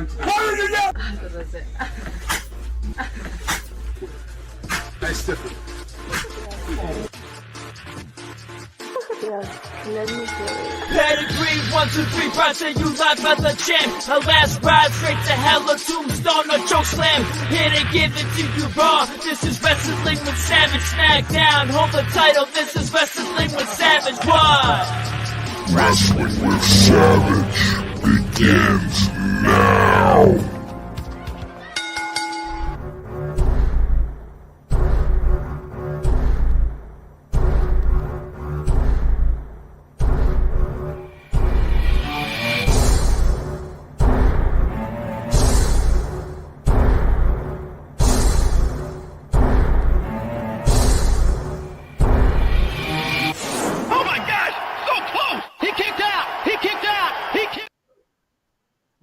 That's it. Nice stiffen. Let me do it. Pedigree, 1, 2, 3, project you live at the champ. A last ride straight to hell, a tombstone, a choke slam. Here to give it to you raw. This is Wrestling with Savage. SmackDown, hold the title. This is Wrestling with Savage. What? Wrestling with Savage begins now.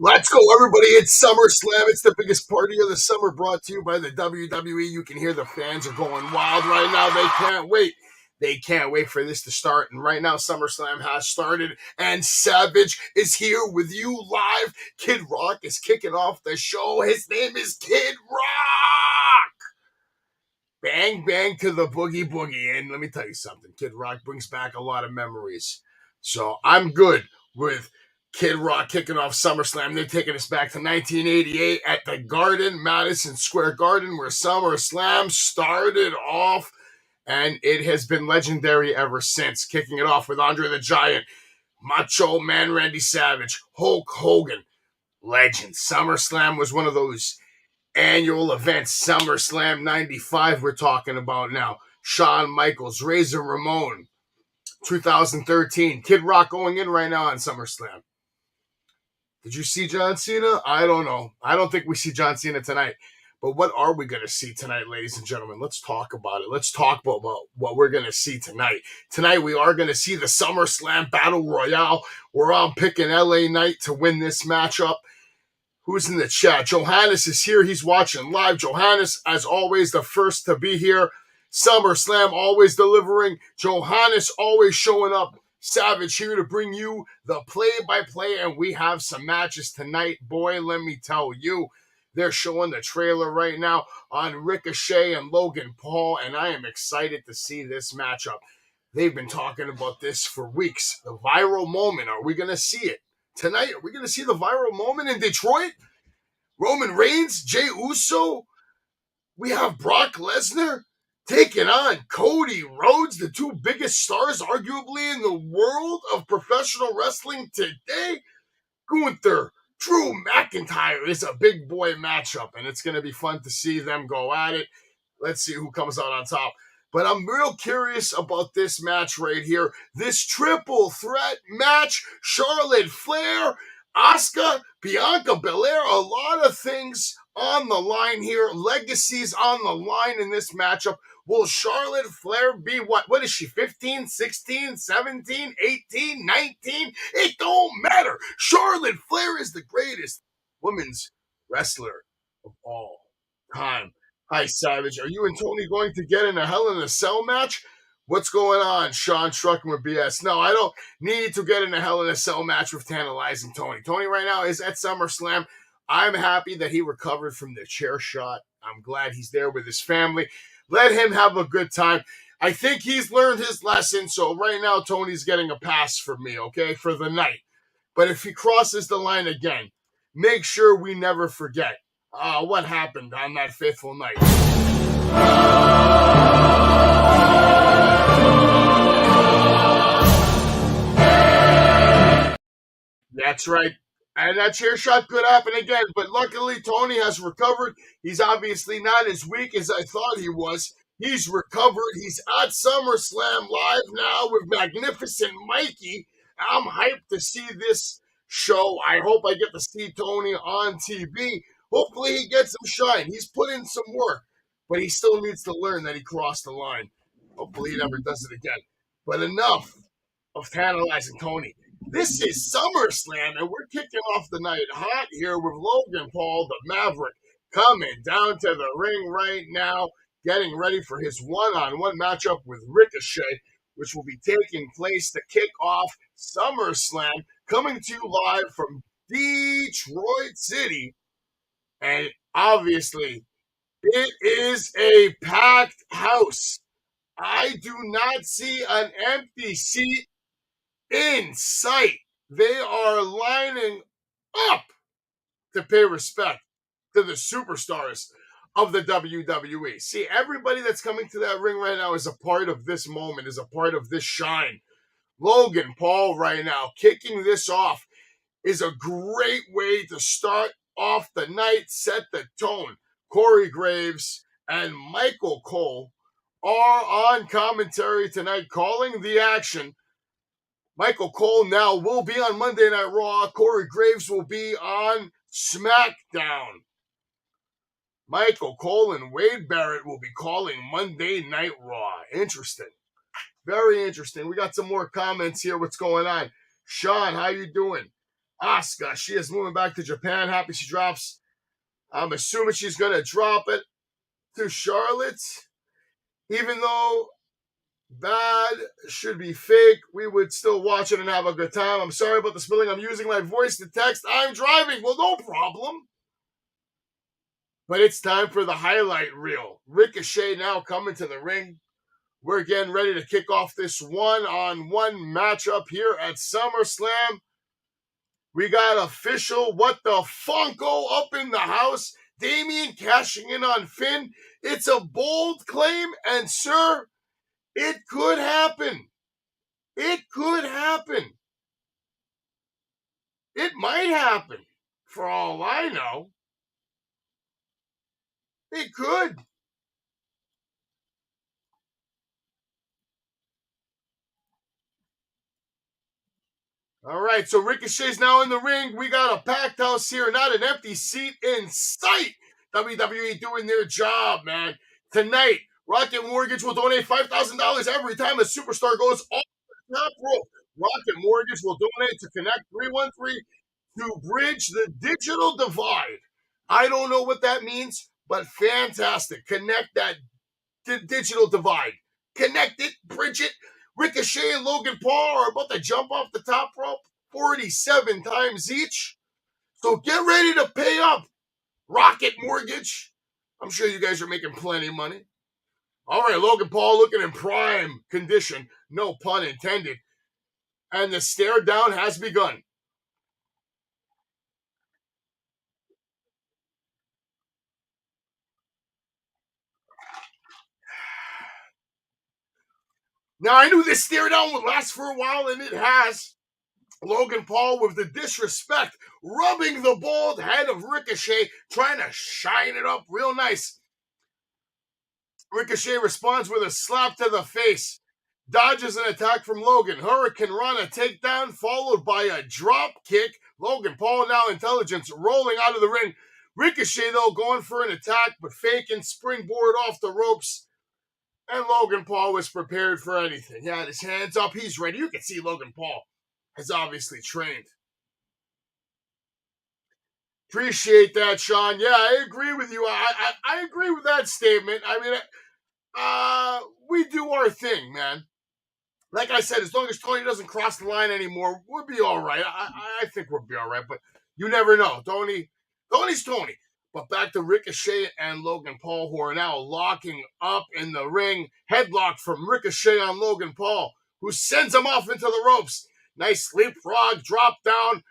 Let's go, everybody. It's SummerSlam. It's the biggest party of the summer, brought to you by the WWE. You can hear the fans are going wild right now. They can't wait. They can't wait for this to start. And right now, SummerSlam has started, and Savage is here with you live. Kid Rock is kicking off the show. His name is Kid Rock. Bang, bang to the boogie boogie. And let me tell you something. Kid Rock brings back a lot of memories. So I'm good with Kid Rock kicking off SummerSlam. They're taking us back to 1988 at the Garden, Madison Square Garden, where SummerSlam started off, and it has been legendary ever since. Kicking it off with Andre the Giant, Macho Man Randy Savage, Hulk Hogan, legend. SummerSlam was one of those annual events. SummerSlam 95 we're talking about now. Shawn Michaels, Razor Ramon, 2013. Kid Rock going in right now on SummerSlam. Did you see John Cena? I don't know. I don't think we see John Cena tonight. But what are we going to see tonight, ladies and gentlemen? Let's talk about it. Let's talk about what we're going to see tonight. Tonight, we are going to see the SummerSlam Battle Royale. We're all picking LA Knight to win this matchup. Who's in the chat? Johannes is here. He's watching live. Johannes, as always, the first to be here. SummerSlam, always delivering. Johannes always showing up. Savage here to bring you the play-by-play, and we have some matches tonight. Boy, let me tell you, they're showing the trailer right now on Ricochet and Logan Paul, and I am excited to see this matchup. They've been talking about this for weeks. The viral moment, are we going to see it tonight? Are we going to see the viral moment in Detroit? Roman Reigns, Jey Uso, we have Brock Lesnar taking on Cody Rhodes, the two biggest stars arguably in the world of professional wrestling today. Gunther, Drew McIntyre is a big boy matchup, and it's going to be fun to see them go at it. Let's see who comes out on top. But I'm real curious about this match right here. This triple threat match, Charlotte Flair, Asuka, Bianca Belair, a lot of things on the line here. Legacies on the line in this matchup. Will Charlotte Flair be what? What is she, 15, 16, 17, 18, 19? It don't matter. Charlotte Flair is the greatest women's wrestler of all time. Hi, Savage. Are you and Tony going to get in a Hell in a Cell match? What's going on, Sean Truckin with BS? No, I don't need to get in a Hell in a Cell match with Tantalizing Tony. Tony right now is at SummerSlam. I'm happy that he recovered from the chair shot. I'm glad he's there with his family. Let him have a good time. I think he's learned his lesson, so right now Tony's getting a pass from me, okay, for the night. But if he crosses the line again, make sure we never forget what happened on that fateful night. That's right. And that chair shot could happen again, but luckily Tony has recovered. He's obviously not as weak as I thought he was. He's recovered. He's at SummerSlam live now with Magnificent Mikey. I'm hyped to see this show. I hope I get to see Tony on TV. Hopefully he gets some shine. He's put in some work, but he still needs to learn that he crossed the line. Hopefully he never does it again. But enough of Tantalizing Tony. This is SummerSlam, and we're kicking off the night hot here with Logan Paul, the Maverick, coming down to the ring right now, getting ready for his one-on-one matchup with Ricochet, which will be taking place to kick off SummerSlam, coming to you live from Detroit City. And obviously, it is a packed house. I do not see an empty seat in sight. They are lining up to pay respect to the superstars of the WWE. See, everybody that's coming to that ring right now is a part of this moment, is a part of this shine. Logan Paul right now kicking this off is a great way to start off the night, set the tone. Corey Graves and Michael Cole are on commentary tonight, calling the action. Michael Cole now will be on Monday Night Raw. Corey Graves will be on SmackDown. Michael Cole and Wade Barrett will be calling Monday Night Raw. Interesting. Very interesting. We got some more comments here. What's going on? Sean, how you doing? Asuka, she is moving back to Japan. Happy she drops. I'm assuming she's going to drop it to Charlotte. Even though bad should be fake, we would still watch it and have a good time. I'm sorry about the spilling. I'm using my voice to text. I'm driving. Well, no problem. But it's time for the highlight reel. Ricochet now coming to the ring. We're getting ready to kick off this one-on-one matchup here at SummerSlam. We got official What the Funko up in the house. Damien cashing in on Finn. It's a bold claim, and sir, it could happen. It could happen. It might happen. For all I know. It could. All right, so Ricochet's now in the ring. We got a packed house here, not an empty seat in sight. WWE doing their job, man. Tonight, Rocket Mortgage will donate $5,000 every time a superstar goes off the top rope. Rocket Mortgage will donate to Connect 313 to bridge the digital divide. I don't know what that means, but fantastic. Connect that digital divide. Connect it, bridge it. Ricochet and Logan Paul are about to jump off the top rope 47 times each. So get ready to pay up. Rocket Mortgage. I'm sure you guys are making plenty of money. All right, Logan Paul looking in prime condition. No pun intended. And the stare down has begun. Now, I knew this stare down would last for a while, and it has. Logan Paul with the disrespect, rubbing the bald head of Ricochet, trying to shine it up real nice. Ricochet responds with a slap to the face, dodges an attack from Logan. Hurricane Rana takedown, followed by a drop kick. Logan Paul now intelligence rolling out of the ring. Ricochet, though, going for an attack, but faking springboard off the ropes. And Logan Paul was prepared for anything. He had his hands up. He's ready. You can see Logan Paul has obviously trained. Appreciate that, Sean. Yeah, I agree with you. I agree with that statement. I mean, we do our thing, man. Like I said, as long as Tony doesn't cross the line anymore, we'll be all right. I think we'll be all right, but you never know. Tony's Tony. But back to Ricochet and Logan Paul, who are now locking up in the ring. Headlock from Ricochet on Logan Paul, who sends him off into the ropes. Nice leapfrog, drop down.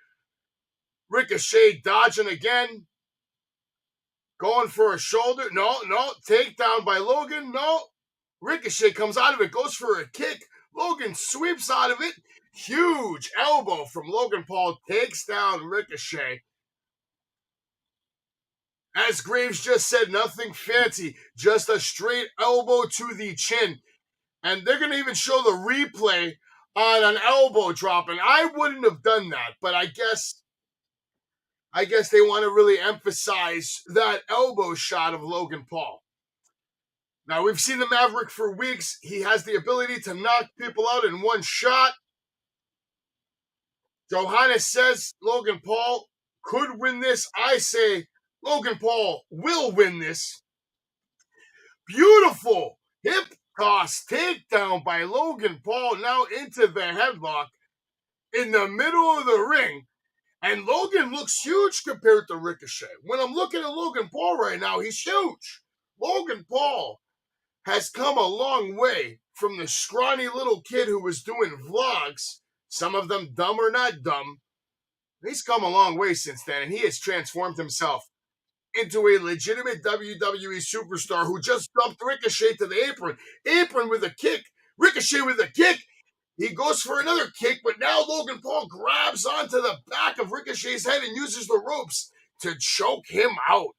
Ricochet dodging again. Going for a shoulder. No. Takedown by Logan. No. Ricochet comes out of it, goes for a kick. Logan sweeps out of it. Huge elbow from Logan Paul takes down Ricochet. As Graves just said, nothing fancy, just a straight elbow to the chin. And they're going to even show the replay on an elbow drop. And I wouldn't have done that, but I guess they want to really emphasize that elbow shot of Logan Paul. Now, we've seen the Maverick for weeks. He has the ability to knock people out in one shot. Johannes says Logan Paul could win this. I say Logan Paul will win this. Beautiful hip toss takedown by Logan Paul, now into the headlock in the middle of the ring. And Logan looks huge compared to Ricochet. When I'm looking at Logan Paul right now, he's huge. Logan Paul has come a long way from the scrawny little kid who was doing vlogs, some of them dumb or not dumb. He's come a long way since then, and he has transformed himself into a legitimate WWE superstar who just dumped Ricochet to the apron. Apron with a kick. Ricochet with a kick. He goes for another kick, but now Logan Paul grabs onto the back of Ricochet's head and uses the ropes to choke him out.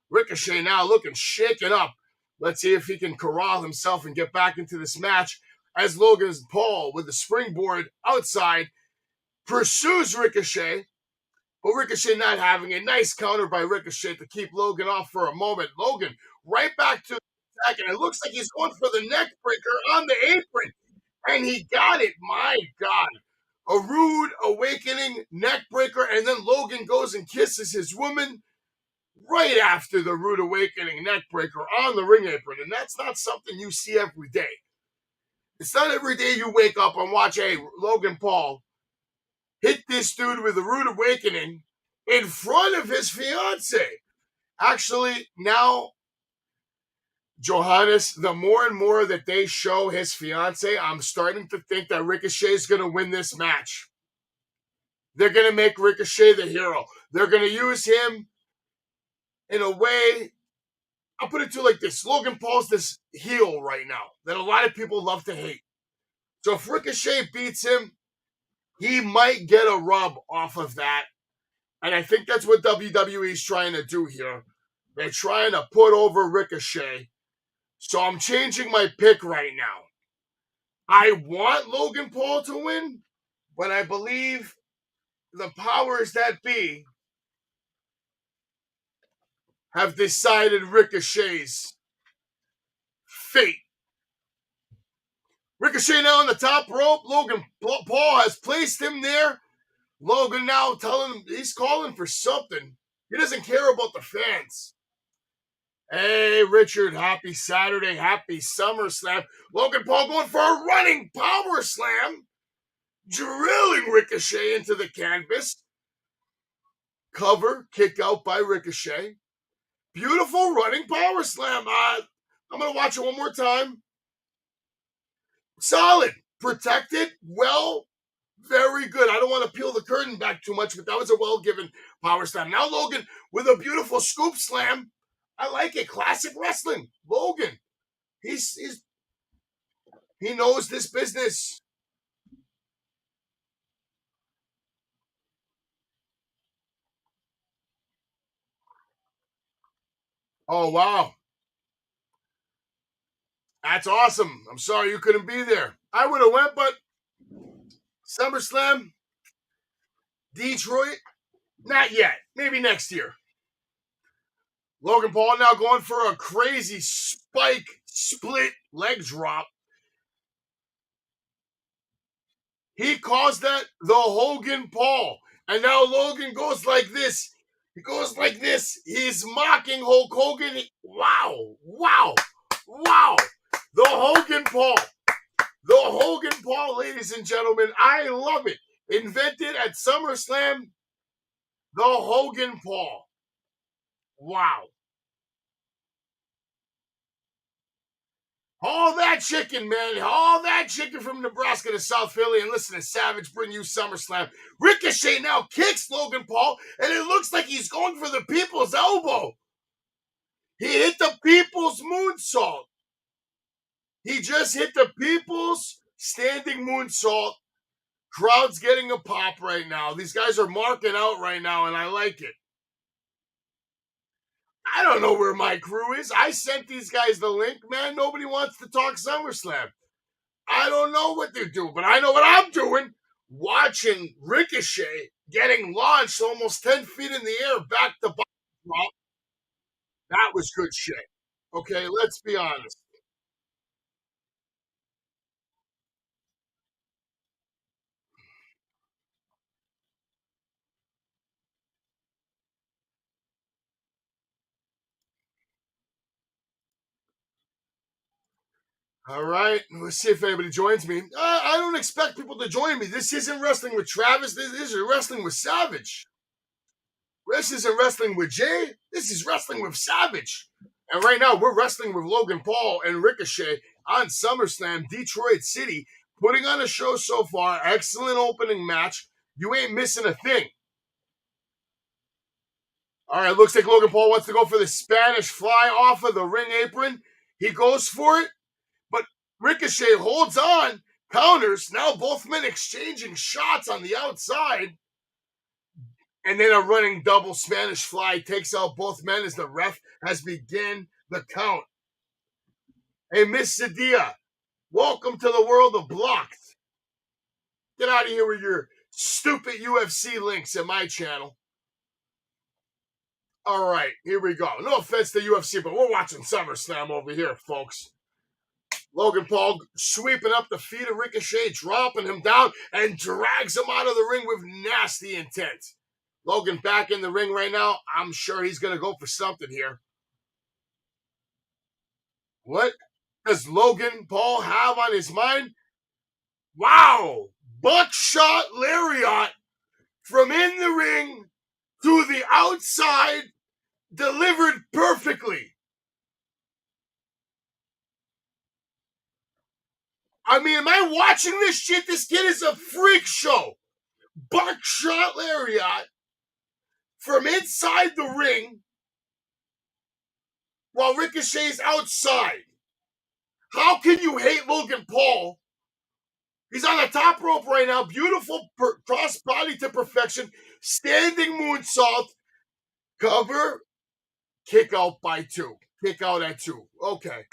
Ricochet now looking shaken up. Let's see if he can corral himself and get back into this match as Logan Paul with the springboard outside pursues Ricochet. But Ricochet not having a nice counter by Ricochet to keep Logan off for a moment. Logan right back to the attack, and it looks like he's going for the neck breaker on the apron. And he got it. My God. A rude awakening neck breaker, and then Logan goes and kisses his woman right after the rude awakening neck breaker on the ring apron. And that's not something you see every day. It's not every day you wake up and watch, hey, Logan Paul hit this dude with a rude awakening in front of his fiance. Actually, now, Johannes, the more and more that they show his fiance, I'm starting to think that Ricochet is going to win this match. They're going to make Ricochet the hero. They're going to use him in a way. I'll put it to you like this. Logan Paul's this heel right now that a lot of people love to hate. So if Ricochet beats him, he might get a rub off of that. And I think that's what WWE is trying to do here. They're trying to put over Ricochet. So I'm changing my pick right now. I want Logan Paul to win, but I believe the powers that be have decided Ricochet's fate. Ricochet now on the top rope. Logan Paul has placed him there. Logan now telling him he's calling for something. He doesn't care about the fans. Hey, Richard, happy Saturday, happy SummerSlam. Logan Paul going for a running power slam, drilling Ricochet into the canvas. Cover, kick out by Ricochet. Beautiful running power slam. I'm going to watch it one more time. Solid, protected, well, very good. I don't want to peel the curtain back too much, but that was a well-given power slam. Now Logan with a beautiful scoop slam. I like it. Classic wrestling. Logan. He knows this business. Oh, wow. That's awesome. I'm sorry you couldn't be there. I would have went, but SummerSlam, Detroit, not yet. Maybe next year. Logan Paul now going for a crazy spike split leg drop. He calls that the Hogan Paul. And now Logan goes like this. He goes like this. He's mocking Hulk Hogan. Wow. Wow. Wow. The Hogan Paul. The Hogan Paul, ladies and gentlemen. I love it. Invented at SummerSlam. The Hogan Paul. Wow. All that chicken, man. All that chicken from Nebraska to South Philly. And listen to Savage bring you SummerSlam. Ricochet now kicks Logan Paul, and it looks like he's going for the people's elbow. He hit the people's moonsault. He just hit the people's standing moonsault. Crowd's getting a pop right now. These guys are marking out right now, and I like it. I don't know where my crew is. I sent these guys the link, man. Nobody wants to talk SummerSlam. I don't know what they're doing, but I know what I'm doing. Watching Ricochet getting launched almost 10 feet in the air back to bottom drop. That was good shit. Okay, let's be honest. All right, let's see if anybody joins me. I don't expect people to join me. This isn't wrestling with Travis. This is wrestling with Savage. This isn't wrestling with Jay. This is wrestling with Savage. And right now, we're wrestling with Logan Paul and Ricochet on SummerSlam, Detroit City, putting on a show so far. Excellent opening match. You ain't missing a thing. All right, looks like Logan Paul wants to go for the Spanish fly off of the ring apron. He goes for it, but Ricochet holds on, counters. Now both men exchanging shots on the outside. And then a running double Spanish fly takes out both men as the ref has begun the count. Hey, Miss Sadia, welcome to the world of Blocked. Get out of here with your stupid UFC links at my channel. All right, here we go. No offense to UFC, but we're watching SummerSlam over here, folks. Logan Paul sweeping up the feet of Ricochet, dropping him down, and drags him out of the ring with nasty intent. Logan back in the ring right now. I'm sure he's going to go for something here. What does Logan Paul have on his mind? Wow! Buckshot lariat from in the ring to the outside, delivered perfectly. I mean, am I watching this shit? This kid is a freak show. Buckshot lariat from inside the ring while Ricochet's outside. How can you hate Logan Paul? He's on the top rope right now. Beautiful cross body to perfection. Standing moonsault. Cover. Kick out by 2. Kick out at 2. Okay.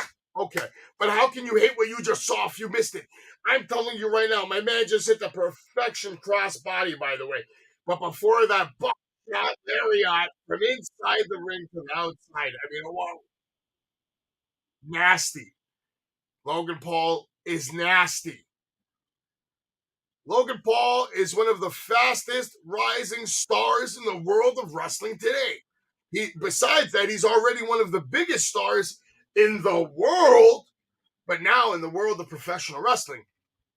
But how can you hate what you just saw if you missed it? I'm telling you right now, my man just hit the perfection cross body, by the way. But before that, buckshot lariat from inside the ring to the outside. I mean, whoa. Nasty. Logan Paul is nasty. Logan Paul is one of the fastest rising stars in the world of wrestling today. Besides that, he's already one of the biggest stars in the world, but now in the world of professional wrestling.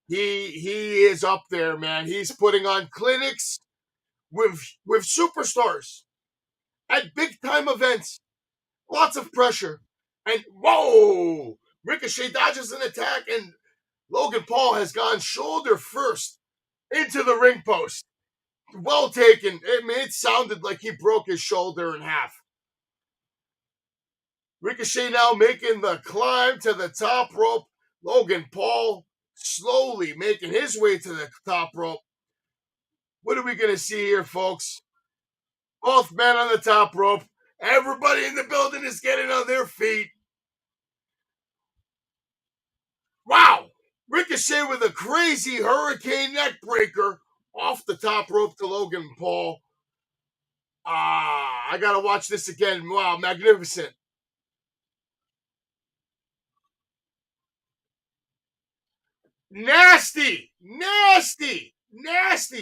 He is up there, man. He's putting on clinics with superstars at big time events. Lots of pressure. And whoa! Ricochet dodges an attack, and Logan Paul has gone shoulder first into the ring post. Well taken. It sounded like he broke his shoulder in half. Ricochet now making the climb to the top rope. Logan Paul slowly making his way to the top rope. What are we going to see here, folks? Both men on the top rope. Everybody in the building is getting on their feet. Wow! Ricochet with a crazy hurricane neck breaker off the top rope to Logan Paul. I gotta watch this again. Wow, magnificent. Nasty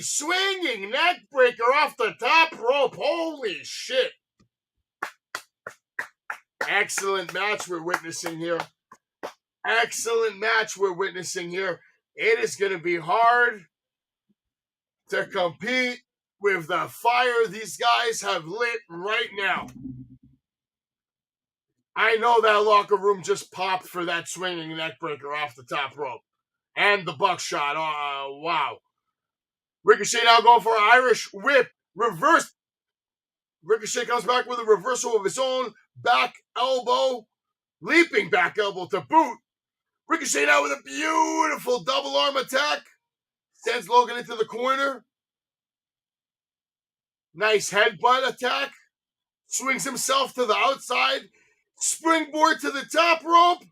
swinging neck breaker off the top rope. Holy shit. Excellent match we're witnessing here. It is going to be hard to compete with the fire these guys have lit right now. I know that locker room just popped for that swinging neckbreaker off the top rope. And the buckshot. Oh, wow. Ricochet now going for an Irish whip. Reverse. Ricochet comes back with a reversal of his own back elbow. Leaping back elbow to boot. Ricochet now with a beautiful double arm attack. Sends Logan into the corner. Nice headbutt attack. Swings himself to the outside. Springboard to the top rope.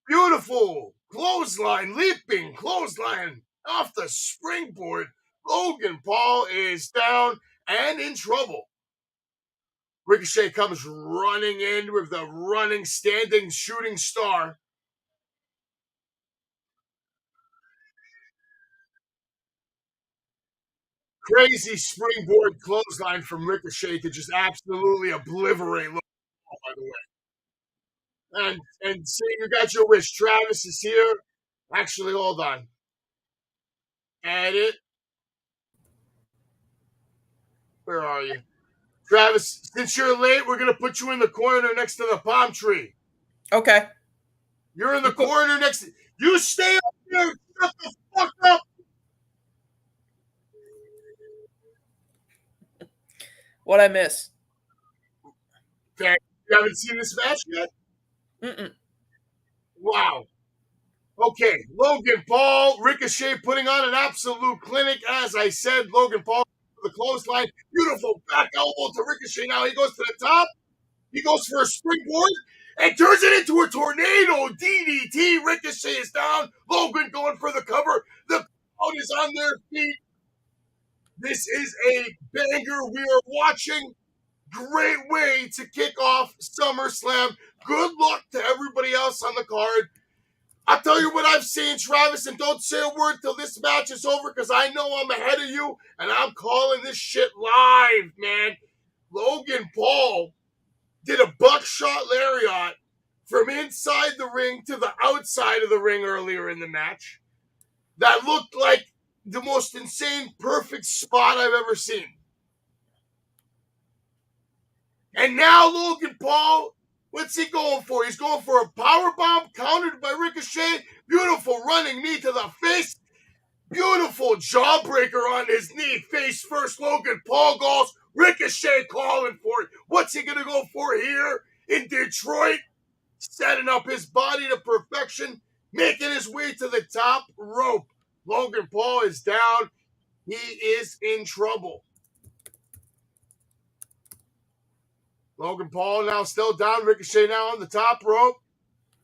Beautiful clothesline, leaping clothesline off the springboard. Logan Paul is down and in trouble. Ricochet comes running in with the running, standing, shooting star. Crazy springboard clothesline from Ricochet to just absolutely obliterate Logan Paul, by the way. And see, you got your wish. Travis is here. Actually, hold on. Edit. Where are you? Travis, since you're late, we're gonna put you in the corner next to the palm tree. Okay. You're in the corner next to. You stay up there. Shut the fuck up. What'd I miss? Okay, you haven't seen this match yet? Mm-mm. Wow. Okay, Logan Paul, Ricochet putting on an absolute clinic. As I said, Logan Paul, the clothesline, beautiful back elbow to Ricochet. Now he goes to the top. He goes for a springboard and turns it into a tornado DDT. Ricochet is down. Logan going for the cover. The crowd is on their feet. This is a banger we are watching. Great way to kick off SummerSlam. Good luck to everybody else on the card. I'll tell you what I've seen, Travis, and don't say a word till this match is over because I know I'm ahead of you, and I'm calling this shit live, man. Logan Paul did a buckshot lariat from inside the ring to the outside of the ring earlier in the match. That looked like the most insane, perfect spot I've ever seen. And now Logan Paul, what's he going for? He's going for a powerbomb countered by Ricochet. Beautiful running knee to the face. Beautiful jawbreaker on his knee. Face first, Logan Paul goes. Ricochet calling for it. What's he going to go for here in Detroit? Setting up his body to perfection. Making his way to the top rope. Logan Paul is down. He is in trouble. Logan Paul now still down. Ricochet now on the top rope.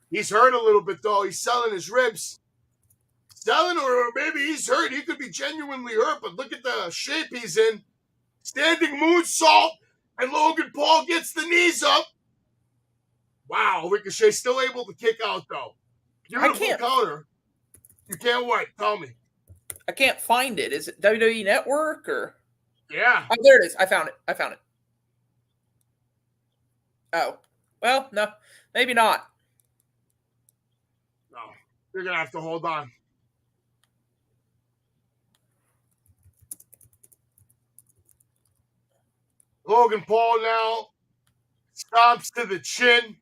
He's hurt a little bit, though. He's selling his ribs. Selling, or maybe he's hurt. He could be genuinely hurt, but look at the shape he's in. Standing moonsault, and Logan Paul gets the knees up. Wow, Ricochet still able to kick out, though. Beautiful counter. You can't what? Tell me. I can't find it. Is it WWE Network or? Yeah. Oh, there it is. I found it. Oh, well, no, maybe not. No, you're going to have to hold on. Logan Paul now stomps to the chin.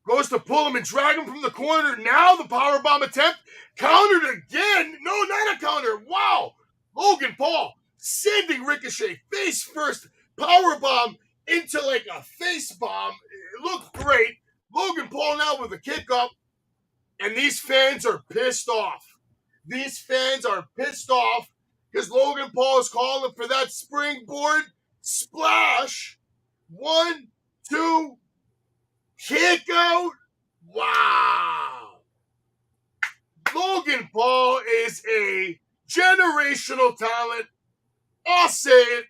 Goes to pull him and drag him from the corner. Now the powerbomb attempt. Countered again. No, not a counter. Wow. Logan Paul sending Ricochet face first. Powerbomb into like a face bomb. It looked great. Logan Paul now with a kick up. And these fans are pissed off. These fans are pissed off because Logan Paul is calling for that springboard splash. 1, 2, kick out. Wow. Logan Paul is a generational talent. I'll say it.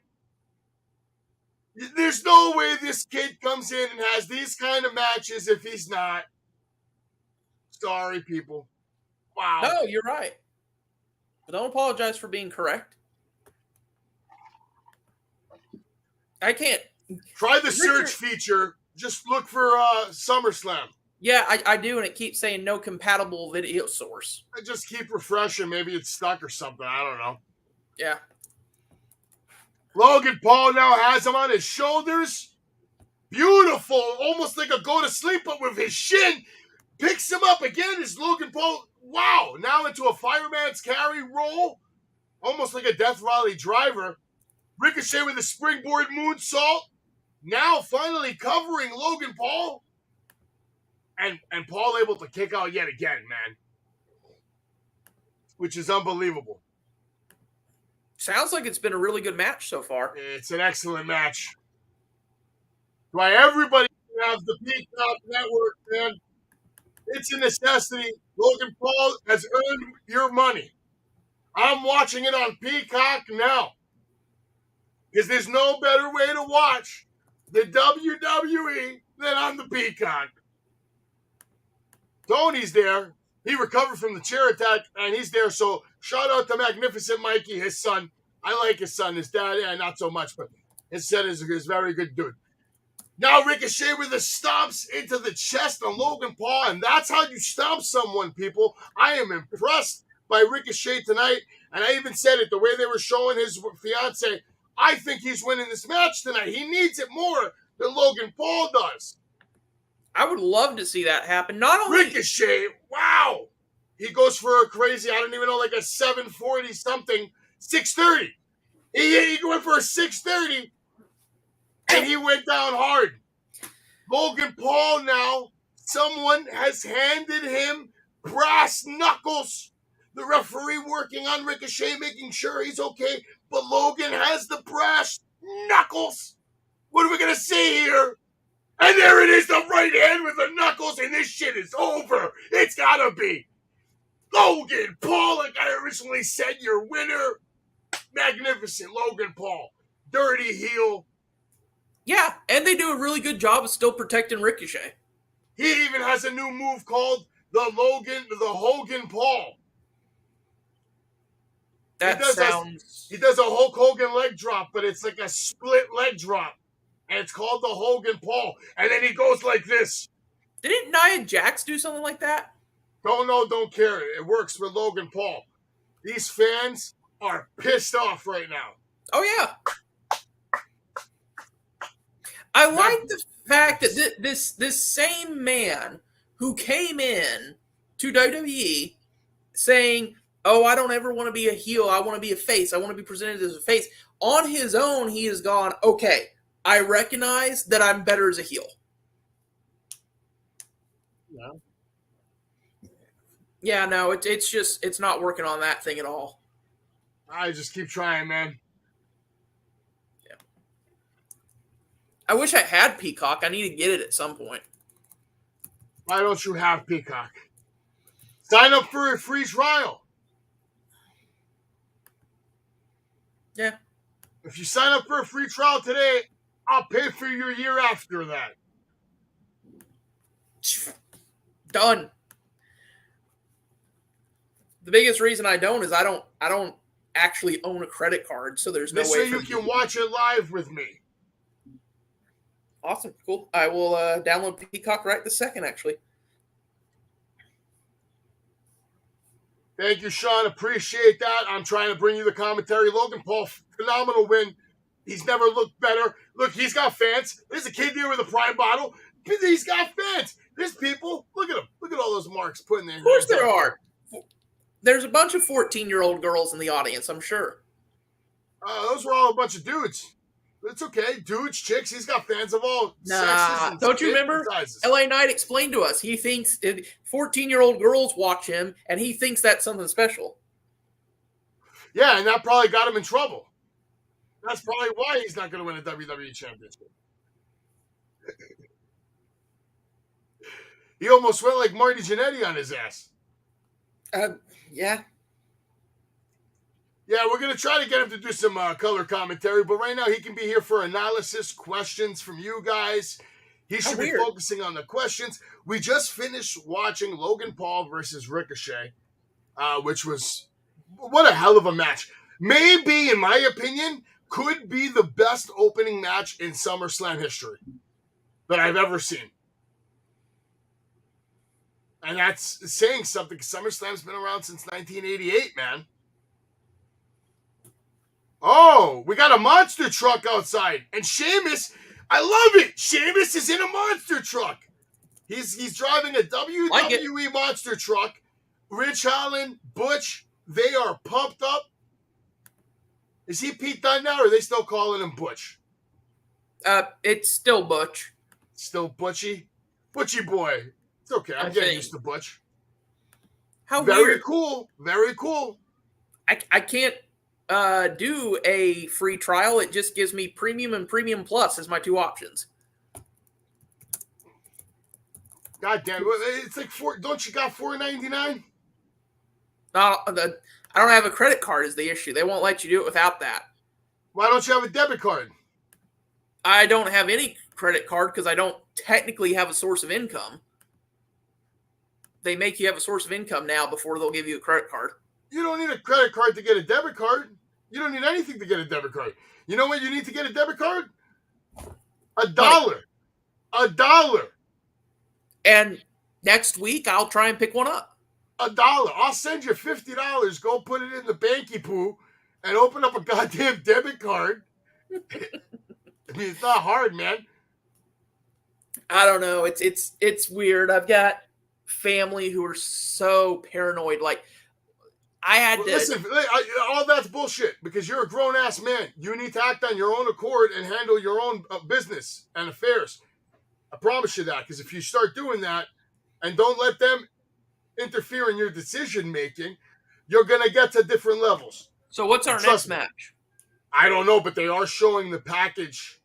There's no way this kid comes in and has these kind of matches if he's not. Sorry, people. Wow. No, you're right. But don't apologize for being correct. I can't. Try the search feature. Just look for SummerSlam. Yeah, I do, and it keeps saying no compatible video source. I just keep refreshing. Maybe it's stuck or something. I don't know. Yeah. Logan Paul now has him on his shoulders. Beautiful. Almost like a go to sleep, but with his shin. Picks him up again as Logan Paul. Wow. Now into a fireman's carry roll. Almost like a Death Rally driver. Ricochet with a springboard moonsault. Now finally covering Logan Paul. And Paul able to kick out yet again, man. Which is unbelievable. Sounds like it's been a really good match so far. It's an excellent match. Why everybody has the Peacock Network, man. It's a necessity. Logan Paul has earned your money. I'm watching it on Peacock now. Because there's no better way to watch the WWE than on the Peacock. Tony's there. He recovered from the chair attack, and he's there. So shout out to Magnificent Mikey, his son. I like his son. His dad, not so much, but his son is a very good dude. Now Ricochet with the stomps into the chest on Logan Paul, and that's how you stomp someone, people. I am impressed by Ricochet tonight. And I even said it, the way they were showing his fiance, I think he's winning this match tonight. He needs it more than Logan Paul does. I would love to see that happen. Not only Ricochet, wow. He goes for a crazy, I don't even know, like a 740 something, 630. He went for a 630, and he went down hard. Logan Paul now, someone has handed him brass knuckles. The referee working on Ricochet, making sure he's okay, but Logan has the brass knuckles. What are we going to see here? And there it is, the right hand with the knuckles, and this shit is over. It's got to be. Logan Paul, like I originally said, your winner. Magnificent Logan Paul. Dirty heel. yeah, and they do a really good job of still protecting Ricochet. He even has a new move called the Hogan Paul. That sounds... He does a Hulk Hogan leg drop, but it's like a split leg drop. And it's called the Hogan Paul. And then he goes like this. Didn't Nia Jax do something like that? Don't know, don't care. It works with Logan Paul. These fans are pissed off right now. Oh, yeah. I like the fact that this same man who came in to WWE saying, oh, I don't ever want to be a heel. I want to be a face. I want to be presented as a face. On his own, he has gone, okay, I recognize that I'm better as a heel. No. Yeah, no, it's not working on that thing at all. I just keep trying, man. Yeah. I wish I had Peacock. I need to get it at some point. Why don't you have Peacock? Sign up for a free trial. Yeah. If you sign up for a free trial today, I'll pay for your year after that. Done. The biggest reason I don't is I don't actually own a credit card, so there's no way. So you can watch it live with me. Awesome, cool. I will download Peacock right this second, actually. Thank you, Sean. Appreciate that. I'm trying to bring you the commentary. Logan Paul, phenomenal win. He's never looked better. Look, he's got fans. There's a kid here with a prime bottle. He's got fans. There's people. Look at him. Look at all those marks put in there. Of course there are. There's a bunch of 14-year-old girls in the audience, I'm sure. Those were all a bunch of dudes. It's okay. Dudes, chicks, he's got fans of all sexes. Don't you remember? LA Knight explained to us. He thinks 14-year-old girls watch him, and he thinks that's something special. Yeah, and that probably got him in trouble. That's probably why he's not going to win a WWE Championship. He almost went like Marty Jannetty on his ass. Yeah. Yeah, we're going to try to get him to do some color commentary, but right now he can be here for analysis, questions from you guys. He should be focusing on the questions. We just finished watching Logan Paul versus Ricochet, which was, what a hell of a match. Maybe, in my opinion, could be the best opening match in SummerSlam history that I've ever seen. And that's saying something, because SummerSlam's been around since 1988, man. Oh, we got a monster truck outside. And Sheamus, I love it. Sheamus is in a monster truck. He's driving a WWE monster truck. Rich Holland, Butch, they are pumped up. Is he Pete Dunne now, or are they still calling him Butch? It's still Butch. Still Butchie? Butchie boy. It's okay. I'm getting used to Butch. How very weird. Cool. Very cool. I can't do a free trial. It just gives me premium and premium plus as my two options. God damn it. It's like don't you got $4.99? I don't have a credit card is the issue. They won't let you do it without that. Why don't you have a debit card? I don't have any credit card because I don't technically have a source of income. They make you have a source of income now before they'll give you a credit card. You don't need a credit card to get a debit card. You don't need anything to get a debit card. You know what you need to get a debit card? $1. $1. And next week, I'll try and pick one up. $1. I'll send you $50. Go put it in the banky poo and open up a goddamn debit card. I mean, it's not hard, man. I don't know. It's weird. I've got family who are so paranoid. Like I had to Listen, all that's bullshit because you're a grown ass man. You need to act on your own accord and handle your own business and affairs. I promise you that, because if you start doing that and don't let them interfere in your decision making, you're gonna get to different levels. So what's our next match? I don't know, but they are showing the package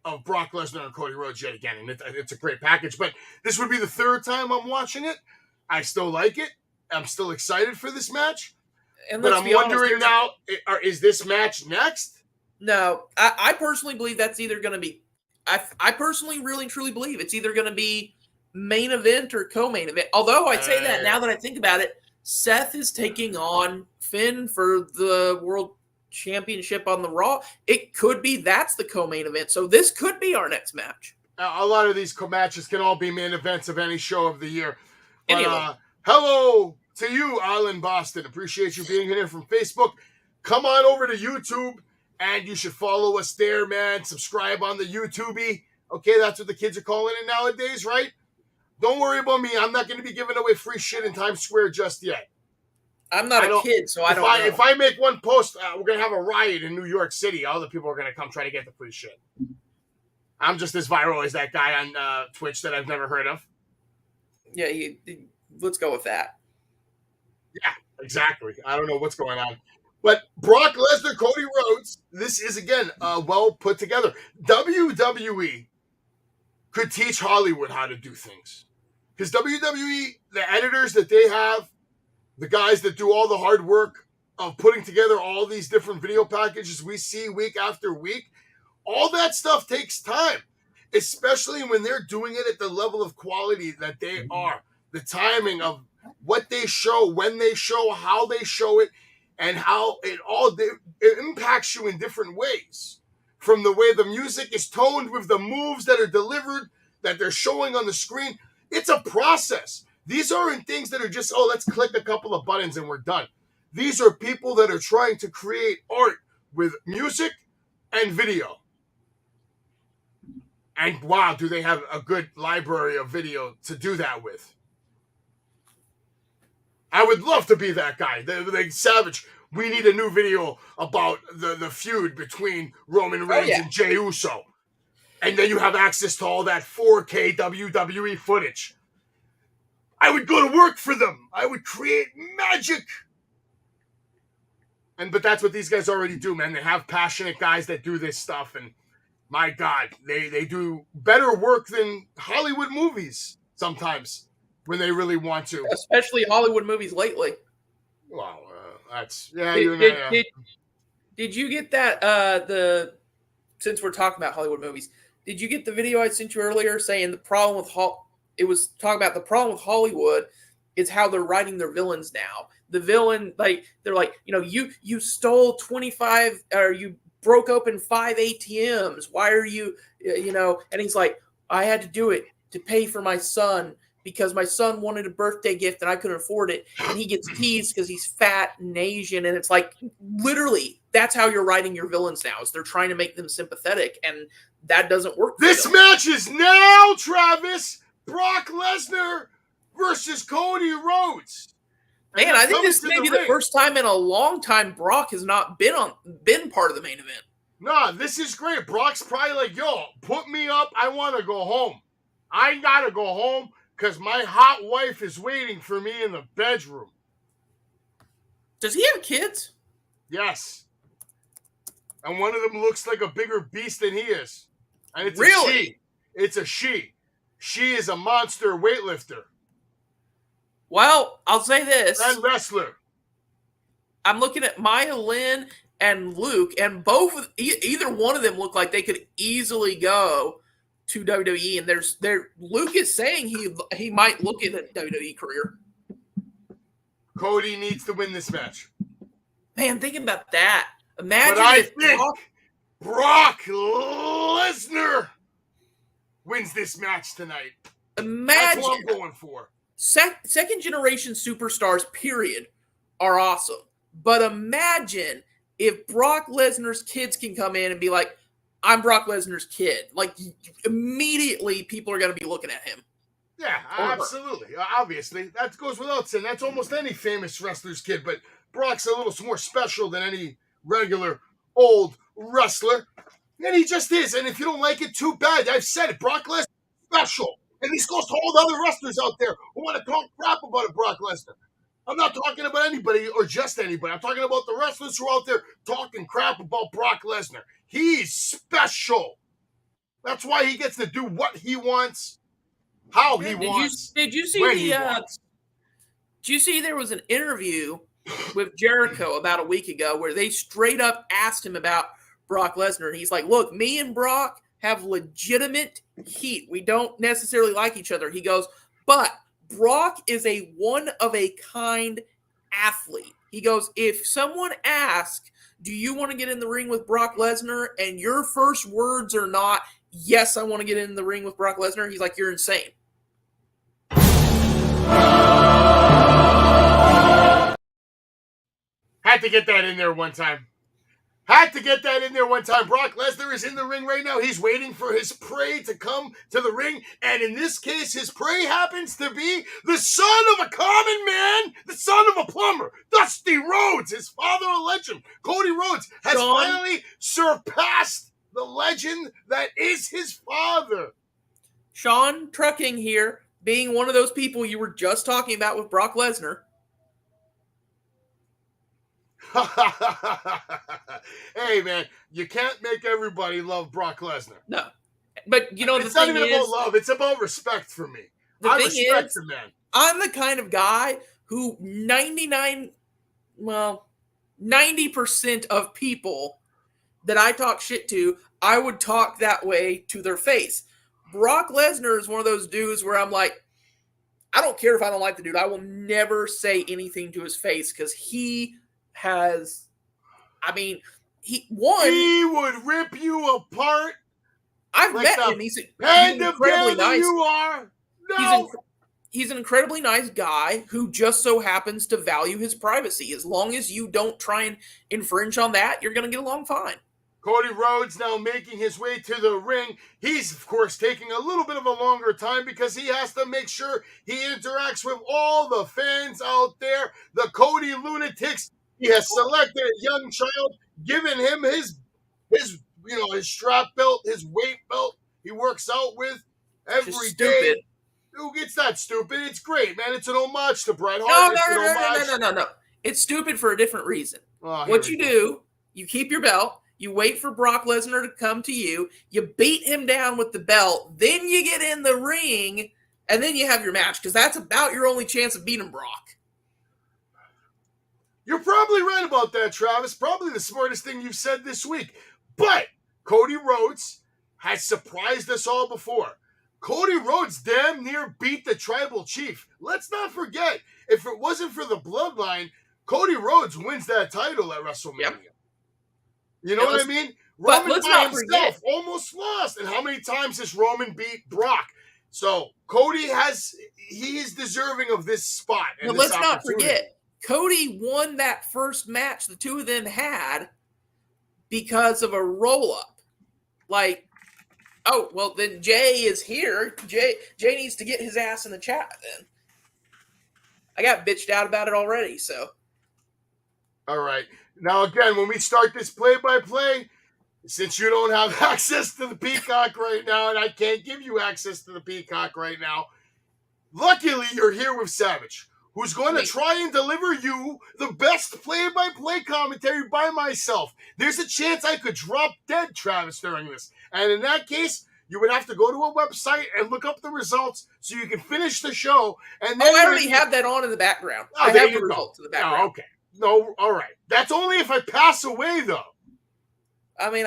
of Brock Lesnar and Cody Rhodes yet again, and it's a great package. But this would be the third time I'm watching it. I still like it. I'm still excited for this match. And but I'm wondering now, is this match next? No, I personally believe that's either going to be. I personally really truly believe it's either going to be main event or co-main event. Although I say that now that I think about it, Seth is taking on Finn for the World Championship on the Raw. It could be that's the co-main event. So this could be our next match. A lot of these matches can all be main events of any show of the year. But, hello to you, Alan Boston. Appreciate you being here from Facebook. Come on over to YouTube, and you should follow us there, man. Subscribe on the YouTube. Okay, that's what the kids are calling it nowadays, right? Don't worry about me. I'm not going to be giving away free shit in Times Square just yet. I'm not a kid, so I don't know. If I make one post, we're going to have a riot in New York City. All the people are going to come try to get the free shit. I'm just as viral as that guy on Twitch that I've never heard of. Yeah, let's go with that. Yeah, exactly. I don't know what's going on. But Brock Lesnar, Cody Rhodes, this is, again, well put together. WWE could teach Hollywood how to do things. Because WWE, the editors that they have, the guys that do all the hard work of putting together all these different video packages we see week after week, all that stuff takes time, especially when they're doing it at the level of quality that they are. The timing of what they show, when they show, how they show it, and how it impacts you in different ways. From the way the music is toned with the moves that are delivered, that they're showing on the screen. It's a process. These aren't things that are just, let's click a couple of buttons and we're done. These are people that are trying to create art with music and video. And wow, do they have a good library of video to do that with. I would love to be that guy. The Savage, we need a new video about the feud between Roman Reigns and Jey Uso. And then you have access to all that 4K WWE footage. I would go to work for them. I would create magic. But that's what these guys already do, man. They have passionate guys that do this stuff. And my God, they do better work than Hollywood movies sometimes when they really want to. Especially Hollywood movies lately. Well, that's... Did you get that, since we're talking about Hollywood movies, did you get the video I sent you earlier saying the problem with it was talking about the problem with Hollywood is how they're writing their villains now. The villain, they're like, you stole 25, or you broke open 5 ATMs. Why are you, and he's like, I had to do it to pay for my son because my son wanted a birthday gift and I couldn't afford it. And he gets teased because he's fat and Asian. And it's like, literally, that's how you're writing your villains now, is they're trying to make them sympathetic. And that doesn't work. This match is now, Travis, Brock Lesnar versus Cody Rhodes. Man, I think this may be the first time in a long time Brock has not been part of the main event. Nah, this is great. Brock's probably like, yo, put me up. I want to go home. I got to go home because my hot wife is waiting for me in the bedroom. Does he have kids? Yes. And one of them looks like a bigger beast than he is. And it's really? A she. It's a she. She is a monster weightlifter. Well, I'll say this. And wrestler. I'm looking at Maya Lynn and Luke, and either one of them look like they could easily go to WWE. And Luke is saying he might look at a WWE career. Cody needs to win this match. Man, thinking about that. Imagine but I think Brock Lesnar wins this match tonight. Imagine. That's what I'm going for. second generation superstars, period, are awesome. But imagine if Brock Lesnar's kids can come in and be like, I'm Brock Lesnar's kid. Like, immediately people are going to be looking at him. Yeah, absolutely. Obviously, that goes without saying. That's almost any famous wrestler's kid, but Brock's a little more special than any regular old wrestler. And he just is. And if you don't like it, too bad. I've said it. Brock Lesnar is special. And this goes to all the other wrestlers out there who want to talk crap about it, Brock Lesnar. I'm not talking about anybody or just anybody. I'm talking about the wrestlers who are out there talking crap about Brock Lesnar. He's special. That's why he gets to do what he wants, how he wants. Did you see Did you see there was an interview with Jericho about a week ago where they straight up asked him about Brock Lesnar, and he's like, "Look, me and Brock have legitimate heat. We don't necessarily like each other." He goes, "But Brock is a one-of-a-kind athlete." He goes, "If someone asks, do you want to get in the ring with Brock Lesnar? And your first words are not, yes, I want to get in the ring with Brock Lesnar," he's like, "You're insane." Had to get that in there one time. Brock Lesnar is in the ring right now. He's waiting for his prey to come to the ring. And in this case, his prey happens to be the son of a common man, the son of a plumber, Dusty Rhodes, his father, a legend. Cody Rhodes has finally surpassed the legend that is his father. Sean Trucking here, being one of those people you were just talking about with Brock Lesnar. Hey, man, you can't make everybody love Brock Lesnar. No. But, you know, it's not even about love. It's about respect for me. I respect the man. I'm the kind of guy who 90% of people that I talk shit to, I would talk that way to their face. Brock Lesnar is one of those dudes where I'm like, I don't care if I don't like the dude. I will never say anything to his face because he has, he would rip you apart. I've like met him. He's incredibly nice. You are. No. He's an incredibly nice guy who just so happens to value his privacy. As long as you don't try and infringe on that, you're going to get along fine. Cody Rhodes now making his way to the ring. He's, of course, taking a little bit of a longer time because he has to make sure he interacts with all the fans out there, the Cody lunatics. He has selected a young child, given him his strap belt, his weight belt he works out with every day. Who gets that stupid? It's great, man. It's an homage to Bret Hart. No. It's stupid for a different reason. What you do, you keep your belt, you wait for Brock Lesnar to come to you, you beat him down with the belt, then you get in the ring, and then you have your match, because that's about your only chance of beating Brock. You're probably right about that, Travis. Probably the smartest thing you've said this week. But Cody Rhodes has surprised us all before. Cody Rhodes damn near beat the tribal chief. Let's not forget, if it wasn't for the bloodline, Cody Rhodes wins that title at WrestleMania. Yep. You know what I mean? Roman by himself almost lost. And how many times has Roman beat Brock? So Cody is deserving of this spot. But let's not forget, Cody won that first match the two of them had because of a roll-up. Like, oh, well, then Jay is here. Jay needs to get his ass in the chat then. I got bitched out about it already, so. All right. Now, again, when we start this play-by-play, since you don't have access to the Peacock right now, and I can't give you access to the Peacock right now, luckily you're here with Savage, who's going to try and deliver you the best play-by-play commentary by myself. There's a chance I could drop dead, Travis, during this. And in that case, you would have to go to a website and look up the results so you can finish the show. And then I already have that on in the background. I have the results in the background. Oh, okay. No, all right. That's only if I pass away, though. I mean,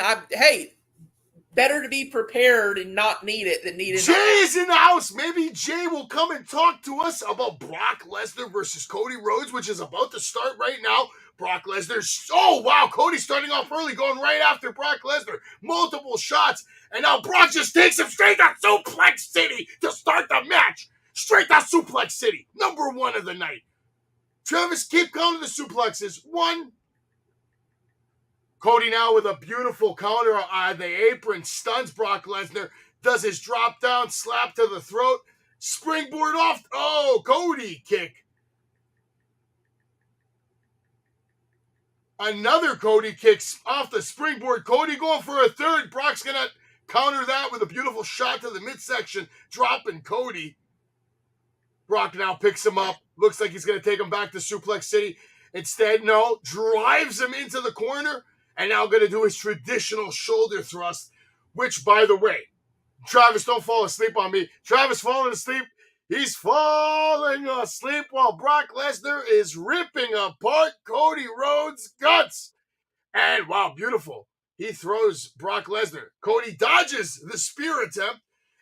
better to be prepared and not need it than need it. Jay is in the house. Maybe Jay will come and talk to us about Brock Lesnar versus Cody Rhodes, which is about to start right now. Brock Lesnar. Oh, wow. Cody's starting off early, going right after Brock Lesnar. Multiple shots. And now Brock just takes him straight to Suplex City to start the match. Straight to Suplex City. Number 1 of the night. Travis, keep counting the suplexes. 1. Cody now with a beautiful counter on the apron. Stuns Brock Lesnar. Does his drop down, slap to the throat. Springboard off. Oh, Cody kick. Another Cody kicks off the springboard. Cody going for a third. Brock's going to counter that with a beautiful shot to the midsection, dropping Cody. Brock now picks him up. Looks like he's going to take him back to Suplex City. Instead, no. Drives him into the corner. And now going to do his traditional shoulder thrust, which, by the way, Travis, don't fall asleep on me. Travis falling asleep. He's falling asleep while Brock Lesnar is ripping apart Cody Rhodes' guts. And wow, beautiful. He throws Brock Lesnar. Cody dodges the spear attempt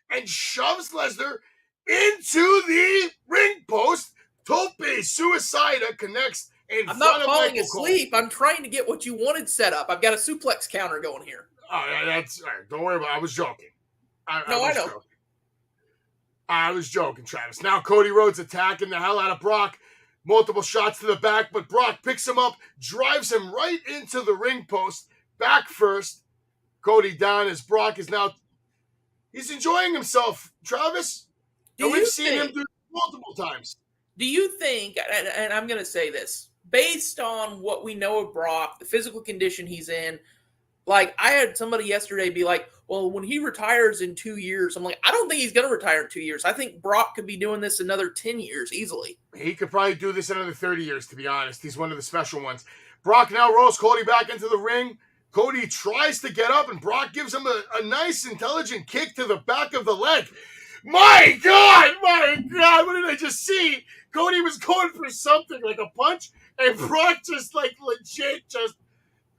and shoves Lesnar into the ring post. Tope Suicida connects in I'm front not of falling Michael asleep. Cole. I'm trying to get what you wanted set up. I've got a suplex counter going here. Oh, that's all right. Don't worry about it. I was joking. I know. joking. I was joking, Travis. Now Cody Rhodes attacking the hell out of Brock. Multiple shots to the back, but Brock picks him up, drives him right into the ring post. Back first. Cody down as Brock is now... He's enjoying himself, Travis. And we've seen him do it multiple times. Do you think, and I'm going to say this, based on what we know of Brock, the physical condition he's in, like I had somebody yesterday be like, well, when he retires in 2 years, I'm like, I don't think he's going to retire in 2 years. I think Brock could be doing this another 10 years easily. He could probably do this another 30 years, to be honest. He's one of the special ones. Brock now rolls Cody back into the ring. Cody tries to get up, and Brock gives him a nice, intelligent kick to the back of the leg. My God, what did I just see? Cody was going for something like a punch, and Brock just like legit just,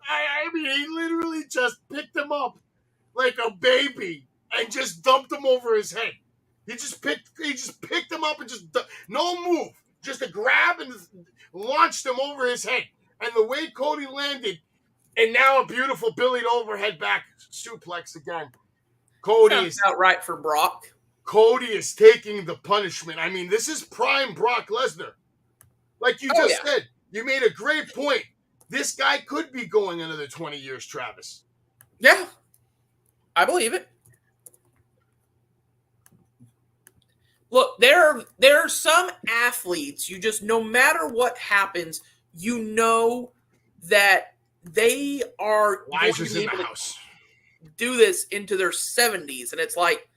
I mean, he literally just picked him up like a baby and just dumped him over his head. He just picked him up and just, no move, just a grab and launched him over his head. And the way Cody landed, and now a beautiful Billy overhead back suplex again. Cody Sounds is about right for Brock. Cody is taking the punishment. I mean, this is prime Brock Lesnar. Like you just said, you made a great point. This guy could be going another 20 years, Travis. Yeah, I believe it. Look, there are some athletes, you just, no matter what happens, you know that they are going to be able to do this into their 70s. And it's like,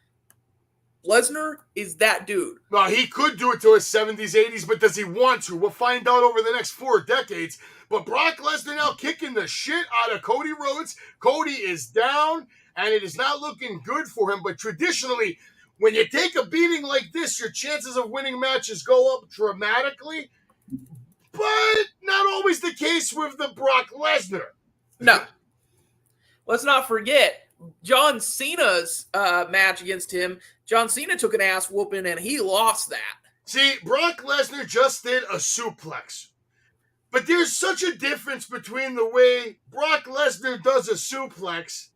Lesnar is that dude. Well, he could do it to his 70s, 80s, but does he want to? We'll find out over the next 4 decades. But Brock Lesnar now kicking the shit out of Cody Rhodes. Cody is down, and it is not looking good for him. But traditionally, when you take a beating like this, your chances of winning matches go up dramatically. But not always the case with the Brock Lesnar. No. Let's not forget, John Cena's match against him, John Cena took an ass whooping, and he lost that. See, Brock Lesnar just did a suplex. But there's such a difference between the way Brock Lesnar does a suplex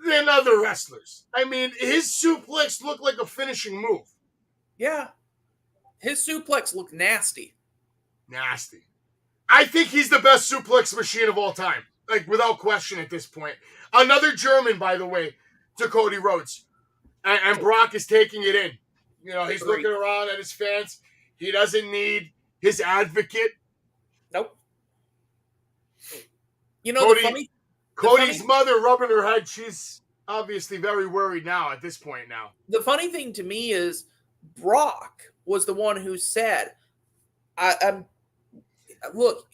than other wrestlers. I mean, his suplex looked like a finishing move. Yeah. His suplex looked nasty. Nasty. I think he's the best suplex machine of all time. Like, without question at this point. Another German, by the way, to Cody Rhodes. And Brock is taking it in. You know, he's looking around at his fans. He doesn't need his advocate. Nope. You know, Cody's mother rubbing her head. She's obviously very worried now at this point now. The funny thing to me is Brock was the one who said, look.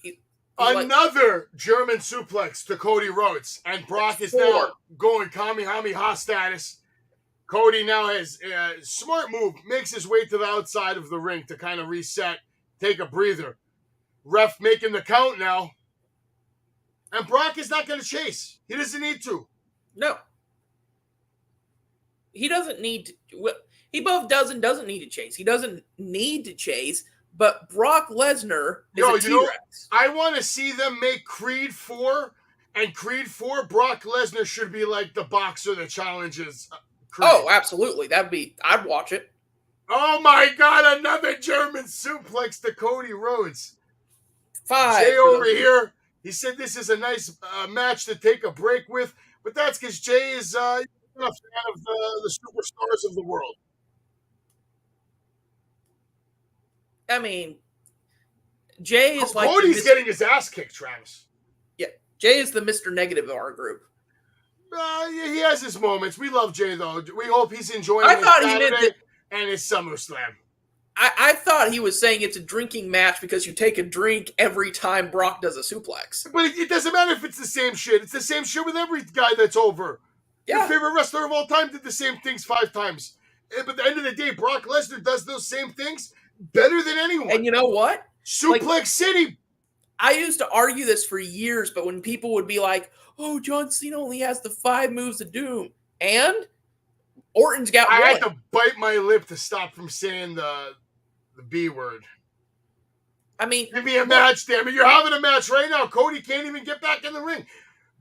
Another German suplex to Cody Rhodes. And Brock is now going Kamehameha status. Cody now has a smart move, makes his way to the outside of the ring to kind of reset, take a breather. Ref making the count now. And Brock is not going to chase. He doesn't need to. No. He doesn't need to. He both does and doesn't need to chase. He doesn't need to chase, but Brock Lesnar is a T-Rex. I want to see them make Creed 4, and Creed 4, Brock Lesnar should be like the boxer that challenges Creed. Oh, absolutely. I'd watch it. Oh my God! Another German suplex to Cody Rhodes. 5. Jay for over those- here. He said this is a nice match to take a break with, but that's because Jay is not a fan of the superstars of the world. I mean, Jay is like Cody's getting his ass kicked, Travis. Yeah, Jay is the Mr. Negative of our group. He has his moments. We love Jay, though. We hope he's enjoying I his thought he Saturday meant that. and his SummerSlam. I thought he was saying it's a drinking match because you take a drink every time Brock does a suplex. But it doesn't matter if it's the same shit. It's the same shit with every guy that's over. Your favorite wrestler of all time did the same things 5 times. But at the end of the day, Brock Lesnar does those same things better than anyone. And you know what? Suplex City. I used to argue this for years, but when people would be like, "Oh, John Cena only has the 5 moves of doom," and Orton's got one. I had to bite my lip to stop from saying the B word. I mean, give me a match, damn it. You're having a match right now. Cody can't even get back in the ring.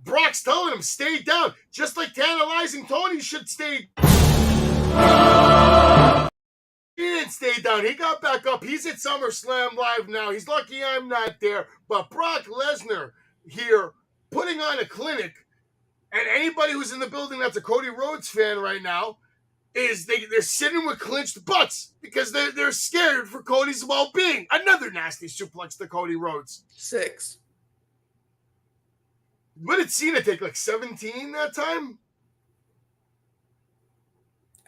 Brock's telling him, stay down. Just like tantalizing Tony should stay. He didn't stay down. He got back up. He's at SummerSlam Live now. He's lucky I'm not there. But Brock Lesnar here putting on a clinic. And anybody who's in the building that's a Cody Rhodes fan right now is they're sitting with clenched butts because they're scared for Cody's well-being. Another nasty suplex to Cody Rhodes. 6. What did Cena take, like 17 that time?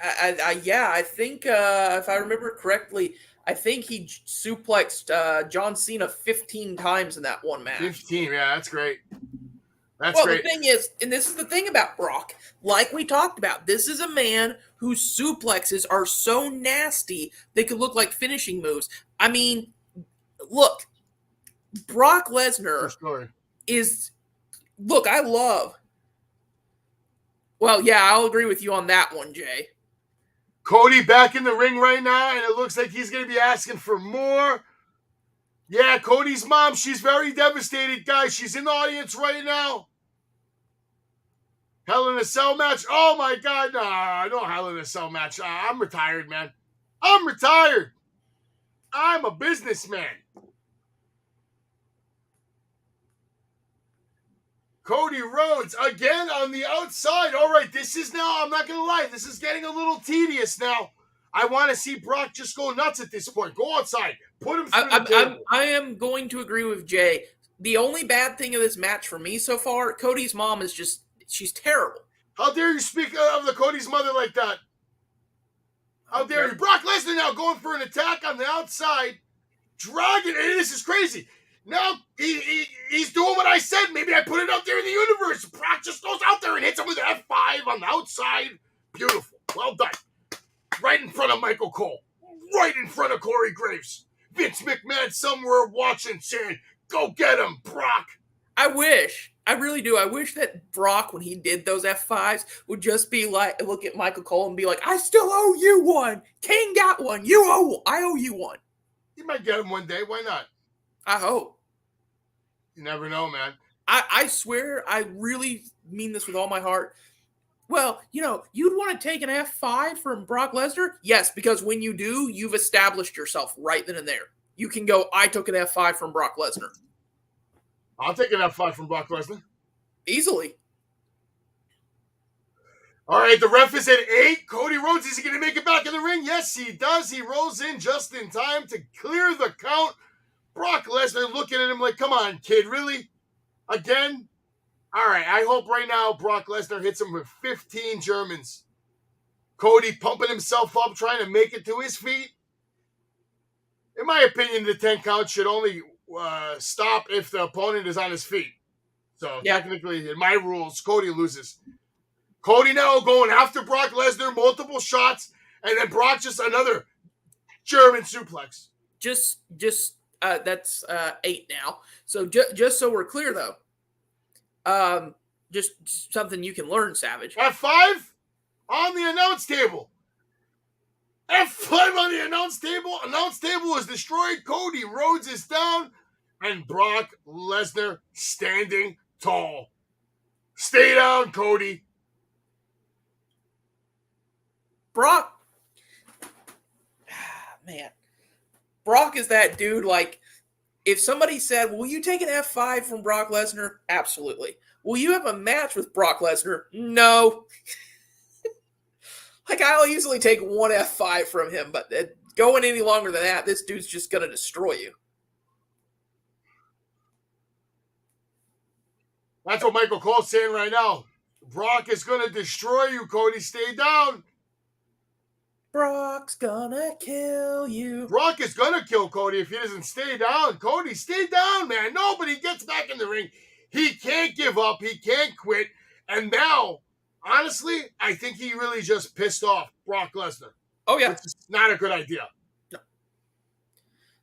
I think if I remember correctly, I think he suplexed John Cena 15 times in that one match. 15, yeah, that's great. That's great. The thing is, and this is the thing about Brock, like we talked about, this is a man whose suplexes are so nasty they could look like finishing moves. I mean, look, Brock Lesnar is, look, I love. Well, yeah, I'll agree with you on that one, Jay. Cody back in the ring right now, and it looks like he's going to be asking for more. Yeah, Cody's mom, she's very devastated, guys. She's in the audience right now. Hell in a Cell match. Oh, my God. No Hell in a Cell match. I'm retired, man. I'm retired. I'm a businessman. Cody Rhodes again on the outside. All right, this is now, I'm not going to lie, this is getting a little tedious now. I want to see Brock just go nuts at this point. Go outside. Put him through the table. I am going to agree with Jay. The only bad thing of this match for me so far, Cody's mom is just, she's terrible. How dare you speak of the Cody's mother like that? How dare you? Brock Lesnar now going for an attack on the outside. Dragging, and this is crazy. Now he's doing what I said. Maybe I put it out there in the universe. Brock just goes out there and hits him with an F5 on the outside. Beautiful. Well done. Right in front of Michael Cole. Right in front of Corey Graves. Vince McMahon somewhere watching saying, go get him, Brock. I really do. I wish that Brock, when he did those F5s, would just be like, look at Michael Cole and be like, I still owe you one. Kane got one. I owe you one. You might get him one day. Why not? I hope. You never know, man. I swear, I really mean this with all my heart. Well, you'd want to take an F5 from Brock Lesnar? Yes, because when you do, you've established yourself right then and there. You can go, I took an F5 from Brock Lesnar. I'll take an F5 from Brock Lesnar. Easily. All right, the ref is at 8. Cody Rhodes, is he going to make it back in the ring? Yes, he does. He rolls in just in time to clear the count. Brock Lesnar looking at him like, come on, kid, really? Again? All right, I hope right now Brock Lesnar hits him with 15 Germans. Cody pumping himself up, trying to make it to his feet. In my opinion, the 10 count should only stop if the opponent is on his feet. So technically, in my rules, Cody loses. Cody now going after Brock Lesnar, multiple shots, and then Brock just another German suplex. That's 8 now. So just so we're clear, though, just something you can learn, Savage. F5 on the announce table. F5 on the announce table. Announce table is destroyed. Cody Rhodes is down, and Brock Lesnar standing tall. Stay down, Cody. man, Brock is that dude. Like, if somebody said, "Will you take an F5 from Brock Lesnar?" Absolutely. Will you have a match with Brock Lesnar? No. Like, I'll easily take one F5 from him, but going any longer than that, this dude's just going to destroy you. That's what Michael Cole's saying right now. Brock is going to destroy you, Cody. Stay down. Brock's gonna kill you. Brock is going to kill Cody if he doesn't stay down. Cody, stay down, man. Nobody gets back in the ring. He can't give up. He can't quit. And now, honestly, I think he really just pissed off Brock Lesnar. Oh, yeah. Which is not a good idea. No.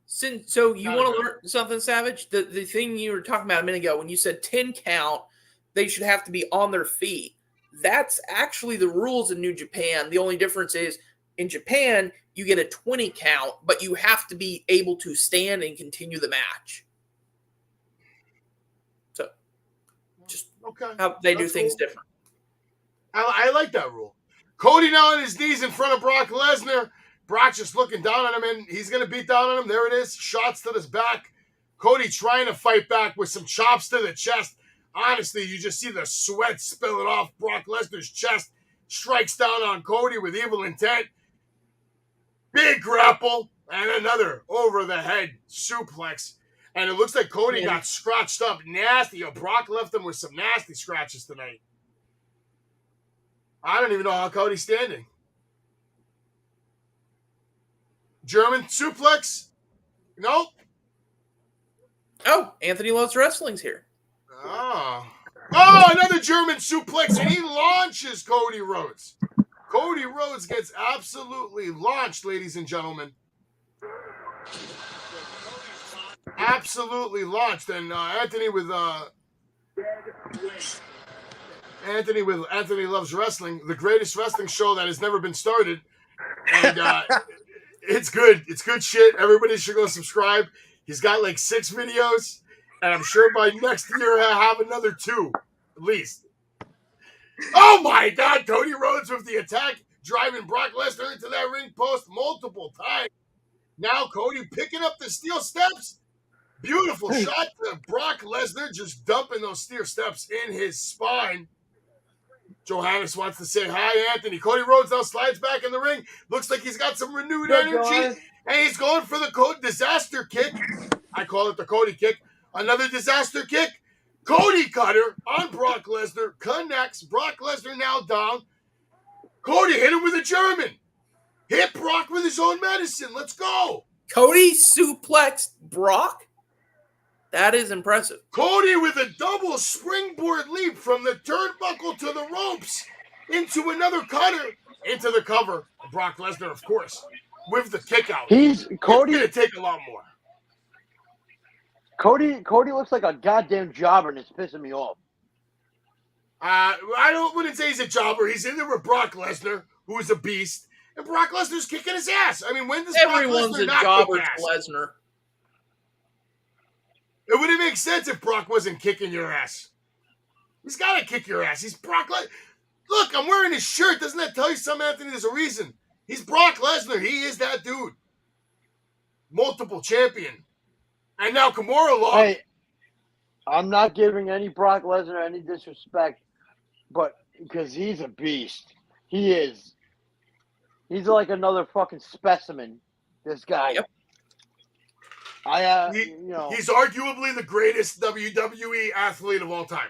So you want to learn something, Savage? The thing you were talking about a minute ago, when you said 10 count, they should have to be on their feet. That's actually the rules in New Japan. The only difference is, in Japan, you get a 20 count, but you have to be able to stand and continue the match. So, just how they do things different. I like that rule. Cody now on his knees in front of Brock Lesnar. Brock's just looking down on him, and he's going to beat down on him. There it is. Shots to his back. Cody trying to fight back with some chops to the chest. Honestly, you just see the sweat spilling off Brock Lesnar's chest. Strikes down on Cody with evil intent. Big grapple, and another over-the-head suplex. And it looks like Cody got scratched up nasty. Brock left him with some nasty scratches tonight. I don't even know how Cody's standing. German suplex? Nope. Oh, Anthony Loves Wrestling's here. Oh, another German suplex, and he launches Cody Rhodes. Cody Rhodes gets absolutely launched, ladies and gentlemen. Absolutely launched. And Anthony Loves Wrestling, the greatest wrestling show that has never been started. And it's good. It's good shit. Everybody should go subscribe. He's got like 6 videos. And I'm sure by next year he'll have another 2, at least. Oh my God, Cody Rhodes with the attack, driving Brock Lesnar into that ring post multiple times. Now Cody picking up the steel steps. Beautiful shot to Brock Lesnar, just dumping those steel steps in his spine. Johannes wants to say hi, Anthony. Cody Rhodes now slides back in the ring. Looks like he's got some renewed energy. And he's going for the disaster kick. I call it the Cody kick. Another disaster kick. Cody cutter on Brock Lesnar. Connects. Brock Lesnar now down. Cody hit him with a German. Hit Brock with his own medicine. Let's go. Cody suplexed Brock? That is impressive. Cody with a double springboard leap from the turnbuckle to the ropes into another cutter into the cover. Brock Lesnar, of course, with the kick out. It's going to take a lot more. Cody looks like a goddamn jobber, and it's pissing me off. I wouldn't say he's a jobber. He's in there with Brock Lesnar, who is a beast, and Brock Lesnar's kicking his ass. I mean, when does everyone's Brock Lesnar a not jobber kick ass? to Lesnar? It wouldn't make sense if Brock wasn't kicking your ass. He's got to kick your ass. He's Brock Lesnar. Look, I'm wearing his shirt. Doesn't that tell you something, Anthony? There's a reason. He's Brock Lesnar. He is that dude. Multiple champion. And now Kimura lost. Hey, I'm not giving any Brock Lesnar any disrespect, but because he's a beast. He is. He's like another fucking specimen, this guy. Yep. He's arguably the greatest WWE athlete of all time.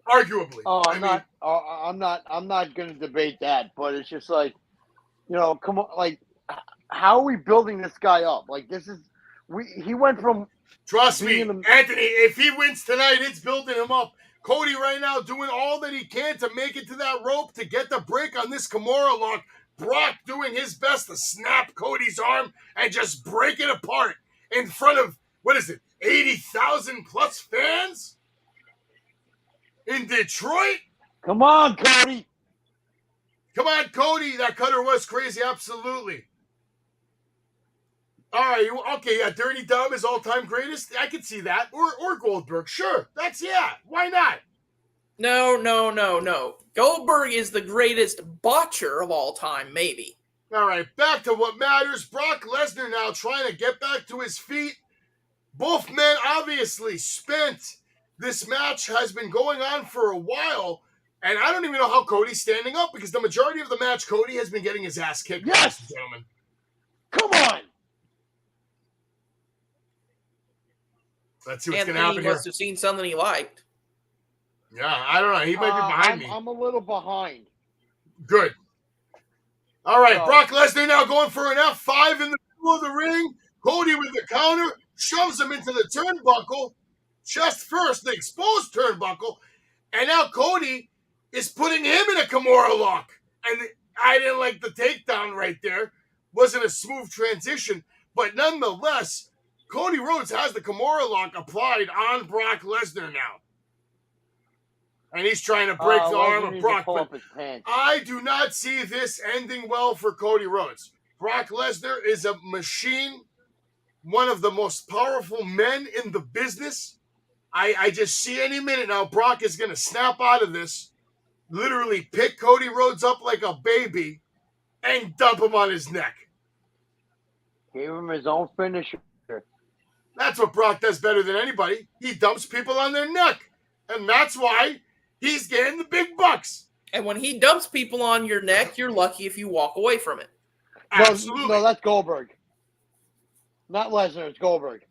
Arguably. Oh, I'm not going to debate that, but it's just like, come on, like, how are we building this guy up? Like, he went from. Trust me, Anthony, if he wins tonight, it's building him up. Cody right now doing all that he can to make it to that rope to get the break on this Kimura lock. Brock doing his best to snap Cody's arm and just break it apart in front of, 80,000 plus fans in Detroit? Come on, Cody. Come on, Cody. That cutter was crazy. Absolutely. All right. Okay. Yeah. Dirty Dom is all-time greatest. I could see that. Or Goldberg. Sure. Why not? No. Goldberg is the greatest botcher of all time, maybe. All right, back to what matters. Brock Lesnar now trying to get back to his feet. Both men obviously spent. This match has been going on for a while, and I don't even know how Cody's standing up because the majority of the match, Cody has been getting his ass kicked, Yes! ladies and gentlemen. Come on! Let's see what's going to Anthony happen here. must have seen something he liked. Yeah, I don't know. He might be behind me. I'm a little behind. Good. All right, So- Brock Lesnar now going for an F5 in the middle of the ring. Cody with the counter, shoves him into the turnbuckle. Chest first, the exposed turnbuckle. And now Cody is putting him in a Kimura lock. And I didn't like the takedown right there. Wasn't a smooth transition. But nonetheless, Cody Rhodes has the Kimura lock applied on Brock Lesnar now. And he's trying to break the arm of Brock. But I do not see this ending well for Cody Rhodes. Brock Lesnar is a machine, one of the most powerful men in the business. I just see any minute now Brock is going to snap out of this, literally pick Cody Rhodes up like a baby, and dump him on his neck. Gave him his own finisher. That's what Brock does better than anybody. He dumps people on their neck. And that's why he's getting the big bucks. And when he dumps people on your neck, you're lucky if you walk away from it. Absolutely. No, that's Goldberg. Not Lesnar, it's Goldberg.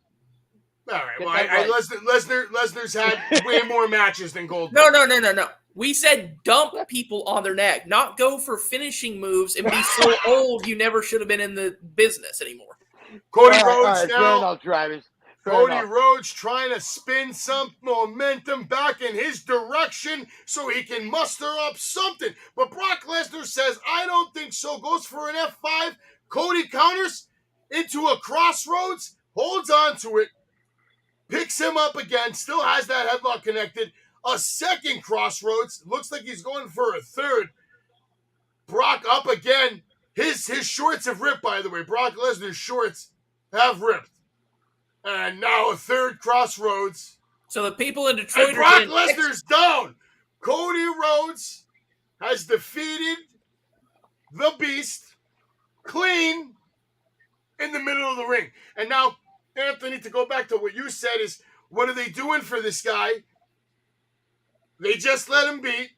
All right. Well, Lesnar's had way more matches than Goldberg. No. We said dump people on their neck, not go for finishing moves and be so old you never should have been in the business anymore. Cody Rhodes now. Fair enough, Travis. Cody Rhodes trying to spin some momentum back in his direction so he can muster up something. But Brock Lesnar says, I don't think so. Goes for an F5. Cody counters into a crossroads, holds on to it, picks him up again, still has that headlock connected. A second crossroads. Looks like he's going for a third. Brock up again. His shorts have ripped, by the way. Brock Lesnar's shorts have ripped. And now a third crossroads. So the people in Detroit and Brock Lesnar's down. Cody Rhodes has defeated the Beast clean in the middle of the ring. And now, Anthony, to go back to what you said is, what are they doing for this guy? They just let him beat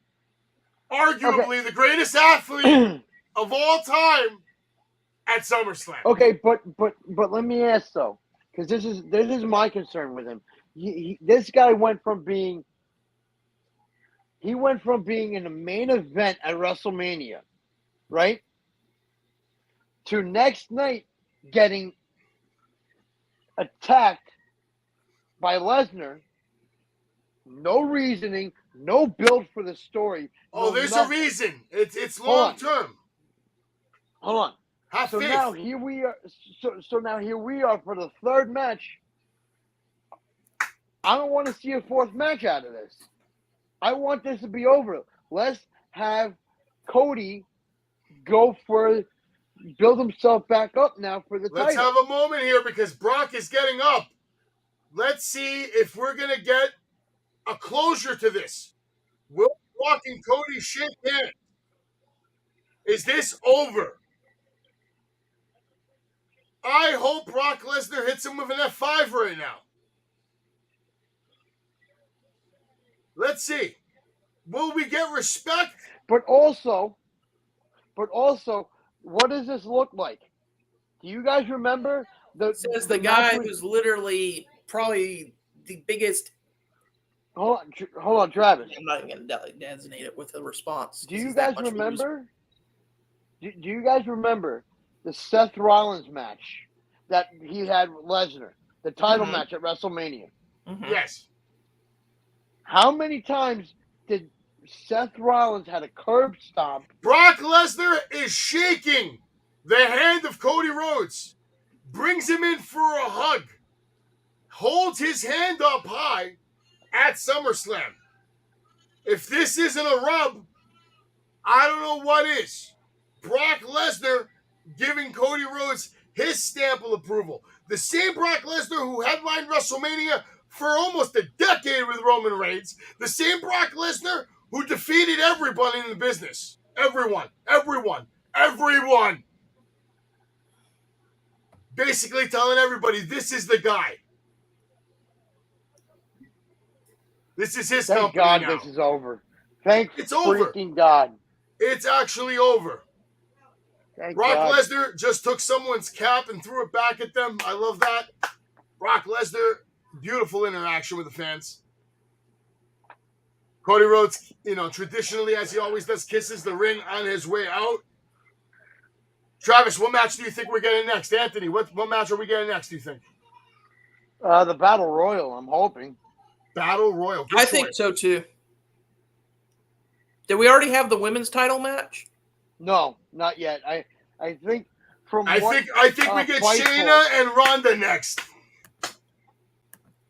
arguably the greatest athlete of all time at SummerSlam. Okay, but let me ask though, because this is my concern with him. This guy went from being in the main event at WrestleMania, right, to next night getting attacked by Lesnar. No reasoning, no build for the story. There's a reason. It's long term. Hold on. Have faith. Now here we are. So now here we are for the third match. I don't want to see a fourth match out of this. I want this to be over. Let's have Cody build himself back up now for the title. Let's have a moment here because Brock is getting up. Let's see if we're going to get a closure to this. Will Brock and Cody shake hands? Is this over? I hope Brock Lesnar hits him with an F5 right now. Let's see. Will we get respect? But also, what does this look like? Do you guys remember says the guy who's literally probably the biggest. Hold on, Travis. I'm not even going to designate it with a response. Do you guys remember? Do you guys remember the Seth Rollins match that he had with Lesnar, the title match at WrestleMania? Mm-hmm. Yes. How many times did Seth Rollins had a curb stomp? Brock Lesnar is shaking the hand of Cody Rhodes, brings him in for a hug, holds his hand up high at SummerSlam. If this isn't a rub, I don't know what is. Brock Lesnar giving Cody Rhodes his stamp of approval. The same Brock Lesnar who headlined WrestleMania for almost a decade with Roman Reigns. The same Brock Lesnar who defeated everybody in the business. Everyone. basically telling everybody this is the guy. This is his Thank company God now. this is over. Thank It's over. freaking God. It's actually over. Thank Brock God. Lesnar just took someone's cap and threw it back at them. I love that. Brock Lesnar, beautiful interaction with the fans. Cody Rhodes, traditionally, as he always does, kisses the ring on his way out. Travis, what match do you think we're getting next? Anthony, what match are we getting next, do you think? The Battle Royal, I'm hoping. Battle Royal. Good I choice. think so too. Did we already have the women's title match? No, not yet. I think I think we get Shayna and Ronda next.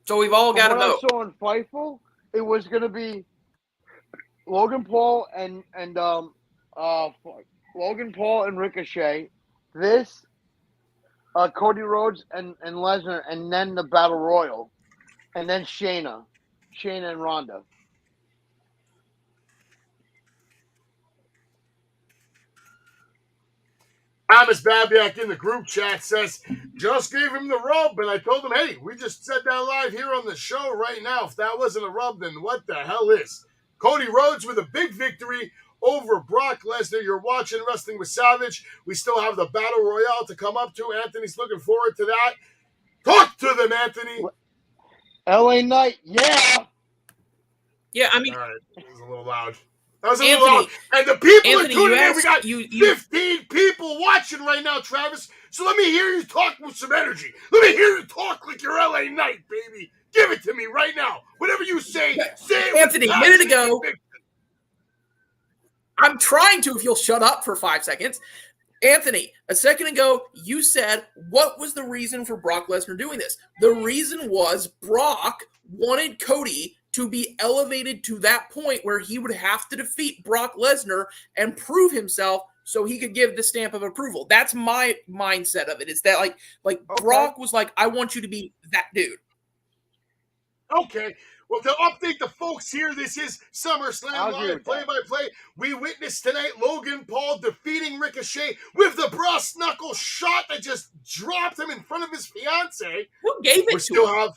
So we've all got to What I vote. saw in Fightful, it was going to be Logan Paul and Ricochet. This, Cody Rhodes and Lesnar, and then the Battle Royal, and then Shayna and Ronda. Thomas Babiak in the group chat says, just gave him the rub, and I told him, hey, we just said that live here on the show right now. If that wasn't a rub, then what the hell is? Cody Rhodes with a big victory over Brock Lesnar. You're watching Wrestling with Savage. We still have the Battle Royale to come up to. Anthony's looking forward to that. Talk to them, Anthony. LA Knight, yeah. Yeah, I mean, all right, that was a little loud. That was a little loud. And the people are tuning in. We got 15 people watching right now, Travis. So let me hear you talk with some energy. Let me hear you talk like you're LA Knight, baby. Give it to me right now. Whatever you say it. Anthony, a minute ago, I'm trying to, if you'll shut up for 5 seconds. Anthony, a second ago, you said, what was the reason for Brock Lesnar doing this? The reason was Brock wanted Cody to be elevated to that point where he would have to defeat Brock Lesnar and prove himself so he could give the stamp of approval. That's my mindset of it. It's that like okay. Brock was like, I want you to be that dude. Okay. Well, to update the folks here, this is SummerSlam Live play-by-play. We witnessed tonight Logan Paul defeating Ricochet with the brass knuckle shot that just dropped him in front of his fiance. Who gave it to him?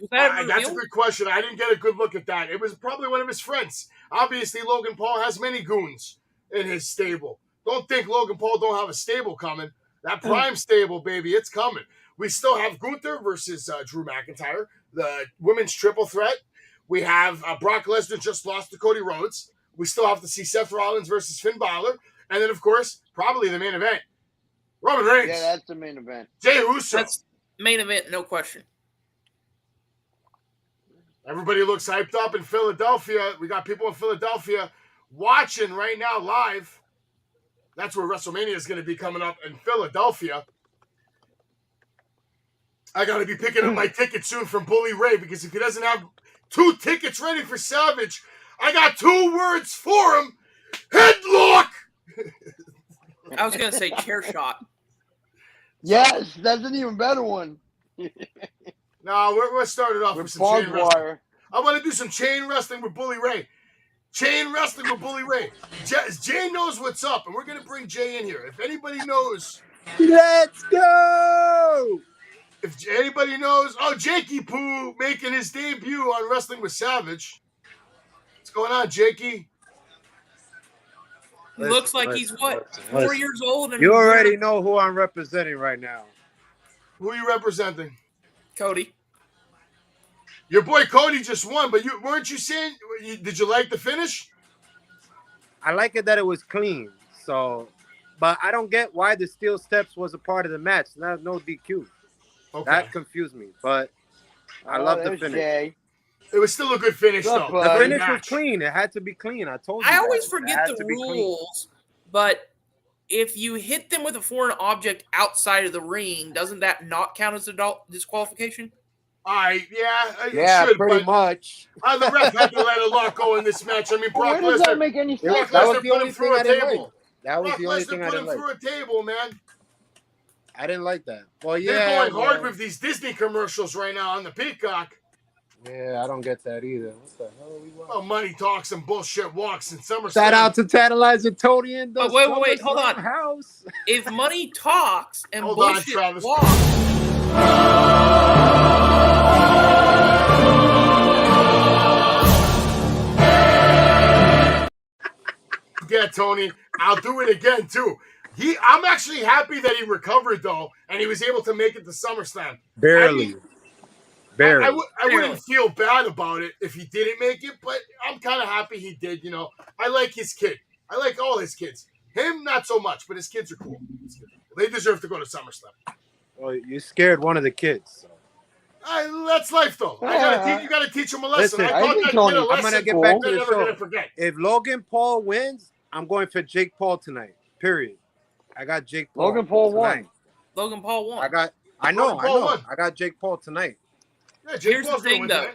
That's a good question. I didn't get a good look at that. It was probably one of his friends. Obviously, Logan Paul has many goons in his stable. Don't think Logan Paul don't have a stable coming. That prime stable, baby, it's coming. We still have Gunther versus Drew McIntyre, the women's triple threat. We have Brock Lesnar just lost to Cody Rhodes. We still have to see Seth Rollins versus Finn Balor. And then, of course, probably the main event. Roman Reigns. Yeah, that's the main event. Jey Uso. That's main event, no question. Everybody looks hyped up in Philadelphia. We got people in Philadelphia watching right now live. That's where WrestleMania is going to be coming up in Philadelphia. I got to be picking up my ticket soon from Bully Ray because if he doesn't have 2 tickets ready for Savage, I got 2 words for him. Headlock! I was going to say chair shot. Yes, that's an even better one. No, we're started off with some chain wrestling. I want to do some chain wrestling with Bully Ray. Chain wrestling with Bully Ray. Jay knows what's up, and we're going to bring Jay in here. If anybody knows. Let's go! If anybody knows. Oh, Jakey Poo making his debut on Wrestling with Savage. What's going on, Jakey? He looks like he's, 4 years old? And you already know who I'm representing right now. Who are you representing? Cody. Your boy Cody just won, but weren't you saying, did you like the finish? I like it that it was clean. So, but I don't get why the steel steps was a part of the match. No DQ. Okay. That confused me, but I love the finish. Jay. It was still a good finish, though. The finish was clean. It had to be clean. I told you. I always forget the rules, but if you hit them with a foreign object outside of the ring, doesn't that not count as adult disqualification? Yeah, should, pretty much. The ref had to let a lot go in this match. I mean, Brock Lesnar. Where does that make any sense? Brock Lesnar put him through a table. That was the only thing I didn't like. Brock Lesnar put him through a table, man. I didn't like that. Well, yeah. They're going hard with these Disney commercials right now on the Peacock. Yeah, I don't get that either. What the hell are we watching? Well, money talks and bullshit walks in SummerSlam. Shout out to Tantalizer Tony and the wait, hold on. House. If money talks and Hold on, bullshit Travis. walks, Yeah, Tony, I'll do it again too. I'm actually happy that he recovered though, and he was able to make it to SummerSlam. Barely. I wouldn't feel bad about it if he didn't make it, but I'm kind of happy he did. You know, I like his kid. I like all his kids. Him, not so much, but his kids are cool. They deserve to go to SummerSlam. Well, you scared one of the kids. So. That's life, though. You got to teach them a lesson. Listen, I taught that kid a lesson. I'm gonna get back to they're the never show. gonna forget. If Logan Paul wins, I'm going for Jake Paul tonight. Period. I got Jake Paul. Logan Paul tonight. won. Logan Paul won. I know. Won. I got Jake Paul tonight. Yeah, Jake Here's Paul's the thing, though.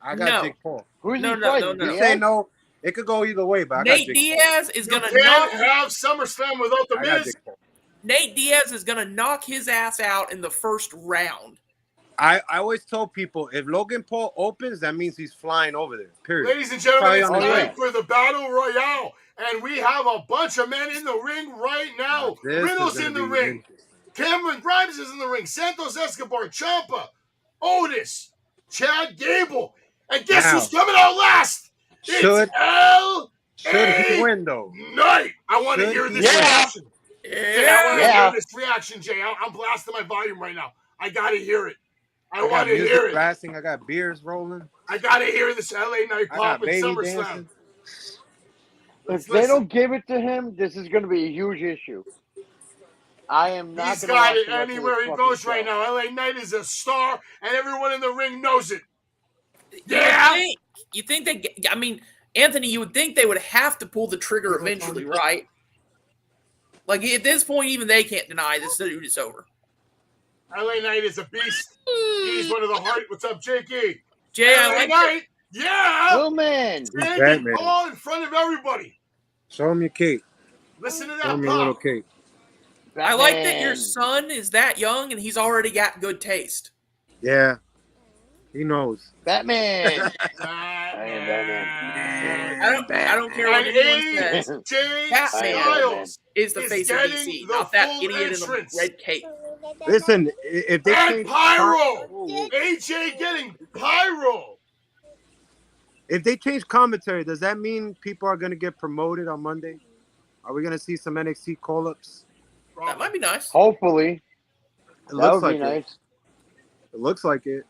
I got Jake Paul. Who's No, he no, fighting? no, no. You say no. It could go either way, but I got Nate Jake Diaz is You gonna can't knock. have SummerSlam without the Paul. I got Miz. Jake Paul. Nate Diaz is gonna knock his ass out in the first round. I always told people if Logan Paul opens, that means he's flying over there. Period. Ladies and gentlemen, it's Probably on the time for the Battle Royale. And we have a bunch of men in the ring right now. This Riddle's is in the gonna be ring. interesting. Cameron Grimes is in the ring. Santos Escobar, Ciampa, Otis, Chad Gable. And guess Now, who's coming out last? should he win, though? Knight. I want to Should hear he this win? reaction. Jay, I want to Yeah. hear this reaction, Jay. I'm blasting my volume right now. I got to hear it. I got want to music hear it. blasting. I got beers rolling. I got to hear this LA Knight I got pop in baby SummerSlam. dancing. If they don't give it to him, this is going to be a huge issue. I am not. He's gonna got watch it the rest of anywhere this he fucking goes right show. now. LA Knight is a star, and everyone in the ring knows it. You think they? I mean, Anthony, you would think they would have to pull the trigger eventually, right? Like at this point, even they can't deny this dude is over. LA Knight is a beast. He's one of the heart. What's up, Jakey? Jay, I LA like Knight. Yeah. Little man. Standing tall in front of everybody. Show him your cake. Listen to Show that him your little pop. cake. I like that your son is that young and he's already got good taste. Yeah. He knows. Batman. I don't care what anyone says. Jay Batman Styles is the face of getting DC, the not that full idiot entrance. in the red cape. Listen, if they And change Pyro. AJ getting Pyro. if they change commentary, does that mean people are gonna get promoted on Monday? Are we gonna see some NXT call-ups? That might be nice. Hopefully. It That looks would like be nice. it. It looks like it.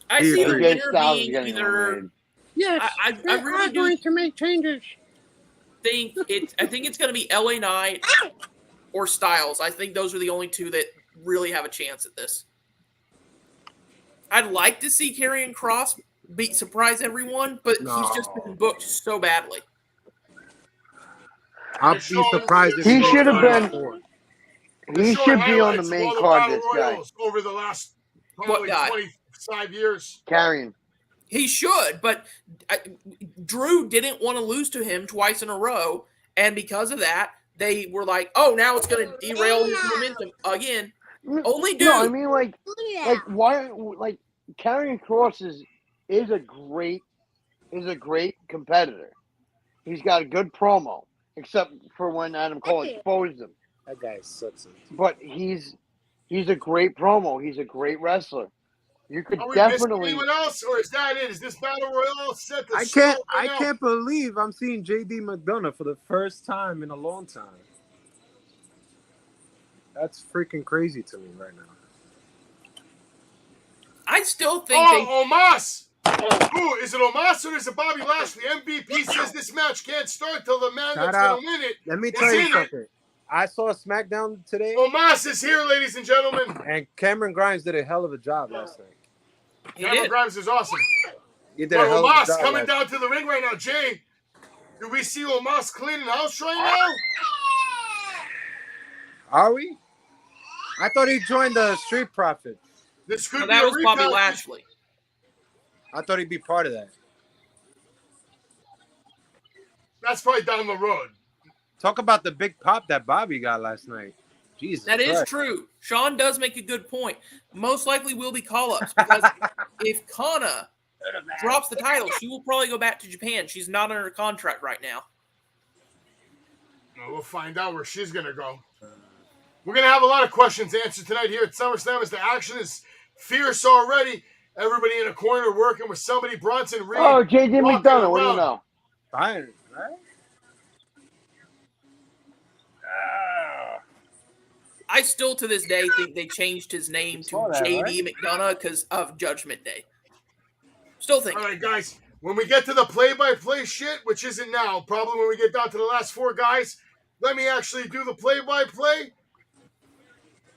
I see the AJ winner Styles is being getting either. eliminated. Yes, I really do to make changes. think it's. I think it's going to be LA Knight or Styles. I think those are the only two that really have a chance at this. I'd like to see Karrion Kross surprise everyone, but he's just been booked so badly. I'll be surprised if He should have been. been. He should be on the main card. This guy, over the last probably guy? 25 years. Carrying. He should, but Drew didn't want to lose to him twice in a row, and because of that, they were like, "Oh, now it's going to derail his momentum again." Only dude. No, I mean like why? Like Karrion Kross is a great competitor. He's got a good promo, except for when Adam Cole exposed him. That guy sucks. But he's a great promo. He's a great wrestler. You could Are we missing definitely. anyone else, or is that it? Is this battle royale set? To I show right now? can't believe I'm seeing JD McDonough for the first time in a long time. That's freaking crazy to me right now. I still think Omos! Ooh, is it Omos or is it Bobby Lashley? MVP says this match can't start till the man Shout that's out. going to win it. Let me is tell you in it. something. I saw SmackDown today, Omos is here, ladies and gentlemen. and Cameron Grimes did a hell of a job last night. He Cameron did. Grimes is awesome. He did a hell of a Omos job. coming last down to the ring right now, Jay. Do we see Omos cleaning house right now? Are we? I thought he joined the Street Profits. This could No, be that a was Bobby rematch. Lashley. I thought he'd be part of that. That's probably down the road. Talk about the big pop that Bobby got last night. Jesus That is Christ. true. Sean does make a good point. Most likely will be call-ups because if Kana drops the title, she will probably go back to Japan. She's not under contract right now. Well, we'll find out where she's going to go. We're going to have a lot of questions answered tonight here at SummerSlam as the action is fierce already. Everybody in a corner working with somebody. Bronson Reed. Oh, JJ McDonough, what do you know? Fine, right? I still, to this day, think they changed his name to JD McDonough because of Judgment Day. Still think. All right, guys. When we get to the play-by-play shit, which isn't now, probably when we get down to the last 4 guys, let me actually do the play-by-play.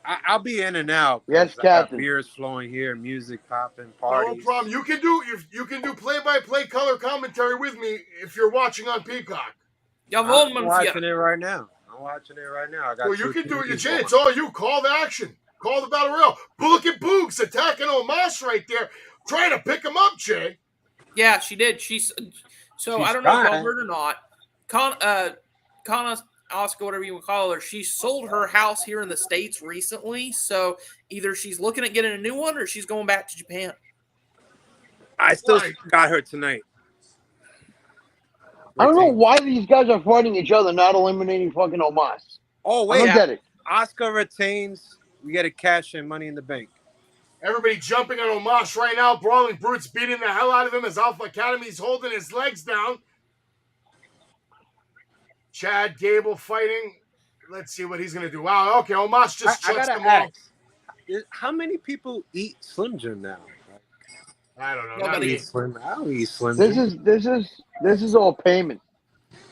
I'll be in and out. Yes, Captain. Beers flowing here, music popping, parties. No problem. You can do play-by-play color commentary with me if you're watching on Peacock. I'm watching it right now. I got well, you can do it. It's all you. Call the action. Call the battle royal. Look at Boogs attacking Omos right there, trying to pick him up, Jay. Yeah, she did. She's I don't know if y'all heard or not. Kana Oscar, whatever you would call her, she sold her house here in the States recently. So either she's looking at getting a new one or she's going back to Japan. I still got her tonight. I don't know why these guys are fighting each other, not eliminating fucking Omos. Oh, wait. I don't get it. Oscar retains. We get a cash in Money in the Bank. Everybody jumping on Omos right now. Brawling Brutes beating the hell out of him as Alpha Academy's holding his legs down. Chad Gable fighting. Let's see what he's going to do. Wow, okay. Omos just chucks them all. How many people eat Slim Jim now? I don't know. Nobody eats Slim. I don't eat Slim Jim. This is all payment.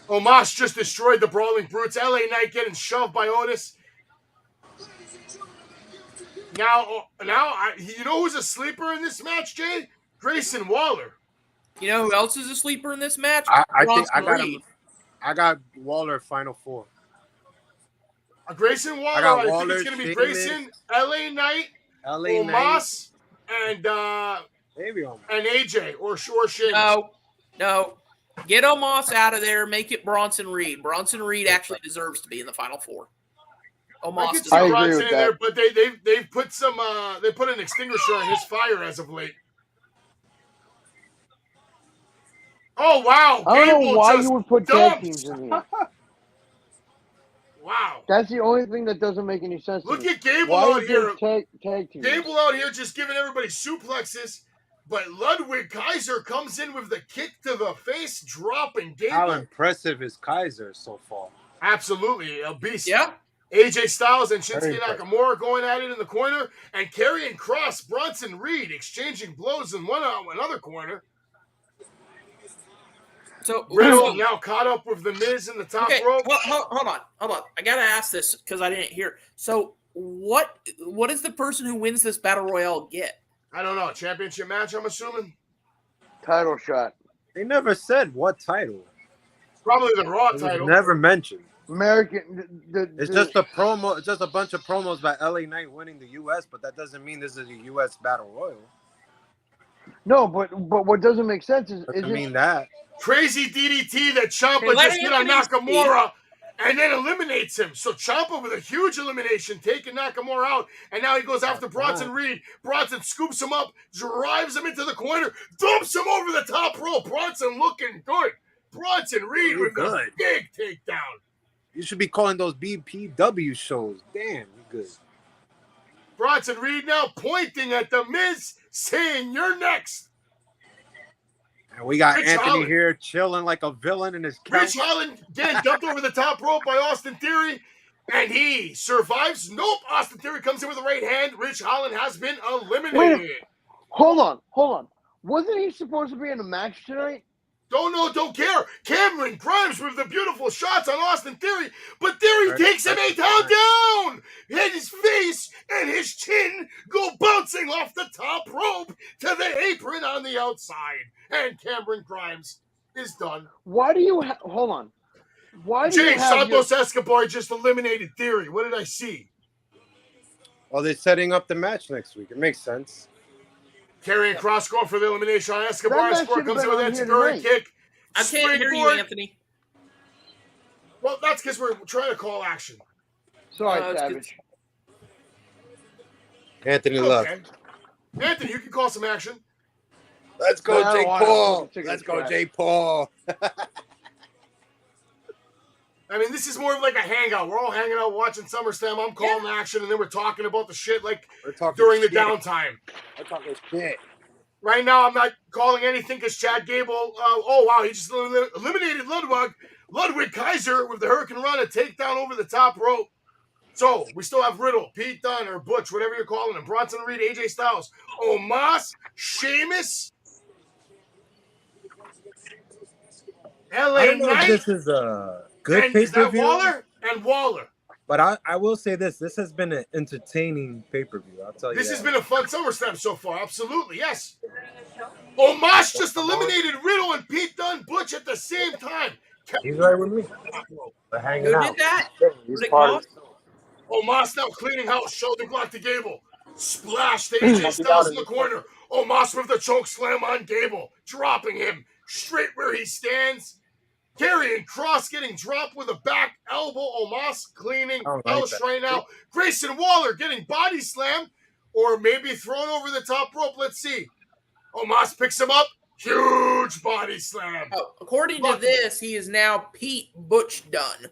Omos just destroyed the Brawling Brutes. LA Knight getting shoved by Otis. Now, you know who's a sleeper in this match, Jay? Grayson Waller. You know who else is a sleeper in this match? I think I got him. I got Waller Final 4. Grayson Waller. I think it's going to be Grayson, LA Knight, Omos, and AJ or Sheamus. No. Get Omos out of there. Make it Bronson Reed. Bronson Reed actually deserves to be in the Final 4. Omos does. I agree with that. There, but they've put some they put an extinguisher on his fire as of late. Oh wow! I don't know why you would put tag teams in here. Wow. That's the only thing that doesn't make any sense. Look at Gable out here. Tag teams. Gable out here just giving everybody suplexes. But Ludwig Kaiser comes in with the kick to the face, dropping Gable. How impressive is Kaiser so far? Absolutely. A beast. Yeah. AJ Styles and Shinsuke Nakamura going at it in the corner. And Karrion Kross, Bronson Reed exchanging blows in another corner. So Riddle now caught up with the Miz in the top rope. Hold on. I gotta ask this because I didn't hear. So what does the person who wins this battle royale get? I don't know. Championship match, I'm assuming. Title shot. They never said what title. Probably the Raw title. Never mentioned. American. It's just a promo. It's just a bunch of promos by LA Knight winning the U.S., but that doesn't mean this is a U.S. battle royal. No, but what doesn't make sense is doesn't mean that. Crazy DDT that Ciampa just hit on Nakamura and then eliminates him. So Ciampa with a huge elimination, taking Nakamura out, and now he goes after Bronson Reed. Bronson scoops him up, drives him into the corner, dumps him over the top rope. Bronson looking good. Bronson Reed with a big takedown. You should be calling those BPW shows. Damn, you good. Bronson Reed now pointing at the Miz, saying, "You're next." And we got Rich Anthony Holland here chilling like a villain in his couch. Rich Holland again dumped over the top rope by Austin Theory, and he survives. Nope, Austin Theory comes in with the right hand. Rich Holland has been eliminated. Wait, hold on. Wasn't he supposed to be in a match tonight? Don't know, don't care. Cameron Grimes with the beautiful shots on Austin Theory, but Theory takes him down. His face and his chin go bouncing off the top rope to the apron on the outside. And Cameron Grimes is done. Why do you hold on? Why do Jay Santos Escobar just eliminated Theory. What did I see? Well, they're setting up the match next week. It makes sense. Karrion Kross going for the elimination on Escobar. Escobar comes in with that Segura kick. I can't hear you, Anthony. Well, that's because we're trying to call action. Sorry, Savage. Anthony Love. Anthony, you can call some action. Let's go, Man, I Jake don't want it. I'm Paul. fucking sick of Let's this go, crap. Jake Paul. I mean, this is more of like a hangout. We're all hanging out watching SummerSlam. I'm calling action, and then we're talking about the shit like during the downtime. We're talking shit. Right now, I'm not calling anything because Chad Gable, oh, wow, he just eliminated Ludwig Kaiser with the Hurricane Rana takedown over the top rope. So, we still have Riddle, Pete Dunne, or Butch, whatever you're calling him, Bronson Reed, AJ Styles, Omos, Sheamus, LA I don't know Knight, if this is a good and is that pay-per-view. Waller? And Waller. But I will say this. This has been an entertaining pay-per-view. I'll tell you This that. has been a fun SummerSlam so far. Absolutely, yes. Omos just eliminated Riddle and Pete Dunne, Butch at the same time. He's right with me. We're hanging Who out. did that? He's Rick part Moss? of Omos now cleaning house, shoulder block to Gable. Splash to AJ Styles in the corner. Omos with the choke slam on Gable, dropping him straight where he stands. Karrion Kross getting dropped with a back elbow. Omos cleaning house right now. Grayson Waller getting body slammed or maybe thrown over the top rope. Let's see. Omos picks him up. Huge body slam. Oh, according to this, he is now Pete Butch Dunne.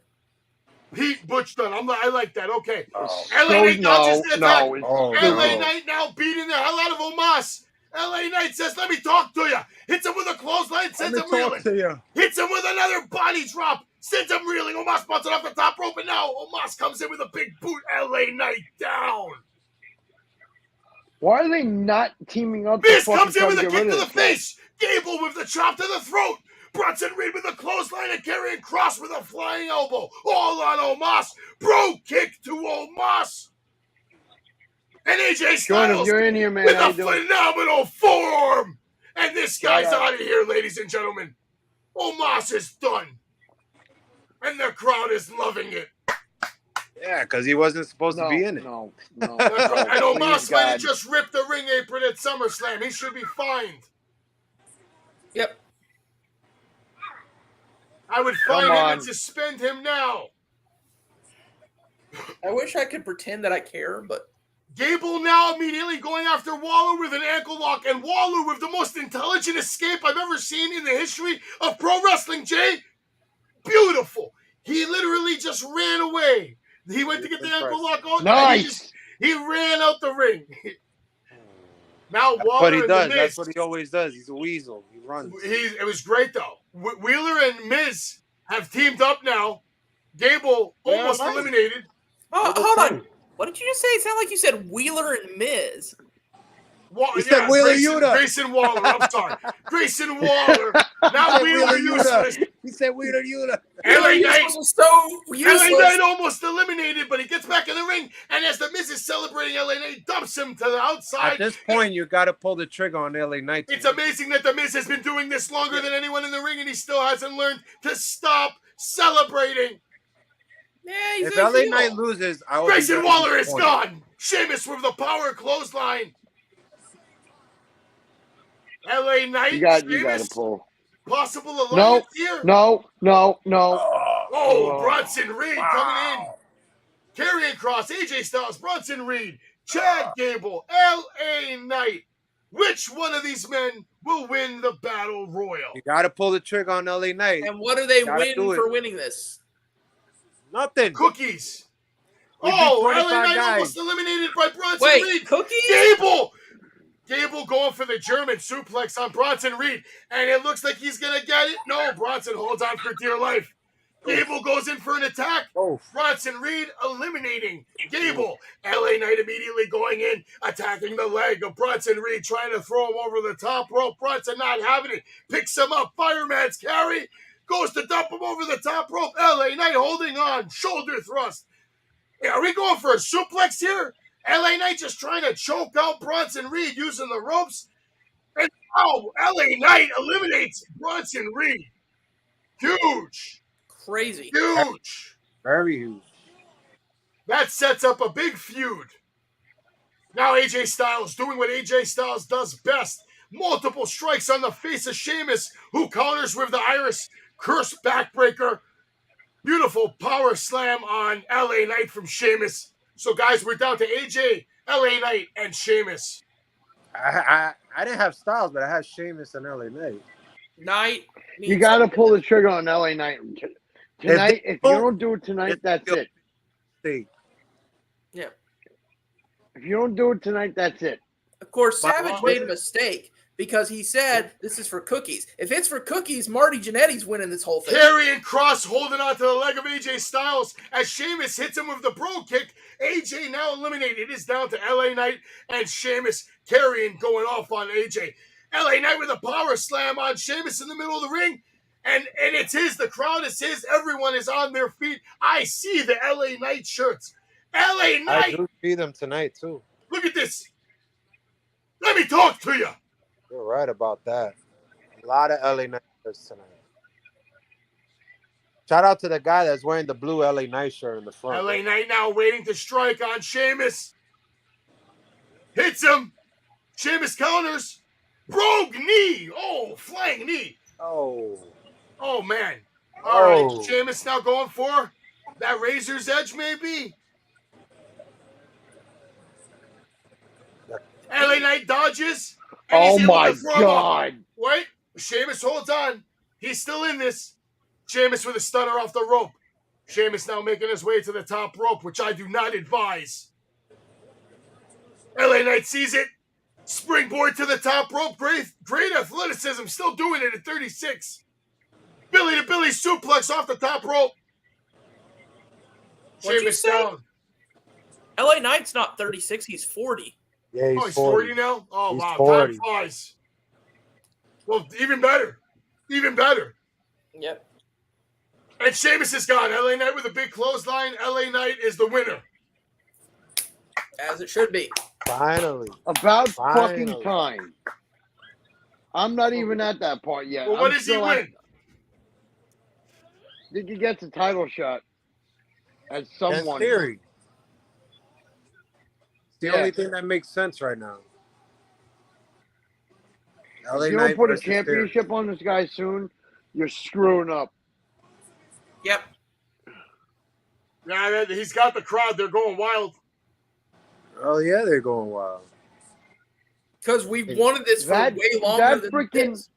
Pete Butch Dunne. I like that. Okay. Oh. LA Knight dodges the attack. LA no. Knight now beating the hell out of Omos. LA Knight says, let me talk to you. Hits him with a clothesline, sends him reeling. Hits him with another body drop, sends him reeling. Omos bouncing off the top rope, and now Omos comes in with a big boot. LA Knight down. Why are they not teaming up? Miz comes in with a kick to the face. Gable with the chop to the throat. Bronson Reed with a clothesline and Karrion Kross with a flying elbow. All on Omos. Bro kick to Omos. And AJ Styles you're in here, man. with How a you doing? phenomenal forearm. And this guy's out of here, ladies and gentlemen. Omos is done. And the crowd is loving it. Yeah, because he wasn't supposed to be in it. No. And Omos might have just ripped the ring apron at SummerSlam. He should be fined. Yep. I would fine him and suspend him now. I wish I could pretend that I care, but Gable now immediately going after Waller with an ankle lock, and Waller with the most intelligent escape I've ever seen in the history of pro wrestling, Jay. Beautiful. He literally just ran away. He went to get the ankle lock on. Nice. He ran out the ring. Now That's Waller what he and does. The Miz, That's what he always does. He's a weasel. He runs. It was great, though. Wheeler and Miz have teamed up now. Gable almost eliminated. oh, hold on. What did you just say? It sounded like you said Wheeler and Miz. He said Wheeler Yuta. Grayson Waller. I'm sorry. Grayson Waller. Now Wheeler useless. He said Wheeler Yuta. LA Knight was so useless. LA Knight almost eliminated, but he gets back in the ring, and as the Miz is celebrating, LA Knight dumps him to the outside. At this point, you got to pull the trigger on LA Knight. It's amazing that the Miz has been doing this longer than anyone in the ring, and he still hasn't learned to stop celebrating. Yeah, he's If a LA heel. Knight loses, I will Grayson be Waller is disappointed. gone. Sheamus with the power clothesline. LA Knight, You got Sheamus, to pull. possible alliance here. No. Oh, Bronson Reed coming in. Karrion Kross, AJ Styles, Bronson Reed, Chad Gable, LA Knight. Which one of these men will win the Battle Royal? You got to pull the trigger on LA Knight. And what do they Gotta win do it. for winning this? Nothing. Cookies. We beat LA 25 Knight guys. almost eliminated by Bronson Wait, Reed. cookies? Gable going for the German suplex on Bronson Reed, and it looks like he's going to get it. No, Bronson holds on for dear life. Gable goes in for an attack. Bronson Reed eliminating Gable. LA Knight immediately going in, attacking the leg of Bronson Reed, trying to throw him over the top rope. Bronson not having it. Picks him up. Fireman's carry. Goes to dump him over the top rope. LA Knight holding on. Shoulder thrust. Are we going for a suplex here? LA Knight just trying to choke out Bronson Reed using the ropes. And now LA Knight eliminates Bronson Reed. Huge. Crazy. Huge. Very huge. That sets up a big feud. Now AJ Styles doing what AJ Styles does best. Multiple strikes on the face of Sheamus, who counters with the Irish curse backbreaker. Beautiful power slam on LA Knight from Sheamus. So, guys, we're down to AJ, LA Knight, and Sheamus. I didn't have Styles, but I had Sheamus and LA Knight. Knight. You got to pull the trigger on LA Knight tonight. If you don't do it tonight, that's it. Yeah. If you don't do it tonight, that's it. Of course, Savage made a mistake because he said this is for cookies. If it's for cookies, Marty Jannetty's winning this whole thing. Karrion Kross holding on to the leg of AJ Styles as Sheamus hits him with the bro kick. AJ now eliminated. It is down to LA Knight and Sheamus. Karrion going off on AJ. LA Knight with a power slam on Sheamus in the middle of the ring. And it's his. The crowd is his. Everyone is on their feet. I see the LA Knight shirts. LA Knight. I do see them tonight, too. Look at this. Let me talk to you. You're right about that. A lot of LA Knight shirts tonight. Shout out to the guy that's wearing the blue LA Knight shirt in the front. LA Knight now waiting to strike on Sheamus. Hits him. Sheamus counters. Brogue knee. Oh, flying knee. Oh, man. All right. Sheamus now going for that razor's edge, maybe. LA Knight dodges. Oh, my God. Wait. Sheamus holds on. He's still in this. Sheamus with a stunner off the rope. Sheamus now making his way to the top rope, which I do not advise. LA Knight sees it. Springboard to the top rope. Great athleticism. Still doing it at 36. Billy to Billy suplex off the top rope. Sheamus down. LA Knight's not 36. He's 40. Yeah, he's 40 now? Oh, he's wow. 40. Time flies. Well, even better. Even better. Yep. And Sheamus is gone. LA Knight with a big clothesline. LA Knight is the winner. As it should be. Finally. Fucking time. I'm not even at that part yet. Well, what does he win? I think he gets a title shot at someone. Theory. The only thing that makes sense right now. If you don't put a championship on this guy soon, you're screwing up. Yep. Yeah, he's got the crowd. They're going wild. Oh, yeah, they're going wild. Because we wanted this for way longer than this.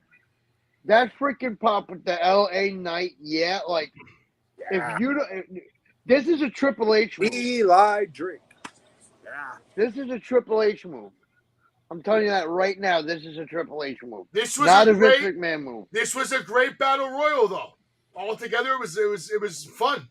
That freaking pop with the LA Knight, if you don't, this is a Triple H move. Eli Drake. Yeah. This is a Triple H move. I'm telling you that right now. This is a Triple H move. This was not a Vince McMahon move. This was a great battle royal, though. Altogether, it was fun.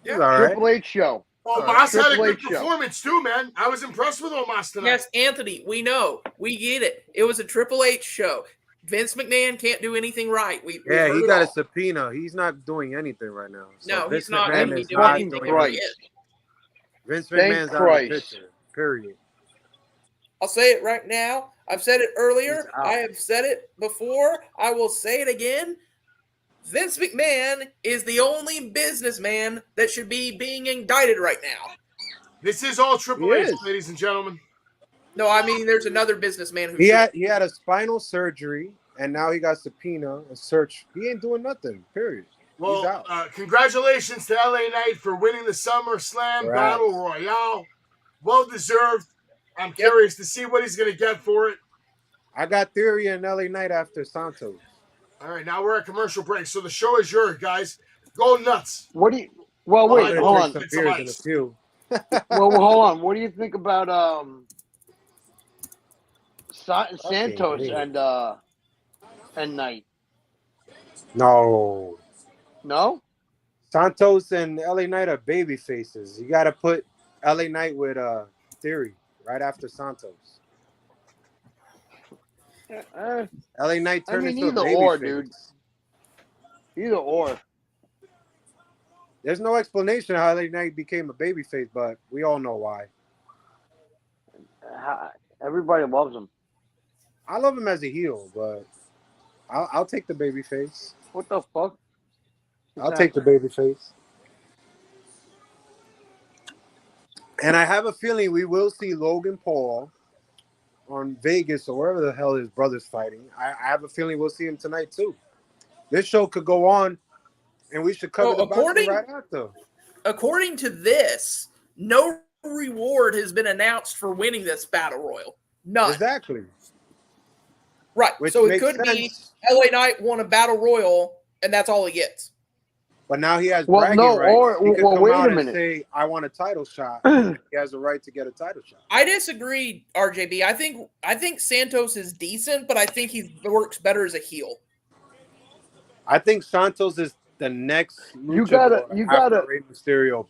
Yeah, Triple H show. Omos had a good performance too, man. I was impressed with Omos tonight. Yes, Anthony, we know. We get it. It was a Triple H show. Vince McMahon can't do anything right. He got a subpoena. He's not doing anything right now. So no, Vince he's not McMahon doing anything right. Vince McMahon's out of the picture. Period. I'll say it right now. I've said it earlier. I have said it before. I will say it again. Vince McMahon is the only businessman that should be being indicted right now. This is all Triple H, ladies and gentlemen. No, I mean there's another businessman who he had a spinal surgery and now he got subpoena and search. He ain't doing nothing. Period. Well, congratulations to LA Knight for winning the SummerSlam Battle Royale. Well deserved. I'm curious to see what he's going to get for it. I got Theory and LA Knight after Santos. All right, now we're at commercial break, so the show is yours, guys. Go nuts. What do you? Well, wait, hold on. Well, hold on. What do you think about Santos and Knight? No. Santos and LA Knight are baby faces. You got to put LA Knight with Theory right after Santos. LA Knight turned into a baby face. Dude. Either or. There's no explanation how LA Knight became a babyface, but we all know why. Everybody loves him. I love him as a heel, but I'll take the babyface. What the fuck? I'll take the babyface. And I have a feeling we will see Logan Paul on Vegas or wherever the hell his brother's fighting. I have a feeling we'll see him tonight too. This show could go on And we should cover the boxing right after. According to this, no reward has been announced for winning this battle royal. None. Exactly. Right. Which so it makes could sense. be LA Knight won a battle royal, and that's all he gets. But now he has bragging rights. He could come out and say, I want a title shot. He has a right to get a title shot. I disagree, RJB. I think Santos is decent, but I think he works better as a heel. I think Santos is the next you gotta after Rey Mysterio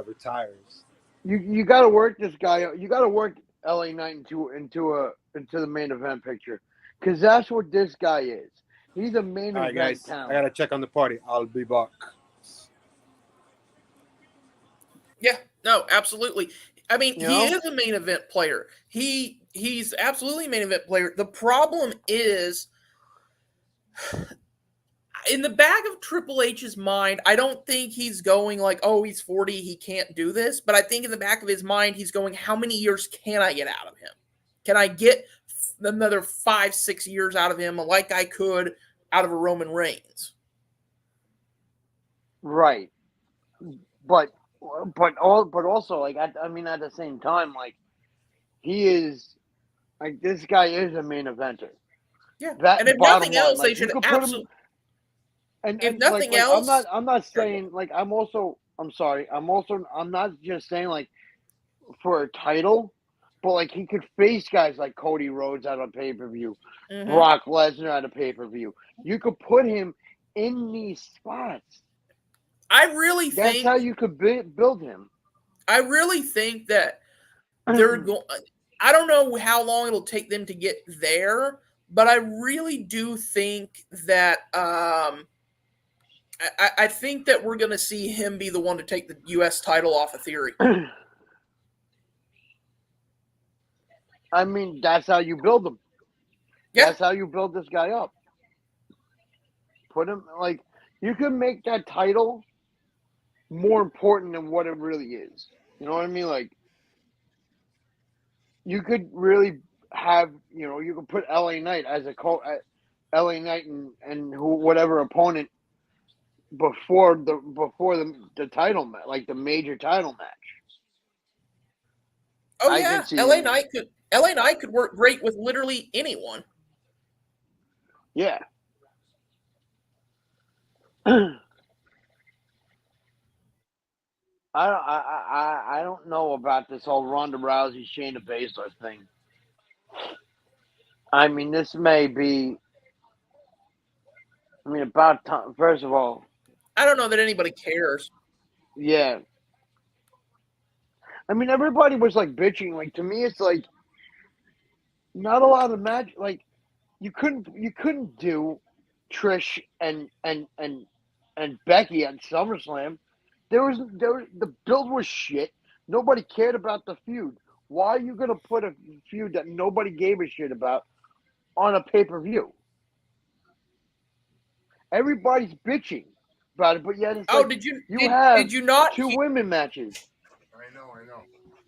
retires. You gotta work this guy. You gotta work LA Knight into the main event picture, because that's what this guy is. He's a main event guys, talent. I gotta check on the party. I'll be back. Yeah, no, absolutely. I mean, he is a main event player. He's absolutely a main event player. The problem is, in the back of Triple H's mind, I don't think he's going like, oh, he's 40, he can't do this. But I think in the back of his mind, he's going, how many years can I get out of him? Can I get another 5-6 years out of him like I could out of a Roman Reigns? Right. But also, like, I mean, at the same time, like, he is, like, this guy is a main eventer. Yeah. And if nothing else, like, they should absolutely. And if nothing else, I'm not saying, like, I'm not just saying, like, for a title, but, like, he could face guys like Cody Rhodes at a pay-per-view, Brock Lesnar at a pay-per-view. You could put him in these spots. I really think that's how you could build him. I really think that they're going. I don't know how long it'll take them to get there, but I really do think that I think that we're going to see him be the one to take the U.S. title off of Theory. I mean, that's how you build him. Yeah. That's how you build this guy up. Put him, like, you can make that title more important than what it really is. You know what I mean? Like, you could really have, you could put LA Knight as LA Knight and whatever opponent before the title match, like the major title match. Oh yeah, LA Knight could work great with literally anyone. Yeah. I don't know about this whole Ronda Rousey Shayna Baszler thing. I mean, this may be. I mean, about time. First of all, I don't know that anybody cares. Yeah. I mean, everybody was like bitching. Like, to me, it's like not a lot of match. Like, you couldn't do Trish and Becky at SummerSlam. The build was shit. Nobody cared about the feud. Why are you gonna put a feud that nobody gave a shit about on a pay-per-view? Everybody's bitching about it, but yet it's did you not two women matches? I know.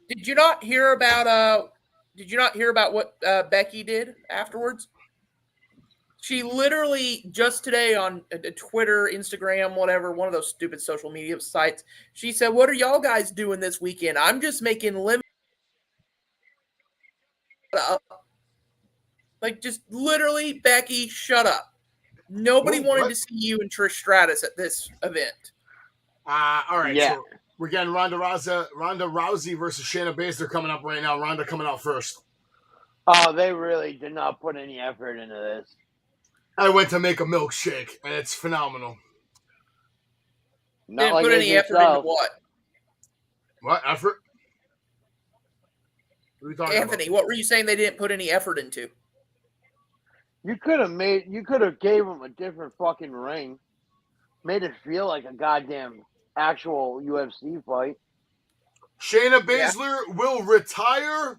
Did you not hear about what Becky did afterwards? She literally just today on Twitter, Instagram, whatever, one of those stupid social media sites, she said, "What are y'all guys doing this weekend? I'm just making lemon." Like, just literally, Becky, shut up. Nobody wanted to see you and Trish Stratus at this event. All right, yeah. So we're getting Ronda Rousey versus Shayna Baszler coming up right now. Ronda coming out first. Oh, they really did not put any effort into this. I went to make a milkshake, and it's phenomenal. Didn't put any effort into what? What effort? What are you talking Anthony, about? what were you saying they didn't put any effort into? You could have gave him a different fucking ring. Made it feel like a goddamn actual UFC fight. Shayna Baszler will retire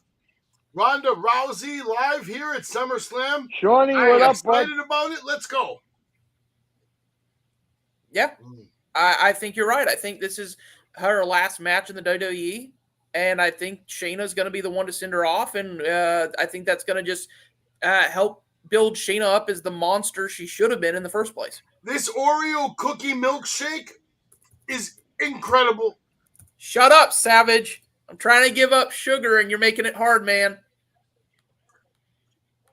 Ronda Rousey live here at SummerSlam. Shawnee, what up, bud? Excited about it. Let's go. Yeah, I think you're right. I think this is her last match in the WWE, and I think Shayna's going to be the one to send her off, and I think that's going to just help build Shayna up as the monster she should have been in the first place. This Oreo cookie milkshake is incredible. Shut up, Savage. I'm trying to give up sugar and you're making it hard, man.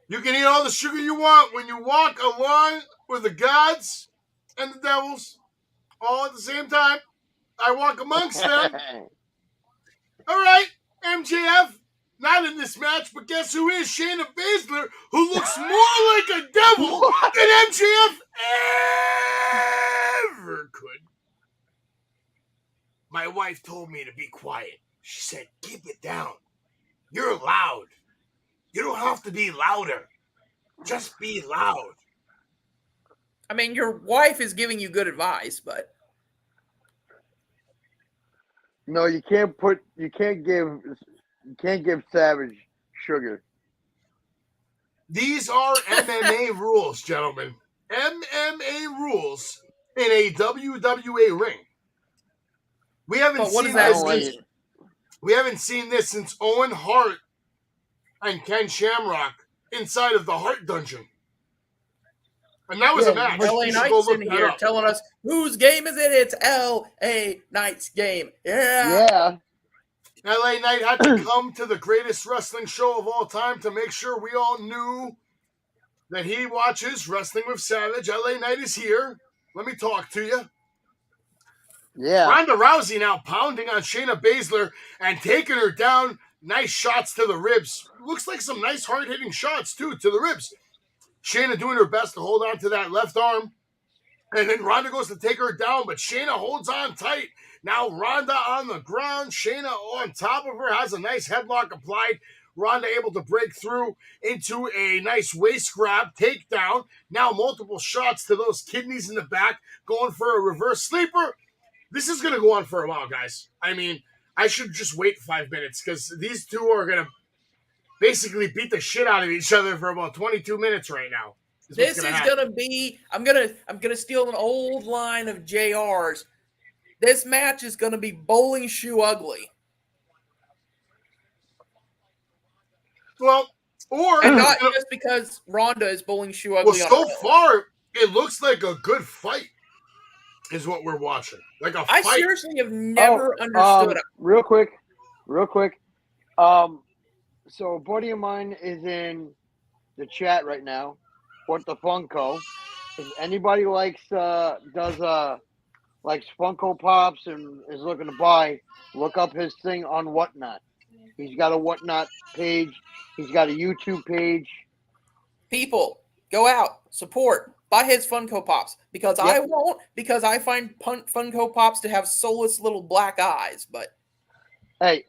You can eat all the sugar you want when you walk along with the gods and the devils all at the same time. I walk amongst them. All right, MJF, not in this match, but guess who is? Shayna Baszler, who looks more like a devil than MJF ever could. My wife told me to be quiet. She said, keep it down. You're loud. You don't have to be louder. Just be loud. I mean, your wife is giving you good advice, but no, you can't give Savage sugar. These are MMA rules, gentlemen. MMA rules in a WWA ring. We haven't seen this since Owen Hart and Ken Shamrock inside of the Hart Dungeon. And that was a match. LA Knight's in here telling us, whose game is it? It's LA Knight's game. Yeah. LA Knight had to come to the greatest wrestling show of all time to make sure we all knew that he watches Wrestling with Savage. LA Knight is here. Let me talk to you. Yeah. Ronda Rousey now pounding on Shayna Baszler and taking her down. Nice shots to the ribs. Looks like some nice hard-hitting shots, too, to the ribs. Shayna doing her best to hold on to that left arm. And then Ronda goes to take her down, but Shayna holds on tight. Now Ronda on the ground. Shayna on top of her has a nice headlock applied. Ronda able to break through into a nice waist grab, takedown. Now multiple shots to those kidneys in the back, going for a reverse sleeper. This is going to go on for a while, guys. I mean, I should just wait 5 minutes because these two are going to basically beat the shit out of each other for about 22 minutes right now. This is going to be, I'm going to steal an old line of JR's. This match is going to be bowling shoe ugly. Well, or and not just because Ronda is bowling shoe ugly. Well, so far it looks like a good fight is what we're watching. Like a fight. I seriously have never understood it. Real quick. So a buddy of mine is in the chat right now. What the Funko? If anybody likes Funko Pops and is looking to buy, look up his thing on Whatnot. He's got a Whatnot page. He's got a YouTube page. People, go out, support, buy his Funko Pops. Because I won't, because I find Funko Pops to have soulless little black eyes. But hey,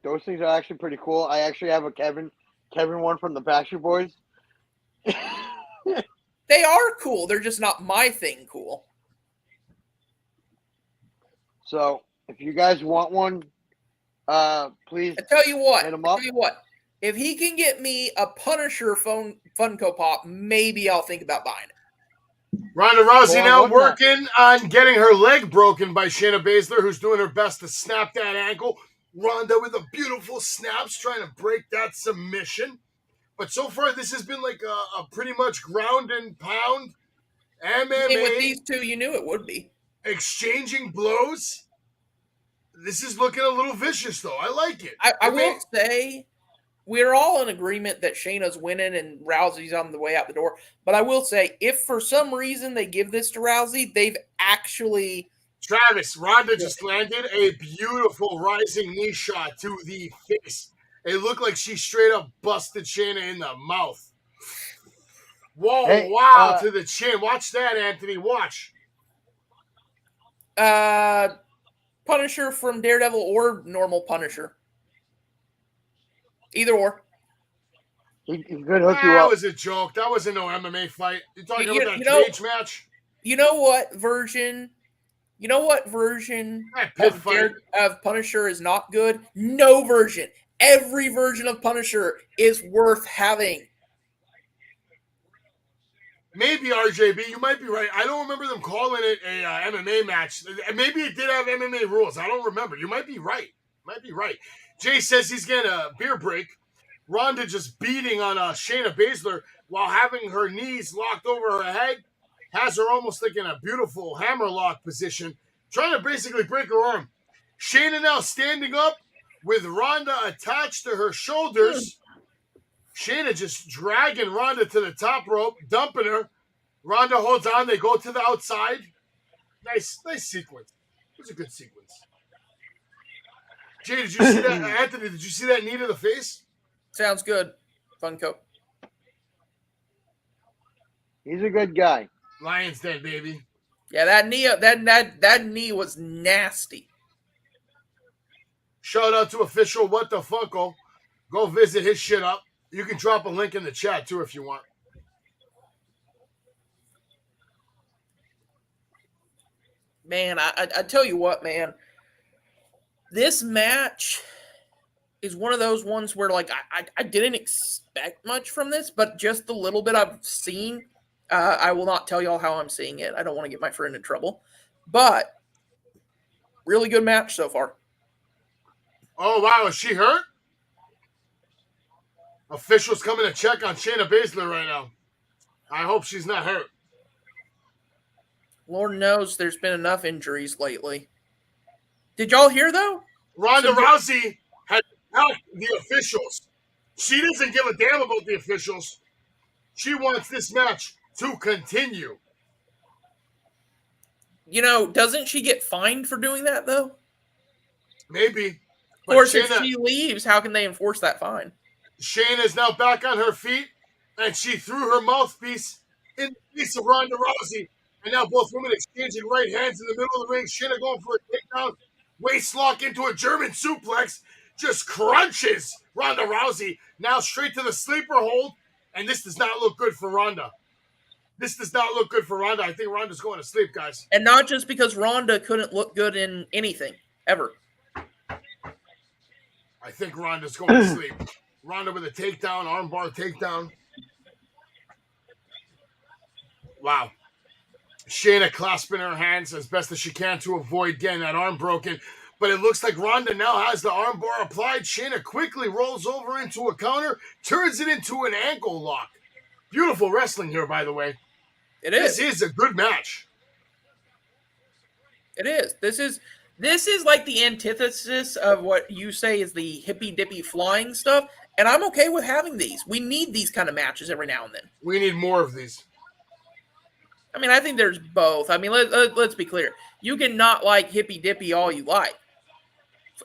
those things are actually pretty cool. I actually have a Kevin one from the Backstreet Boys. They are cool. They're just not my thing cool. So if you guys want one, please. I tell you what. Hit him up. Tell you what. If he can get me a Punisher Funko Pop, maybe I'll think about buying it. Ronda Rousey now working on getting her leg broken by Shayna Baszler, who's doing her best to snap that ankle. Ronda with a beautiful snaps, trying to break that submission. But so far, this has been like a pretty much ground and pound MMA. With these two, you knew it would be. Exchanging blows. This is looking a little vicious, though. I like it. I will say, we're all in agreement that Shayna's winning and Rousey's on the way out the door. But I will say, if for some reason they give this to Rousey, they've actually... Travis, Ronda just landed a beautiful rising knee shot to the face. It looked like she straight up busted Shayna in the mouth. Whoa, wow, to the chin. Watch that, Anthony. Watch. Punisher from Daredevil or normal Punisher. Either or. He could hook you up. That was a joke. That wasn't no MMA fight. You're talking about that cage match? You know what version of Punisher is not good? No version. Every version of Punisher is worth having. Maybe, RJB, you might be right. I don't remember them calling it a MMA match. Maybe it did have MMA rules. I don't remember. You might be right. Jay says he's getting a beer break. Ronda just beating on Shayna Baszler. while having her knees locked over her head, has her almost like in a beautiful hammerlock position, trying to basically break her arm. Shayna now standing up with Ronda attached to her shoulders. Shayna just dragging Ronda to the top rope, dumping her. Ronda holds on. They go to the outside. Nice sequence. It was a good sequence. Jay, did you see that? Anthony, did you see that knee to the face? Sounds good, Funko. He's a good guy. Lions Den, baby. Yeah, that knee was nasty. Shout out to official What the Funko. Go visit his shit up. You can drop a link in the chat too if you want. Man, I tell you what, man. This match is one of those ones where, like, I didn't expect much from this, but just the little bit I've seen, I will not tell y'all how I'm seeing it. I don't want to get my friend in trouble. But, really good match so far. Oh, wow. Is she hurt? Officials coming to check on Shayna Baszler right now. I hope she's not hurt. Lord knows there's been enough injuries lately. Did y'all hear, though? Ronda Rousey had helped the officials. She doesn't give a damn about the officials. She wants this match to continue. You know, doesn't she get fined for doing that, though? Maybe. Of course, if she leaves, how can they enforce that fine? Shayna is now back on her feet, and she threw her mouthpiece in the face of Ronda Rousey. And now both women exchanging right hands in the middle of the ring. Shayna going for a takedown. Waist lock into a German suplex. Just crunches Ronda Rousey. Now straight to the sleeper hold. And this does not look good for Ronda. This does not look good for Ronda. I think Ronda's going to sleep, guys. And not just because Ronda couldn't look good in anything, ever. I think Ronda's going to sleep. Ronda with a takedown, armbar takedown. Wow. Shayna clasping her hands as best as she can to avoid getting that arm broken. But it looks like Ronda now has the armbar applied. Shayna quickly rolls over into a counter, turns it into an ankle lock. Beautiful wrestling here, by the way. It is. This is a good match. It is. This is like the antithesis of what you say is the hippy-dippy flying stuff, and I'm okay with having these. We need these kind of matches every now and then. We need more of these. I mean, I think there's both. I mean, let's be clear. You can not like hippy-dippy all you like.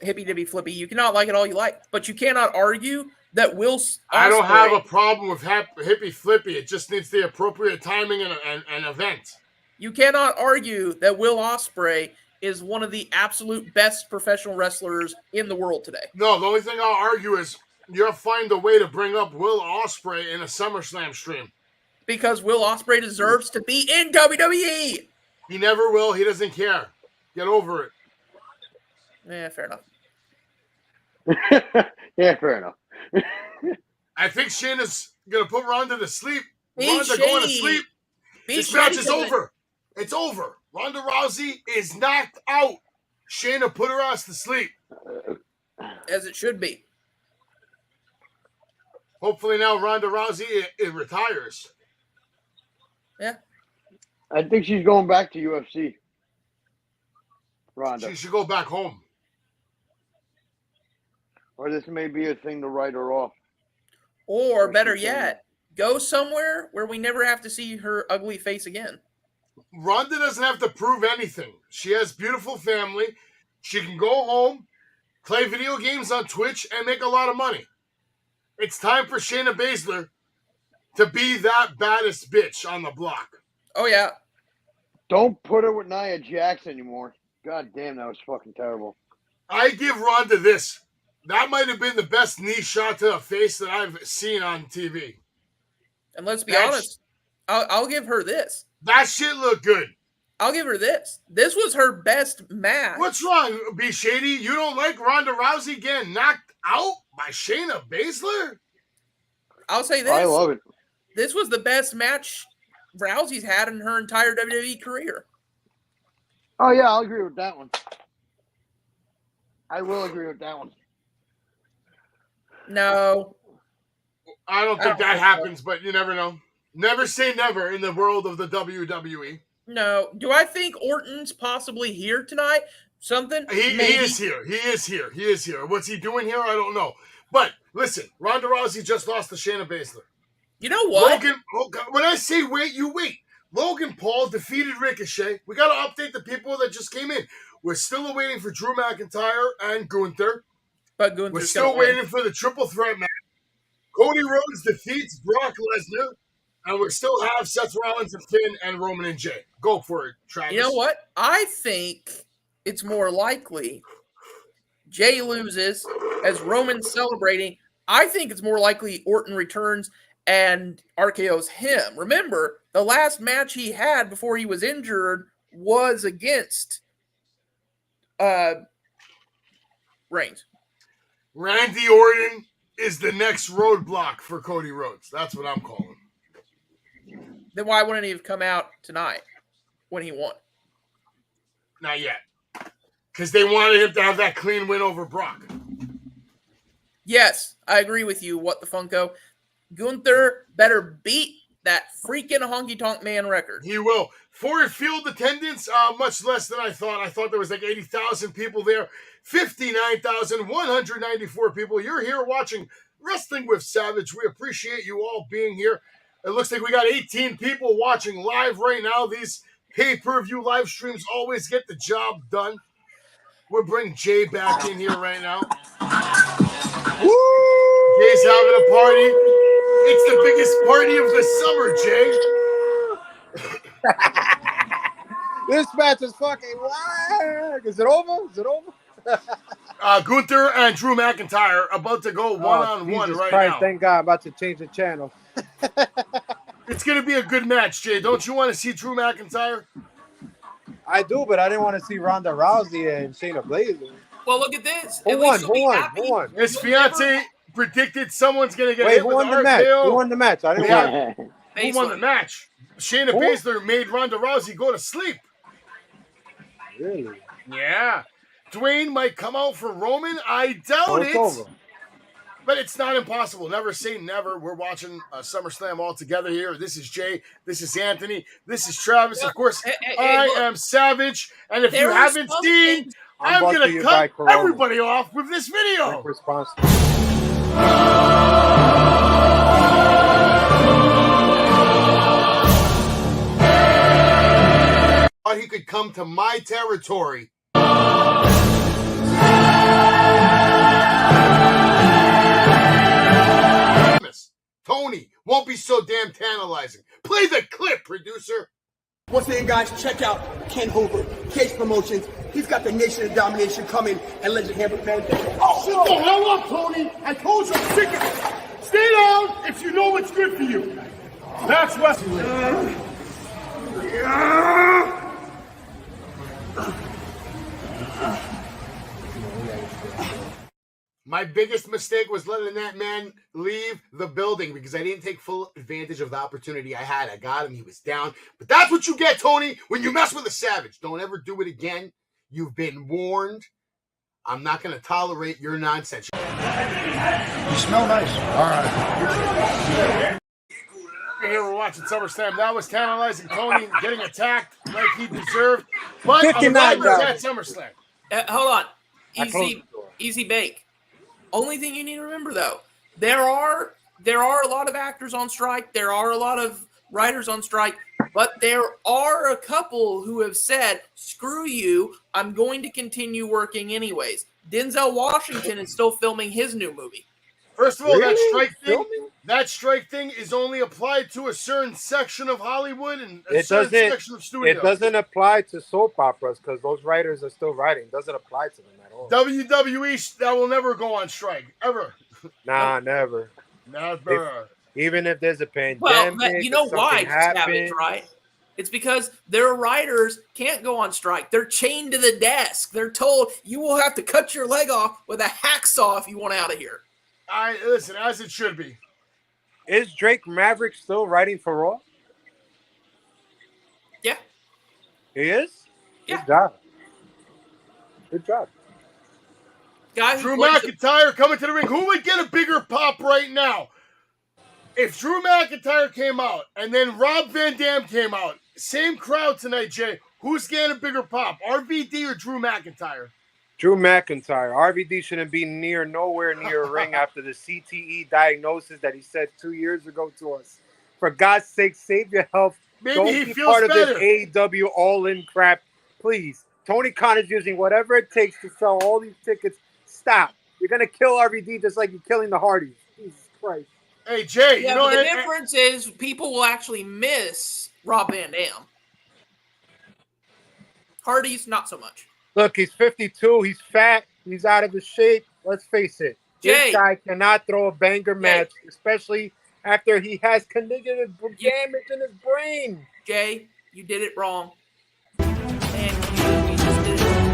Hippy-dippy flippy, you cannot like it all you like. But you cannot argue that Will Ospreay... I don't have a problem with hippy flippy. It just needs the appropriate timing and event. You cannot argue that Will Ospreay is one of the absolute best professional wrestlers in the world today. No, the only thing I'll argue is you'll find a way to bring up Will Ospreay in a SummerSlam stream. Because Will Ospreay deserves to be in WWE. He never will. He doesn't care. Get over it. Yeah, fair enough. Yeah, fair enough. I think Shayna's going to put Ronda to sleep. Ronda going to sleep. This match is over. It's over. Ronda Rousey is knocked out. Shayna put her ass to sleep. As it should be. Hopefully now Ronda Rousey it retires. Yeah. I think she's going back to UFC. Ronda. She should go back home. Or this may be a thing to write her off. Or better yet, go somewhere where we never have to see her ugly face again. Ronda doesn't have to prove anything. She has beautiful family. She can go home, play video games on Twitch, and make a lot of money. It's time for Shayna Baszler to be that baddest bitch on the block. Oh, yeah. Don't put her with Nia Jax anymore. God damn, that was fucking terrible. I give Ronda this. That might have been the best knee shot to the face that I've seen on TV. And let's be honest, I'll give her this. That shit looked good. I'll give her this. This was her best match. What's wrong, B. Shady? You don't like Ronda Rousey getting knocked out by Shayna Baszler? I'll say this. I love it. This was the best match Rousey's had in her entire WWE career. Oh, yeah, I'll agree with that one. I will agree with that one. No. I don't think that happens, but you never know. Never say never in the world of the WWE. No. Do I think Orton's possibly here tonight? Something? He is here. He is here. He is here. What's he doing here? I don't know. But listen, Ronda Rousey just lost to Shayna Baszler. You know what? Logan, when I say wait, you wait. Logan Paul defeated Ricochet. We got to update the people that just came in. We're still waiting for Drew McIntyre and Gunther. But Gunther's We're still waiting for the triple threat match. Cody Rhodes defeats Brock Lesnar. And we still have Seth Rollins and Finn and Roman and Jay. Go for it, Travis. You know what? I think it's more likely Jay loses as Roman's celebrating. I think it's more likely Orton returns and RKO's him. Remember, the last match he had before he was injured was against Reigns. Randy Orton is the next roadblock for Cody Rhodes. That's what I'm calling. Then why wouldn't he have come out tonight when he won? Not yet. Because they wanted him to have that clean win over Brock. Yes, I agree with you. What the Funko? Gunther better beat that freaking Honky Tonk Man record. He will. Ford Field attendance, much less than I thought. I thought there was like 80,000 people there. 59,194 people. You're here watching Wrestling with Savage. We appreciate you all being here. It looks like we got 18 people watching live right now. These pay-per-view live streams always get the job done. We'll bring Jay back in here right now. Woo! Jay's having a party. It's the biggest party of the summer, Jay. This match is fucking wild. Is it over? Is it over? Gunther and Drew McIntyre about to go one-on-one right now. Thank God, I'm about to change the channel. It's going to be a good match, Jay. Don't you want to see Drew McIntyre? I do, but I didn't want to see Ronda Rousey and Shayna Baszler. Well, look at this. Who won? His fiance predicted someone's going to get hit who with won the RKO. match? Who won the match? I didn't Yeah. watch. Who won the match? Shayna Baszler made Ronda Rousey go to sleep. Really? Yeah. Dwayne might come out for Roman. I doubt it. Over. But it's not impossible. Never say never. We're watching SummerSlam all together here. This is Jay. This is Anthony. This is Travis. Of course, I am Savage. And if you haven't seen, I'm going to cut everybody off with this video. Response. Thought he could come to my territory. Tony, won't be so damn tantalizing. Play the clip, producer. Once again, guys, check out Ken Hoover, Case Promotions. He's got the Nation of Domination coming and Legend Hammer Man. Oh, shut the hell up, Tony. I told you I'm sick of it. Stay down if you know what's good for you. That's wrestling. My biggest mistake was letting that man leave the building because I didn't take full advantage of the opportunity I had. I got him. He was down. But that's what you get, Tony, when you mess with a savage. Don't ever do it again. You've been warned. I'm not going to tolerate your nonsense. You smell nice. All right. Here we're watching SummerSlam. That was tantalizing Tony getting attacked like he deserved. But I'm glad we're at SummerSlam. Hold on. Easy bake. Only thing you need to remember, though, there are a lot of actors on strike. There are a lot of writers on strike. But there are a couple who have said, screw you, I'm going to continue working anyways. Denzel Washington is still filming his new movie. First of all, that strike thing is only applied to a certain section of Hollywood and a certain section of studios. It doesn't apply to soap operas because those writers are still writing. It doesn't apply to them at all. WWE, that will never go on strike, ever. Nah, never. Never. Even if there's a pandemic, well, you know why, Savage, right? It's because their writers can't go on strike. They're chained to the desk. They're told, you will have to cut your leg off with a hacksaw if you want out of here. Listen, as it should be. Is Drake Maverick still writing for Raw? Yeah. He is? Yeah. Good job. Good job. Drew McIntyre coming to the ring. Who would get a bigger pop right now? If Drew McIntyre came out and then Rob Van Dam came out, same crowd tonight, Jay, who's getting a bigger pop, RVD or Drew McIntyre? Drew McIntyre. RVD shouldn't be nowhere near a ring after the CTE diagnosis that he said 2 years ago to us. For God's sake, save your health. Maybe Don't he be feels part of better. this AEW all-in crap. Please. Tony Khan is using whatever it takes to sell all these tickets. Stop. You're going to kill RVD just like you're killing the Hardys. Jesus Christ. Hey, Jay, yeah, but the difference is people will actually miss Rob Van Dam. Hardys, not so much. Look, he's 52. He's fat. He's out of his shape. Let's face it. This guy cannot throw a banger match, especially after he has cognitive damage in his brain. Jay, you did it wrong. And you just did it wrong.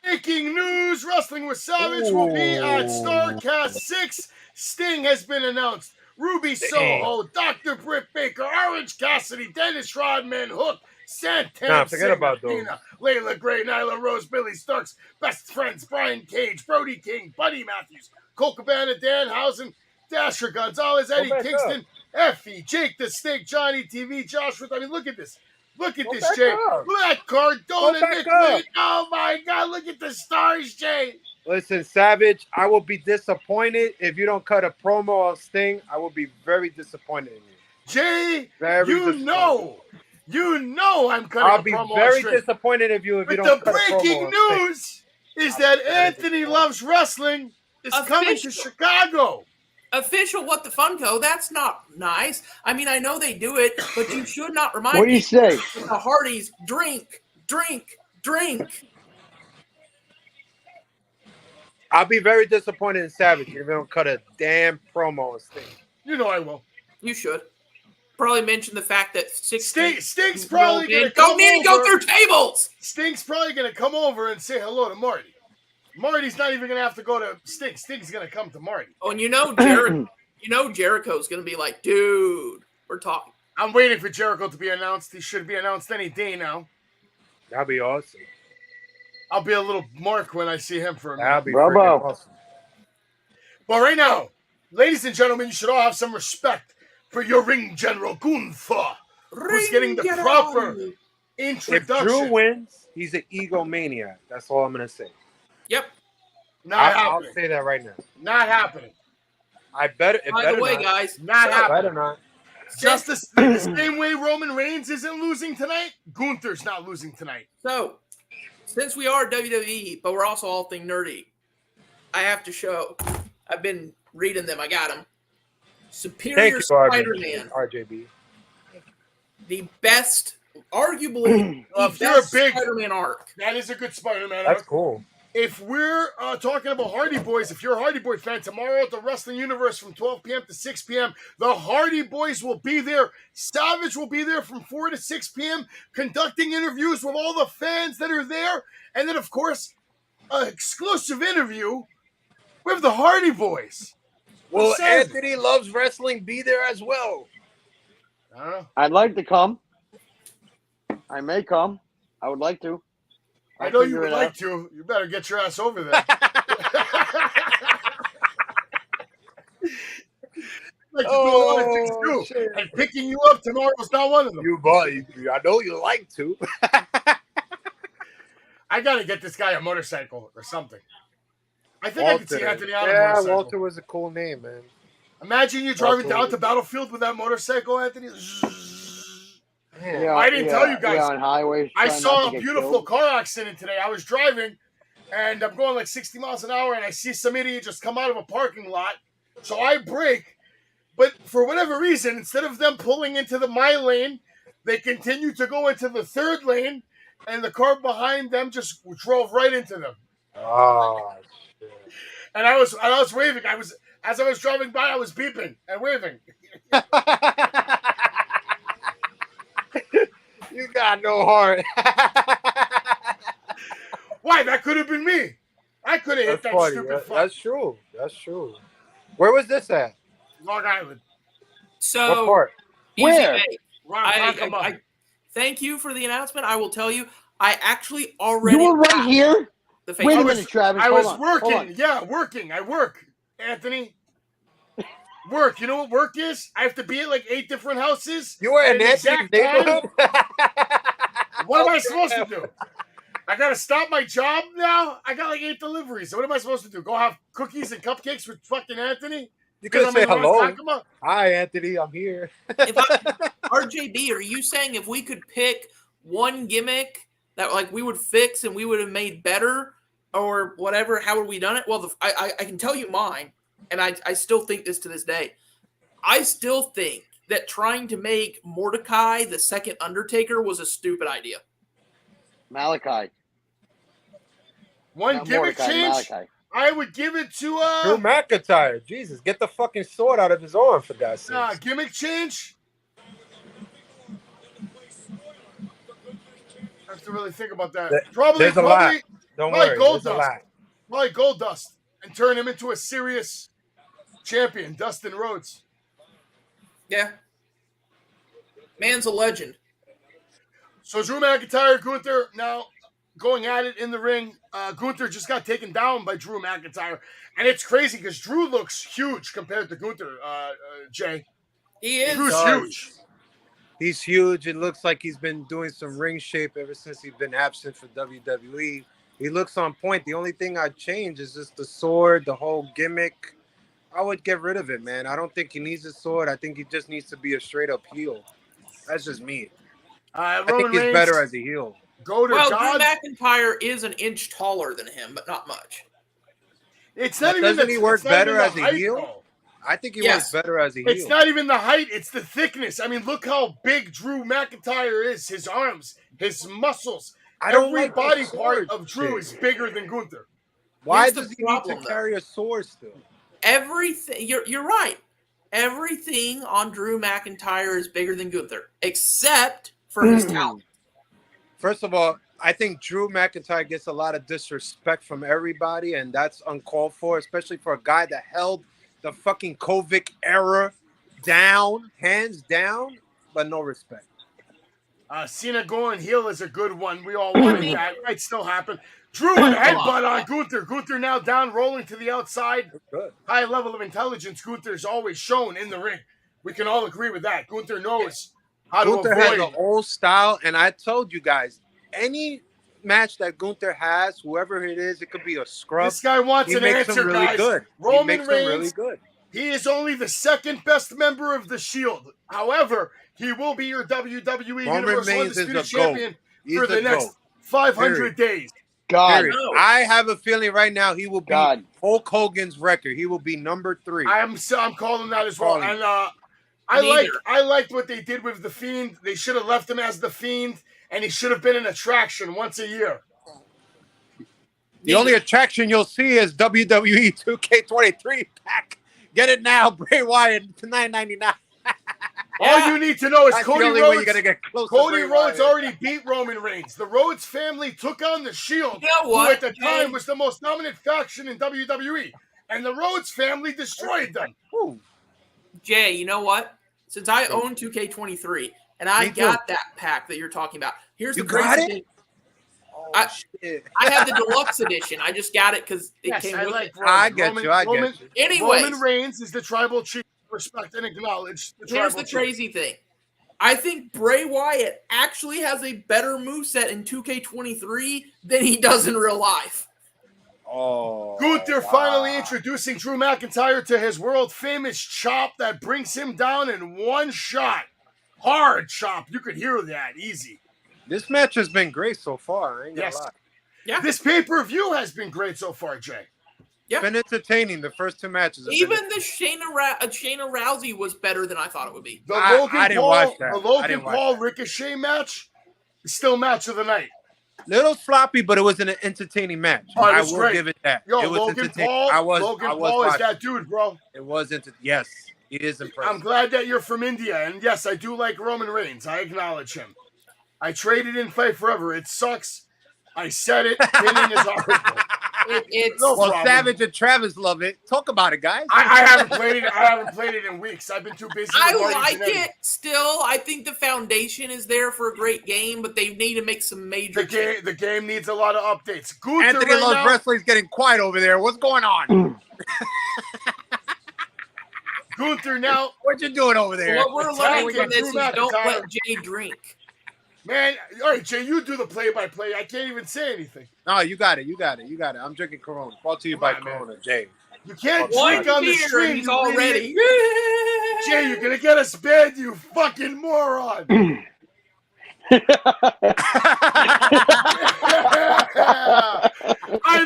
Breaking news, Wrestling with Savage will be at StarCast 6. Sting has been announced. Ruby Soho, Dr. Britt Baker, Orange Cassidy, Dennis Rodman, Hook, Santana, forget about those. Tina, Layla Gray, Nyla Rose, Billy Starks, Best Friends, Brian Cage, Brody King, Buddy Matthews, Cole Cabana, Danhausen, Dasher Gonzalez, Eddie Kingston, Effie, Jake the Snake, Johnny TV, Josh Ruth. I mean, look at this. Look at this, Jay. Look at Cardona, Nick Wayne. Oh, my God. Look at the stars, Jay. Listen, Savage, I will be disappointed if you don't cut a promo of Sting. I will be very disappointed in you. Jay, you know I'm cutting I'll a be promo very on disappointed if you but don't cut a promo. the breaking news is that Anthony Loves Wrestling is coming to Chicago. Official What the Funko, that's not nice. I mean, I know they do it, but you should not remind What do you say? The Hardys drink. I'll be very disappointed in Savage if you don't cut a damn promo of Sting. You know I will. You should. Probably mention the fact that Sting's probably going to don't need to go through tables. Sting's probably going to come over and say hello to Marty. Marty's not even going to have to go to Sting. Sting's going to come to Marty. Oh, and Jericho's going to be like, dude, we're talking. I'm waiting for Jericho to be announced. He should be announced any day now. That'd be awesome. I'll be a little mark when I see him for a minute. That'd be freaking awesome. But right now, ladies and gentlemen, you should all have some respect for your ring general, Gunther, who's getting the proper introduction. If Drew wins, he's an egomaniac. That's all I'm going to say. Yep. I'll say that right now. Not happening. By the way, guys, not happening. Better not. Just the same way Roman Reigns isn't losing tonight, Gunther's not losing tonight. So, since we are WWE, but we're also all thing nerdy, I have to show. I've been reading them. I got them. Superior Spider-Man. RJB. The best, arguably, the best Spider-Man arc. That is a good Spider-Man arc. That's cool. If we're talking about Hardy Boys, if you're a Hardy Boy fan, tomorrow at the Wrestling Universe from 12 p.m. to 6 p.m., the Hardy Boys will be there. Savage will be there from 4 to 6 p.m., conducting interviews with all the fans that are there. And then, of course, an exclusive interview with the Hardy Boys. Will Anthony Loves Wrestling be there as well? I don't know. I'd like to come. I may come. I would like to. I know you would like to. You better get your ass over there. Like to do a lot of things too. Shit. And picking you up tomorrow is not one of them. I know you like to. I got to get this guy a motorcycle or something. I think I could see Anthony on a motorcycle. Yeah, Walter was a cool name, man. Imagine you driving down to Battlefield with that motorcycle, Anthony. Yeah, I didn't tell you guys. Yeah, on highways. I saw a beautiful car accident today. I was driving, and I'm going like 60 miles an hour, and I see some idiot just come out of a parking lot. So I brake, but for whatever reason, instead of them pulling into my lane, they continued to go into the third lane, and the car behind them just drove right into them. Oh, shit. And I was waving. As I was driving by, I was beeping and waving. You got no heart. Why? That could have been me. I could have hit that stupid fuck. That's true. That's true. Where was this at? Long Island. So, what part? Where? I thank you for the announcement. I will tell you, I actually already. You were right here. The Wait a minute, Travis. I hold was on, working. hold on. Yeah, working. I work, Anthony. Work. You know what work is? I have to be at like 8 different houses. You were at in an Nancy's exact time. neighborhood? What am I supposed to do? I gotta stop my job now. I got like 8 deliveries. So what am I supposed to do? Go have cookies and cupcakes with fucking Anthony? You could say I'm in hello. Ronkonkoma? Hi, Anthony. I'm here. RJB, are you saying if we could pick one gimmick that like we would fix and we would have made better or whatever, how would we done it? Well, I can tell you mine, and I still think this to this day. I still think that trying to make Mordecai the second Undertaker was a stupid idea. Malachi. One Not gimmick Mordecai, change? Malachi. I would give it to Drew McIntyre. Jesus, get the fucking sword out of his arm for God's sake. gimmick change? I have to really think about that. There's a lot. Don't worry. Gold There's a Dust. lot. Probably Gold Dust and turn him into a serious champion, Dustin Rhodes. Yeah. Man's a legend. So Drew McIntyre, Gunther now going at it in the ring. Gunther just got taken down by Drew McIntyre. And it's crazy because Drew looks huge compared to Gunther, Jay. He is. Drew's huge. He's huge. It looks like he's been doing some ring shape ever since he's been absent for WWE. He looks on point. The only thing I'd change is just the sword, the whole gimmick. I would get rid of it, man. I don't think he needs a sword. I think he just needs to be a straight-up heel. That's just me. I think he's better as a heel. Drew McIntyre is an inch taller than him, but not much. It's not even doesn't he work better as a height, heel? though. I think he works better as a heel. It's not even the height, it's the thickness. I mean, look how big Drew McIntyre is. His arms, his muscles. Every body part of Drew is bigger than Gunther. Why does he need to carry a sword still? Everything, you're right. Everything on Drew McIntyre is bigger than Gunther, except for his talent. First of all, I think Drew McIntyre gets a lot of disrespect from everybody, and that's uncalled for, especially for a guy that held the fucking COVID era down, hands down, but no respect. Cena going heel is a good one. We all wanted that. It might still happen. Drew with a headbutt on Gunther. Gunther now down, rolling to the outside. Good. High level of intelligence Gunther's always shown in the ring. We can all agree with that. Gunther knows how Gunther to avoid. has an old style, and I told you guys, any match that Gunther has, whoever it is, it could be a scrub. This guy wants an answer, really guys. good. Roman he makes Reigns, him really good. He is only the second best member of the Shield. However, he will be your WWE Universal Undisputed Champion for the next 500 days. God, I have a feeling right now he will be Hulk Hogan's record. He will be number 3. I'm calling that as well. And I liked what they did with the Fiend. They should have left him as the Fiend, and he should have been an attraction once a year. The only attraction you'll see is WWE 2K23 pack. Get it now, Bray Wyatt, $9.99. All you need to know is Cody Rhodes. Cody Rhodes already beat Roman Reigns. The Rhodes family took on the Shield, who at the time was the most dominant faction in WWE, and the Rhodes family destroyed them. Jay, you know what? Since I own 2K23 and I got that pack that you're talking about, here's the crazy thing. I have the deluxe edition. I just got it because it came with it. I get you. Anyways, Roman Reigns is the tribal chief. Respect and acknowledge. Here's the crazy thing. I think Bray Wyatt actually has a better moveset in 2K23 than he does in real life. Gunther finally introducing Drew McIntyre to his world-famous chop that brings him down in one shot. Hard chop. You could hear that easy. This match has been great so far. I ain't gonna lie. Yeah. This pay-per-view has been great so far, Jay. Yeah. It's been entertaining. The first 2 matches. Even the Shayna Rousey was better than I thought it would be. I didn't watch that. The Logan Paul Ricochet match is still match of the night. Little sloppy, but it was an entertaining match. I will give it that. Yo, it was Logan Paul. Logan Paul is that dude, bro. It was yes, he is impressive. I'm glad that you're from India, and yes, I do like Roman Reigns. I acknowledge him. I traded in Fight Forever. It sucks. I said it. Winning is horrible. It's No well, problem. Savage and Travis love it. Talk about it, guys. I haven't played it. I haven't played it in weeks. I've been too busy. I with Marty like Jannetty. it still. I think the foundation is there for a great game, but they need to make some major changes. The game needs a lot of updates. Gunther Anthony right Loves now, Wrestling's getting quiet over there. What's going on? Gunther now. What you doing over there? What we're learning from this Drew is don't McIntyre. let Jay drink. Man, all right, Jay, you do the play-by-play. I can't even say anything. No, you got it. I'm drinking Corona. Brought to you by Come on, man. Corona, Jay. You can't One drink on the beer, stream. he's you all idiot. ready. Jay, you're gonna get us banned, you fucking moron. I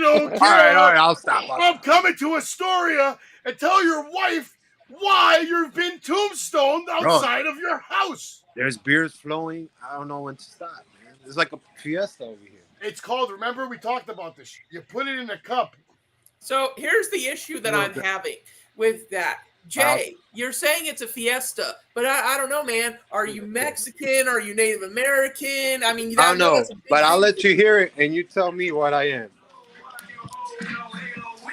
don't care. All right, I'll stop. I'm coming to Astoria and tell your wife why you've been tombstoned outside of your house. There's beers flowing. I don't know when to stop, man. It's like a fiesta over here. It's called, remember we talked about this. You put it in a cup. So here's the issue that I'm having with that. Jay, you're saying it's a fiesta, but I don't know, man. Are you Mexican? Are you Native American? I mean, I don't know, that's a big but I'll thing. let you hear it, and you tell me what I am.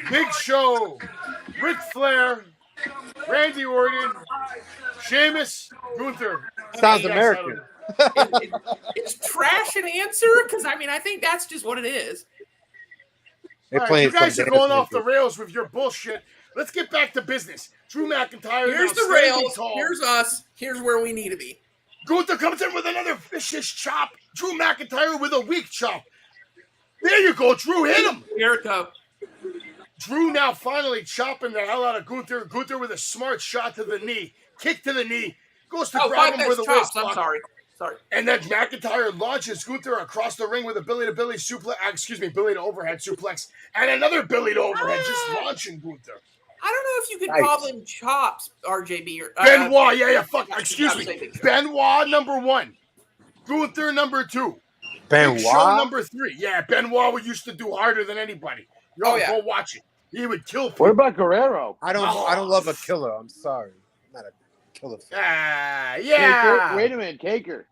Big Show, Ric Flair, Randy Orton, Sheamus, Gunther. Sounds American. It's trash an answer? Because, I mean, I think that's just what it is. They're All right, playing you guys some are going dance off the music. rails with your bullshit. Let's get back to business. Drew McIntyre. Here's now the standing rails. tall. Here's us. Here's where we need to be. Gunther comes in with another vicious chop. Drew McIntyre with a weak chop. There you go, Drew. Hit him. Jericho. Drew now finally chopping the hell out of Gunther. Gunther with a smart shot to the knee. Kick to the knee. Goes to grab him with a waist I'm block. sorry. And then McIntyre launches Gunther across the ring with a belly to belly to overhead suplex. And another belly to overhead, just launching Gunther. I don't know if you could call them chops, RJB. Or, Benoit, excuse me. Big Benoit number 1. Gunther number 2. Benoit? Big Show number 3. Yeah, Benoit used to do harder than anybody. Go watch it. He would kill people. What about Guerrero? I don't love a killer. I'm sorry. I'm not a killer fan. Yeah. Wait a minute, Taker.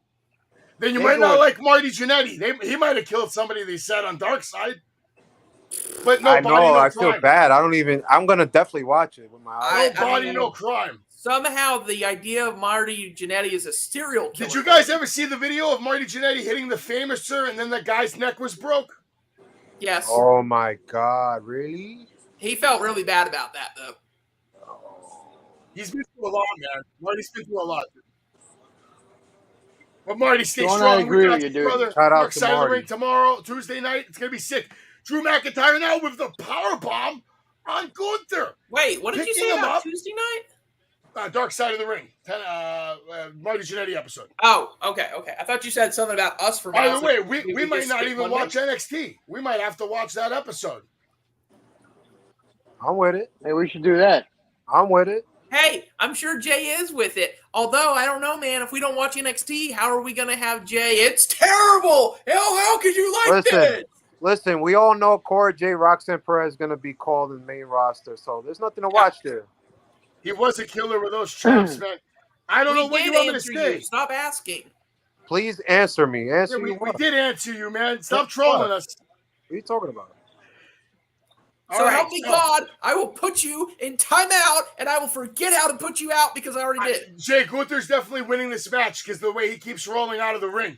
Then you might not like Marty Jannetty. He might have killed somebody they said on Dark Side. But no I body, know. no I crime. feel bad. I'm gonna definitely watch it with my eyes. No body, no crime. Somehow the idea of Marty Jannetty as a serial killer. Did you guys ever see the video of Marty Jannetty hitting the Famouser and then the guy's neck was broke? Yes. Oh my God! Really? He felt really bad about that, though. He's been through a lot, man. Marty's been through a lot. But Marty, stay Sean, strong. I agree We got with you, dude. brother. Shout out Dark to Side of the Marty. Ring tomorrow, Tuesday night. It's gonna be sick. Drew McIntyre now with the power bomb on Gunther. Wait, what did you Picking say him about up. Tuesday night? Dark Side of the Ring. Marty Jannetty episode. Oh, okay. I thought you said something about us for By now, the way, so we might just not skip even one watch day. NXT. We might have to watch that episode. I'm with it. Hey, we should do that. I'm with it. Hey, I'm sure Jay is with it. Although, I don't know, man. If we don't watch NXT, how are we going to have Jay? It's terrible. How could you like this? Listen, we all know Cora J. Roxanne Perez is going to be called in the main roster, so there's nothing to watch there. He was a killer with those chops, man. I don't know what you want me to say. Stop asking. Please answer me. Answer We me. What did answer you, man. Stop trolling us. are you talking about? So help me God, I will put you in timeout, and I will forget how to put you out because I already did. Jay Gunther's definitely winning this match because the way he keeps rolling out of the ring.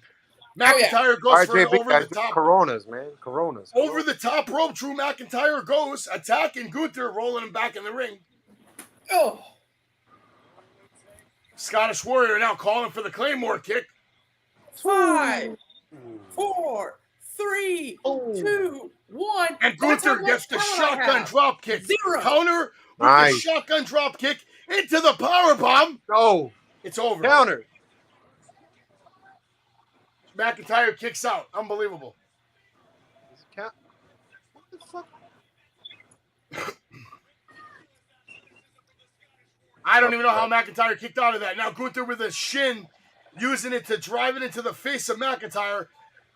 McIntyre All goes right, for an JB, over guys, the top. Coronas, man. Coronas. Over the top rope, Drew McIntyre goes, attacking Gunther, rolling him back in the ring. Oh. Scottish Warrior now calling for the Claymore kick. 5, 4, 3, 2, 1. And Gunther gets the shotgun drop kick. 0. Counter with Nice. the shotgun drop kick into the power bomb. No. It's over. Counter. McIntyre kicks out. Unbelievable. What the fuck? I don't even know how McIntyre kicked out of that. Now Gunther with a shin, using it to drive it into the face of McIntyre.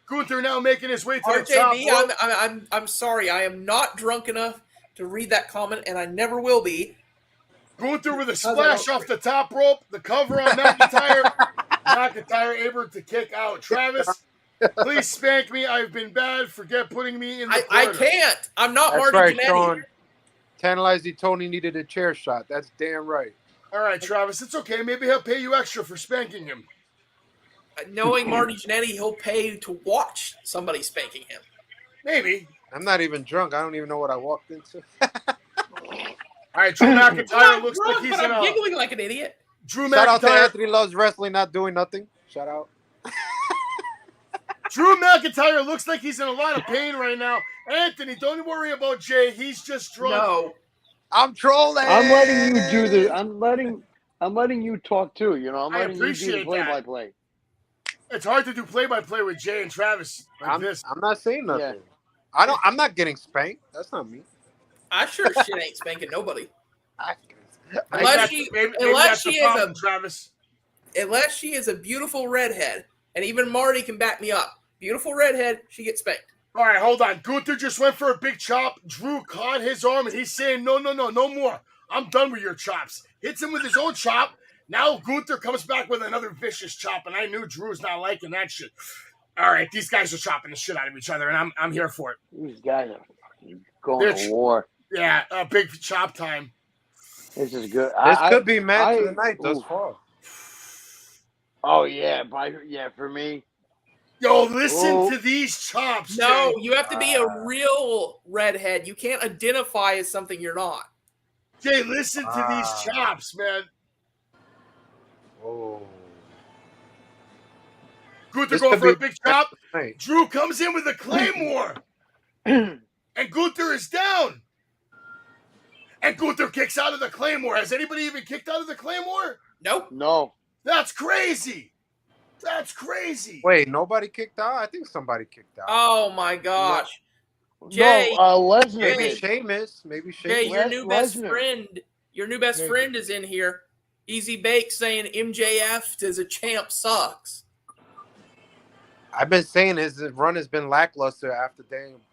Gunther now making his way to the top RJB, rope. I'm sorry. I am not drunk enough to read that comment, and I never will be. Gunther with a splash off the top rope. The cover on McIntyre. McIntyre able to kick out Travis. Please spank me. I've been bad. Forget putting me in the I corner. can't. I'm not That's Marty right, Jannetty. Sean. Tantalizing Tony needed a chair shot. That's damn right. All right, Travis, it's okay. Maybe he'll pay you extra for spanking him. Knowing Marty Jannetty, he'll pay to watch somebody spanking him. Maybe. I'm not even drunk. I don't even know what I walked into. All right, Drew McIntyre I'm looks drunk, like he's but in I'm a... giggling like an idiot. Drew Shout out to McIntyre. Anthony Loves Wrestling, not doing nothing. Shout out. Drew McIntyre looks like he's in a lot of pain right now. Anthony, don't worry about Jay. He's just drunk. No. I'm trolling. I'm letting you do the. I'm letting you talk too. You know, I'm I letting you do the appreciate that. play-by-play. It's hard to do play-by-play with Jay and Travis like this. I'm not saying nothing. Yeah. I'm not getting spanked. That's not me. I sure as shit ain't spanking nobody. Maybe Unless that's- she, maybe unless that's she the is problem, Travis. unless she is a beautiful redhead, and even Marty can back me up. Beautiful redhead, she gets spanked. All right, hold on. Gunther just went for a big chop. Drew caught his arm, and he's saying, no more. I'm done with your chops. Hits him with his own chop. Now Gunther comes back with another vicious chop, and I knew Drew's not liking that shit. All right, these guys are chopping the shit out of each other, and I'm here for it. These guys are going to war. Yeah, big chop time. This is good. This could be match of the night thus ooh. far. Oh yeah, for me. Yo, listen Oh. to these chops. No, Jay. you have to be a real redhead. You can't identify as something you're not. Jay, listen to these chops, man. Oh. Gunther This going could for a be big chop. Right. Drew comes in with a claymore. And Gunther is down. And Gunther kicks out of the claymore. Has anybody even kicked out of the claymore? Nope. No. That's crazy. That's crazy. Wait, nobody kicked out? I think somebody kicked out. Oh my gosh. Jay, No, Lesnar Jay, Maybe did. Sheamus. Maybe Jay, Sheamus. your new best Lesnar. friend. Your new best Maybe. friend is in here. Easy Bake saying MJF as a champ sucks. I've been saying his run has been lackluster after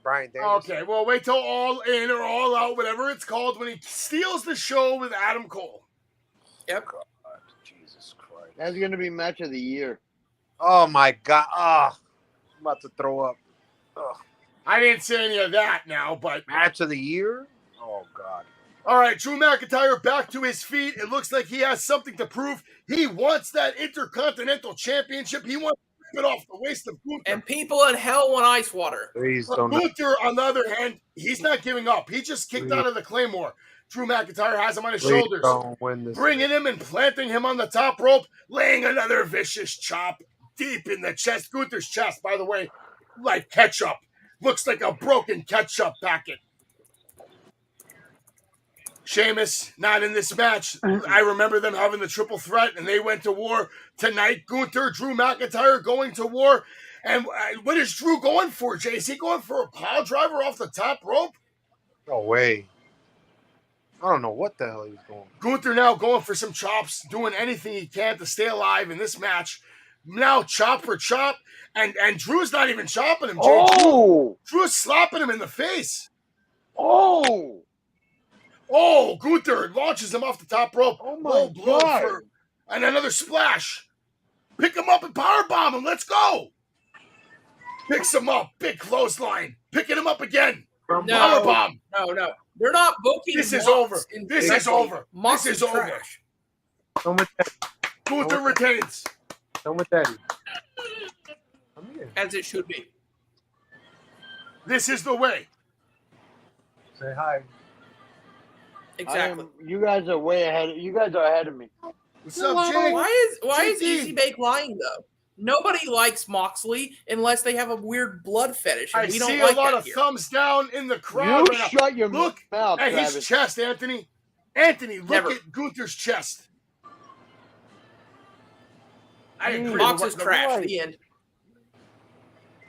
Brian Danielson. Okay, well, wait till All In or All Out, whatever it's called, when he steals the show with Adam Cole. Yep. God, Jesus Christ. That's gonna be match of the year. Oh my God. I'm about to throw up. Ugh. I didn't say any of that now, but... Match of the year? Oh, God. All right, Drew McIntyre back to his feet. It looks like he has something to prove. He wants that Intercontinental Championship. He wants to rip it off the waist of Gunther. And people in hell want ice water. Please But don't. Gunther, on the other hand, he's not giving up. He just kicked out of the Claymore. Drew McIntyre has him on his Please shoulders, don't win this. bringing him and planting him on the top rope, laying another vicious chop deep in the chest. Gunther's chest, by the way, like ketchup. Looks like a broken ketchup packet. Sheamus, not in this match. I remember them having the triple threat, and they went to war. Tonight, Gunther, Drew McIntyre going to war. And what is Drew going for, Jay? Is he going for a pile driver off the top rope? No way. I don't know what the hell he's doing. Gunther now going for some chops, doing anything he can to stay alive in this match. Now chop for chop, and Drew's not even chopping him, Jay. Oh! Drew's slapping him in the face. Oh! Oh, Gunther launches him off the top rope. Oh my Low blow God. and another splash. Pick him up and powerbomb him. Let's go. Picks him up. Big clothesline. Picking him up again. No, Powerbomb. no. They're not booking. This is Mox over. in This is correctly. over. Mox This is over. trash. Come with Daddy. Gunther retains. Come with Daddy. Come here. As it should be. This is the way. Say hi. Exactly. You guys are way ahead. You guys are ahead of me. What's up, Jay? Why is JT? Easy Bake lying though? Nobody likes Moxley unless they have a weird blood fetish. And I we don't see like a lot that of here. thumbs down in the crowd. You right now. shut your Look mouth, at his Travis. chest, Anthony. Anthony, look Never. at Gunther's chest. I agree. Mox is The- trash. right. The end.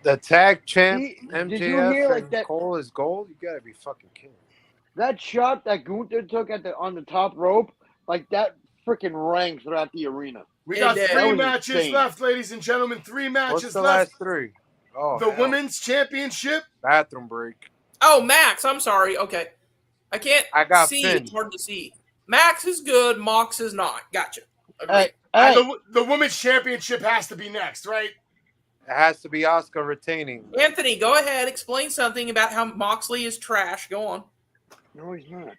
The tag champ, Did you MJF, hear, like, and that- Cole is gold? You gotta be fucking kidding. That shot that Gunther took on the top rope, like that freaking rang throughout the arena. We It got did. That three was matches insane. left, ladies and gentlemen. Three matches What's the left. last three? Oh, The hell. Women's Championship. Bathroom break. Oh, Max. I'm sorry. Okay. I can't I got see. Finn. It's hard to see. Max is good. Mox is not. Gotcha. Agreed. Hey, hey, The Women's Championship has to be next, right? It has to be Oscar retaining. Anthony, go ahead. Explain something about how Moxley is trash. Go on. No, he's not.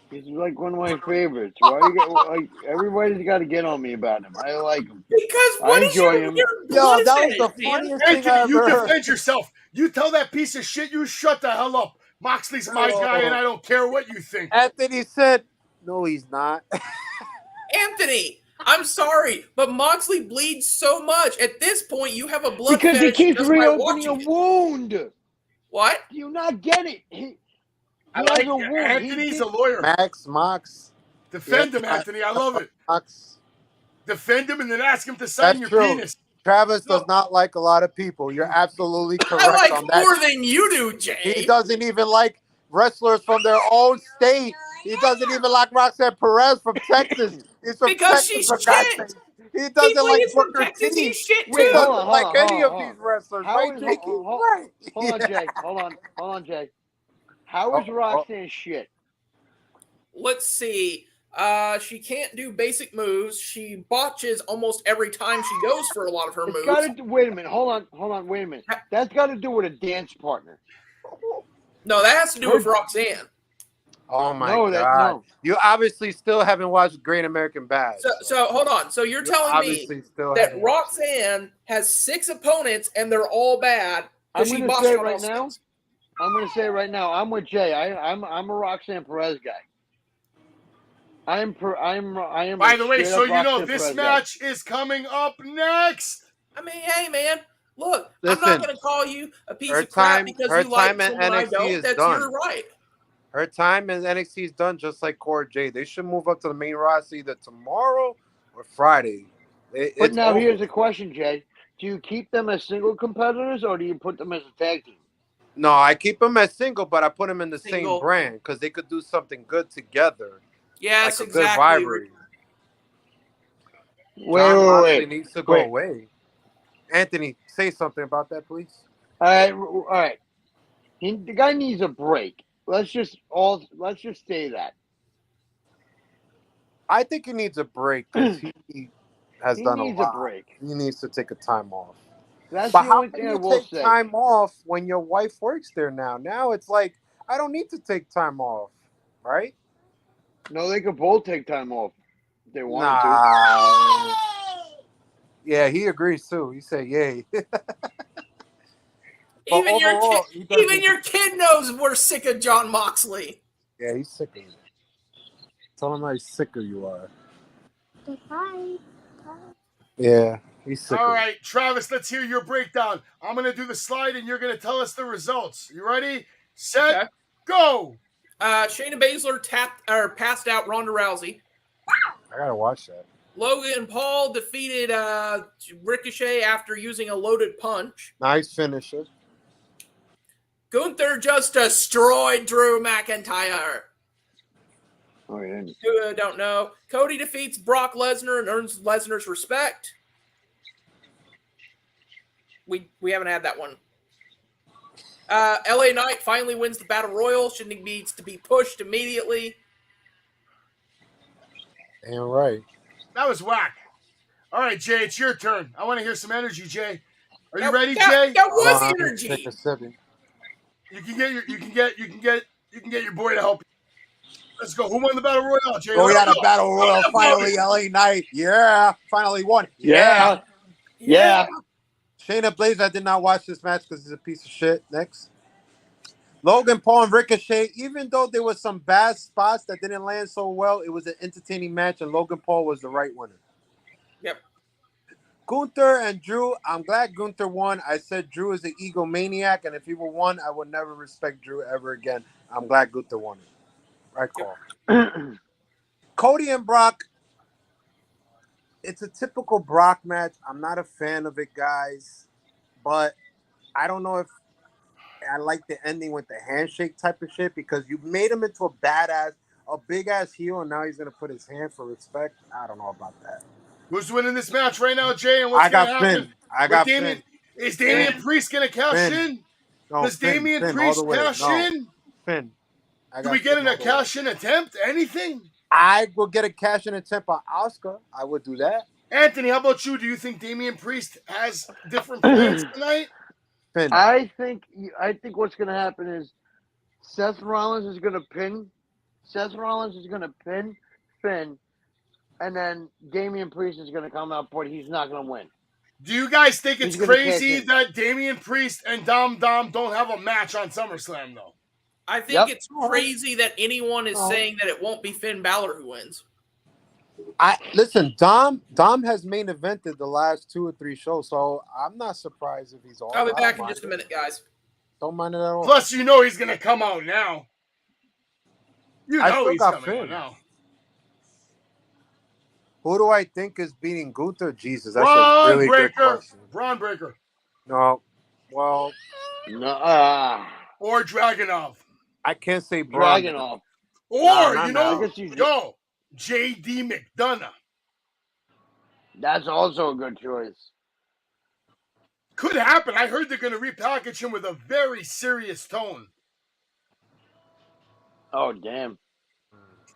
He's like one of my favorites. Why you got like everybody's got to get on me about him? I like him. Because I enjoy him. Yo, that was the funniest thing I Anthony, you ever heard. defend yourself. You tell that piece of shit you shut the hell up. Moxley's my guy, and I don't care what you think. Anthony said, "No, he's not." Anthony, I'm sorry, but Moxley bleeds so much. At this point, you have a blood Because he fetish keeps just by reopening a watching it. wound. What? Do you not get it? He I has like a wound. Anthony's a lawyer. Mox. Defend him, Anthony. I love it. Mox. Defend him and then ask him to sign your That's true. penis. Travis does not like a lot of people. You're absolutely correct I like on that. more than you do, Jay. He doesn't even like wrestlers from their own state. He doesn't even like Roxanne Perez from Texas. He's from Because Texas, she's for God's shit. sake. He doesn't People like he's from Booker Texas, T. he's shit He too. doesn't like any of these wrestlers, right, is- Jakey? hold on, Jay. Hold on, Jay. How is Roxanne shit? Let's see. She can't do basic moves. She botches almost every time she goes for a lot of her moves. Wait a minute. Hold on. Wait a minute. That's got to do with a dance partner. No, that has to do with Roxanne. Oh my No, God! no. You obviously still haven't watched Great American Bash. So hold on. So you're telling me that Roxanne has 6 opponents and they're all bad because she botched on all 6? I'm going to say right now. I'm with Jay. I'm a Roxanne Perez guy. I am. By the way, so you know this match is coming up next. I mean, hey man, look, I'm not going to call you a piece of time- crap because her you like time at someone I NXT don't. is That's done. your right. Her time in NXT is done, just like Cora Jade. They should move up to the main roster either tomorrow or Friday. But now here's the question, Jay: do you keep them as single competitors or do you put them as a tag team? No, I keep them as single, but I put them in the Single. same brand because they could do something good together. Yes, like a exactly. good rivalry. Wait. needs to go away. Anthony, say something about that, please. All right. The guy needs a break. Let's just say that. I think he needs a break because he has done a lot. He needs a break. He needs to take a time off. That's But the how only can thing I you will take say. time off when your wife works there now? Now it's like, I don't need to take time off, right? No, they could both take time off if they wanted Nah. Yeah, he agrees too. He said, "Yay." Even overall, your kid knows we're sick of John Moxley. Yeah, he's sick of it. Tell him how sicker you are. Yeah, he's sick. All right, Travis, let's hear your breakdown. I'm going to do the slide and you're going to tell us the results. You ready? Set, go. Shayna Baszler passed out Ronda Rousey. I gotta watch that. Logan Paul defeated Ricochet after using a loaded punch. Nice finisher. Gunther just destroyed Drew McIntyre. Oh, yeah. Who don't know. Cody defeats Brock Lesnar and earns Lesnar's respect. We haven't had that one. LA Knight finally wins the Battle Royal. Shouldn't needs to be pushed immediately. Damn right. That was whack. All right, Jay, it's your turn. I want to hear some energy, Jay. Are you ready, Jay? That was energy. You can get your boy to help you. Let's go. Who won the Battle Royale, Jay? Oh, we had a Battle Royal. Finally, LA Knight. Yeah. Finally won. Yeah. Shayna Baszler, I did not watch this match because he's a piece of shit. Next. Logan Paul and Ricochet, even though there was some bad spots that didn't land so well, it was an entertaining match, and Logan Paul was the right winner. Yep. Gunther and Drew, I'm glad Gunther won. I said Drew is an egomaniac, and if he were won, I would never respect Drew ever again. I'm glad Gunther won it. Right call. Cody and Brock, it's a typical Brock match. I'm not a fan of it, guys, but I don't know if I like the ending with the handshake type of shit because you made him into a badass, a big-ass heel, and now he's going to put his hand for respect. I don't know about that. Who's winning this match right now, Jay? And what's going to happen? Finn. I got Finn. Is Damian Priest going to cash in? No, Does Damian Priest cash in? Finn. Do we get a cash-in attempt? Anything? I will get a cash-in attempt on Asuka. I would do that. Anthony, how about you? Do you think Damian Priest has different plans tonight? Finn. I think what's going to happen is Seth Rollins is going to pin. Seth Rollins is going to pin Finn, and then Damian Priest is going to come out, but he's not going to win. Do you guys think it's He's gonna crazy cash in. that Damian Priest and Dom don't have a match on SummerSlam, though? I think it's crazy that anyone is saying that it won't be Finn Balor who wins. Listen, Dom has main evented the last 2 or 3 shows, so I'm not surprised if he's all. I'll be back in just a minute, guys. Don't mind it at all. Plus, you know he's gonna come out now. You know he's coming out now. Who do I think is beating Gunther? Jesus, that's Braun a really Breaker. good question. Braun Breaker. No, well, or Dragunov. I can't say Braun. Dragunov. Or JD McDonough. That's also a good choice. Could happen. I heard they're going to repackage him with a very serious tone. Oh, damn.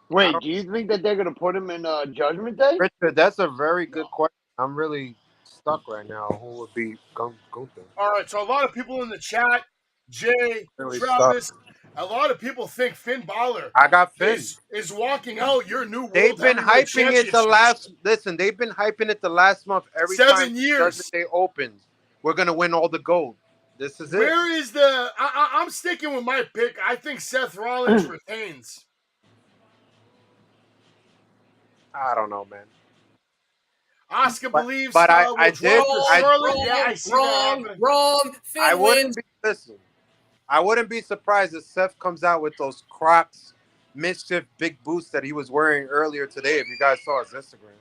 Wait, do you think that they're going to put him in Judgment Day? Richard, that's a very good question. I'm really stuck right now. Who would be Gunther? All right, so a lot of people in the chat, Jay, Really Travis, stuck. a lot of people think Finn Balor I got Finn. is walking out your new world They've been heavyweight hyping it the last. Listen, they've been hyping it the last month. Every 7 time years. Judgment Day opens, we're gonna win all the gold. This is it. Where is the? I'm sticking with my pick. I think Seth Rollins retains. I don't know, man. Oscar believes, but I did. Wrong. Finn I wouldn't wins. listen. I wouldn't be surprised if Seth comes out with those Crocs mischief big boots that he was wearing earlier today. If you guys saw his Instagram,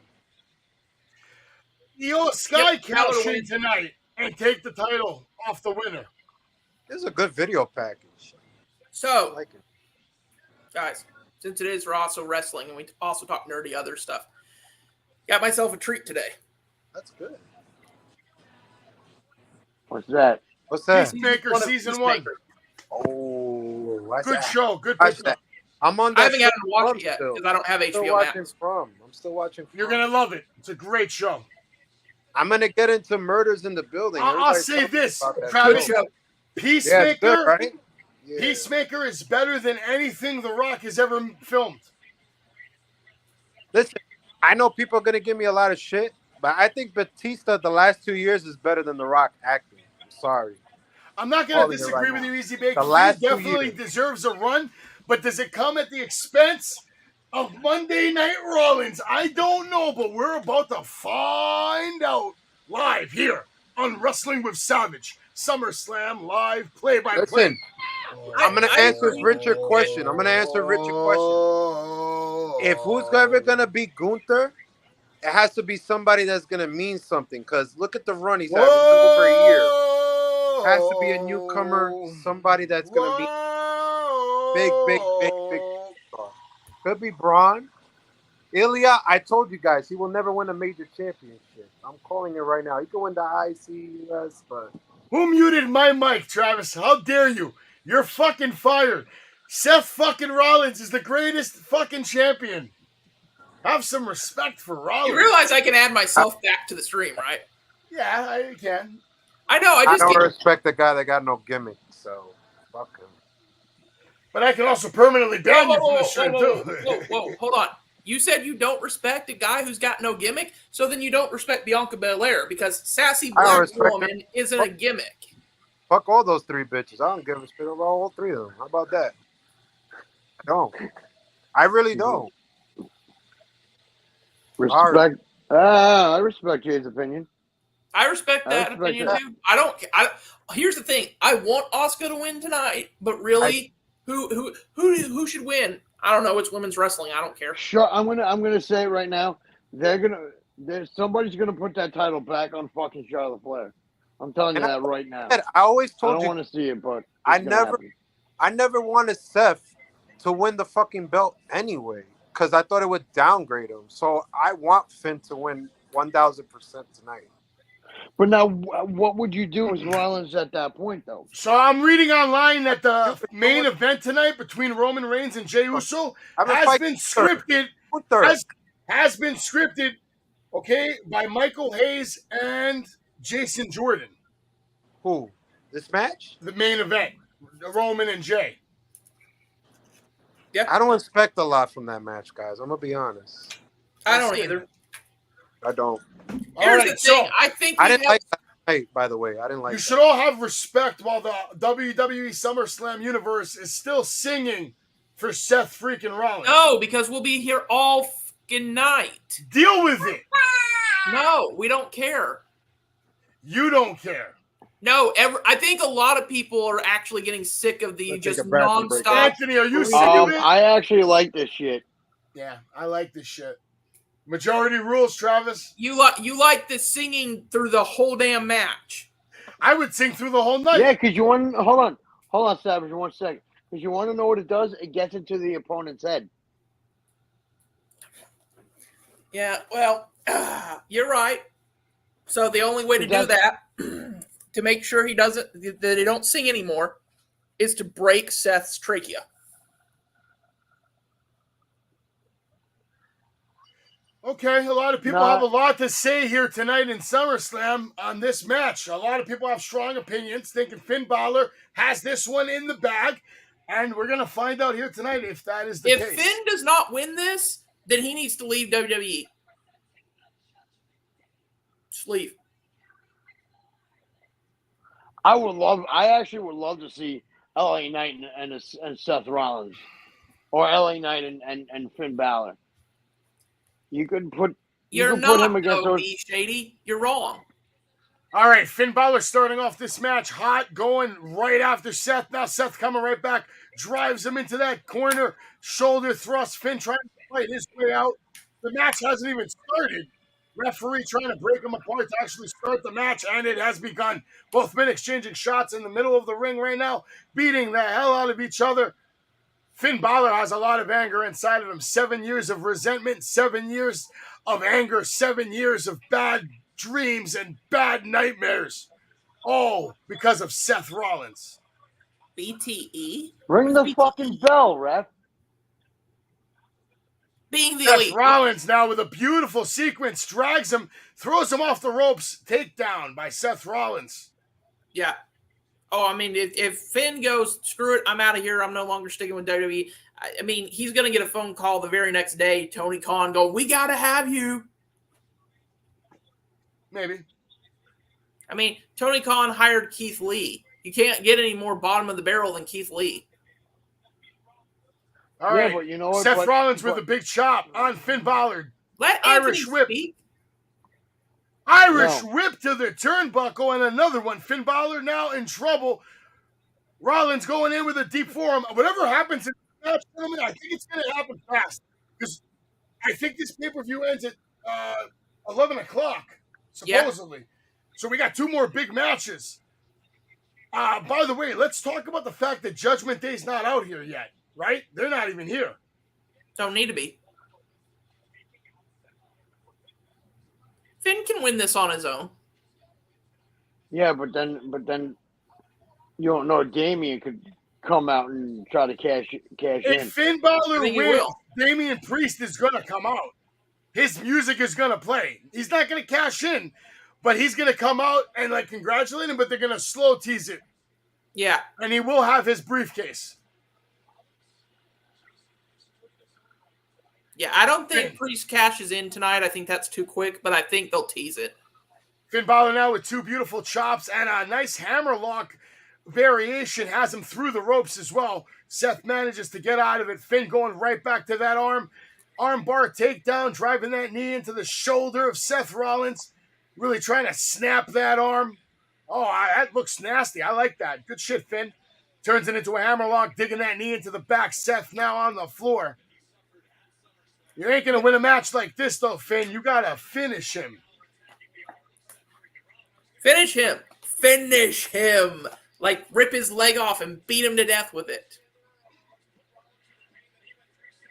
Sky cash in tonight and take the title off the winner. This is a good video package. So, I like it. Guys, since it is also wrestling and we also talk nerdy other stuff, got myself a treat today. That's good. What's that? What's that? Peacemaker season 1. Oh, good show. Good pickup. I'm on that. I haven't gotten to watch it yet because I don't have HBO Max. I'm still watching. You're gonna love it. It's a great show. I'm gonna get into Murders in the Building. I'll say this, Travis. Peacemaker, good, right? Yeah. Peacemaker is better than anything The Rock has ever filmed. Listen, I know people are gonna give me a lot of shit, but I think Batista the last 2 years is better than The Rock acting. I'm sorry. I'm not gonna disagree with you, Easy Bake. He definitely deserves a run, but does it come at the expense of Monday Night Rollins? I don't know, but we're about to find out live here on Wrestling with Savage. SummerSlam live play-by-play. Listen, I'm going to answer Richard's question. If who's ever going to beat Gunther, it has to be somebody that's going to mean something. Because look at the run he's having over a year. It has to be a newcomer, somebody that's going to be big. Could be Braun. Ilya, I told you guys, he will never win a major championship. I'm calling it right now. He can win the ICS, but... Who muted my mic, Travis? How dare you? You're fucking fired. Seth fucking Rollins is the greatest fucking champion. Have some respect for Rollins. You realize I can add myself back to the stream, right? Yeah, I can. I know. I don't respect the guy that got no gimmick, so fuck him. But I can also permanently ban you from the stream, too. Whoa, hold on. You said you don't respect a guy who's got no gimmick, so then you don't respect Bianca Belair because sassy black woman isn't a gimmick. Fuck all those 3 bitches. I don't give a shit about all 3 of them. How about that? I don't. I really don't. Respect. I respect Jay's opinion. I respect that opinion too. Here's the thing. I want Asuka to win tonight, but really, who should win? I don't know. It's women's wrestling. I don't care. Sure, I'm gonna say it right now. Somebody's gonna put that title back on fucking Charlotte Flair. I'm telling you that right now. I always told you. I don't want to see it, but I never wanted Seth to win the fucking belt anyway because I thought it would downgrade him. So I want Finn to win 1,000% tonight. But now, what would you do as Rollins at that point, though? So I'm reading online that the main event tonight between Roman Reigns and Jey Uso has been scripted. Has been scripted Okay, by Michael Hayes and Jason Jordan. Who? This match? The main event, Roman and Jay. Yeah, I don't expect a lot from that match, guys. I'm gonna be honest. I don't either. I don't. Here's the thing. I think I didn't like that night, by the way. I didn't like You that. should all have respect while the WWE SummerSlam universe is still singing for Seth freaking Rollins. No, because we'll be here all fucking night. Deal with it. No, we don't care. You don't care. No, I think a lot of people are actually getting sick of the just bathroom break. nonstop. Anthony, are you sick of it? I actually like this shit. Yeah, I like this shit. Majority rules, Travis. You like the singing through the whole damn match. I would sing through the whole night. Yeah, because you want. Hold on, Savage, 1 second. Because you want to know what it does? It gets into the opponent's head. Yeah, well, you're right. So the only way to do that, to make sure that he don't sing anymore, is to break Seth's trachea. Okay, a lot of people have a lot to say here tonight in SummerSlam on this match. A lot of people have strong opinions, thinking Finn Balor has this one in the bag, and we're going to find out here tonight if that is the case. If Finn does not win this, then he needs to leave WWE. Just leave. I actually would love to see LA Knight and Seth Rollins, or LA Knight and Finn Balor. You could put him against those. Shady. You're wrong. All right, Finn Balor starting off this match hot, going right after Seth. Now Seth coming right back, drives him into that corner, shoulder thrust. Finn trying to fight his way out. The match hasn't even started. Referee trying to break them apart to actually start the match, and it has begun. Both men exchanging shots in the middle of the ring right now, beating the hell out of each other. Finn Balor has a lot of anger inside of him. 7 years of resentment, 7 years of anger, 7 years of bad dreams and bad nightmares. All because of Seth Rollins. BTE? Ring the fucking bell, ref. Being the Seth elite. Rollins now with a beautiful sequence, drags him, throws him off the ropes, takedown by Seth Rollins. Yeah. Oh, I mean, if Finn goes, screw it, I'm out of here, I'm no longer sticking with WWE, I mean, he's going to get a phone call the very next day, Tony Khan go, we got to have you. Maybe. I mean, Tony Khan hired Keith Lee. You can't get any more bottom of the barrel than Keith Lee. All right, but you know what? Seth Rollins with a big chop on Finn Balor. Let Irish Anthony whip. speak. Irish whip to the turnbuckle and another one. Finn Balor now in trouble. Rollins going in with a deep forearm. Whatever happens in the match, gentlemen, I think it's going to happen fast. Because I think this pay-per-view ends at 11 o'clock, supposedly. Yeah. So we got 2 more big matches. By the way, let's talk about the fact that Judgment Day's not out here yet, right? They're not even here. Don't need to be. Finn can win this on his own. Yeah, but then you don't know. Damian could come out and try to cash in. If Finn Balor wins, Damian Priest is going to come out. His music is going to play. He's not going to cash in, but he's going to come out and congratulate him, but they're going to slow tease it. Yeah. And he will have his briefcase. Yeah, I don't think Priest cashes in tonight. I think that's too quick, but I think they'll tease it. Finn Balor now with 2 beautiful chops and a nice hammerlock variation, has him through the ropes as well. Seth manages to get out of it. Finn going right back to that arm bar takedown, driving that knee into the shoulder of Seth Rollins. Really trying to snap that arm. Oh, that looks nasty. I like that. Good shit, Finn. Turns it into a hammerlock, digging that knee into the back. Seth now on the floor. You ain't going to win a match like this, though, Finn. You got to finish him. Finish him. Finish him. Like, rip his leg off and beat him to death with it.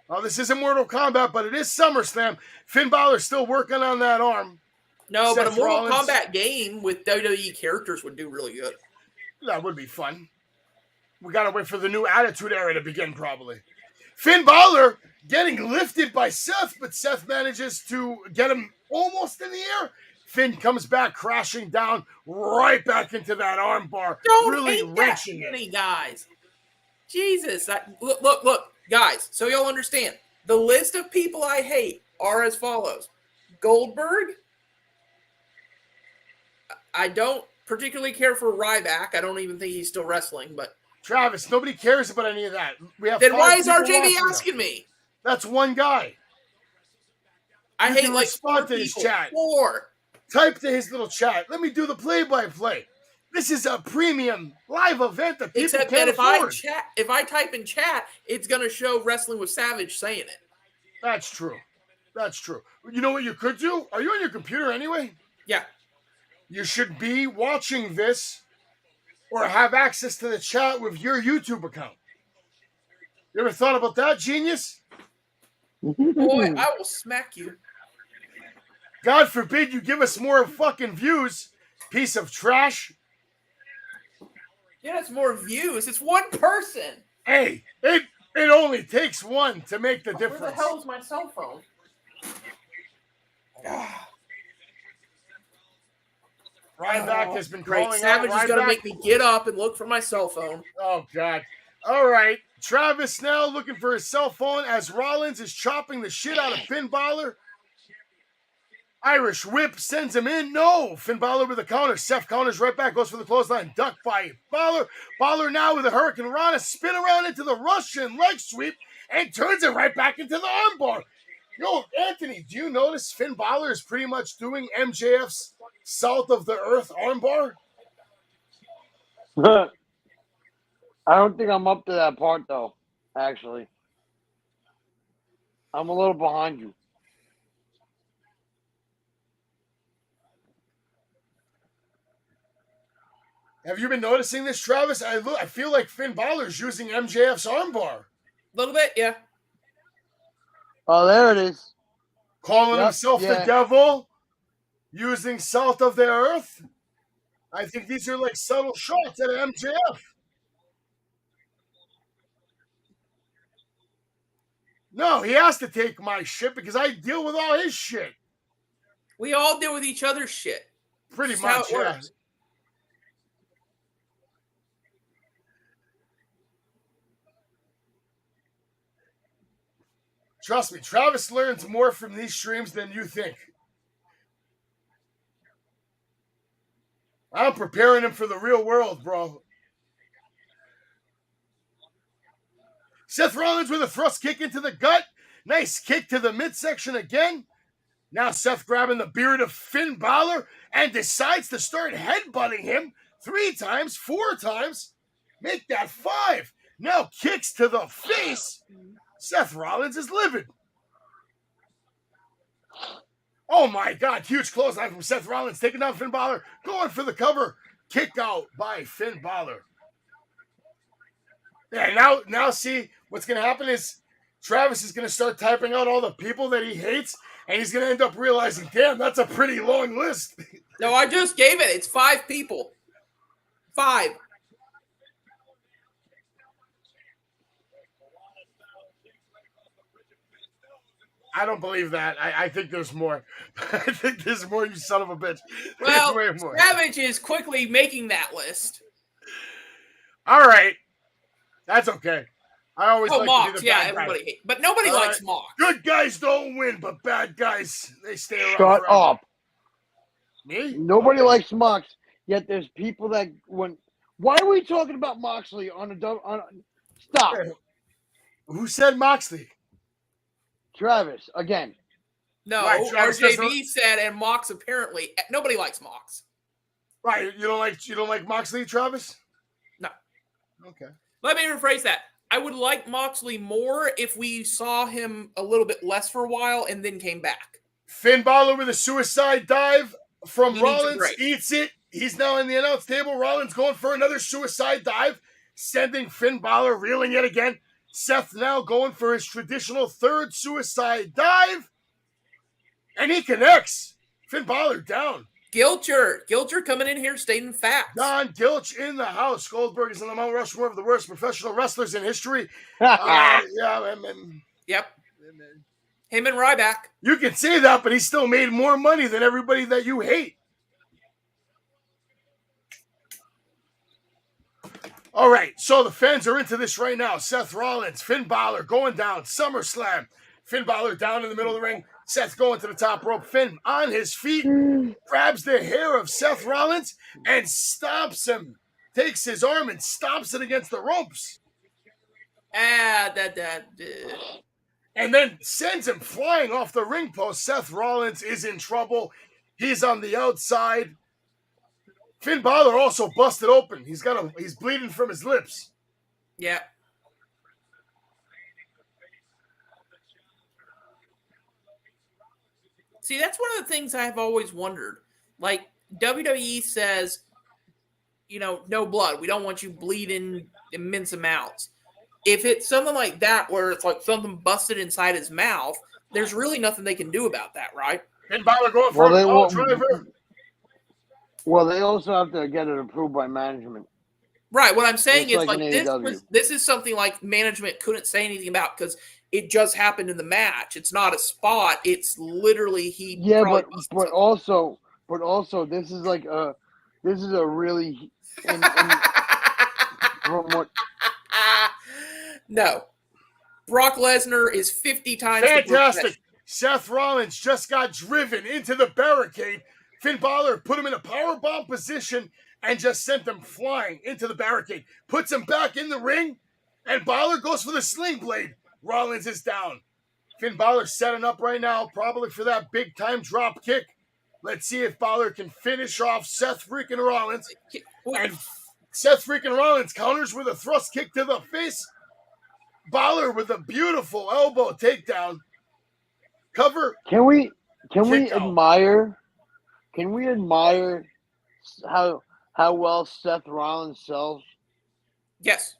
Well, this isn't Mortal Kombat, but it is SummerSlam. Finn Balor's still working on that arm. No, Seth but a Mortal Rollins. Kombat game with WWE characters would do really good. That would be fun. We got to wait for the new Attitude Era to begin, probably. Finn Balor getting lifted by Seth, but Seth manages to get him almost in the air. Finn comes back crashing down right back into that armbar, Don't really hate wrenching that many it. guys. Jesus, look, guys. So you'll understand. The list of people I hate are as follows: Goldberg. I don't particularly care for Ryback. I don't even think he's still wrestling. But Travis, nobody cares about any of that. We have then 5 why is people RJB watching asking me? That's one guy. I You hate can like respond 4 to his people. chat. 4. Type to his little chat. Let me do the play-by-play. This is a premium live event that people Except can't that afford. if I type in chat, it's gonna show Wrestling with Savage saying it. That's true. That's true. You know what you could do? Are you on your computer anyway? Yeah. You should be watching this or have access to the chat with your YouTube account. You ever thought about that, genius? Boy, I will smack you. God forbid you give us more fucking views, piece of trash. Yeah, it's more views. It's one person. Hey, it only takes one to make the difference. Where the hell is my cell phone? Ryback has been Great. calling Savage out is going to Ryback. make me get up and look for my cell phone. Oh, God. All right. Travis now looking for his cell phone as Rollins is chopping the shit out of Finn Balor. Irish whip sends him in. No. Finn Balor with a counter. Seth counters right back. Goes for the clothesline. Duck by Balor. Balor now with a Hurricane Rana. Spin around into the Russian leg sweep and turns it right back into the armbar. Yo, Anthony, do you notice Finn Balor is pretty much doing MJF's South of the Earth armbar? I don't think I'm up to that part, though, actually. I'm a little behind you. Have you been noticing this, Travis? I feel like Finn Balor's using MJF's armbar. A little bit, yeah. Oh, there it is. Calling himself the devil, using Salt of the Earth. I think these are like subtle shots at MJF. No, he has to take my shit because I deal with all his shit. We all deal with each other's shit. Pretty That's much, how it yeah. works. Trust me, Travis learns more from these streams than you think. I'm preparing him for the real world, bro. Seth Rollins with a thrust kick into the gut. Nice kick to the midsection again. Now Seth grabbing the beard of Finn Balor and decides to start headbutting him 3 times, 4 times. Make that 5. Now kicks to the face. Seth Rollins is livid. Oh my God, huge clothesline from Seth Rollins, taking down Finn Balor, going for the cover. Kick out by Finn Balor. Yeah, now see, what's going to happen is Travis is going to start typing out all the people that he hates, and he's going to end up realizing, damn, that's a pretty long list. No, I just gave it. It's 5 people. 5. I don't believe that. I think there's more. I think there's more, you son of a bitch. Well, way more. Savage is quickly making that list. All right. That's okay. I always like Mox, to be the yeah, bad everybody guy. hates. But nobody likes Mox. Good guys don't win, but bad guys, they stay around Shut forever. up. Me? Nobody likes Mox, yet there's people that why are we talking about Moxley on stop. Who said Moxley? Travis, again. No, Right, Travis RJB said, and Mox apparently. Nobody likes Mox. Right, you don't like Moxley, Travis? No. Okay. Let me rephrase that. I would like Moxley more if we saw him a little bit less for a while and then came back. Finn Balor with a suicide dive from He needs a Rollins. break. Eats it. He's now in the announce table. Rollins going for another suicide dive, sending Finn Balor reeling yet again. Seth now going for his traditional 3rd suicide dive. And he connects. Finn Balor down. Gilcher coming in here stating facts. Don Gilch in the house. Goldberg is in the Mount Rushmore of the worst professional wrestlers in history. Yep. Him and Ryback. You can say that, but he still made more money than everybody that you hate. All right, so the fans are into this right now. Seth Rollins, Finn Balor going down, SummerSlam. Finn Balor down in the middle of the ring. Seth going to the top rope. Finn on his feet, grabs the hair of Seth Rollins and stomps him. Takes his arm and stomps it against the ropes. And then sends him flying off the ring post. Seth Rollins is in trouble. He's on the outside. Finn Balor also busted open. He's bleeding from his lips. Yeah. See, that's one of the things I've always wondered. Like, WWE says, no blood. We don't want you bleeding immense amounts. If it's something like that where it's like something busted inside his mouth, there's really nothing they can do about that, right? Finn Balor going for a power driver. Well, they also have to get it approved by management. Right. What I'm saying is this is something like management couldn't say anything about because it just happened in the match. It's not a spot. It's literally he. Yeah, but also this is a really from what. No. Brock Lesnar is 50 times fantastic. Seth Rollins just got driven into the barricade. Finn Balor put him in a powerbomb position and just sent him flying into the barricade. Puts him back in the ring, and Balor goes for the sling blade. Rollins is down. Finn Balor setting up right now, probably for that big-time drop kick. Let's see if Balor can finish off Seth freaking Rollins. And Seth freaking Rollins counters with a thrust kick to the face. Balor with a beautiful elbow takedown. Cover. Can we admire how well Seth Rollins sells? Yes.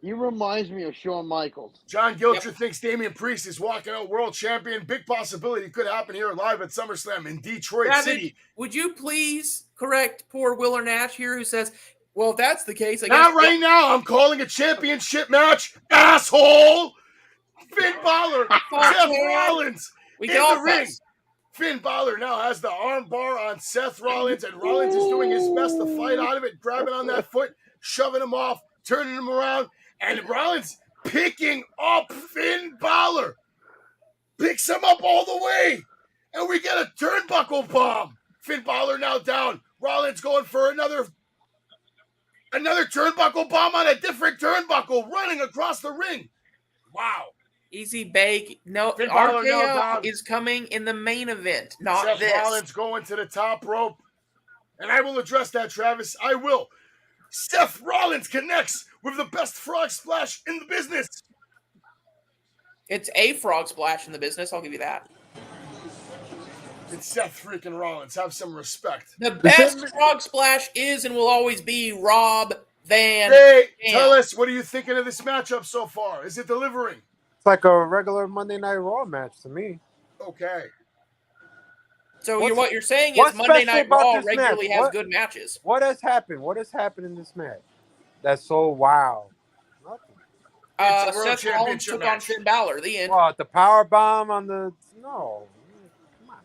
He reminds me of Shawn Michaels. John Gilcher thinks Damian Priest is walking out world champion. Big possibility could happen here live at SummerSlam in Detroit City. Would you please correct poor Willer Nash here who says, well, if that's the case, I guess... Not right now. I'm calling a championship match, asshole! Finn Balor, Seth Rollins in the ring. Finn Balor now has the arm bar on Seth Rollins, and Rollins is doing his best to fight out of it, grabbing on that foot, shoving him off, turning him around, and Rollins picking up Finn Balor. Picks him up all the way, and we get a turnbuckle bomb. Finn Balor now down. Rollins going for another turnbuckle bomb on a different turnbuckle, running across the ring. Wow. Easy bake. No, RKO is coming in the main event, not Seth this. Rollins going to the top rope. And I will address that, Travis. I will. Seth Rollins connects with the best frog splash in the business. It's a frog splash in the business, I'll give you that. It's Seth freaking Rollins. Have some respect. The best frog splash is and will always be Rob Van Hey, tell us, what are you thinking of this matchup so far? Is it delivering? It's like a regular Monday Night Raw match to me. Okay. So what you're saying is Monday Night Raw regularly has good matches. What has happened? What has happened in this match? That's so wow. Seth Rollins took on Finn Balor. The end. The power bomb on the no. Come on.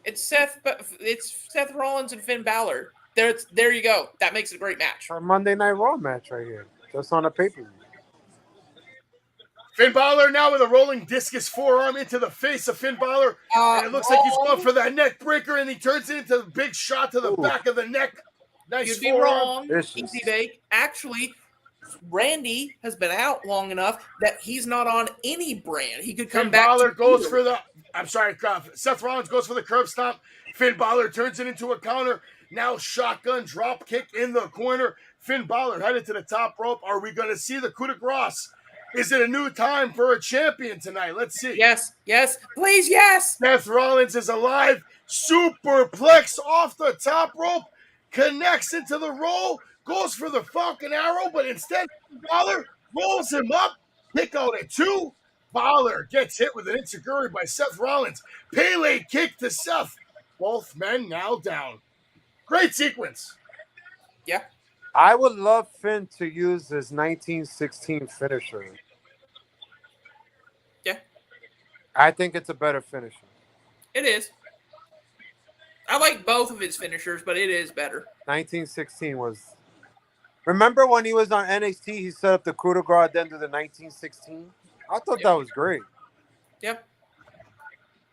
It's Seth Rollins and Finn Balor. There you go. That makes it a great match. A Monday Night Raw match right here. Just on a pay-per-view. Finn Balor now with a rolling discus forearm into the face of Finn Balor. And it looks like he's going for that neck breaker, and he turns it into a big shot to the back of the neck. Nice You'd be wrong, Easy Bake. Actually, Randy has been out long enough that he's not on any brand. He could come back. Balor goes for the... I'm sorry, Seth Rollins goes for the curb stomp. Finn Balor turns it into a counter. Now shotgun drop kick in the corner. Finn Balor headed to the top rope. Are we going to see the coup de grace? Is it a new time for a champion tonight? Let's see. Yes, please, yes. Seth Rollins is alive. Superplex off the top rope. Connects into the roll. Goes for the Falcon Arrow, but instead, Balor rolls him up. Kick out at 2. Balor gets hit with an enziguri by Seth Rollins. Pele kick to Seth. Both men now down. Great sequence. Yeah. I would love Finn to use his 1916 finisher. Yeah. I think it's a better finisher. It is. I like both of his finishers, but it is better. 1916 was. Remember when he was on NXT? He set up the coup de grace at the end of the 1916. I thought that was great. Yep.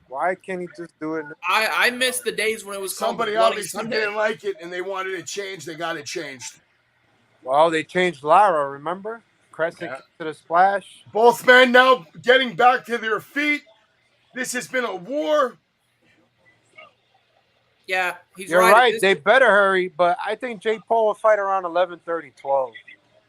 Why can't he just do it? I miss the days when it was Somebody called the Bloody obviously Sunday. didn't like it and they wanted it changed. They got it changed. Well, they changed Lara, remember? Crescent kick to the splash. Both men now getting back to their feet. This has been a war. Yeah, he's You're right. right. They better hurry, but I think Jake Paul will fight around 11:30, 12.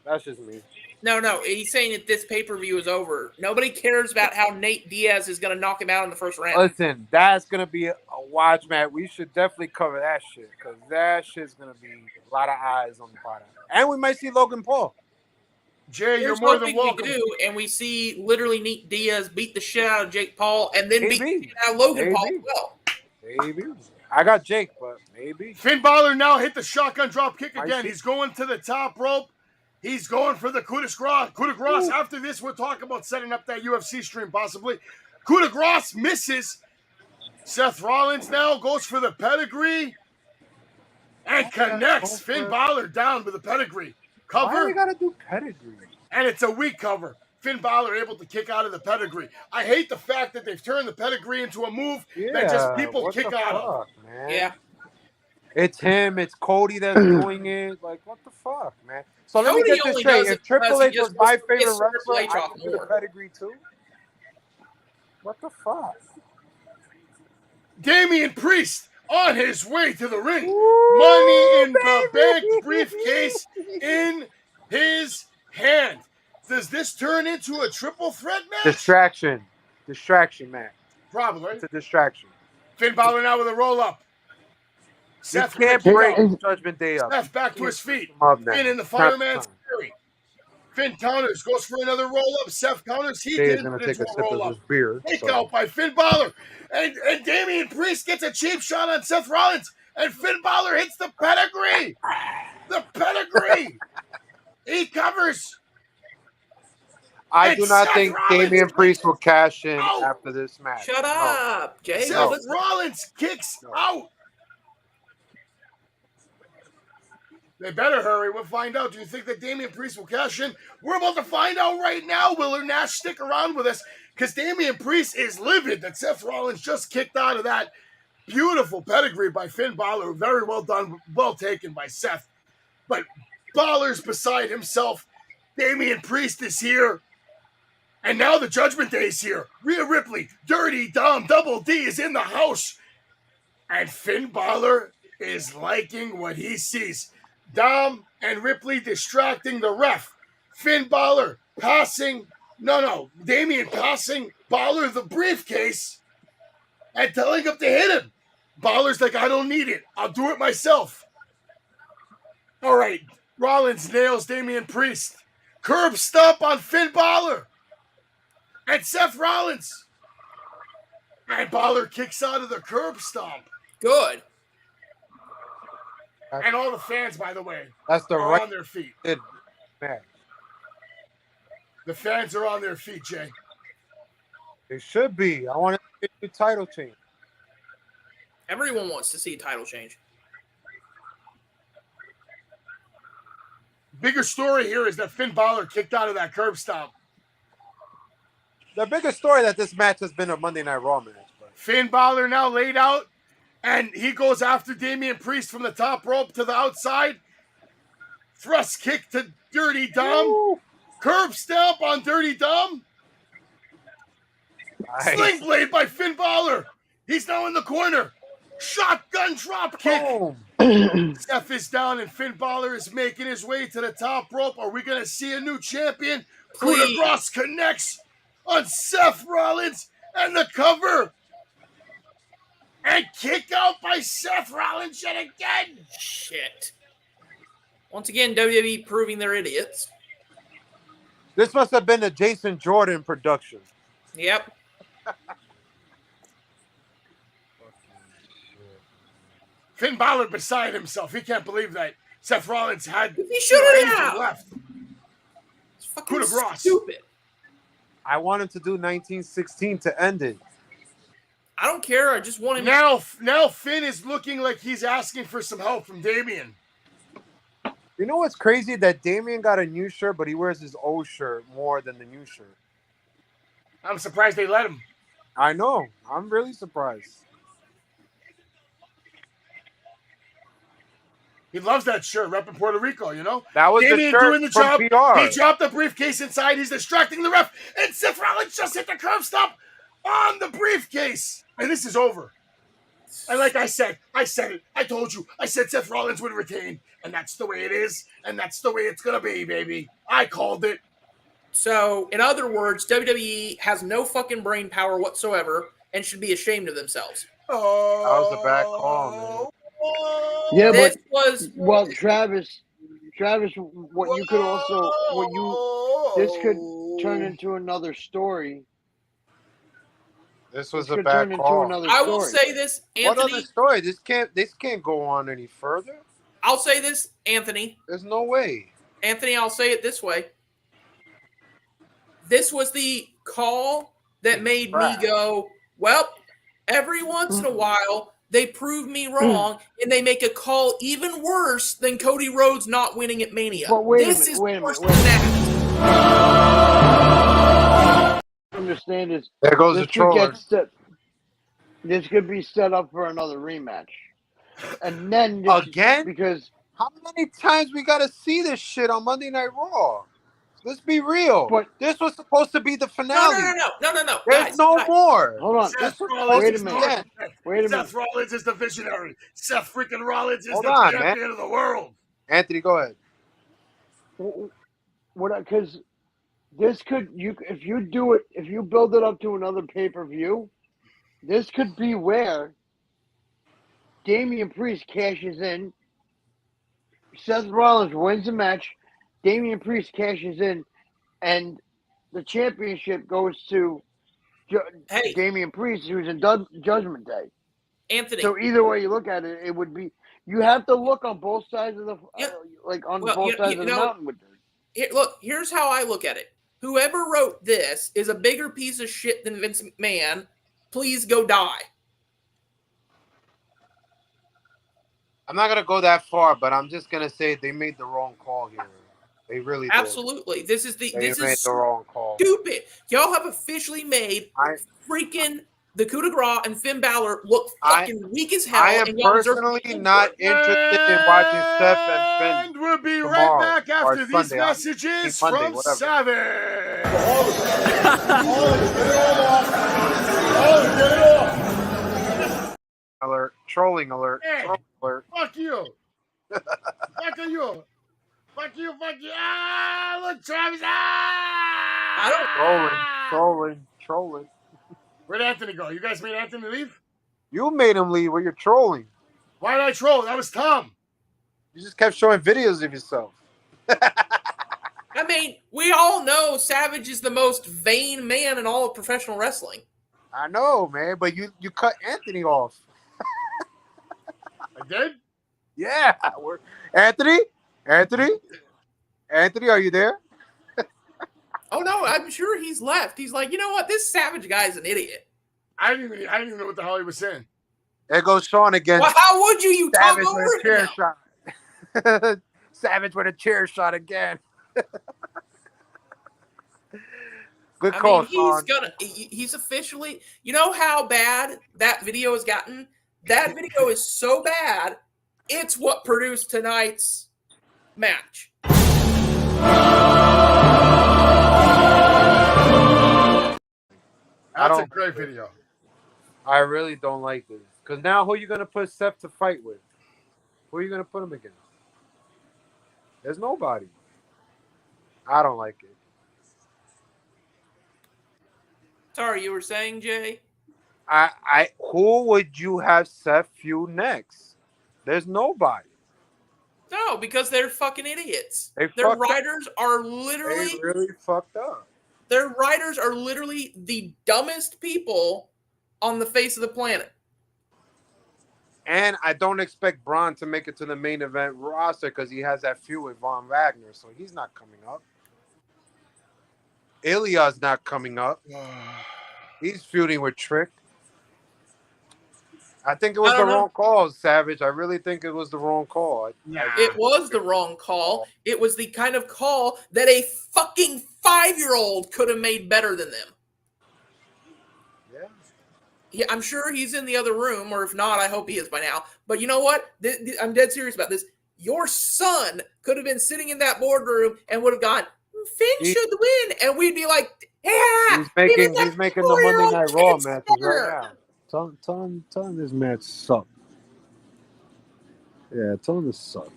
That's just me. No. He's saying that this pay-per-view is over. Nobody cares about how Nate Diaz is going to knock him out in the first round. Listen, that's going to be a watch match. We should definitely cover that shit because that shit's going to be a lot of eyes on the product. And we might see Logan Paul. Jay, you're more than welcome. We do, and we see literally Nate Diaz beat the shit out of Jake Paul and then beat the shit out of Logan Paul as well. Maybe. I got Jake, but maybe. Finn Balor now hit the shotgun drop kick again. He's going to the top rope. He's going for the coup de grace. After this, we'll talk about setting up that UFC stream possibly. Coup de grace misses. Seth Rollins now goes for the pedigree and connects Finn Balor down with the pedigree. Cover. Why do we got to do pedigree? And it's a weak cover. Finn Balor able to kick out of the pedigree. I hate the fact that they've turned the pedigree into a move that just people kick out of. Man? Yeah. It's him. It's Cody that's doing it. Like, what the fuck, man? So let me get this straight. If Triple H was my favorite wrestler, I could do the pedigree too. What the fuck? Damian Priest on his way to the ring. Money in the bank briefcase in his hand. Does this turn into a triple threat match? Distraction match. Probably. It's a distraction. Finn Balor now with a roll-up. Seth can't break Judgment Day up. Seth back to his feet. Finn in the fireman's carry. Finn counters, goes for another roll-up. Seth counters. He did going to into take a a sip of roll-up. his beer. Take out by Finn Balor. And Damian Priest gets a cheap shot on Seth Rollins. And Finn Balor hits the pedigree. The pedigree. He covers. I do not think Damian Priest will cash in after this match. Shut up, Jay. Seth Rollins kicks out. They better hurry. We'll find out. Do you think that Damian Priest will cash in? We're about to find out right now. Will Nash stick around with us? Because Damian Priest is livid that Seth Rollins just kicked out of that beautiful pedigree by Finn Balor. Very well done. Well taken by Seth. But Balor's beside himself. Damian Priest is here. And now the Judgment Day is here. Rhea Ripley, Dirty Dom, Double D is in the house. And Finn Balor is liking what he sees. Dom and Ripley distracting the ref. Finn Balor passing. Damian passing Balor the briefcase and telling him to hit him. Balor's like, I don't need it. I'll do it myself. All right. Rollins nails Damian Priest. Curb stomp on Finn Balor. And Seth Rollins. And Balor kicks out of the curb stomp. Good. And all the fans, by the way, are on their feet. Man. The fans are on their feet, Jay. They should be. I want to see a title change. Everyone wants to see a title change. Bigger story here is that Finn Balor kicked out of that curb stomp. The biggest story that this match has been a Monday Night Raw match. But Finn Balor now laid out, and he goes after Damian Priest from the top rope to the outside. Thrust kick to Dirty Dom. Ooh. Curb stomp on Dirty Dom. Nice. Sling blade by Finn Balor. He's now in the corner. Shotgun drop kick. Seth is down, and Finn Balor is making his way to the top rope. Are we going to see a new champion? Coup de grace connects on Seth Rollins and the cover. And kick out by Seth Rollins yet again. Shit. Once again, WWE proving they're idiots. This must have been a Jason Jordan production. Yep. Finn Balor beside himself. He can't believe that Seth Rollins had he should have left. It's fucking stupid. I want him to do 1916 to end it. I don't care. I just want him. Now Finn is looking like he's asking for some help from Damien. You know what's crazy? That Damien got a new shirt, but he wears his old shirt more than the new shirt. I'm surprised they let him. I know. I'm really surprised. He loves that shirt, repping Puerto Rico, you know? That was Damien the shirt doing the from job. PR. He dropped the briefcase inside. He's distracting the ref. And Seth Rollins just hit the curb stop on the briefcase. And this is over. And like I said it. I told you. I said Seth Rollins would retain. And that's the way it is. And that's the way it's going to be, baby. I called it. So, in other words, WWE has no fucking brain power whatsoever and should be ashamed of themselves. Oh, that was a bad call, man. Yeah, this but Travis, this could turn into another story. This was a bad call. I will say this, Anthony. What other story? This can't go on any further. I'll say this, Anthony. There's no way. Anthony, I'll say it this way. This was the call that made me go, well, every once in a while, they prove me wrong, and they make a call even worse than Cody Rhodes not winning at Mania. But wait a minute. Understand is there goes the troller. This could be set up for another rematch, and then again because how many times we gotta see this shit on Monday Night Raw? Let's be real. But this was supposed to be the finale. No. There's no more. Hold on. Wait a minute. Seth Rollins is the visionary. Seth freaking Rollins is the champion of the world. Anthony, go ahead. Because this could if you build it up to another pay-per-view, this could be where Damian Priest cashes in. Seth Rollins wins the match. Damian Priest cashes in, and the championship goes to Damian Priest, who's in Judgment Day. Anthony. So either way you look at it, it would be. You have to look on both sides of the both sides of the mountain with this. Look, here's how I look at it. Whoever wrote this is a bigger piece of shit than Vince McMahon. Please go die. I'm not gonna go that far, but I'm just gonna say they made the wrong call here. They really did. Absolutely. This is the wrong call. Stupid. Y'all have officially made freaking the coup de grace and Finn Balor look fucking weak as hell. I am personally not interested in watching Seth and Finn. And we'll be right back after these messages from Savage. Alert. Trolling alert. Hey, Trolling alert. Fuck you. Fuck you. Fuck you. Ah, look, Travis. Trolling. Where'd Anthony go? You guys made Anthony leave? You made him leave when you're trolling. Why did I troll? That was Tom. You just kept showing videos of yourself. I mean, we all know Savage is the most vain man in all of professional wrestling. I know, man, but you cut Anthony off. I did? Yeah. Anthony, are you there? Oh no, I'm sure he's left. He's like, you know what? This Savage guy is an idiot. I didn't even know what the hell he was saying. There goes Sean again. Well, how would you? You Savage talk over with a chair him shot. Savage with a chair shot again. Good call, Sean. He's officially. You know how bad that video has gotten? That video is so bad. It's what produced tonight's match. That's a great video. I really don't like this. Because now who are you going to put Seth to fight with? Who are you going to put him against? There's nobody. I don't like it. Sorry, you were saying, Jay? Who would you have Seth feud next? There's nobody. No, because they're fucking idiots. Their writers are literally... They really fucked up. Their writers are literally the dumbest people on the face of the planet. And I don't expect Braun to make it to the main event roster because he has that feud with Von Wagner, so he's not coming up. Ilya's not coming up. He's feuding with Trick. I think it was the wrong call, Savage. I really think it was the wrong call. It was the wrong call. It was the kind of call that a fucking 5-year-old could have made better than them. Yeah, I'm sure he's in the other room, or if not, I hope he is by now. But you know what? I'm dead serious about this. Your son could have been sitting in that boardroom and would have gone, Finn should win. And we'd be like, yeah. He's making the Monday Night Raw matches right now. Tell him this match sucked. Yeah, tell him this sucked.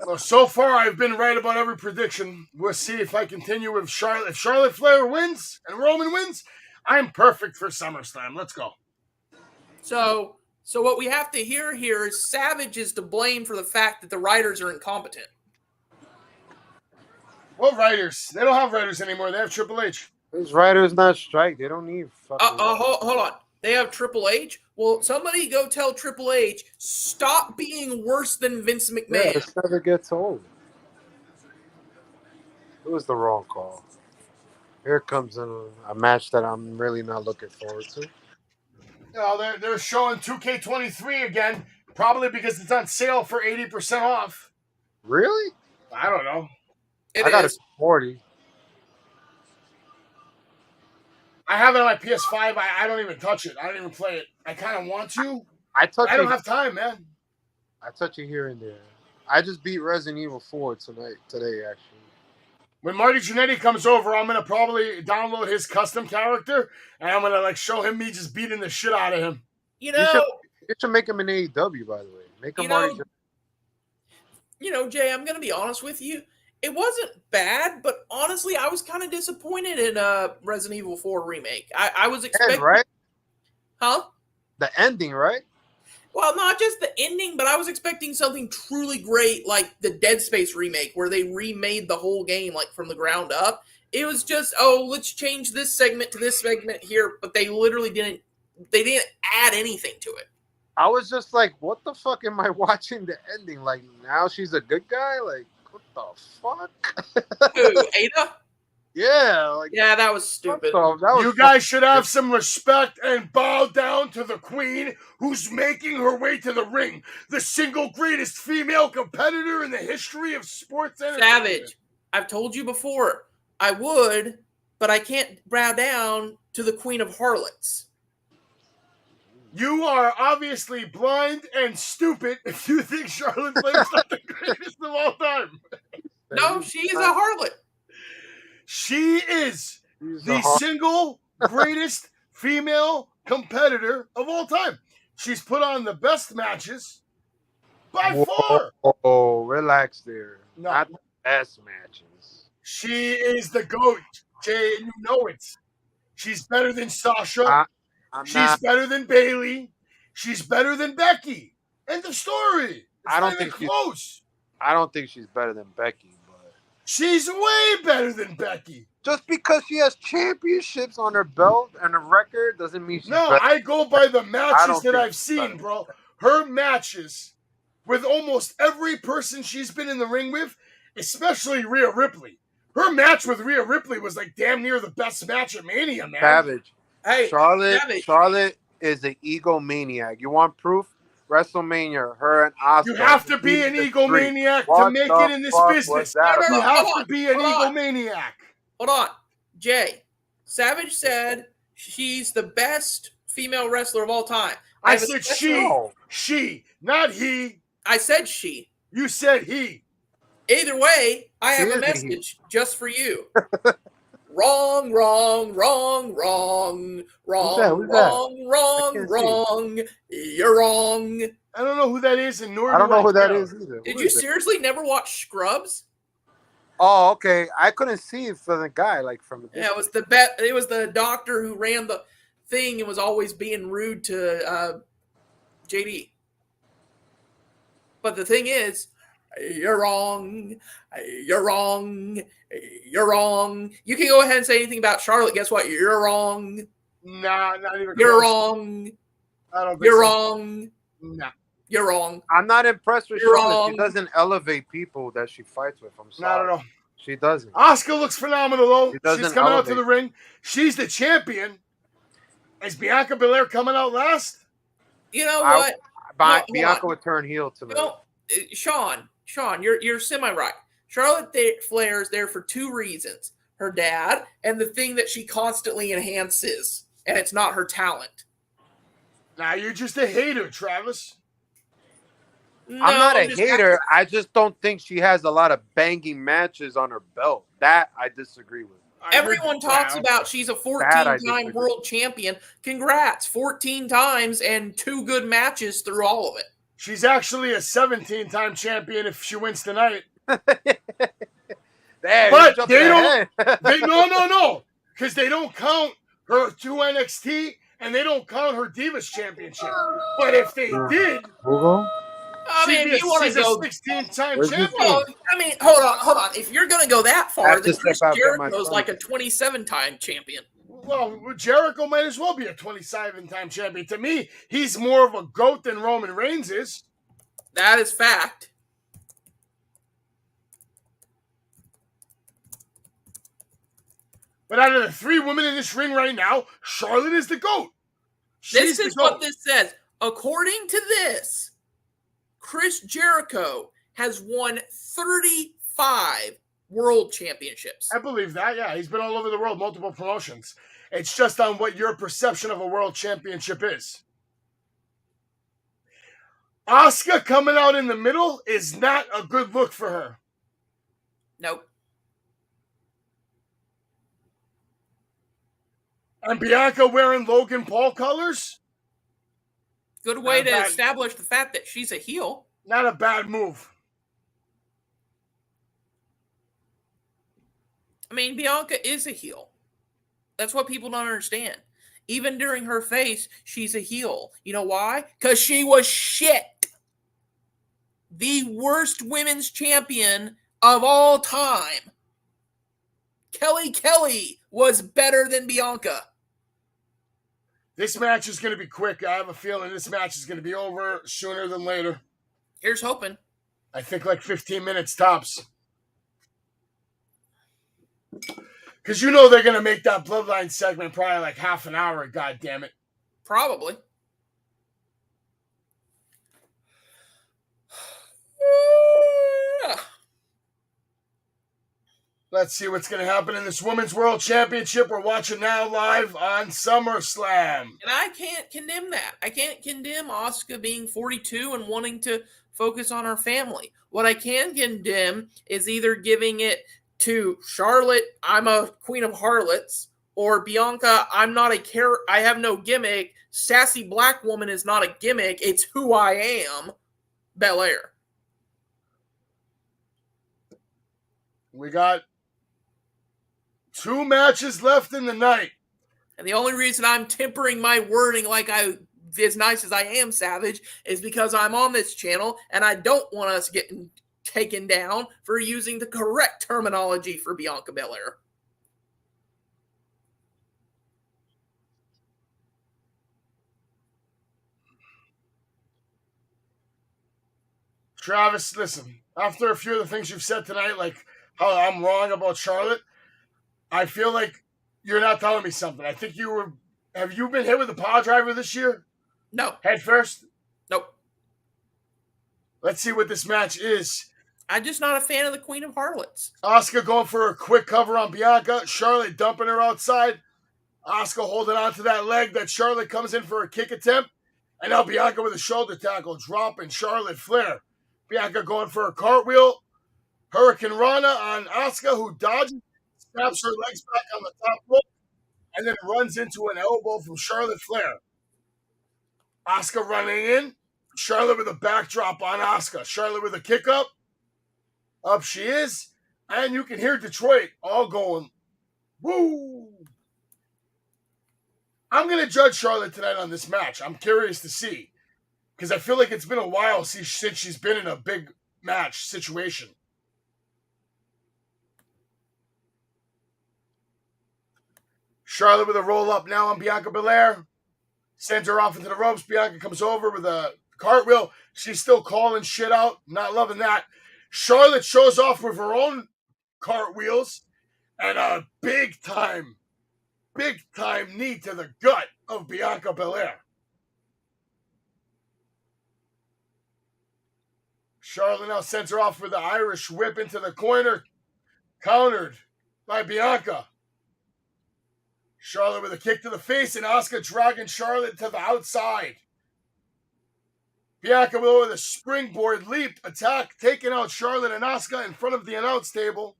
Well, so far, I've been right about every prediction. We'll see if I continue with Charlotte. If Charlotte Flair wins and Roman wins, I'm perfect for SummerSlam. Let's go. So what we have to hear here is Savage is to blame for the fact that the writers are incompetent. What writers? They don't have writers anymore. They have Triple H. These writers not strike. They don't need fucking. Hold on. They have Triple H? Well, somebody go tell Triple H, stop being worse than Vince McMahon. Yeah, this never gets old. It was the wrong call. Here comes a match that I'm really not looking forward to. They're showing 2K23 again, probably because it's on sale for 80% off. Really? I don't know. I got it for 40. I have it on my PS5. I don't even touch it. I don't even play it. I kind of want to. I don't have time, man. I touch it here and there. I just beat Resident Evil 4 today, actually. When Marty Jannetty comes over, I'm gonna probably download his custom character, and I'm gonna show him me just beating the shit out of him. You know, you should make him an AEW, by the way. Make him Marty Jannetty. You know, Jay, I'm gonna be honest with you. It wasn't bad, but honestly, I was kind of disappointed in Resident Evil 4 remake. I was expecting, right? Huh? The ending, right? Well, not just the ending, but I was expecting something truly great like the Dead Space remake, where they remade the whole game from the ground up. It was just, let's change this segment to this segment here, but they literally didn't add anything to it. I was just like, what the fuck am I watching the ending? Now she's a good guy? What the fuck? Who, Ada? Yeah. Yeah, that was stupid. You guys should have some respect and bow down to the queen who's making her way to the ring. The single greatest female competitor in the history of sports entertainment. Savage, I've told you before, I would, but I can't bow down to the queen of harlots. You are obviously blind and stupid if you think Charlotte Flair's not the greatest of all time. No, she is a harlot. She is the single greatest female competitor of all time. She's put on the best matches by far. Oh, relax there. No. Not the best matches. She is the GOAT, Jay, and you know it. She's better than Sasha. She's better than Bailey. She's better than Becky. End of story. I don't think close. I don't think she's better than Becky, but she's way better than Becky. Just because she has championships on her belt and a record doesn't mean she's better. I go by the matches that I've seen, bro. Her matches with almost every person she's been in the ring with, especially Rhea Ripley. Her match with Rhea Ripley was damn near the best match at Mania, man. Savage. Hey, Charlotte is an egomaniac. You want proof? WrestleMania, her and Asuka. You have to be an egomaniac to make it in this business. You have to be an egomaniac. Hold on. Jay, Savage said she's the best female wrestler of all time. I said she, not he. I said she. You said he. Either way, I have a message just for you. Wrong. You're wrong. I don't know who that is, and nor I don't know who that is either. Did you seriously never watch Scrubs? Oh, okay. I couldn't see it for the guy from the distance. Yeah, it was the doctor who ran the thing and was always being rude to JD. But the thing is, you're wrong. You're wrong. You're wrong. You can go ahead and say anything about Charlotte. Guess what? You're wrong. Nah, not even. You're wrong. I don't think You're so. wrong. Nah. You're wrong. I'm not impressed with Charlotte. She doesn't elevate people that she fights with. I'm sorry. No. She doesn't. Asuka looks phenomenal, though. She's coming out to the elevate. ring. She's the champion. Is Bianca Belair coming out last? You know what? Bianca would turn heel tonight. No, Sean, you're semi right. Charlotte Flair is there for two reasons: her dad and the thing that she constantly enhances, and it's not her talent. Nah, you're just a hater, Travis. No, I'm not a hater. I just don't think she has a lot of banging matches on her belt. That I disagree with. Everyone talks about she's a 14-time world champion. Congrats, 14 times and 2 good matches through all of it. She's actually a 17-time champion if she wins tonight. But they don't. No, because they don't count her 2 NXT and they don't count her Divas Championship. But if they did, I mean, if you want to go 16-time champion. Well, I mean, hold on. If you're going to go that far, then Chris Jericho's like a 27-time champion. Well, Jericho might as well be a 27-time champion. To me, he's more of a GOAT than Roman Reigns is. That is fact. But out of the 3 women in this ring right now, Charlotte is the GOAT. This is what this says. According to this, Chris Jericho has won 35 world championships. I believe that, yeah. He's been all over the world, multiple promotions. It's just on what your perception of a world championship is. Asuka coming out in the middle is not a good look for her. Nope. And Bianca wearing Logan Paul colors? Good way to establish the fact that she's a heel. Not a bad move. I mean, Bianca is a heel. That's what people don't understand. Even during her face, she's a heel. You know why? Because she was shit. The worst women's champion of all time. Kelly was better than Bianca. This match is going to be quick. I have a feeling this match is going to be over sooner than later. Here's hoping. I think like 15 minutes tops. Because you know they're going to make that Bloodline segment probably like half an hour, God damn it. Probably. Let's see what's going to happen in this Women's World Championship. We're watching now live on SummerSlam. And I can't condemn that. I can't condemn Asuka being 42 and wanting to focus on her family. What I can condemn is either giving it to Charlotte, I'm a queen of harlots, or Bianca, I'm not a I have no gimmick. Sassy black woman is not a gimmick. It's who I am. Belair. We got 2 matches left in the night. And the only reason I'm tempering my wording as nice as I am, Savage, is because I'm on this channel and I don't want us getting taken down for using the correct terminology for Bianca Belair. Travis, listen, after a few of the things you've said tonight, like how I'm wrong about Charlotte, I feel like you're not telling me something. I think have you been hit with a power driver this year? No. Head first? Nope. Let's see what this match is. I'm just not a fan of the Queen of Harlots. Asuka going for a quick cover on Bianca. Charlotte dumping her outside. Asuka holding on to that leg that Charlotte comes in for a kick attempt. And now Bianca with a shoulder tackle, dropping Charlotte Flair. Bianca going for a cartwheel. Hurricane Rana on Asuka, who dodges, snaps her legs back on the top rope, and then runs into an elbow from Charlotte Flair. Asuka running in. Charlotte with a backdrop on Asuka. Charlotte with a kick up. Up she is. And you can hear Detroit all going, woo! I'm going to judge Charlotte tonight on this match. I'm curious to see. Because I feel like it's been a while since she's been in a big match situation. Charlotte with a roll up now on Bianca Belair. Sends her off into the ropes. Bianca comes over with a cartwheel. She's still calling shit out. Not loving that. Charlotte shows off with her own cartwheels, and a big time knee to the gut of Bianca Belair. Charlotte now sends her off with the Irish whip into the corner, countered by Bianca. Charlotte with a kick to the face, and Asuka dragging Charlotte to the outside. Bianca with a springboard leap attack, taking out Charlotte and Asuka in front of the announce table.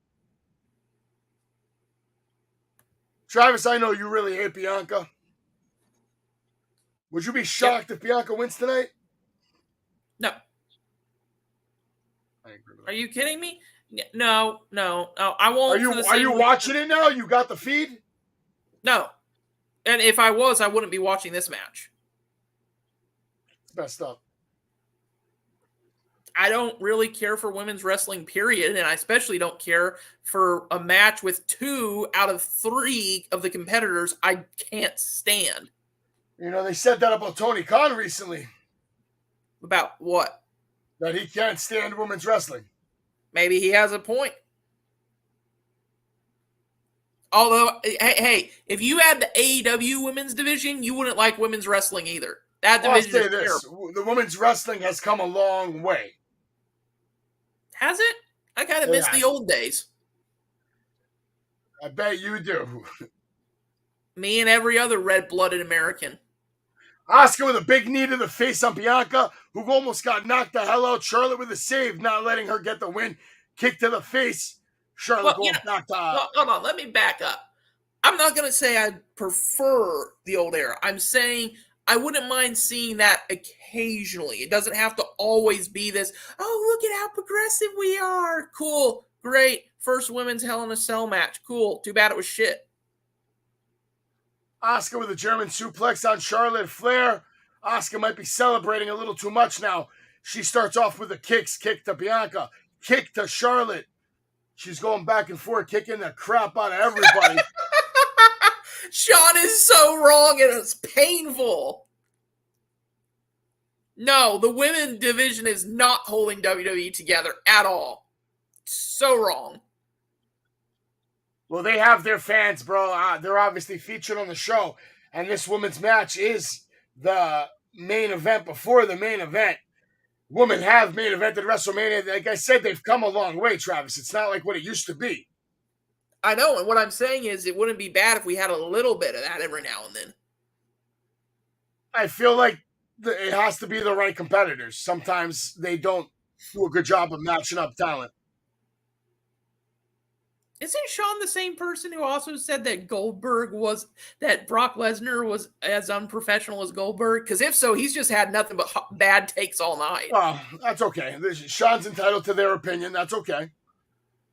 Travis, I know you really hate Bianca. Would you be shocked if Bianca wins tonight? No. I agree with that. Are you kidding me? No. I won't. Are you watching it now? You got the feed? No. And if I was, I wouldn't be watching this match. It's messed up. I don't really care for women's wrestling, period, and I especially don't care for a match with 2 out of 3 of the competitors I can't stand. You know, they said that about Tony Khan recently. About what? That he can't stand women's wrestling. Maybe he has a point. Although, hey, if you had the AEW women's division, you wouldn't like women's wrestling either. That division I'll say this. The women's wrestling has come a long way. Has it? I kind of miss the old days. I bet you do. Me and every other red-blooded American. Asuka with a big knee to the face on Bianca, who almost got knocked the hell out. Charlotte with a save, not letting her get the win. Kick to the face. Charlotte going back to... Hold on, let me back up. I'm not going to say I prefer the old era. I'm saying I wouldn't mind seeing that occasionally. It doesn't have to always be this, oh, look at how progressive we are. Cool, great. First women's Hell in a Cell match. Cool. Too bad it was shit. Asuka with a German suplex on Charlotte Flair. Asuka might be celebrating a little too much now. She starts off with the kicks. Kick to Bianca. Kick to Charlotte. She's going back and forth, kicking the crap out of everybody. Sean is so wrong and it's painful. No, the women's division is not holding WWE together at all. So wrong. Well, they have their fans, bro. They're obviously featured on the show. And this women's match is the main event before the main event. Women have main evented WrestleMania. Like I said, they've come a long way, Travis. It's not like what it used to be. I know, and what I'm saying is it wouldn't be bad if we had a little bit of that every now and then. I feel like it has to be the right competitors. Sometimes they don't do a good job of matching up talent. Isn't Sean the same person who also said that Brock Lesnar was as unprofessional as Goldberg? Because if so, he's just had nothing but bad takes all night. Oh, that's okay. Sean's entitled to their opinion. That's okay.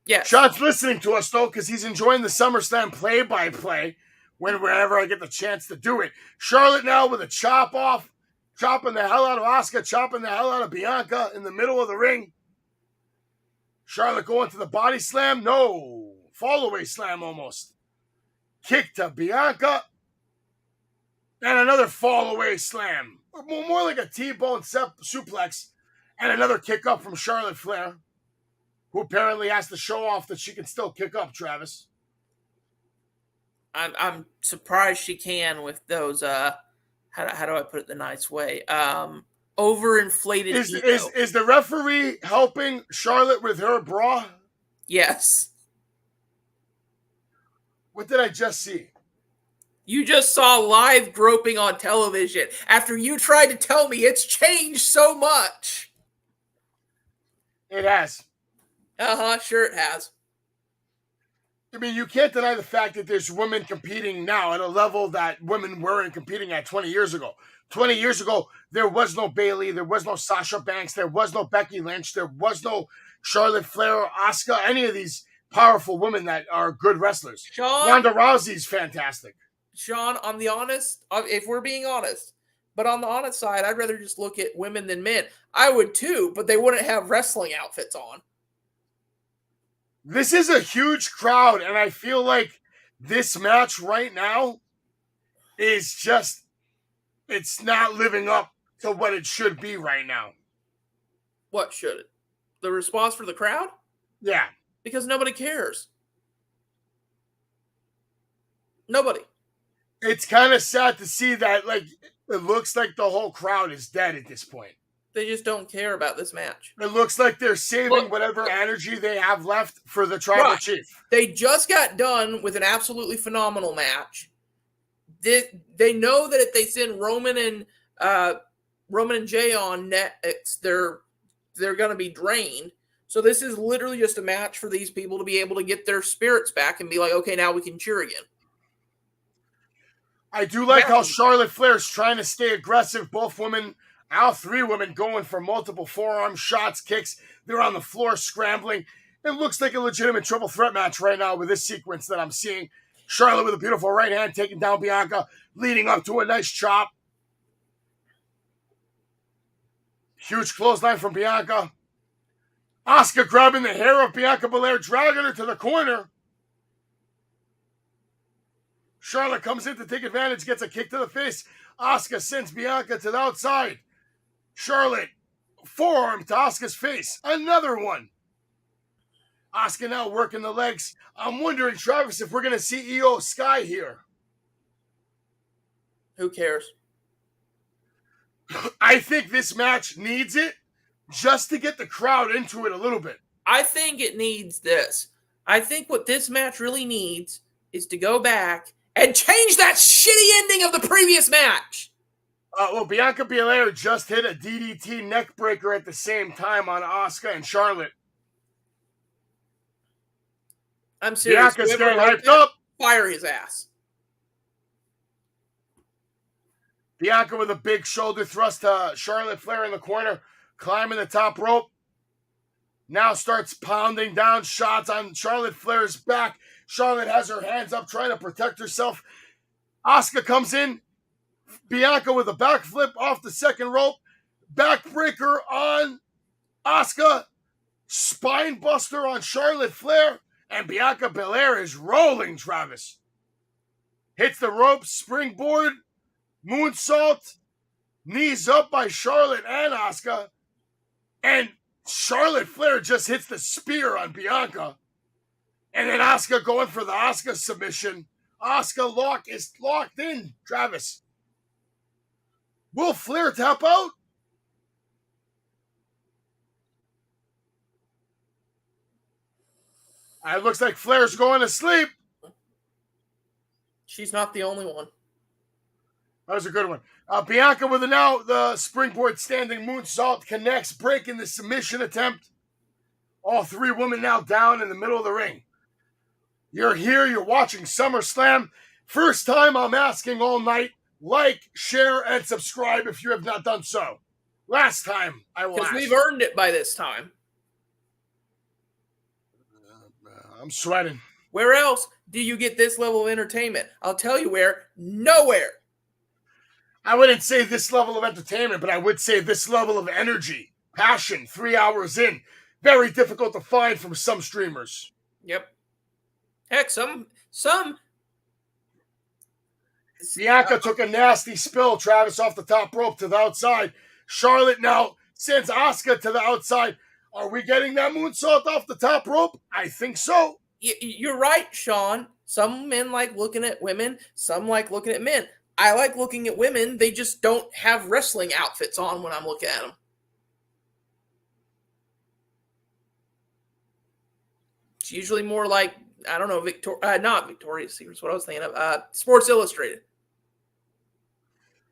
Yeah. Sean's listening to us, though, because he's enjoying the SummerSlam play-by-play whenever I get the chance to do it. Charlotte now with a chop-off, chopping the hell out of Asuka, chopping the hell out of Bianca in the middle of the ring. Charlotte going to the body slam. No. Fall-away slam almost. Kick to Bianca. And another fall-away slam. More like a T-bone suplex. And another kick up from Charlotte Flair, who apparently has to show off that she can still kick up, Travis. I'm surprised she can with those, how do I put it the nice way? Overinflated ego. Is the referee helping Charlotte with her bra? Yes. What did I just see? You just saw live groping on television after you tried to tell me it's changed so much. It has. Sure it has. I mean, you can't deny the fact that there's women competing now at a level that women weren't competing at 20 years ago. 20 years ago, there was no Bayley, there was no Sasha Banks, there was no Becky Lynch, there was no Charlotte Flair or Asuka, any of these powerful women that are good wrestlers. Sean, Ronda Rousey's fantastic. Sean, on the honest, if we're being honest, but on the honest side, I'd rather just look at women than men. I would too, but they wouldn't have wrestling outfits on. This is a huge crowd, and I feel like this match right now is just, it's not living up to what it should be right now. What should it? The response for the crowd? Yeah. Because nobody cares. Nobody. It's kind of sad to see that, like, it looks like the whole crowd is dead at this point. They just don't care about this match. It looks like they're saving whatever energy they have left for the Tribal Chief. They just got done with an absolutely phenomenal match. They know that if they send Roman and Jay on next, they're going to be drained. So this is literally just a match for these people to be able to get their spirits back and be like, okay, now we can cheer again. I do like how Charlotte Flair's trying to stay aggressive. Both women, all three women, going for multiple forearm shots, kicks. They're on the floor scrambling. It looks like a legitimate triple threat match right now with this sequence that I'm seeing. Charlotte with a beautiful right hand taking down Bianca, leading up to a nice chop. Huge clothesline from Bianca. Asuka grabbing the hair of Bianca Belair, dragging her to the corner. Charlotte comes in to take advantage, gets a kick to the face. Asuka sends Bianca to the outside. Charlotte, forearm to Asuka's face. Another one. Asuka now working the legs. I'm wondering, Travis, if we're going to see Io Sky here. Who cares? I think this match needs it just to get the crowd into it a little bit. I think it needs this. I think what this match really needs is to go back and change that shitty ending of the previous match. Well, Bianca Belair just hit a DDT neckbreaker at the same time on Asuka and Charlotte. I'm serious. Bianca's getting hyped up. Fire his ass. Bianca with a big shoulder thrust to Charlotte Flair in the corner, climbing the top rope. Now starts pounding down shots on Charlotte Flair's back. Charlotte has her hands up trying to protect herself. Asuka comes in. Bianca with a backflip off the second rope. Backbreaker on Asuka. Spine buster on Charlotte Flair. And Bianca Belair is rolling, Travis. Hits the rope, springboard, moonsault, knees up by Charlotte and Asuka. And Charlotte Flair just hits the spear on Bianca. And then Asuka going for the Asuka submission. Asuka is locked in, Travis. Will Flair tap out? It looks like Flair's going to sleep. She's not the only one. That was a good one. Bianca with the springboard standing moonsault connects, breaking the submission attempt. All three women now down in the middle of the ring. You're here, you're watching SummerSlam. First time I'm asking all night, like, share, and subscribe if you have not done so. Last time I will ask. Because we've earned it by this time. I'm sweating. Where else do you get this level of entertainment? I'll tell you where. Nowhere. I wouldn't say this level of entertainment, but I would say this level of energy, passion, 3 hours in. Very difficult to find from some streamers. Yep. Heck, some. Bianca took a nasty spill, Travis, off the top rope to the outside. Charlotte now sends Asuka to the outside. Are we getting that moonsault off the top rope? I think so. You're right, Sean. Some men like looking at women. Some like looking at men. I like looking at women. They just don't have wrestling outfits on when I'm looking at them. It's usually more like, I don't know, not Victoria's Secret's what I was thinking of. Sports Illustrated.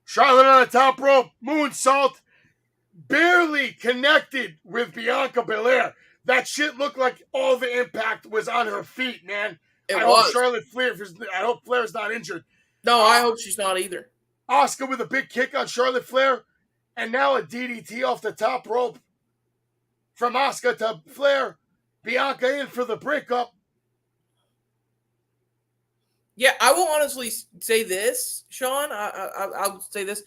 Charlotte on the top rope. Moonsault. Barely connected with Bianca Belair. That shit looked like all the impact was on her feet, man. I hope Flair's not injured. No, I hope she's not either. Asuka with a big kick on Charlotte Flair. And now a DDT off the top rope. From Asuka to Flair. Bianca in for the breakup. Yeah, I will honestly say this, Sean. I'll say this.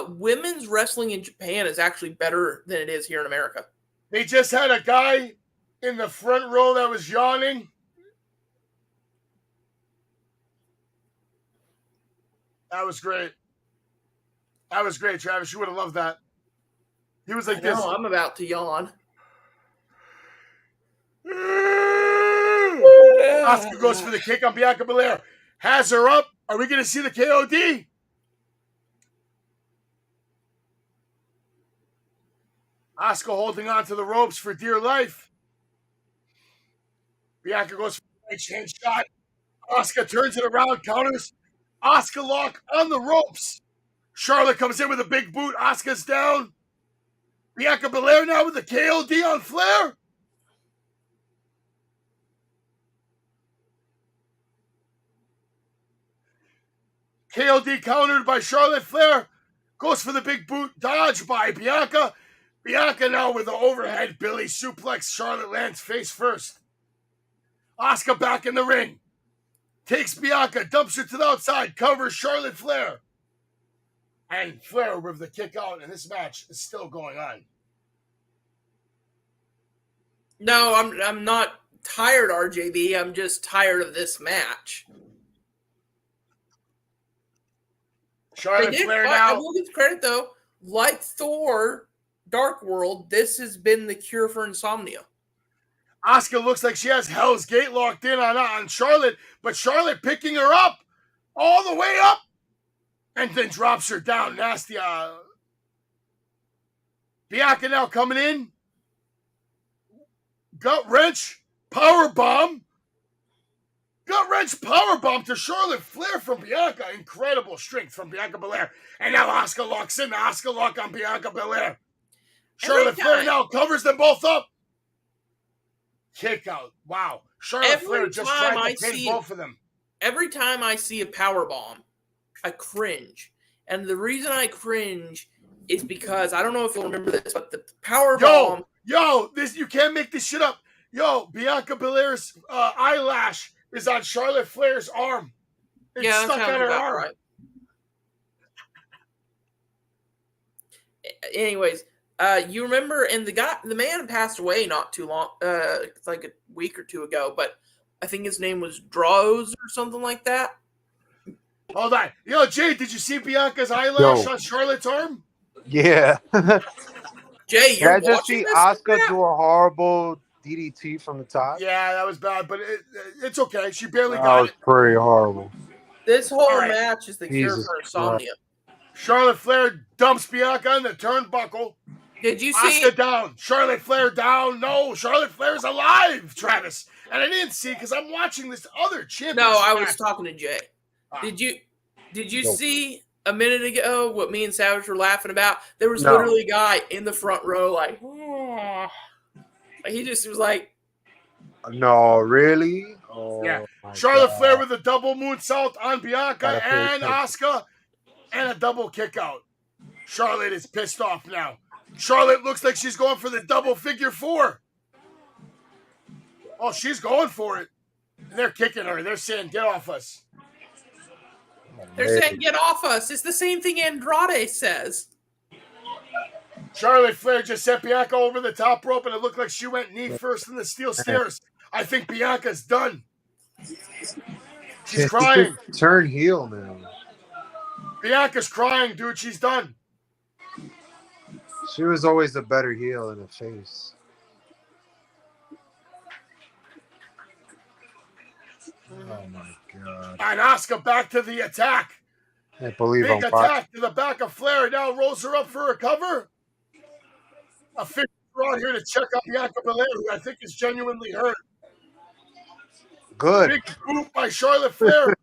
Women's wrestling in Japan is actually better than it is here in America. They just had a guy in the front row that was yawning. That was great. That was great, Travis. You would have loved that. He was like this. I'm about to yawn. Asuka goes for the kick on Bianca Belair. Has her up. Are we going to see the KOD? Asuka holding on to the ropes for dear life. Bianca goes for the right hand shot. Asuka turns it around, counters. Asuka lock on the ropes. Charlotte comes in with a big boot. Asuka's down. Bianca Belair now with the KOD on Flair. KOD countered by Charlotte. Flair goes for the big boot. Dodge by Bianca. Bianca now with the overhead Billy suplex. Charlotte lands face first. Asuka back in the ring. Takes Bianca, dumps her to the outside, covers Charlotte Flair. And Flair with the kick out, and this match is still going on. No, I'm not tired, RJB. I'm just tired of this match. Charlotte Flair now. I will give credit, though. Like Thor, Dark World, this has been the cure for insomnia. Asuka looks like she has Hell's Gate locked in on Charlotte, but Charlotte picking her up all the way up and then drops her down. Nasty. Bianca now coming in. Gut wrench, power bomb. Gut wrench, power bomb to Charlotte Flair from Bianca. Incredible strength from Bianca Belair. And now Asuka locks in. The Asuka lock on Bianca Belair. Charlotte Flair now covers them both up. Kick out. Wow. Charlotte Flair just tried to pin both of them. Every time I see a power bomb, I cringe. And the reason I cringe is because, I don't know if you'll remember this, but the power bomb... This you can't make this shit up. Bianca Belair's eyelash is on Charlotte Flair's arm. It's stuck on her arm. Right. Anyways... you remember, and the man passed away not too long, like a week or two ago, but I think his name was Droz or something like that. Hold on. Jay, did you see Bianca's eyelash on Charlotte's arm? Yeah. Jay, you're watching just see Asuka do a horrible DDT from the top? Yeah, that was bad, but it's okay. She barely got it. That was pretty horrible. This whole match is the cure for insomnia. Charlotte Flair dumps Bianca in the turnbuckle. Did you see Asuka down? Charlotte Flair down? No, Charlotte Flair's alive, Travis. And I didn't see because I'm watching this other championship. No, I was talking to Jay. Did you see a minute ago what me and Savage were laughing about? There was literally a guy in the front row like, he just was like, no, really? Oh, yeah. Charlotte Flair with a double moonsault on Bianca and Asuka and a double kick out. Charlotte is pissed off now. Charlotte looks like she's going for the double figure 4. Oh, she's going for it. And they're kicking her. They're saying, get off us. They're saying, get off us. It's the same thing Andrade says. Charlotte Flair just sent Bianca over the top rope, and it looked like she went knee first in the steel stairs. I think Bianca's done. She's crying. Turn heel now. Bianca's crying, dude. She's done. She was always the better heel in the face. Oh my god. And Asuka back to the attack. Can't believe Big attack to the back of Flair. Now rolls her up for a cover. A figure out here to check out Bianca Belair, who I think is genuinely hurt. Good. Big boot by Charlotte Flair.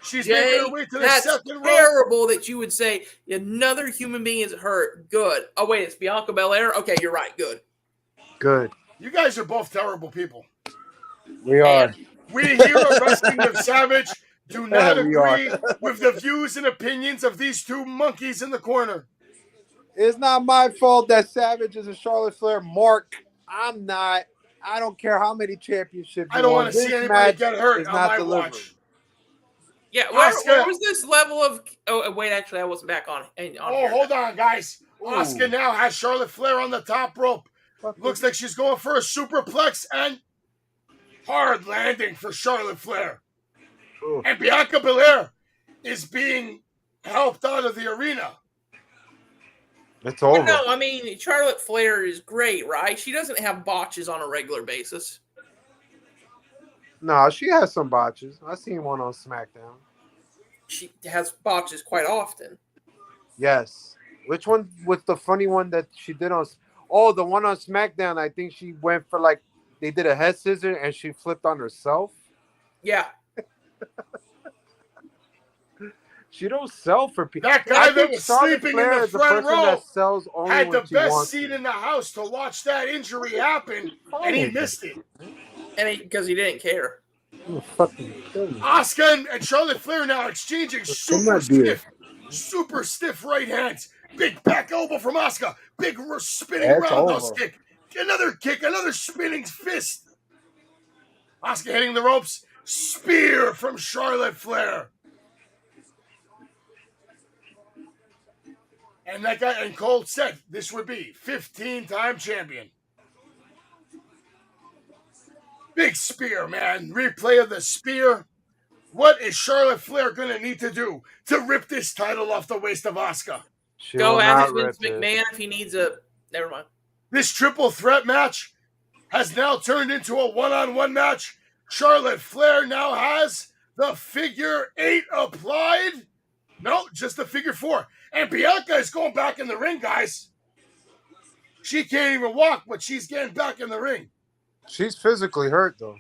She's making her way to the second row. That's terrible that you would say another human being is hurt. Good. Oh, wait, it's Bianca Belair? Okay, you're right. Good. Good. You guys are both terrible people. We are. We here at Wrestling with Savage do not agree with the views and opinions of these two monkeys in the corner. It's not my fault that Savage is a Charlotte Flair mark. I'm not. I don't care how many championships. I don't want to see anybody get hurt on my watch. Yeah, where was this level of... Oh, wait, actually, I wasn't back on here. Hold on, guys. Asuka now has Charlotte Flair on the top rope. Looks like she's going for a superplex and hard landing for Charlotte Flair. Ooh. And Bianca Belair is being helped out of the arena. It's over. No, I mean, Charlotte Flair is great, right? She doesn't have botches on a regular basis. No, she has some botches. I seen one on SmackDown. She has botches quite often. Yes. Which one was the funny one that she did on? Oh, the one on SmackDown. I think she went for like they did a head scissor and she flipped on herself. Yeah. She don't sell for people. That guy that was sleeping in the front row that sells only had the when she best wants seat to. in the house to watch that injury happen, and he missed it. And because he didn't care. Asuka and Charlotte Flair now exchanging super stiff right hands. Big back elbow from Asuka. Big spinning roundhouse kick. Another spinning fist. Asuka hitting the ropes. Spear from Charlotte Flair. And that guy, and Cole said this would be 15-time champion. Big spear, man. Replay of the spear. What is Charlotte Flair going to need to do to rip this title off the waist of Asuka? Go ask Vince McMahon if he needs a... Never mind. This triple threat match has now turned into a one-on-one match. Charlotte Flair now has the figure 8 applied. No, just the figure 4. And Bianca is going back in the ring, guys. She can't even walk, but she's getting back in the ring. She's physically hurt, though.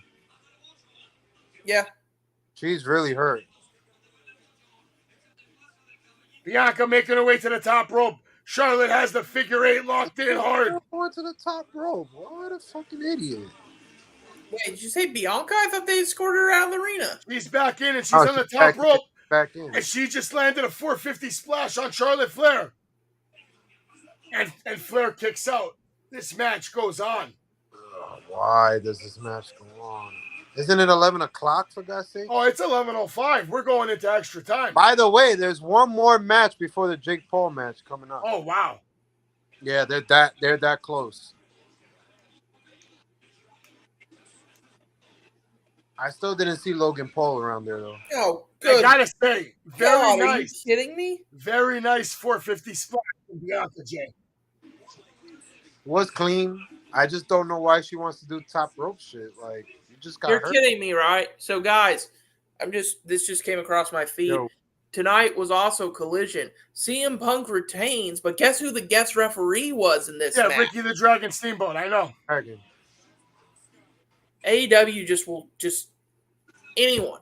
Yeah. She's really hurt. Bianca making her way to the top rope. Charlotte has the figure 8 locked in hard. Going to the top rope. What a fucking idiot. Wait, did you say Bianca? I thought they escorted her out of the arena. She's back in, and she's on the top rope. Back in. And she just landed a 450 splash on Charlotte Flair. And Flair kicks out. This match goes on. Why does this match go on? Isn't it 11 o'clock, for God's sake? Oh, it's 11:05. We're going into extra time. By the way, there's one more match before the Jake Paul match coming up. Oh, wow. Yeah, they're that close. I still didn't see Logan Paul around there, though. Oh, good. I gotta say, very nice. Are you kidding me? Very nice 450 splash from Bianca Jay. Was clean. I just don't know why she wants to do top rope shit. Like, you just got You're hurt. kidding me, right? So, guys, this just came across my feed. Yo. Tonight was also Collision. CM Punk retains, but guess who the guest referee was in this match? Ricky the Dragon Steamboat. I know. AEW just anyone.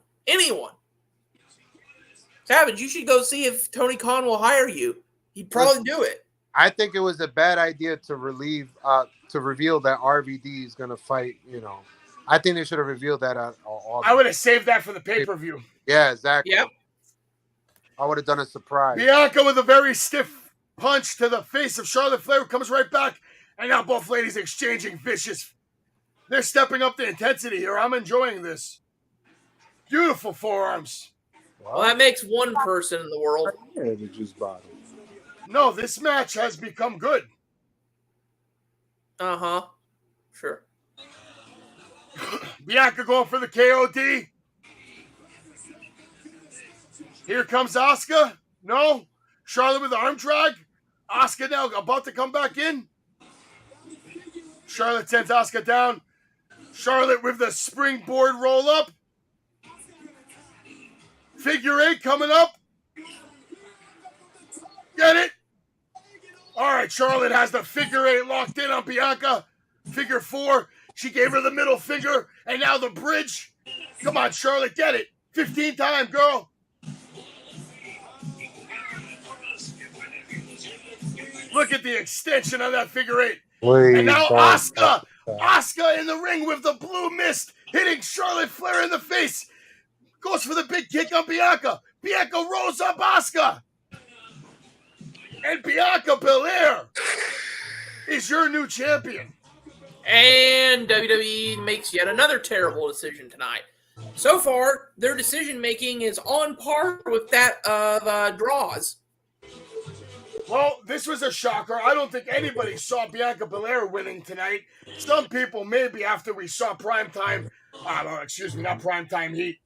Savage, you should go see if Tony Khan will hire you. He'd probably do it. I think it was a bad idea to reveal that RVD is going to fight, I think they should have revealed that I would have saved that for the pay-per-view. Yeah, exactly. Yep. I would have done a surprise. Bianca with a very stiff punch to the face of Charlotte Flair, comes right back, and now both ladies exchanging vicious. They're stepping up the intensity here. I'm enjoying this. Beautiful forearms. Well, that makes one person in the world. No, this match has become good. Uh-huh. Sure. Bianca going for the KOD. Here comes Asuka. No. Charlotte with the arm drag. Asuka now about to come back in. Charlotte sends Asuka down. Charlotte with the springboard roll up. Figure 8 coming up. Get it? All right, Charlotte has the figure 8 locked in on Bianca. Figure 4. She gave her the middle finger, and now the bridge. Come on, Charlotte, get it. 15 time, girl. Look at the extension on that figure 8. And now Asuka. Asuka in the ring with the blue mist, hitting Charlotte Flair in the face. Goes for the big kick on Bianca. Bianca rolls up Asuka. And Bianca Belair is your new champion. And WWE makes yet another terrible decision tonight. So far, their decision-making is on par with that of Draw's. Well, this was a shocker. I don't think anybody saw Bianca Belair winning tonight. Some people maybe after we saw Primetime, not Primetime Heat.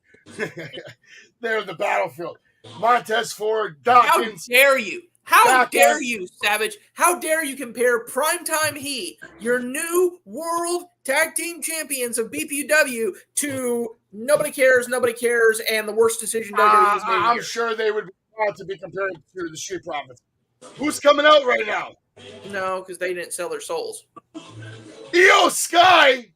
They're in the battlefield. Montez Ford, Dawkins. How dare you? How dare you, Savage? How dare you compare Primetime Heat, your new world tag team champions of BPW, to nobody cares, and the worst decision WWE's made I'm here? sure they would be proud to be compared to the Street Profits. Who's coming out right now? No, because they didn't sell their souls. Io Sky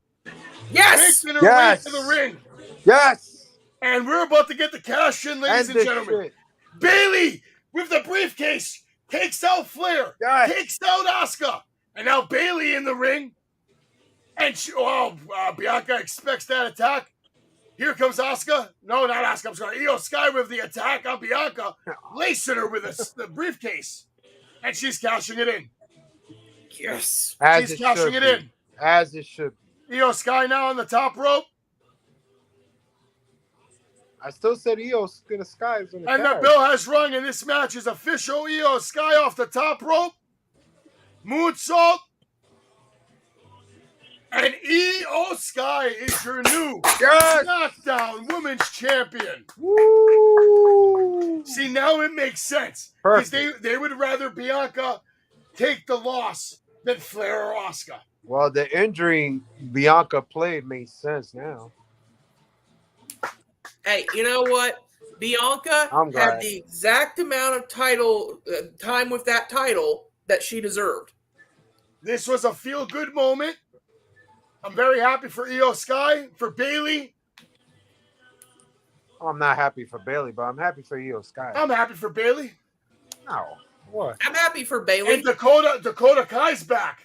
Yes! making her way to the ring. Yes! And we're about to get the cash in, ladies and gentlemen. Shit. Bailey, with the briefcase, takes out Flair, takes out Asuka. And now Bailey in the ring. And Bianca expects that attack. Here comes Asuka. No, not Asuka. I'm sorry. Io Sky with the attack on Bianca, lacing her with the briefcase. And she's cashing it in. Yes. She's cashing it in. As it should be. Io Sky now on the top rope. I still said Io Sky is in the And the bell has rung, and this match is official. Io Sky off the top rope. Moonsault. And Io Sky is your new SmackDown Women's Champion. Woo! See, now it makes sense. Because they would rather Bianca take the loss than Flair or Asuka. Well, the injury Bianca played makes sense now. Hey, you know what? Bianca had the exact amount of time with that title that she deserved. This was a feel-good moment. I'm very happy for Io Sky, for Bailey. I'm not happy for Bailey, but I'm happy for Io Sky. I'm happy for Bailey. No. What? I'm happy for Bailey. And Dakota Kai's back.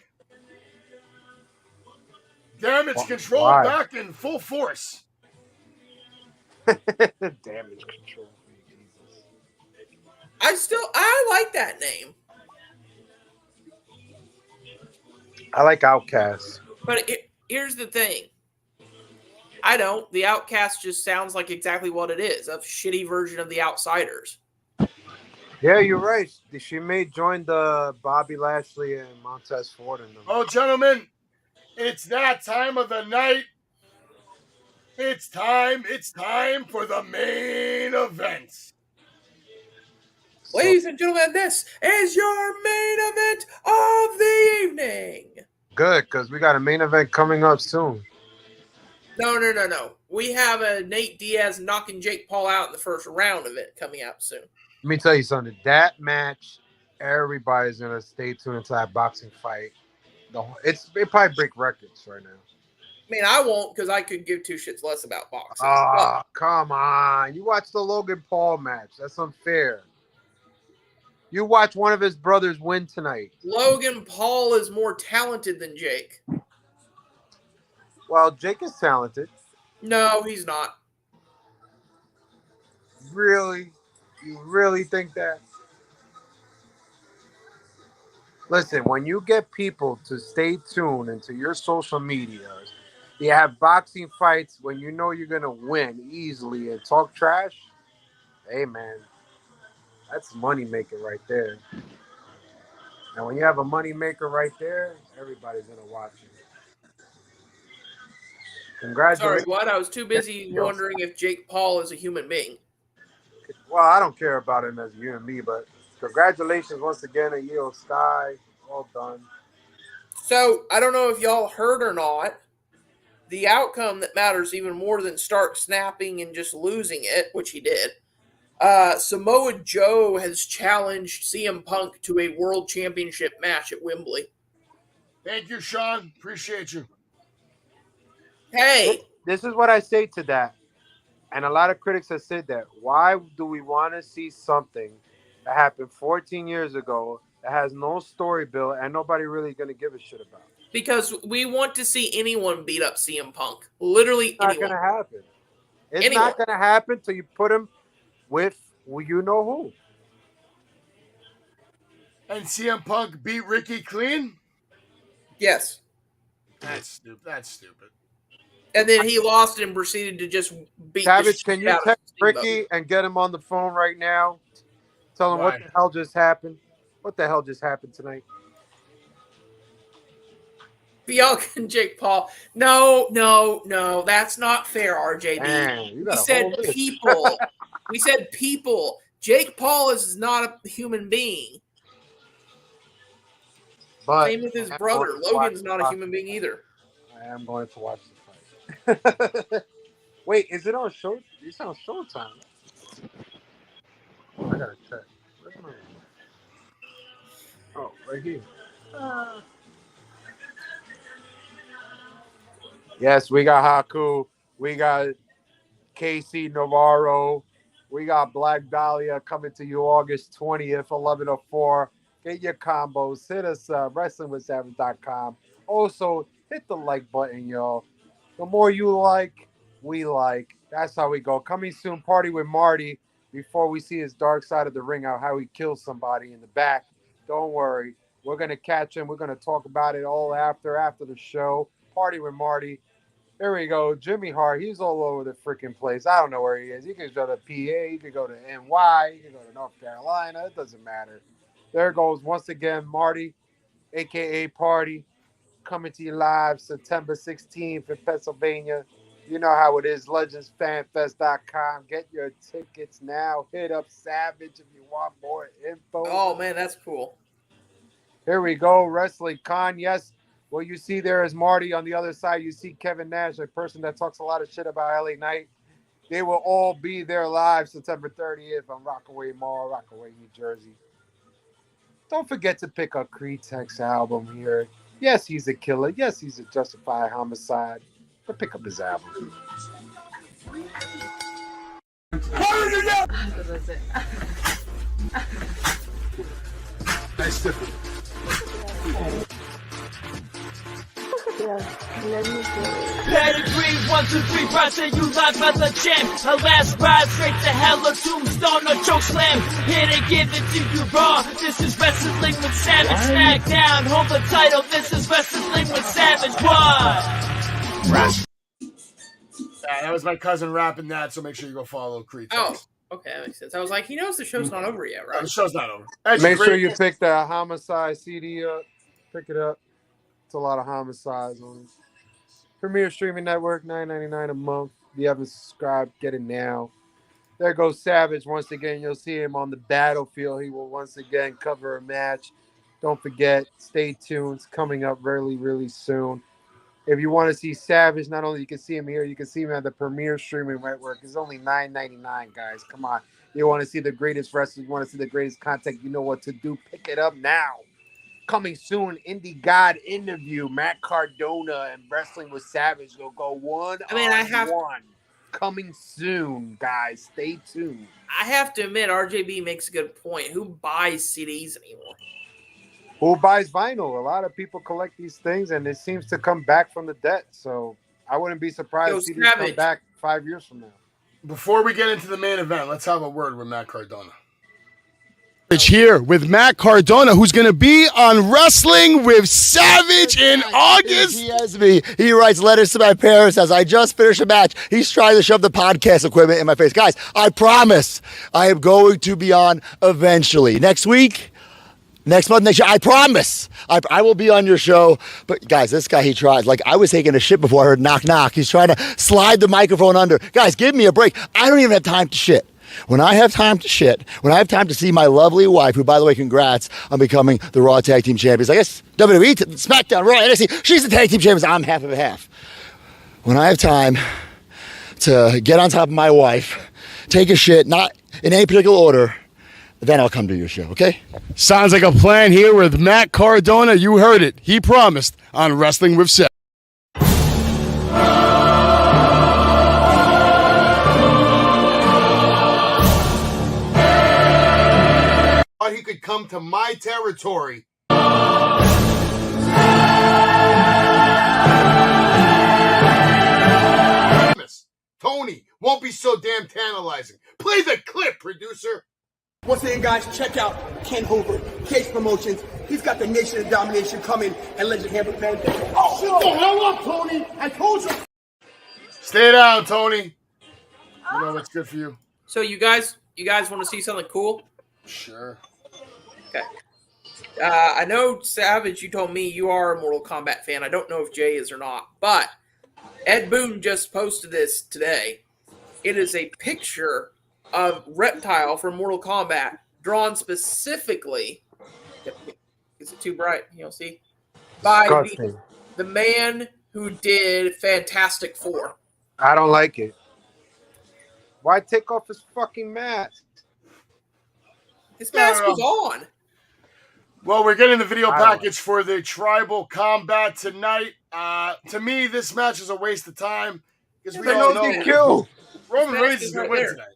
Damage control back in full force. Damage control. Jesus. I like that name. I like Outcast. But here's the thing. I don't. The Outcast just sounds like exactly what it is, a shitty version of the Outsiders. Yeah, you're right. She may join the Bobby Lashley and Montez Ford. Oh, gentlemen, it's that time of the night. It's time for the main event. Ladies and gentlemen, this is your main event of the evening. Good, because we got a main event coming up soon. No. We have a Nate Diaz knocking Jake Paul out in the first round of it coming out soon. Let me tell you something. That match, everybody's going to stay tuned into that boxing fight. It probably break records right now. I mean, I won't because I could give two shits less about boxing. Oh, come on. You watched the Logan Paul match. That's unfair. You watch one of his brothers win tonight. Logan Paul is more talented than Jake. Well, Jake is talented. No, he's not. Really? You really think that? Listen, when you get people to stay tuned into your social medias, you have boxing fights when you know you're going to win easily and talk trash, hey, man, that's money maker right there. And when you have a money maker right there, everybody's going to watch you. Congratulations. Sorry, what? I was too busy wondering if Jake Paul is a human being. Well, I don't care about him as you and me, but congratulations once again to Io Sky. All done. So, I don't know if y'all heard or not, the outcome that matters even more than Stark snapping and just losing it, which he did, Samoa Joe has challenged CM Punk to a world championship match at Wembley. Thank you, Sean. Appreciate you. Hey. This is what I say to that. And a lot of critics have said that. Why do we want to see something that happened 14 years ago that has no story built and nobody really going to give a shit about? Because we want to see anyone beat up CM Punk. Literally anyone. It's not going to happen. It's not going to happen till you put him with you know who. And CM Punk beat Ricky clean? Yes. That's stupid. And then he lost and proceeded to just beat Savage, can you text Ricky and get him on the phone right now? Tell him what the hell just happened. What the hell just happened tonight? Bianca and Jake Paul. No. That's not fair, RJB. Man, we said people. We said people. Jake Paul is not a human being. But same with his I am brother. going to Logan's watch not a the human being either. fight. I am going to watch the fight. Wait, is it on show? It's on Showtime. I gotta check. Where's my? Oh, right here. Yes, we got Haku. We got Casey Navarro. We got Black Dahlia coming to you August 20th, 11:04. Get your combos. Hit us up, wrestlingwithsavage.com. Also, hit the like button, y'all. The more you like, we like. That's how we go. Coming soon, Party with Marty. Before we see his dark side of the ring, out how he kills somebody in the back. Don't worry. We're going to catch him. We're going to talk about it all after the show. Party with Marty. There we go. Jimmy Hart, he's all over the freaking place. I don't know where he is. He could go to PA, he could go to NY, he could go to North Carolina. It doesn't matter. There goes once again Marty, a.k.a. Party, coming to you live September 16th in Pennsylvania. You know how it is. LegendsFanFest.com. Get your tickets now. Hit up Savage if you want more info. Oh, man, that's cool. Here we go. Wrestling Con. Yes. What you see there is Marty. On the other side, you see Kevin Nash, a person that talks a lot of shit about LA Knight. They will all be there live September 30th on Rockaway Mall, Rockaway, New Jersey. Don't forget to pick up Cri Text album here. Yes, he's a killer. Yes, he's a justified homicide. But pick up his album. Nice different. Pedigree, 1, 2, 3, brought you live by the champ. Her last ride straight to hell, a tombstone, a choke slam. Here to give it to you raw. This is Wrestling with Savage. SmackDown, hold the title. This is Wrestling with Savage. What? Yeah, that was my cousin rapping that, so make sure you go follow Cri Text. Oh, okay, that makes sense. I was like, he knows the show's not over yet, right? The show's not over. Make sure you pick the Homicide CD up. Pick it up. It's a lot of homicides on it. Premier Streaming Network, $9.99 a month. If you haven't subscribed, get it now. There goes Savage. Once again, you'll see him on the battlefield. He will once again cover a match. Don't forget, stay tuned. It's coming up really, really soon. If you want to see Savage, not only you can see him here, you can see him at the Premier Streaming Network. It's only $9.99, guys. Come on. You want to see the greatest wrestlers, you want to see the greatest content, you know what to do. Pick it up now. Coming soon, Indie God interview. Matt Cardona and Wrestling with Savage will go one on one. Coming soon, guys. Stay tuned. I have to admit, RJB makes a good point. Who buys CDs anymore? Who buys vinyl? A lot of people collect these things, and it seems to come back from the dead. So I wouldn't be surprised if CDs come back 5 years from now. Before we get into the main event, let's have a word with Matt Cardona. Here with Matt Cardona, who's going to be on Wrestling with Savage in August. He has me. He writes letters to my parents as I just finished a match. He's trying to shove the podcast equipment in my face. Guys, I promise I am going to be on eventually. Next week, next month, next year, I promise. I will be on your show. But guys, this guy, he tries. Like, I was taking a shit before I heard knock, knock. He's trying to slide the microphone under. Guys, give me a break. I don't even have time to shit. When I have time to shit, when I have time to see my lovely wife, who, by the way, congrats on becoming the Raw Tag Team Champions. I guess WWE, SmackDown, Raw, NXT, she's the Tag Team Champions. I'm half of a half. When I have time to get on top of my wife, take a shit, not in any particular order, then I'll come to your show, okay? Sounds like a plan here with Matt Cardona. You heard it. He promised on Wrestling with Savage. He could come to my territory. Tony won't be so damn tantalizing. Play the clip, producer. Once again, guys, check out Ken Hoover, Case Promotions. He's got the Nation of Domination coming and Legend Hammer Man. Oh, shut the hell up, Tony! I told you. Stay down, Tony. You know what's good for you. So you guys want to see something cool? Sure. Okay. I know, Savage, you told me you are a Mortal Kombat fan. I don't know if Jay is or not, but Ed Boon just posted this today. It is a picture of Reptile from Mortal Kombat drawn specifically to Is it too bright? You'll see. By Disgusting. the man who did Fantastic Four. I don't like it. Why take off his fucking mask? His mask was on. Well, we're getting the video package for the tribal combat tonight. To me, this match is a waste of time because we all know DQ. Roman Reigns is going to win tonight.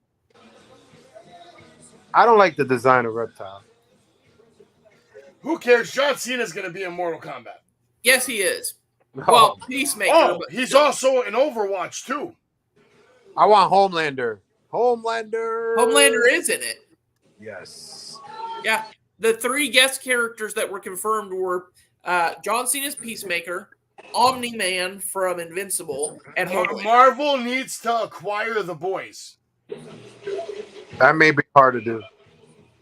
I don't like the design of Reptile. Who cares? John Cena's going to be in Mortal Kombat. Yes, he is. No. Well, Peacemaker. Oh, but he's also in Overwatch, too. I want Homelander. Homelander is in it. Yes. Yeah. The 3 guest characters that were confirmed were John Cena's Peacemaker, Omni-Man from Invincible, and Homelander. Marvel needs to acquire The Boys. That may be hard to do.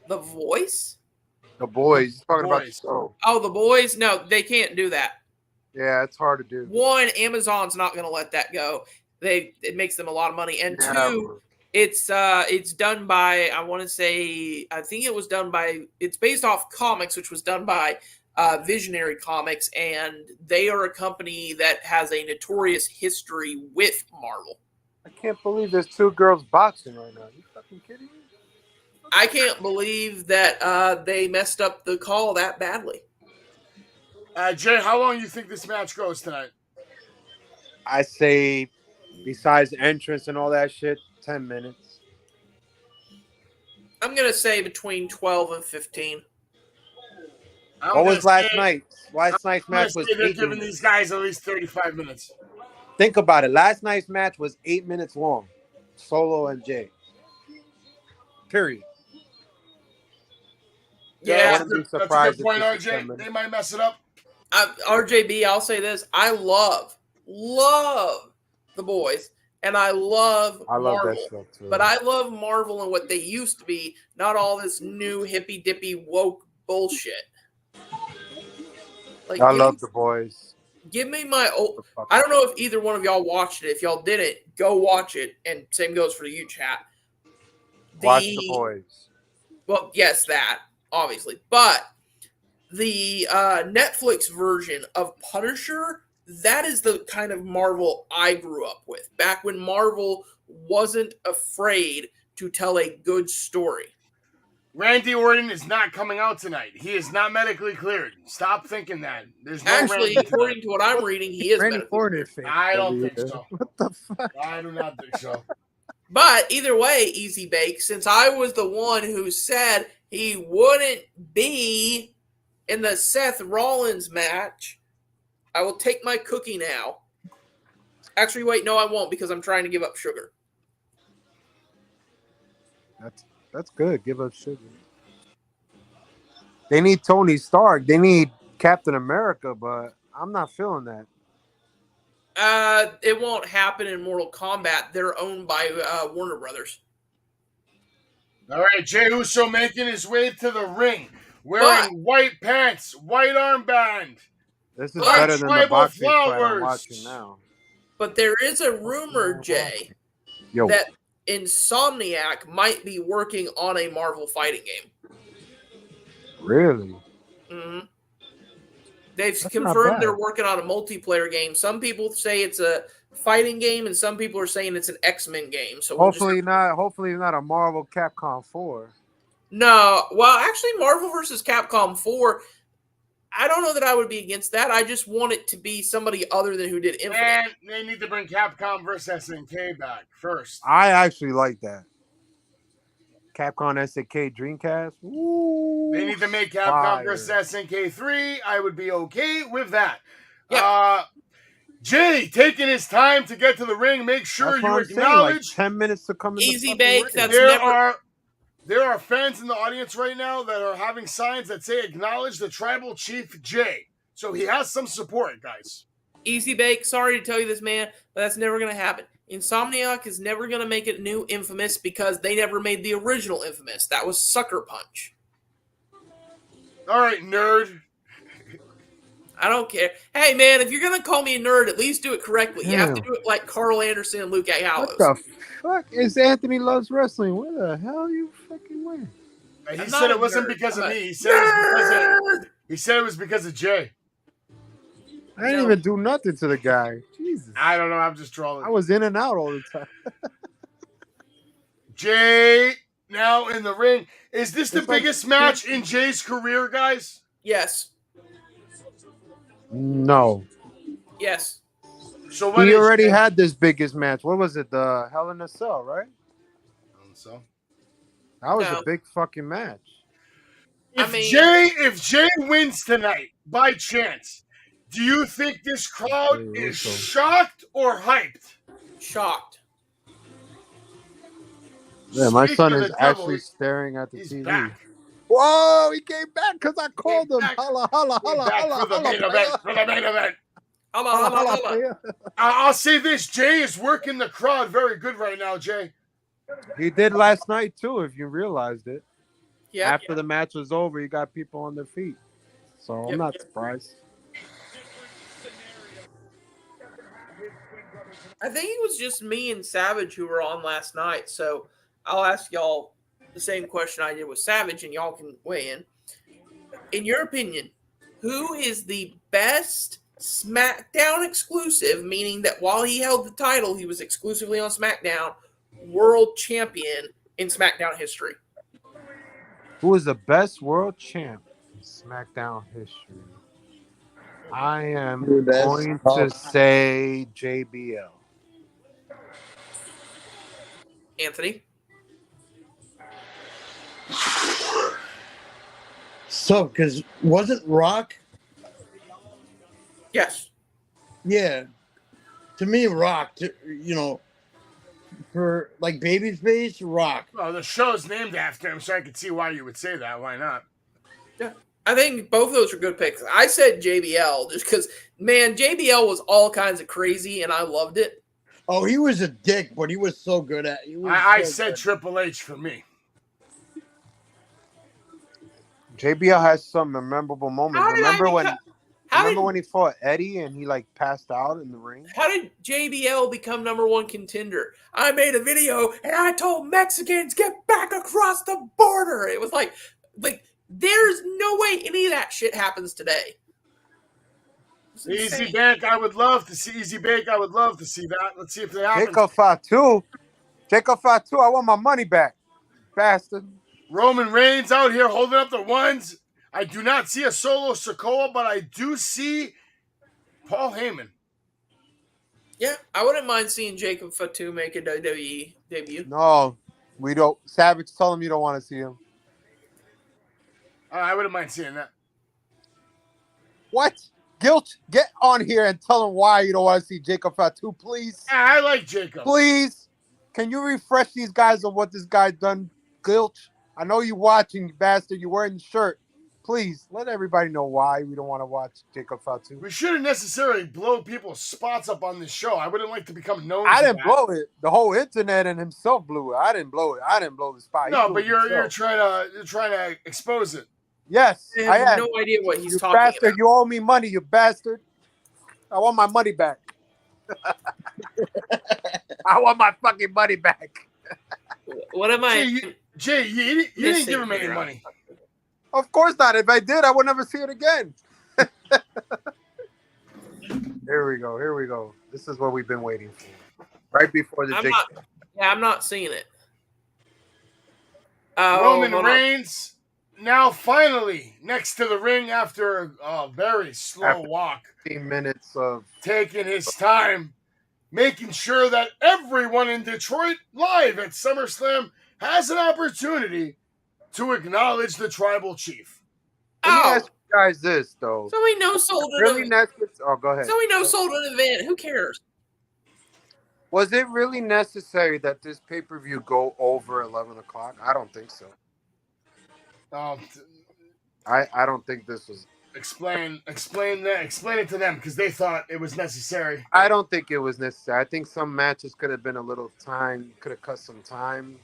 The Voice? The Boys. Talking about the show. Oh, The Boys? No, they can't do that. Yeah, it's hard to do. 1, Amazon's not going to let that go. It makes them a lot of money. And 2, it's done by, it's based off comics, which was done by Visionary Comics, and they are a company that has a notorious history with Marvel. I can't believe there's 2 girls boxing right now. You fucking kidding me? I can't believe that they messed up the call that badly. Jay, how long do you think this match goes tonight? I say, besides the entrance and all that shit, 10 minutes. I'm going to say between 12 and 15. What was last night? Last night's match was 8 minutes. They're giving these guys at least 35 minutes. Think about it. Last night's match was 8 minutes long. Solo and Jay. Period. Yeah, that's a good point, RJ. They might mess it up. RJB, I'll say this. I love The Boys, and I love Marvel. That stuff too. But I love Marvel and what they used to be, not all this new hippy-dippy woke bullshit. Like, I love The Boys. Give me my old... I don't know if either one of y'all watched it. If y'all didn't, go watch it. And same goes for you, chat. Watch The Boys. Well, yes, that, obviously. But the Netflix version of Punisher, that is the kind of Marvel I grew up with. Back when Marvel wasn't afraid to tell a good story. Randy Orton is not coming out tonight. He is not medically cleared. Stop thinking that. There's no Actually, according to what I'm reading, he is medically cleared. I don't think so. What the fuck? I do not think so. But either way, Easy Bake, since I was the one who said he wouldn't be in the Seth Rollins match, I will take my cookie now. Actually, wait, no, I won't because I'm trying to give up sugar. That's good. Give up sugar. They need Tony Stark. They need Captain America, but I'm not feeling that. It won't happen in Mortal Kombat. They're owned by Warner Brothers. All right, Jey Uso making his way to the ring, wearing white pants, white armband. This is better than the boxing fight I'm watching now. But there is a rumor, Jay, that Insomniac might be working on a Marvel fighting game. Really? Mm-hmm. They've confirmed they're working on a multiplayer game. Some people say it's a fighting game, and some people are saying it's an X-Men game. So hopefully not a Marvel Capcom 4. No, well, actually, Marvel vs. Capcom 4. I don't know that I would be against that. I just want it to be somebody other than who did Infinite. And they need to bring Capcom vs. SNK back first. I actually like that. Capcom SNK Dreamcast. Ooh, they need to make Capcom vs. SNK 3. I would be okay with that. Yeah. Jay taking his time to get to the ring. Make sure you acknowledge. Like 10 minutes to come in. Easy Bake. There are fans in the audience right now that are having signs that say acknowledge the tribal chief Jay. So he has some support, guys. Easy Bake, sorry to tell you this, man, but that's never going to happen. Insomniac is never going to make a new Infamous because they never made the original Infamous. That was Sucker Punch. All right, nerd. I don't care. Hey, man, if you're going to call me a nerd, at least do it correctly. You have to do it like Carl Anderson and Luke Gallows. What the fuck is Anthony Loves Wrestling? Where the hell are you fucking wearing? He said it wasn't because of me. He said it was because of He said it was because of Jay. I didn't even do nothing to the guy. Jesus. I don't know. I'm just trolling. I was in and out all the time. Jay now in the ring. Is this the biggest match in Jay's career, guys? Yes. No. Yes. So what he already had this biggest match. What was it? The Hell in a Cell, right? So that was a big fucking match. If Jay wins tonight by chance, do you think this crowd is shocked or hyped? Shocked. Yeah, my son is actually staring at the TV. Back. Whoa, he came back because I called him. Holla, holla, holla, holla, for the main event. For the main event. Holla. I'll say this: Jay is working the crowd very good right now. Jay. He did last night too, if you realized it. Yeah. After the match was over, he got people on their feet. So I'm not surprised. I think it was just me and Savage who were on last night. So I'll ask y'all the same question I did with Savage, and y'all can weigh in. In your opinion, who is the best SmackDown exclusive, meaning that while he held the title, he was exclusively on SmackDown, world champion in SmackDown history? Who is the best world champ in SmackDown history? I am going to say JBL. Anthony? So, because wasn't Rock? Yes. Yeah. To me, Rock, for like babyface, Rock. Well, the show's named after him, so I could see why you would say that. Why not? Yeah. I think both of those are good picks. I said JBL just because, man, JBL was all kinds of crazy, and I loved it. Oh, he was a dick, but he was so good at it. I said Triple H for me. JBL has some memorable moments. Remember when he fought Eddie and he like passed out in the ring? How did JBL become #1 contender? I made a video and I told Mexicans, get back across the border. It was like there's no way any of that shit happens today. Easy Bake, I would love to see Easy Bake. I would love to see that. Let's see if that happens. Jacob Fatu, I want my money back, bastard. Roman Reigns out here holding up the ones. I do not see a Solo Sikoa, but I do see Paul Heyman. Yeah, I wouldn't mind seeing Jacob Fatu make a WWE debut. No, we don't. Savage, tell him you don't want to see him. I wouldn't mind seeing that. What? Guilt, get on here and tell him why you don't want to see Jacob Fatu, please. Yeah, I like Jacob. Please. Can you refresh these guys on what this guy's done, Guilt? I know you watching, you bastard. You're wearing the shirt. Please, let everybody know why we don't want to watch Jacob Fatu. We shouldn't necessarily blow people's spots up on this show. I wouldn't like to become known I didn't blow it. The whole internet and himself blew it. I didn't blow it. I didn't blow the spot. No, but you're trying to expose it. Yes, I have no idea what he's talking bastard, about. You owe me money, you bastard. I want my money back. I want my fucking money back. What am I? Jay, you didn't give him any money. Of course not. If I did, I would never see it again. Here we go. This is what we've been waiting for. Right before the I'm not seeing it. Roman Reigns now finally next to the ring after a very slow walk. 15 minutes of taking his time, making sure that everyone in Detroit live at SummerSlam has an opportunity to acknowledge the tribal chief. Let me ask you guys this, though. So we know sold an really event. go ahead. So we know sold an event. Who cares? Was it really necessary that this pay-per-view go over 11 o'clock? I don't think so. I don't think this was. Explain it to them because they thought it was necessary. I don't think it was necessary. I think some matches could have been a little time. Could have cut some time.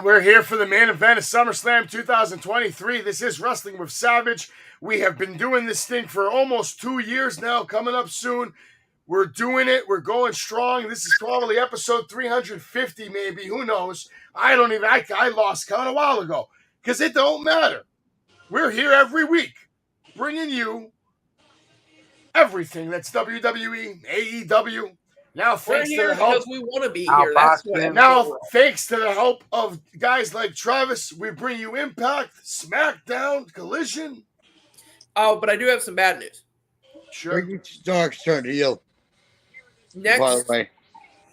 We're here for the main event of SummerSlam 2023. This is Wrestling with Savage. We have been doing this thing for almost 2 years now. Coming up soon. We're doing it. We're going strong. This is probably episode 350, maybe. Who knows? I lost count a while ago because it don't matter. We're here every week. bringing you everything that's WWE, AEW. Now, We're thanks to here the help. because we want to be Now here. That's what. boxing. Now, thanks to the help of guys like Travis, we bring you Impact, SmackDown, Collision. Oh, but I do have some bad news. Sure. Ricky Starks turned heel. By the Next way,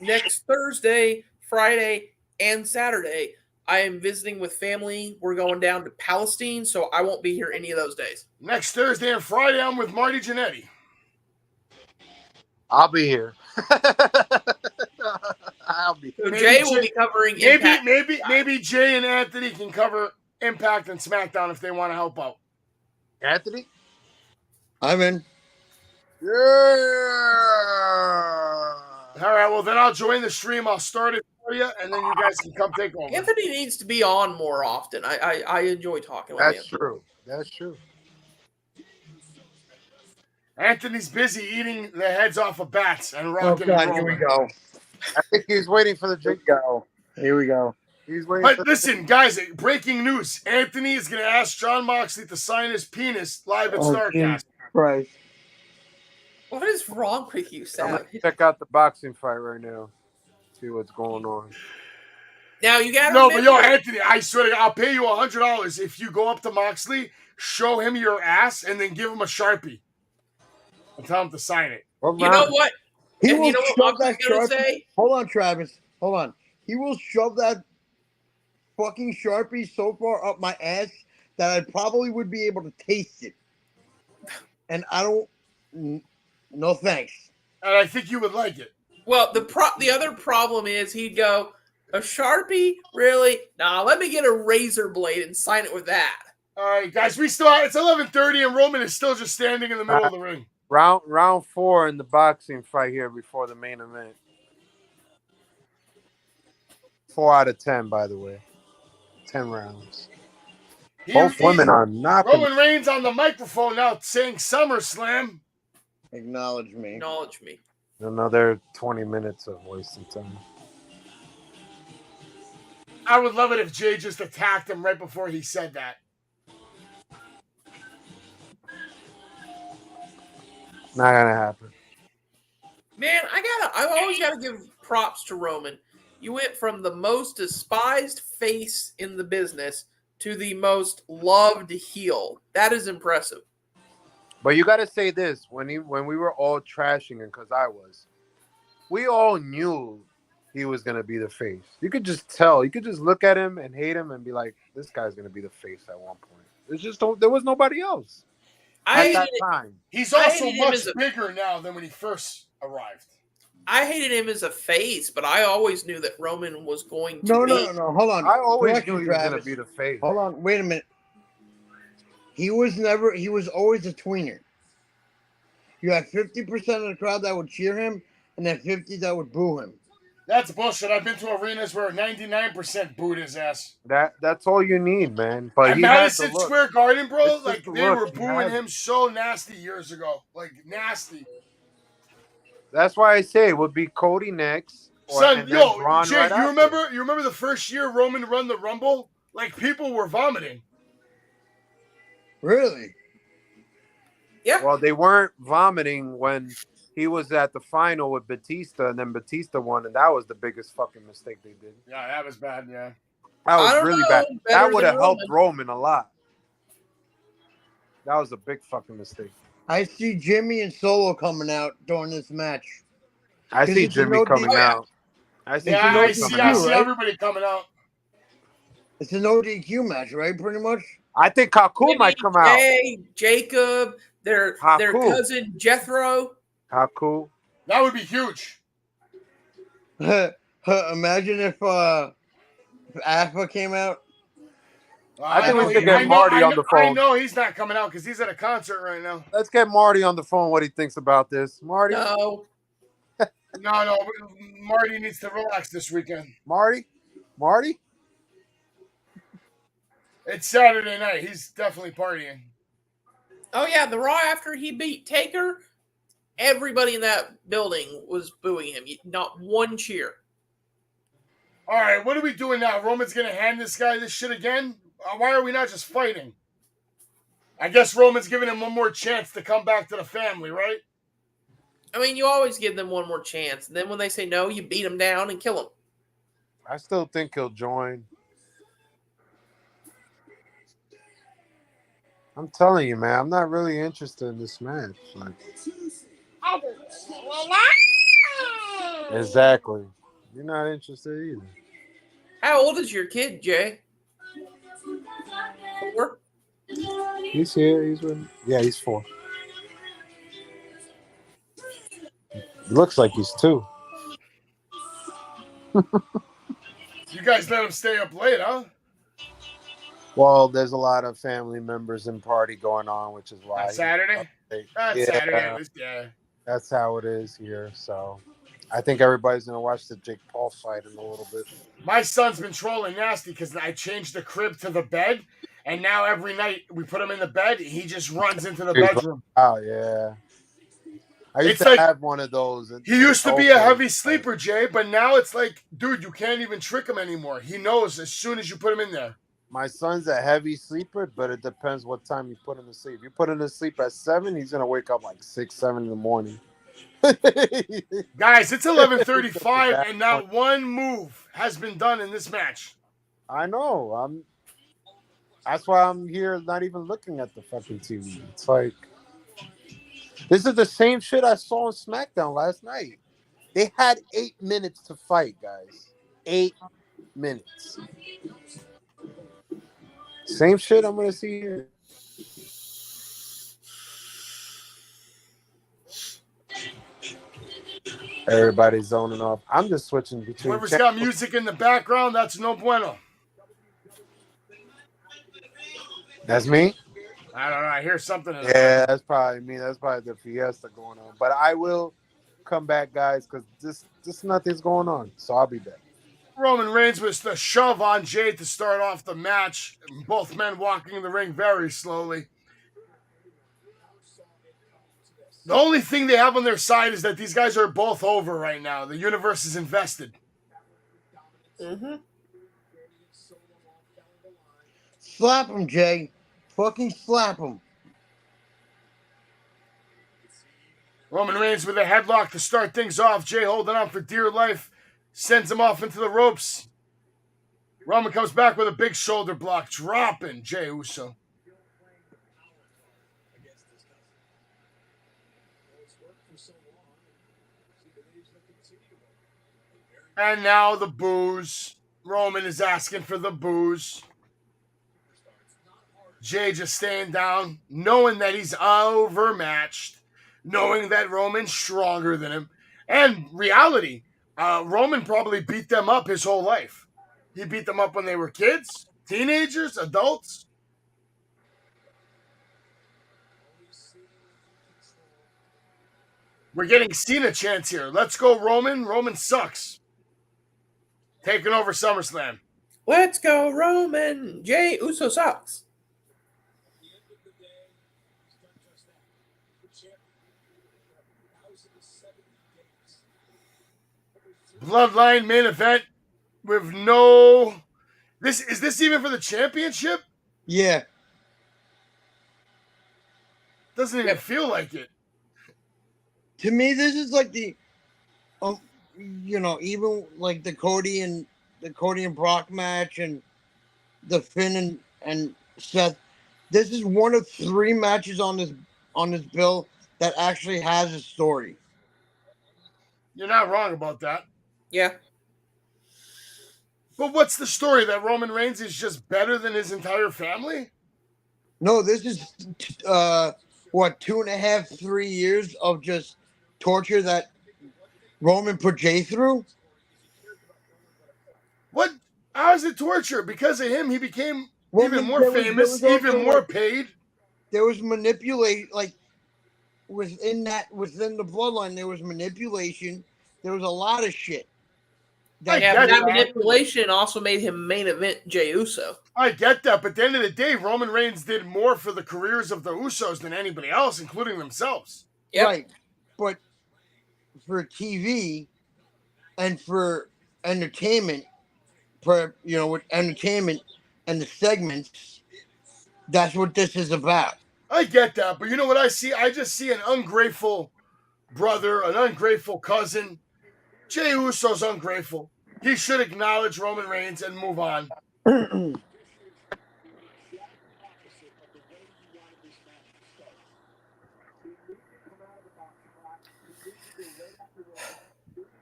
next Thursday, Friday, and Saturday, I am visiting with family. We're going down to Palestine, so I won't be here any of those days. Next Thursday and Friday, I'm with Marty Jannetty. I'll be here. I'll be. So Maybe Jay will be covering Impact. Maybe Jay and Anthony can cover Impact and SmackDown if they want to help out. Anthony? I'm in. Yeah. All right, well, then I'll join the stream. I'll start it for you, and then you guys can come take over. Anthony needs to be on more often. I enjoy talking with That's him. true. That's true. Anthony's busy eating the heads off of bats and Oh rocking God, and here we rolling. go. I think he's waiting for the Here drink. we go. Here we go. He's waiting But for listen, guys, breaking news. Anthony is going to ask John Moxley to sign his penis live at StarCast. Jesus Christ. What is wrong with you, I'm Sam? gonna check out the boxing fight right now. See what's going on. Now you got to No, remember. but yo, Anthony, I swear to God, I'll pay you $100 if you go up to Moxley, show him your ass, and then give him a Sharpie and tell him to sign it. You know what? He And will you know what shove that Moxley's gonna Sharpie. say? Hold on, Travis. Hold on. He will shove that fucking Sharpie so far up my ass that I probably would be able to taste it. And I don't. No thanks. And I think you would like it. Well, the other problem is he'd go, a Sharpie? Really? Nah, let me get a razor blade and sign it with that. All right, guys, it's 11:30, and Roman is still just standing in the middle of the ring. Round 4 in the boxing fight here before the main event. 4 out of 10, by the way. 10 rounds. Both women are knocking. Roman Reigns on the microphone now saying SummerSlam. Acknowledge me. Acknowledge me. Another 20 minutes of wasting time. I would love it if Jay just attacked him right before he said that. Not gonna happen. Man, I always gotta give props to Roman. You went from the most despised face in the business to the most loved heel. That is impressive. But you gotta say this, when we were all trashing him, because I was, we all knew he was gonna be the face. You could just tell. You could just look at him and hate him and be like, this guy's gonna be the face at one point. There was nobody else at that time. He's also much bigger now than when he first arrived. I hated him as a face, but I always knew that Roman was going to No, be. no. Hold on. I always Correction, knew he was gonna Travis. be the face. Hold on. Wait a minute. He was always a tweener. You had 50% of the crowd that would cheer him, and then 50 that would boo him. That's bullshit. I've been to arenas where 99% booed his ass. That's all you need, man. But At he had Madison the look. Square Garden, bro, It's like just the they look. were He booing had him so nasty years ago. Like nasty. That's why I say it would be Cody next. Son, and then yo, Braun Jay, right you after. remember the first year Roman run the Rumble? Like people were vomiting. Really? Yeah. Well, they weren't vomiting when he was at the final with Batista, and then Batista won, and that was the biggest fucking mistake they did. Yeah, that was bad, yeah. That I was don't really know, bad. better That would have than helped Roman a lot. That was a big fucking mistake. I see Jimmy and Solo coming out during this match. I see it's a Jimmy no coming DQ. out. I see Yeah, Jimmy I see coming out. everybody coming out. It's a no DQ match, right? Pretty much. I think Kaku Jimmy, might come out. Jay, Jacob, their cousin Jethro. Kaku. That would be huge. Imagine if Alpha came out. I think we should get Marty on the phone. I know he's not coming out because he's at a concert right now. Let's get Marty on the phone. What he thinks about this, Marty? No. No. Marty needs to relax this weekend. Marty. It's Saturday night. He's definitely partying. Oh yeah, the Raw after he beat Taker, everybody in that building was booing him. Not one cheer. All right, what are we doing now? Roman's gonna hand this guy this shit again? Why are we not just fighting? I guess Roman's giving him one more chance to come back to the family, right? I mean, you always give them one more chance. And then when they say no, you beat them down and kill them. I still think he'll join. I'm telling you, man, I'm not really interested in this match. Like, exactly. You're not interested either. How old is your kid, Jay? 4? He's here. He's with. Yeah, he's 4. Looks like he's 2. You guys let him stay up late, huh? Well, there's a lot of family members and party going on, which is why. Saturday? Yeah, Saturday. Yeah. That's how it is here. So I think everybody's going to watch the Jake Paul fight in a little bit. My son's been trolling nasty because I changed the crib to the bed, and now every night we put him in the bed, he just runs into the bedroom. Oh, yeah. I used to have one of those. He used to be a heavy sleeper, Jay, but now it's like, dude, you can't even trick him anymore. He knows as soon as you put him in there. My son's a heavy sleeper, but it depends what time you put him to sleep. If you put him to sleep at 7, he's going to wake up like 6, 7 in the morning. Guys, it's 11:35, and not one move has been done in this match. I know. That's why I'm here not even looking at the fucking TV. It's like, this is the same shit I saw on SmackDown last night. They had 8 minutes to fight, guys. 8 minutes. Same shit I'm going to see here. Everybody's zoning off. I'm just switching between. Whoever's got music in the background, that's no bueno. That's me? I don't know. I hear something. Yeah, that's probably me. That's probably the fiesta going on. But I will come back, guys, because this nothing's going on. So I'll be back. Roman Reigns was the shove on Jay to start off the match. Both men walking in the ring very slowly. The only thing they have on their side is that these guys are both over right now. The universe is invested. Mm-hmm. Slap him, Jay. Fucking slap him. Roman Reigns with a headlock to start things off. Jay holding on for dear life. Sends him off into the ropes. Roman comes back with a big shoulder block, dropping Jey Uso. And now the boos. Roman is asking for the boos. Jay just staying down, knowing that he's overmatched, knowing that Roman's stronger than him. And reality, Roman probably beat them up his whole life. He beat them up when they were kids, teenagers, adults. We're getting Cena chants here. Let's go, Roman. Roman sucks. Taking over SummerSlam. Let's go, Roman. Jey Uso sucks. Bloodline main event with no. Is this even for the championship? Yeah. Doesn't even feel like it. To me, this is like the, even like the Cody and Brock match and the Finn and Seth. This is one of 3 matches on this bill that actually has a story. You're not wrong about that. Yeah. But what's the story? That Roman Reigns is just better than his entire family? No, this is 2.5, 3 years of just torture that Roman put Jay through. What? How is it torture? Because of him, he became even more famous, even more paid. There was manipulation, like within the bloodline. There was manipulation. There was a lot of shit. That manipulation also made him main event Jey Uso. I get that, but at the end of the day, Roman Reigns did more for the careers of the Usos than anybody else, including themselves. Yep. Right, but for TV and for entertainment, with entertainment and the segments, that's what this is about. I get that, but you know what I see? I just see an ungrateful brother, an ungrateful cousin. Jey Uso's ungrateful. He should acknowledge Roman Reigns and move on.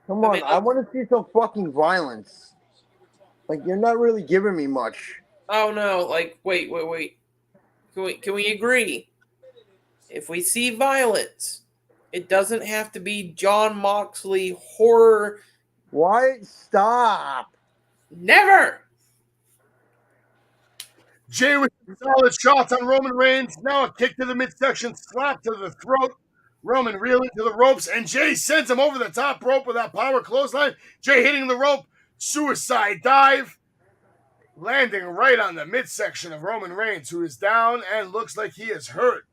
Come on, I want to see some fucking violence. Like, you're not really giving me much. Oh no! Like, wait. Can we agree? If we see violence, it doesn't have to be John Moxley horror. Why? Stop. Never. Jey with solid shots on Roman Reigns. Now a kick to the midsection, slap to the throat. Roman reeling to the ropes, and Jey sends him over the top rope with that power clothesline. Jey hitting the rope, suicide dive, landing right on the midsection of Roman Reigns, who is down and looks like he is hurt.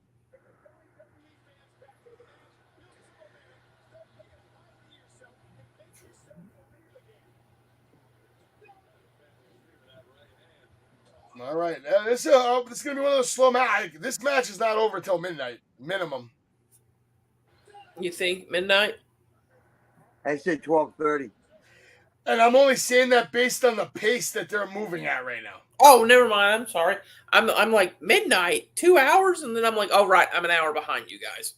All right, this is going to be one of those slow matches. This match is not over till midnight, minimum. You think midnight? I said 12:30. And I'm only saying that based on the pace that they're moving at right now. Oh, never mind. I'm sorry. I'm like midnight, 2 hours, and then I'm like, oh right, I'm an hour behind you guys.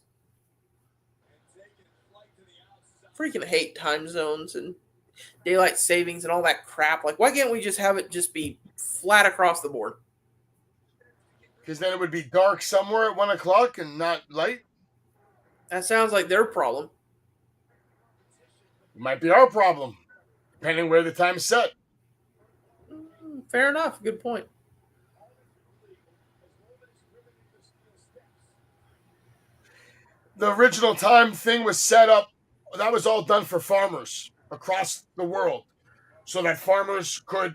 Freaking hate time zones and daylight savings and all that crap. Like, why can't we just have it just be flat across the board? Because then it would be dark somewhere at 1 o'clock and not light. That sounds like their problem. It might be our problem, depending where the time's set. Fair enough. Good point. The original time thing was set up. That was all done for farmers across the world, so that farmers could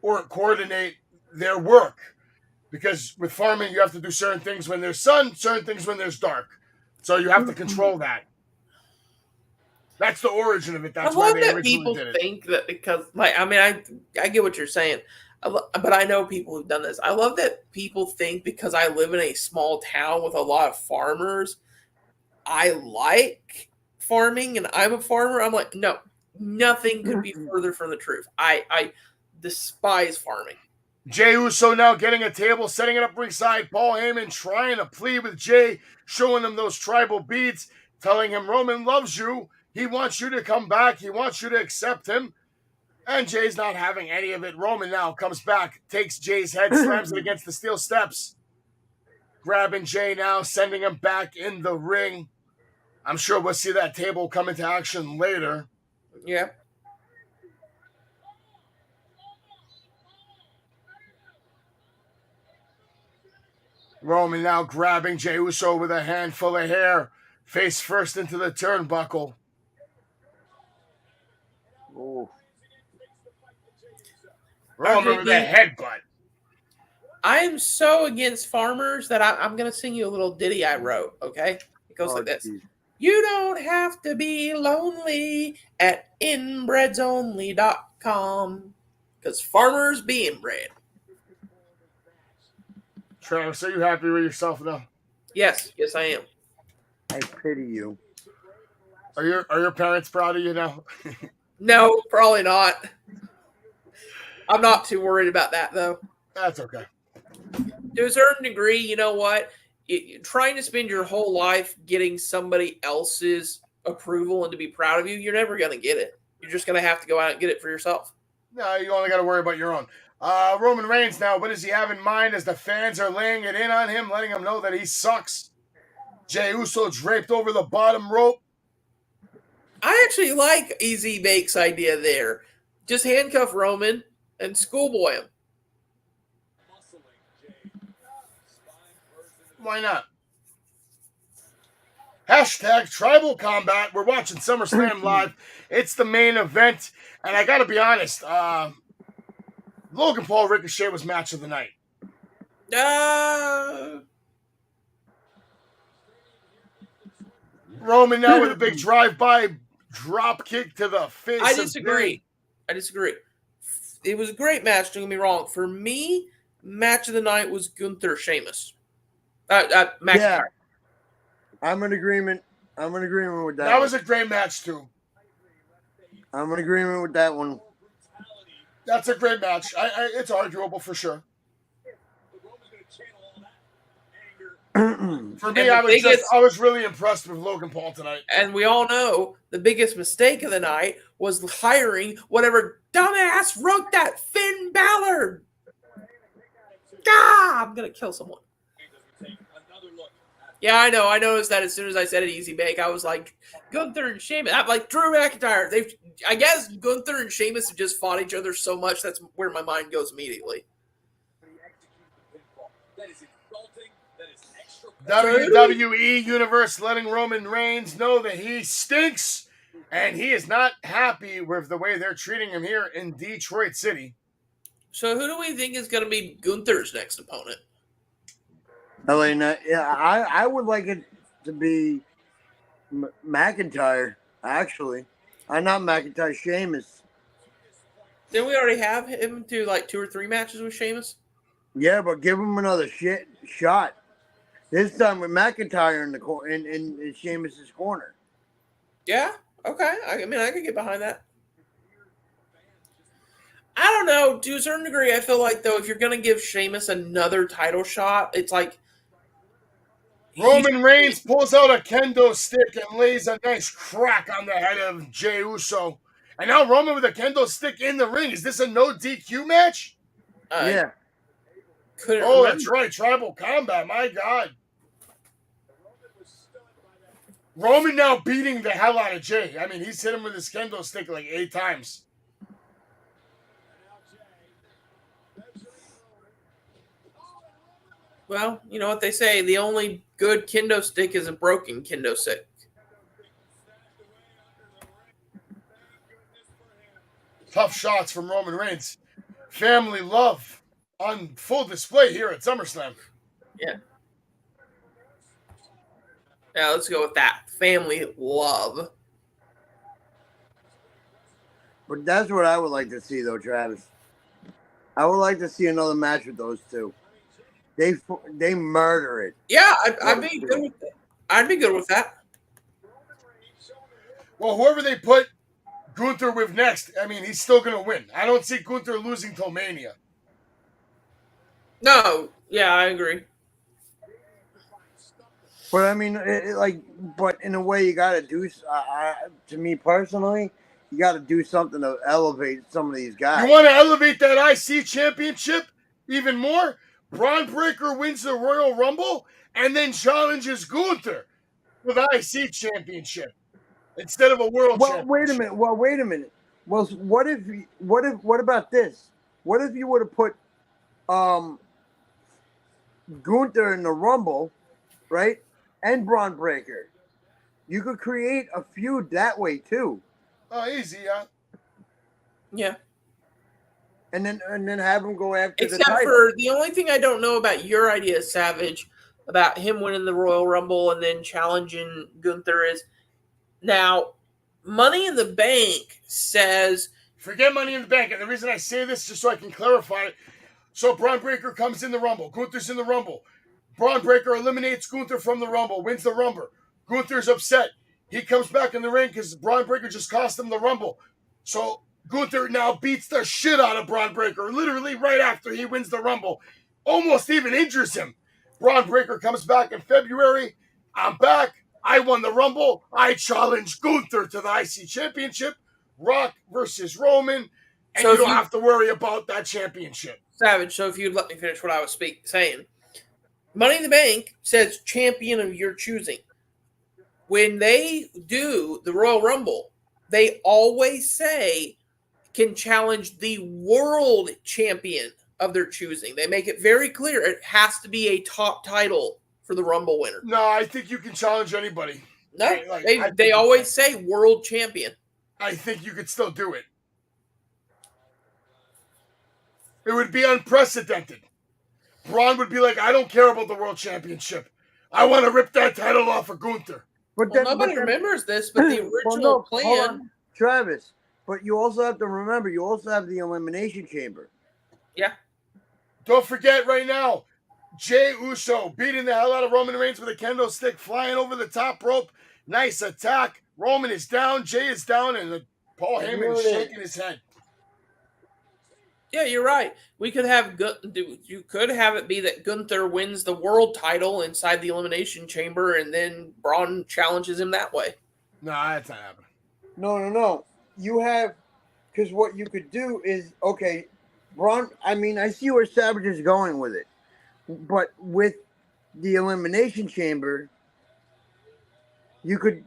coordinate their work. Because with farming, you have to do certain things when there's sun, certain things when there's dark. So you have to control that. That's the origin of it. That's why they originally did it. Think that because, like, I mean, I get what you're saying, but I know people who've done this. I love that people think because I live in a small town with a lot of farmers, I like farming and I'm a farmer. I'm like, no, nothing could be further from the truth. I despise farming. Jey Uso now getting a table, setting it up ringside. Paul Heyman trying to plead with Jey, showing him those tribal beads, telling him Roman loves you. He wants you to come back. He wants you to accept him. And Jey's not having any of it. Roman now comes back, takes Jey's head, slams it against the steel steps. Grabbing Jey now, sending him back in the ring. I'm sure we'll see that table come into action later. Yeah. Roman now grabbing Jey Uso with a handful of hair. Face first into the turnbuckle. Ooh. Roman with a headbutt. I am so against farmers that I'm going to sing you a little ditty I wrote, okay? It goes like this. Geez. You don't have to be lonely at inbreadsonly.com because farmers be inbred. Travis, are you happy with yourself now? Yes, I am. I pity you. Are your parents proud of you now? No, probably not. I'm not too worried about that, though. That's okay. To a certain degree, you know what? Trying to spend your whole life getting somebody else's approval and to be proud of you, you're never going to get it. You're just going to have to go out and get it for yourself. No, you only got to worry about your own. Roman Reigns now, what does he have in mind as the fans are laying it in on him, letting him know that he sucks? Jey Uso draped over the bottom rope. I actually like Easy Bake's idea there. Just handcuff Roman and schoolboy him. Why not? Hashtag Tribal Combat. We're watching SummerSlam live. It's the main event. And I got to be honest, Logan Paul Ricochet was match of the night. Roman now with a big drive-by drop kick to the face. I disagree. It was a great match, don't get me wrong. For me, match of the night was Gunther Sheamus. McIntyre. Yeah. I'm in agreement. With that. That was a great match too. I'm in agreement with that one. That's a great match. It's arguable for sure. For me, I was really impressed with Logan Paul tonight. And we all know the biggest mistake of the night was hiring whatever dumbass wrote that, Finn Balor. I'm gonna kill someone. Yeah, I know. I noticed that as soon as I said it, Easy Bake, I was like, Gunther and Sheamus. I'm like, Drew McIntyre. I guess Gunther and Sheamus have just fought each other so much. That's where my mind goes immediately. WWE Universe letting Roman Reigns know that he stinks, and he is not happy with the way they're treating him here in Detroit City. So who do we think is going to be Gunther's next opponent? Elena, yeah, I would like it to be McIntyre, actually. Not McIntyre, Sheamus. Didn't we already have him do like 2 or 3 matches with Sheamus? Yeah, but give him another shot. This time with McIntyre in Sheamus's corner. Yeah, okay. I mean, I could get behind that. I don't know. To a certain degree, I feel like, though, if you're going to give Sheamus another title shot, it's like... Roman Reigns pulls out a kendo stick and lays a nice crack on the head of Jey Uso. And now Roman with a kendo stick in the ring. Is this a no DQ match? Yeah. That's right. Tribal Combat. My God. Roman now beating the hell out of Jey. I mean, he's hit him with his kendo stick like 8 times. Well, you know what they say. The only good kendo stick is a broken kendo stick. Tough shots from Roman Reigns. Family love on full display here at SummerSlam. Yeah. Yeah, let's go with that. Family love. But that's what I would like to see, though, Travis. I would like to see another match with those two. They murder it. Yeah, I'd be good with that. I'd be good with that. Well, whoever they put Gunther with next, I mean, he's still going to win. I don't see Gunther losing till Mania. No, yeah, I agree. But I mean, but in a way, you got to do. To me personally, you got to do something to elevate some of these guys. You want to elevate that IC championship even more? Braun Breaker wins the Royal Rumble and then challenges Gunther for the IC championship instead of a world championship. Wait a minute. Well, what about this? What if you would have put Gunther in the Rumble, right? And Braun Breaker. You could create a feud that way too. Oh, easy, yeah. Yeah. And then have him go after Except the title. for the only thing I don't know about your idea, Savage, about him winning the Royal Rumble and then challenging Gunther is now Money in the Bank says... Forget Money in the Bank. And the reason I say this just so I can clarify it. So Braun Breaker comes in the Rumble. Gunther's in the Rumble. Braun Breaker eliminates Gunther from the Rumble, wins the Rumble. Gunther's upset. He comes back in the ring because Braun Breaker just cost him the Rumble. So Gunther now beats the shit out of Braun Breaker, literally right after he wins the Rumble. Almost even injures him. Braun Breaker comes back in February. I'm back. I won the Rumble. I challenge Gunther to the IC Championship. Rock versus Roman. And so you don't have to worry about that championship. Savage, so if you'd let me finish what I was saying. Money in the Bank says champion of your choosing. When they do the Royal Rumble, they always say can challenge the world champion of their choosing. They make it very clear it has to be a top title for the Rumble winner. No, I think you can challenge anybody. No, they always say world champion. I think you could still do it. It would be unprecedented. Braun would be like, I don't care about the world championship. I want to rip that title off of Gunther. But nobody remembers this, but the original plan... Travis, but you also have to remember, you also have the Elimination Chamber. Yeah. Don't forget right now, Jey Uso beating the hell out of Roman Reigns with a kendo stick, flying over the top rope. Nice attack. Roman is down, Jey is down, and Paul Heyman is shaking his head. Yeah, you're right. We could have you could have it be that Gunther wins the world title inside the Elimination Chamber, and then Braun challenges him that way. No, that's not happening. No. You have, because what you could do is, okay, Braun. I mean, I see where Savage is going with it, but with the Elimination Chamber, you could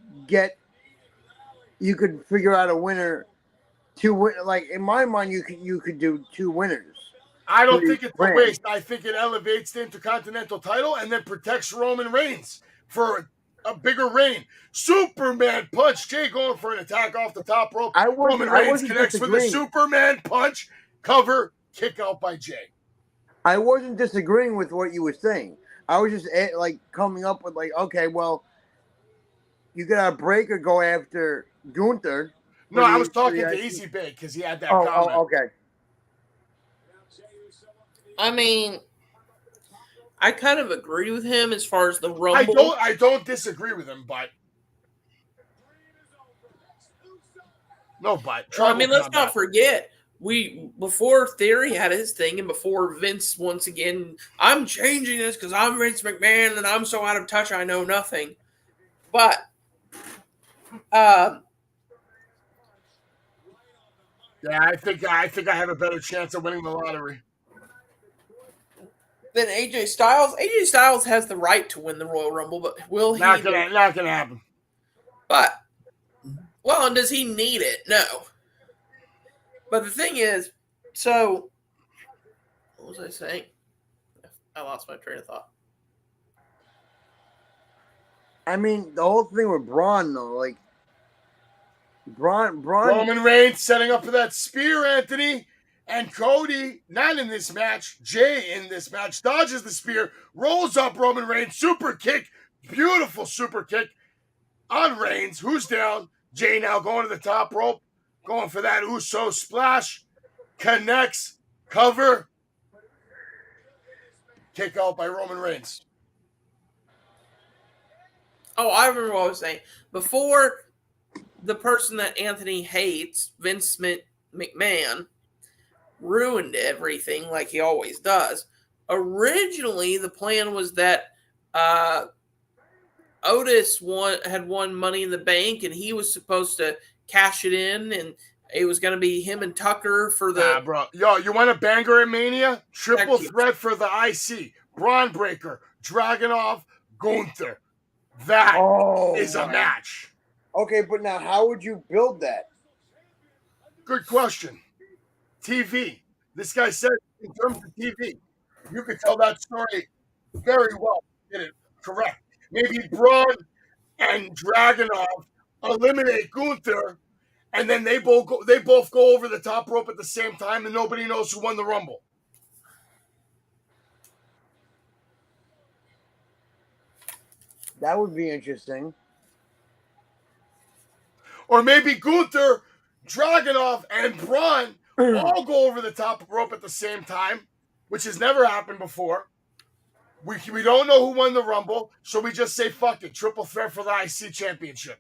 figure out a winner. Like in my mind, you could do 2 winners. I don't think it's a waste. I think it elevates the Intercontinental title and then protects Roman Reigns for a bigger reign. Superman punch. Jey going for an attack off the top rope. Roman Reigns connects with a Superman punch. Cover. Kick out by Jey. I wasn't disagreeing with what you were saying. I was just like coming up with like, okay, well, you got to break or go after Gunther. No, I was talking to Easy Big because he had that comment. Oh, okay. I mean, I kind of agree with him as far as the Rumble. I don't disagree with him, but I mean, let's not forget before Theory had his thing, and before Vince once again, I'm changing this because I'm Vince McMahon and I'm so out of touch I know nothing. But yeah, I think I have a better chance of winning the lottery than AJ Styles. AJ Styles has the right to win the Royal Rumble, but will he? Not gonna happen. But and does he need it? No. But the thing is, so what was I saying? I lost my train of thought. I mean, the whole thing with Braun, though, like Braun. Roman Reigns setting up for that spear, Anthony. And Cody, not in this match, Jey in this match, dodges the spear, rolls up Roman Reigns, super kick, beautiful super kick on Reigns, who's down. Jey now going to the top rope, going for that Uso splash, connects, cover, kick out by Roman Reigns. Oh, I remember what I was saying. Before the person that Anthony hates, Vince McMahon, ruined everything like he always does. Originally, the plan was that Otis had won Money in the Bank, and he was supposed to cash it in, and it was going to be him and Tucker for the... bro. Yo, you want a banger at Mania? Triple threat for the IC. Braun Breaker, Dragunov, Gunther. That is a match. Okay, but now how would you build that? Good question. TV. This guy said in terms of TV, you could tell that story very well. Did it correct. Maybe Braun and Dragunov eliminate Gunther, and then they both go over the top rope at the same time, and nobody knows who won the Rumble. That would be interesting. Or maybe Gunther, Dragunov, and Braun all go over the top rope at the same time, which has never happened before. We don't know who won the Rumble, so we just say, fuck it, triple threat for the IC championship.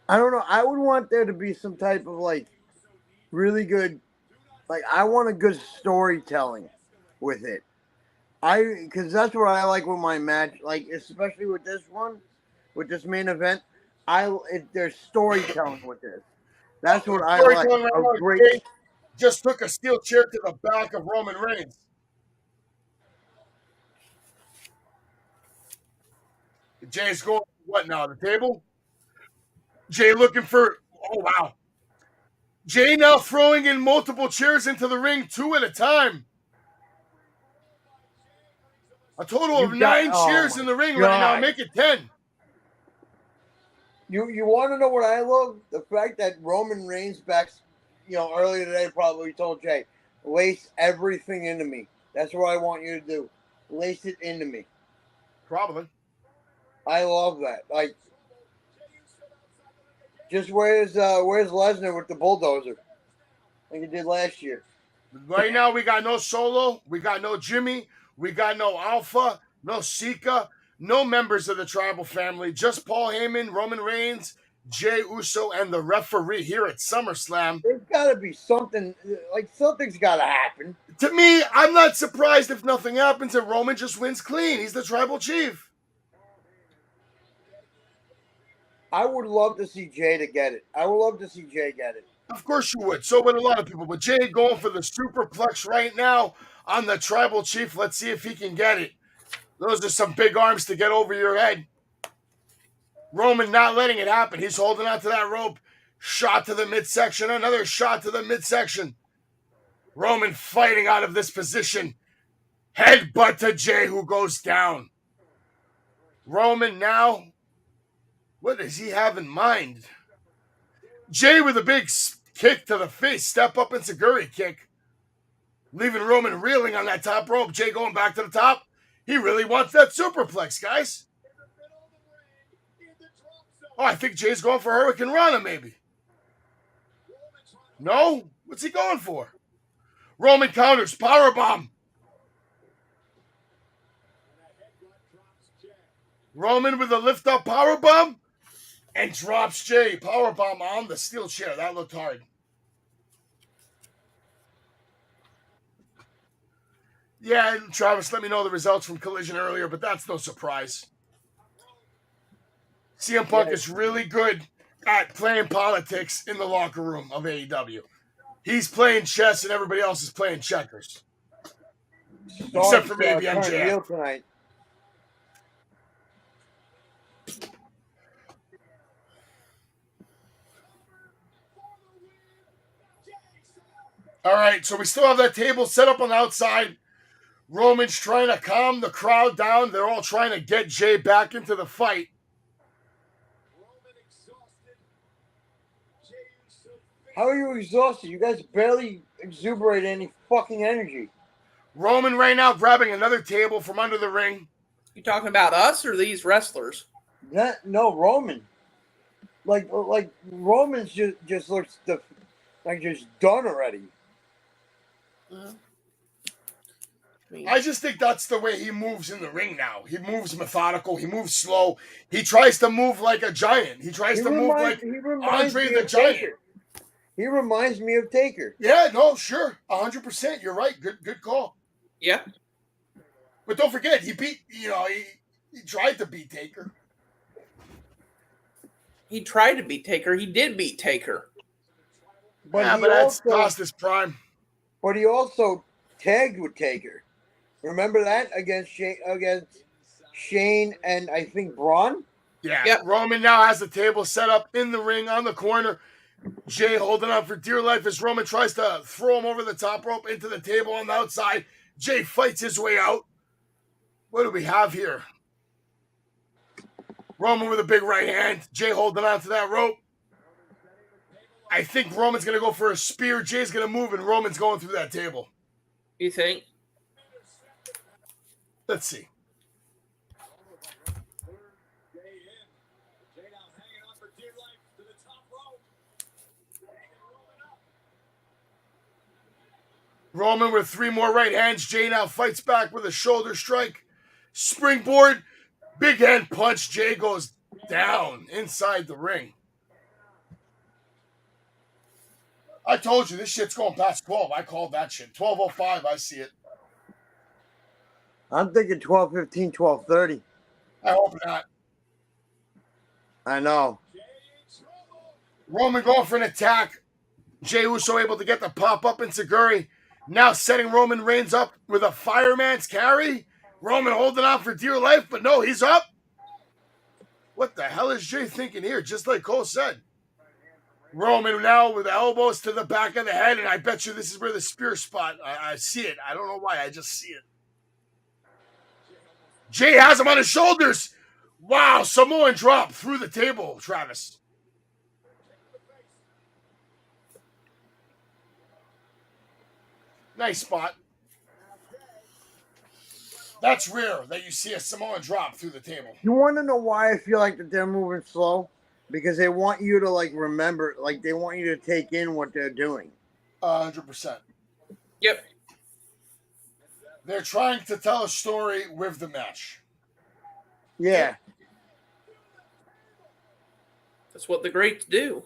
I don't know. I would want there to be some type of, like, really good, like, I want a good storytelling with it. Because that's what I like with my match, like, especially with this one, with this main event, there's storytelling with this. That's what I like. Jey just took a steel chair to the back of Roman Reigns. Jey's going, what now, the table? Jey looking for, oh, wow. Jey now throwing in multiple chairs into the ring, 2 at a time. A total of 9 chairs in the ring right now. Make it 10. You want to know what I love? The fact that Roman Reigns earlier today probably told Jey, lace everything into me. That's what I want you to do. Lace it into me. Probably. I love that. Like, just where's Lesnar with the bulldozer, like he did last year? Right now, we got no Solo, we got no Jimmy, we got no Alpha, no Sika, no members of the tribal family, just Paul Heyman, Roman Reigns, Jey Uso, and the referee here at SummerSlam. There's got to be something, like something's got to happen. To me, I'm not surprised if nothing happens and Roman just wins clean. He's the tribal chief. I would love to see Jay to get it. I would love to see Jay get it. Of course you would. So would a lot of people. But Jay going for the superplex right now on the tribal chief. Let's see if he can get it. Those are some big arms to get over your head. Roman not letting it happen. He's holding on to that rope. Shot to the midsection. Another shot to the midsection. Roman fighting out of this position. Headbutt to Jay, who goes down. Roman now. What does he have in mind? Jay with a big kick to the face. Step up and Seguri kick. Leaving Roman reeling on that top rope. Jay going back to the top. He really wants that superplex, guys. Oh, I think Jay's going for Hurricane Rana, maybe. No? What's he going for? Roman counters. Powerbomb. Roman with a lift-up powerbomb. And drops Jay. Powerbomb on the steel chair. That looked hard. Yeah, Travis, let me know the results from Collision earlier, but that's no surprise. CM Punk is really good at playing politics in the locker room of AEW. He's playing chess and everybody else is playing checkers. Except for maybe MJF. Tonight. All right, so we still have that table set up on the outside. Roman's trying to calm the crowd down. They're all trying to get Jay back into the fight. How are you exhausted? You guys barely exuberate any fucking energy. Roman right now grabbing another table from under the ring. You talking about us or these wrestlers? No, Roman. Like Roman's just looks like just done already. I just think that's the way he moves in the ring now. He moves methodical. He moves slow. He tries to move like a giant. He tries to move like Andre the Giant. He reminds me of Taker. Yeah, no, sure. 100%. You're right. Good call. Yeah. But don't forget, he tried to beat Taker. He tried to beat Taker. He did beat Taker. But that's past his prime. But he also tagged with Taker. Remember that against Shane and I think Braun? Yeah. Yep. Roman now has the table set up in the ring on the corner. Jay holding on for dear life as Roman tries to throw him over the top rope into the table on the outside. Jay fights his way out. What do we have here? Roman with a big right hand. Jay holding on to that rope. I think Roman's going to go for a spear. Jay's going to move and Roman's going through that table. You think? Let's see. Roman with 3 more right hands. Jay now fights back with a shoulder strike. Springboard. Big hand punch. Jay goes down inside the ring. I told you, this shit's going past 12. I called that shit. 12:05, I see it. I'm thinking 12:15, 12:30. I hope not. I know. Roman going for an attack. Jey Uso able to get the pop-up in Seguri. Now setting Roman Reigns up with a fireman's carry. Roman holding on for dear life, but no, he's up. What the hell is Jay thinking here? Just like Cole said. Roman now with elbows to the back of the head, and I bet you this is where the spear spot. I see it. I don't know why. I just see it. Jay has him on his shoulders. Wow, Samoan drop through the table, Travis. Nice spot. That's rare that you see a Samoan drop through the table. You want to know why I feel like that they're moving slow? Because they want you to remember, they want you to take in what they're doing. 100%. Yep. They're trying to tell a story with the match. Yeah. That's what the greats do.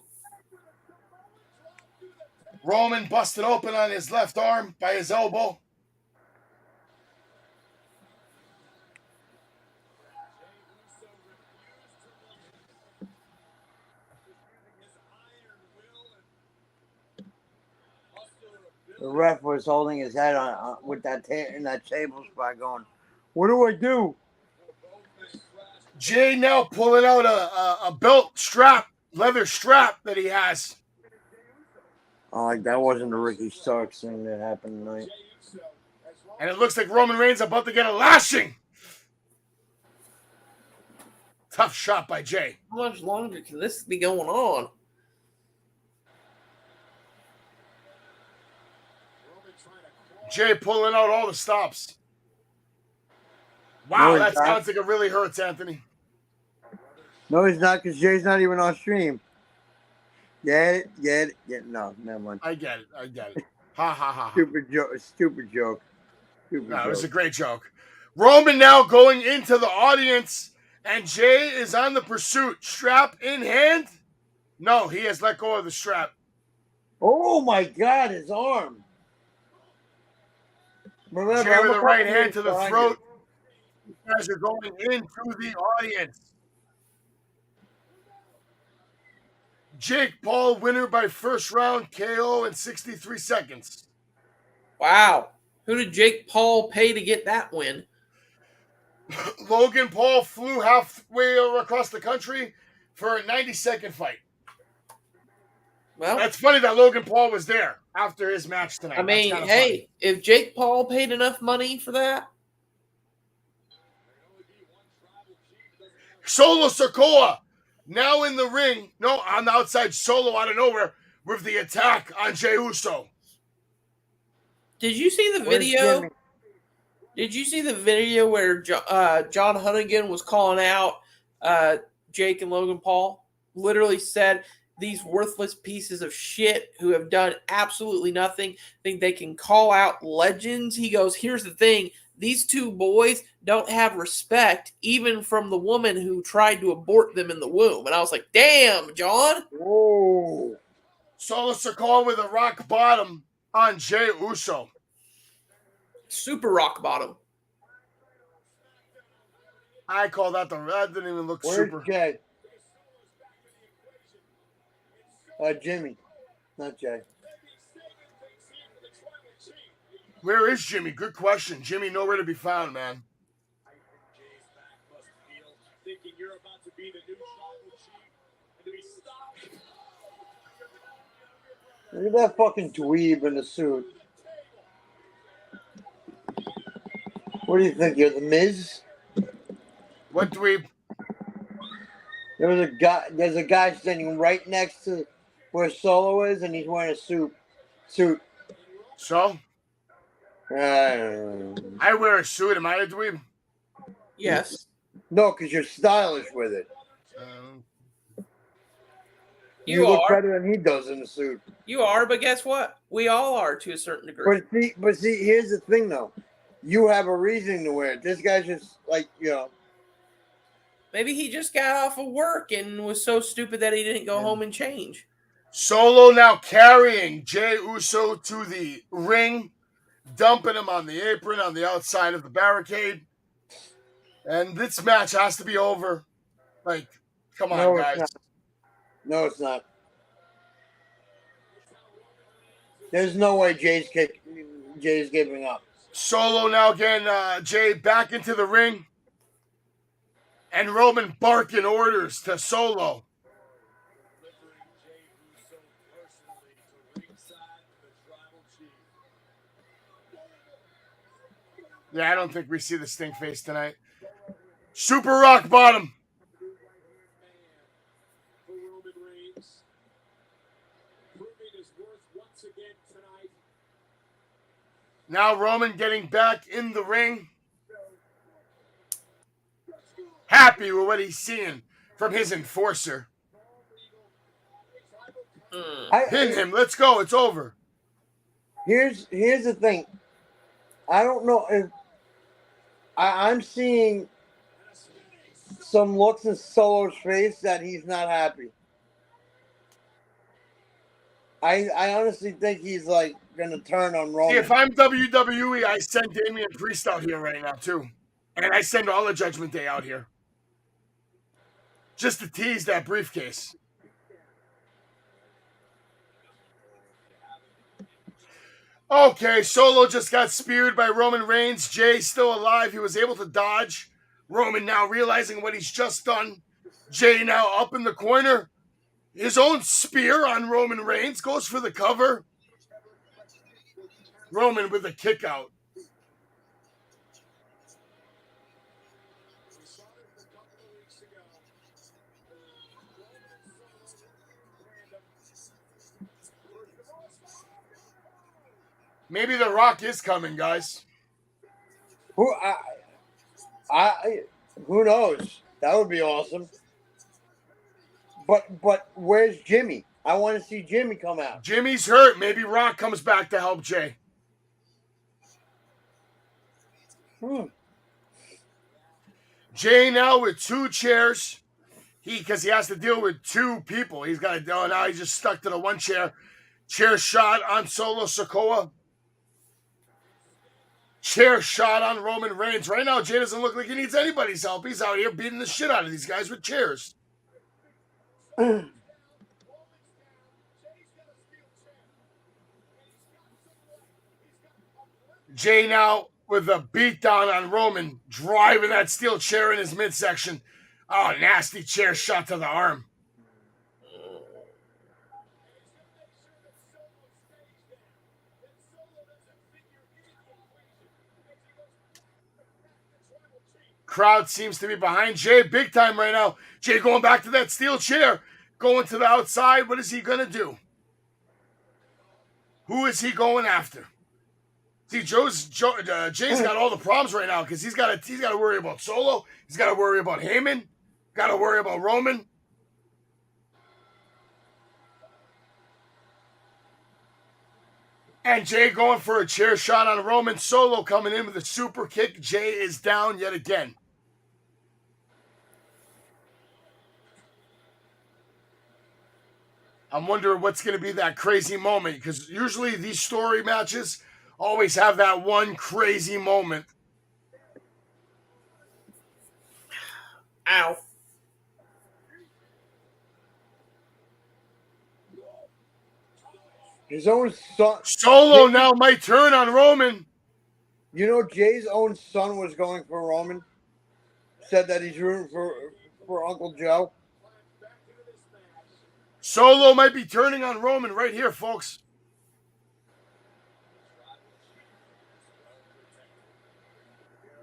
Roman busted open on his left arm by his elbow. The ref was holding his head on with that in that table spot, going, "What do I do?" Jay now pulling out a belt strap, leather strap that he has. Oh, like that wasn't the Ricky Starks thing that happened tonight. And it looks like Roman Reigns about to get a lashing. Tough shot by Jay. How much longer can this be going on? Jay pulling out all the stops. Wow, that sounds like it really hurts, Anthony. No, he's not, because Jay's not even on stream. Get it. No, never mind. I get it. Ha, ha, ha, ha. Stupid joke. No, it was a great joke. Roman now going into the audience, and Jay is on the pursuit. Strap in hand. No, he has let go of the strap. Oh, my God, his arm. Remember, Jay with the right hand to the throat. You guys are going into the audience. Jake Paul, winner by first round KO in 63 seconds. Wow. Who did Jake Paul pay to get that win? Logan Paul flew halfway across the country for a 90-second fight. Well, that's funny that Logan Paul was there after his match tonight. I mean, hey, funny. If Jake Paul paid enough money for that. Solo Sikoa now in the ring. No, on the outside, Solo out of nowhere with the attack on Jey Uso. Did you see the video? Did you see the video where John Hunnigan was calling out Jake and Logan Paul? Literally said, these worthless pieces of shit who have done absolutely nothing think they can call out legends. He goes, here's the thing. These two boys don't have respect even from the woman who tried to abort them in the womb. And I was like, damn, John. Whoa. Solo Sikoa with a rock bottom on Jey Uso. Super rock bottom. I call that that didn't even look super. Where's Jay? Jimmy, not Jay. Where is Jimmy? Good question. Jimmy nowhere to be found, man. Look at that fucking dweeb in the suit. What do you think? You're the Miz? What dweeb? There's a guy standing right next to where Solo is, and he's wearing a suit. So? I wear a suit. Am I a dweeb? Yes. No, because you're stylish with it. You look are better than he does in the suit. You are, but guess what? We all are to a certain degree. But see, here's the thing, though. You have a reason to wear it. This guy's just like, Maybe he just got off of work and was so stupid that he didn't go home and change. Solo now carrying Jey Uso to the ring, dumping him on the apron on the outside of the barricade. And this match has to be over. Like, come on, guys. No, it's not. There's no way Jay's giving up. Solo now getting Jay back into the ring. And Roman barking orders to Solo. Yeah, I don't think we see the stink face tonight. Super rock bottom. Now Roman getting back in the ring. Happy with what he's seeing from his enforcer. Pin him. Let's go. It's over. Here's the thing. I don't know if I'm seeing some looks in Solo's face that he's not happy. I honestly think he's like gonna turn on Roman. See, if I'm WWE, I send Damian Priest out here right now too, and I send all the Judgment Day out here just to tease that briefcase. Okay, Solo just got speared by Roman Reigns. Jay still alive. He was able to dodge. Roman now realizing what he's just done. Jay now up in the corner. His own spear on Roman Reigns goes for the cover. Roman with a kick out. Maybe The Rock is coming, guys. Who who knows? That would be awesome. But where's Jimmy? I want to see Jimmy come out. Jimmy's hurt. Maybe Rock comes back to help Jay. Jay now with 2 chairs. Because he has to deal with 2 people. He's got to deal. Now he's just stuck to the 1 chair. Chair shot on Solo Sikoa. Chair shot on Roman Reigns. Right now, Jay doesn't look like he needs anybody's help. He's out here beating the shit out of these guys with chairs. Jay now with a beatdown on Roman, driving that steel chair in his midsection. Oh, nasty chair shot to the arm. Crowd seems to be behind Jay big time right now. Jay going back to that steel chair, going to the outside. What is he going to do? Who is he going after? See, Jay's got all the problems right now because he's got to worry about Solo. He's got to worry about Heyman. Got to worry about Roman. And Jay going for a chair shot on Roman. Solo coming in with a super kick. Jay is down yet again. I'm wondering what's going to be that crazy moment because usually these story matches always have that one crazy moment. Ow. His own son. Solo now might turn on Roman. You know, Jay's own son was going for Roman. Said that he's rooting for Uncle Joe. Solo might be turning on Roman right here, folks.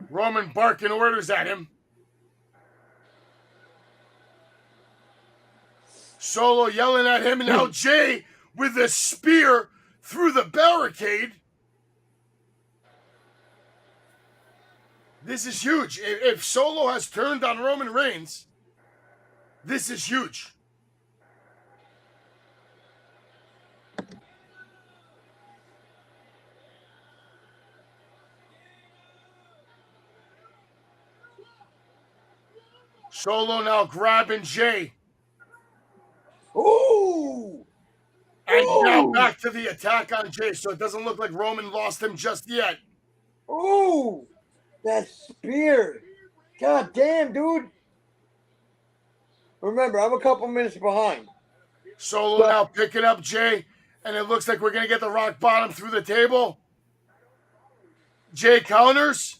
Roman barking orders at him. Solo yelling at him, and now Jay with a spear through the barricade. This is huge. If Solo has turned on Roman Reigns, this is huge. Solo now grabbing Jay. Ooh! And now back to the attack on Jay, so it doesn't look like Roman lost him just yet. Ooh! That spear. God damn, dude. Remember, I'm a couple minutes behind. Solo now picking up Jay, and it looks like we're going to get the rock bottom through the table. Jay counters.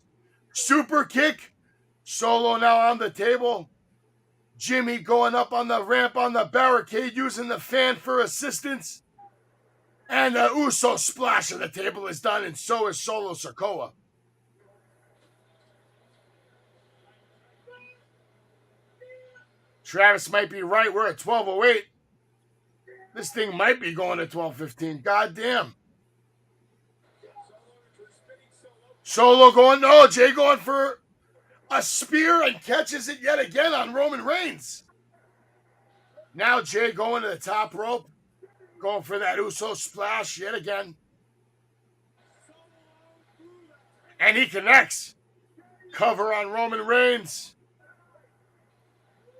Super kick. Solo now on the table. Jimmy going up on the ramp on the barricade using the fan for assistance. And the Uso splash of the table is done, and so is Solo Sikoa. Travis might be right. We're at 12:08. This thing might be going to 12:15. God damn. Solo going, no, Jay going for a spear and catches it yet again on Roman Reigns. Now Jay going to the top rope, going for that Uso splash yet again. And he connects. Cover on Roman Reigns.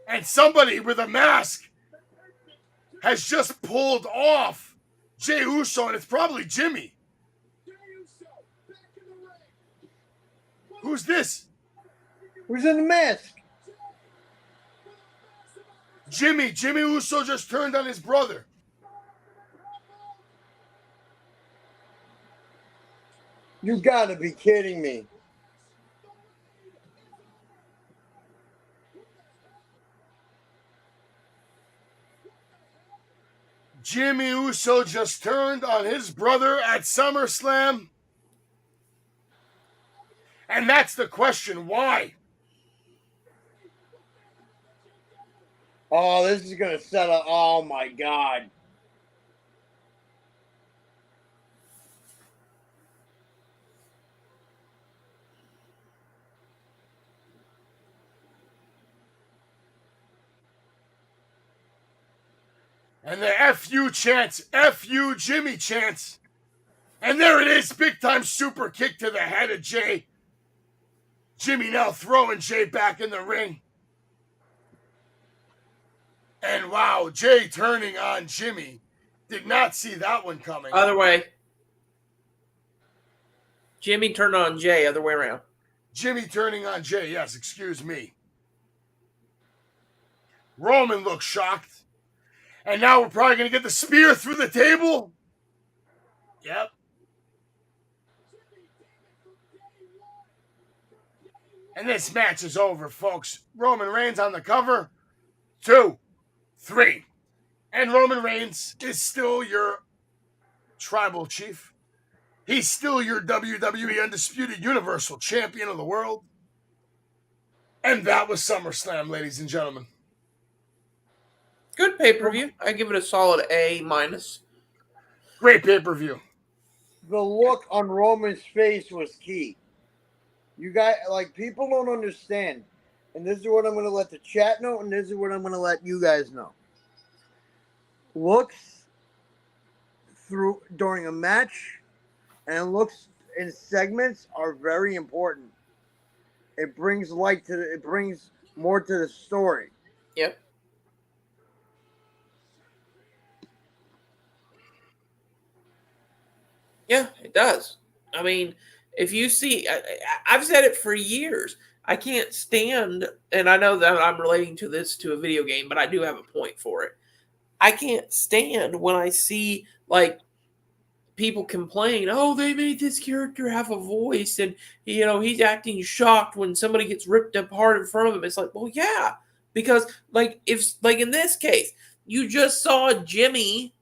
And somebody with a mask has just pulled off Jey Uso, and it's probably Jimmy. Who's this? Who's in the mask? Jimmy Uso just turned on his brother. You gotta be kidding me. Jimmy Uso just turned on his brother at SummerSlam. And that's the question, why? Oh, this is gonna set up. Oh my God. And the F-U chants, F-U Jimmy chants. And there it is, big time super kick to the head of Jey. Jimmy now throwing Jey back in the ring. And wow, Jey turning on Jimmy. Did not see that one coming. Other way. Jimmy turned on Jey, other way around. Jimmy turning on Jey, yes, excuse me. Roman looks shocked. And now we're probably going to get the spear through the table. Yep. And this match is over, folks. Roman Reigns on the cover. 2, 3. And Roman Reigns is still your tribal chief. He's still your WWE Undisputed Universal Champion of the world. And that was SummerSlam, ladies and gentlemen. Good pay-per-view. I give it a solid A-. Great pay-per-view. The look on Roman's face was key. You guys, like, people don't understand. And this is what I'm going to let the chat know, and this is what I'm going to let you guys know. Looks through during a match and looks in segments are very important. It brings light to it brings more to the story. Yep. Yeah, it does. I mean, if you see, I've said it for years. I can't stand, and I know that I'm relating to this to a video game, but I do have a point for it. I can't stand when I see, like, people complain, oh, they made this character have a voice, and, you know, he's acting shocked when somebody gets ripped apart in front of him. It's like, well, yeah, because, like, if, like, in this case, you just saw Jimmy,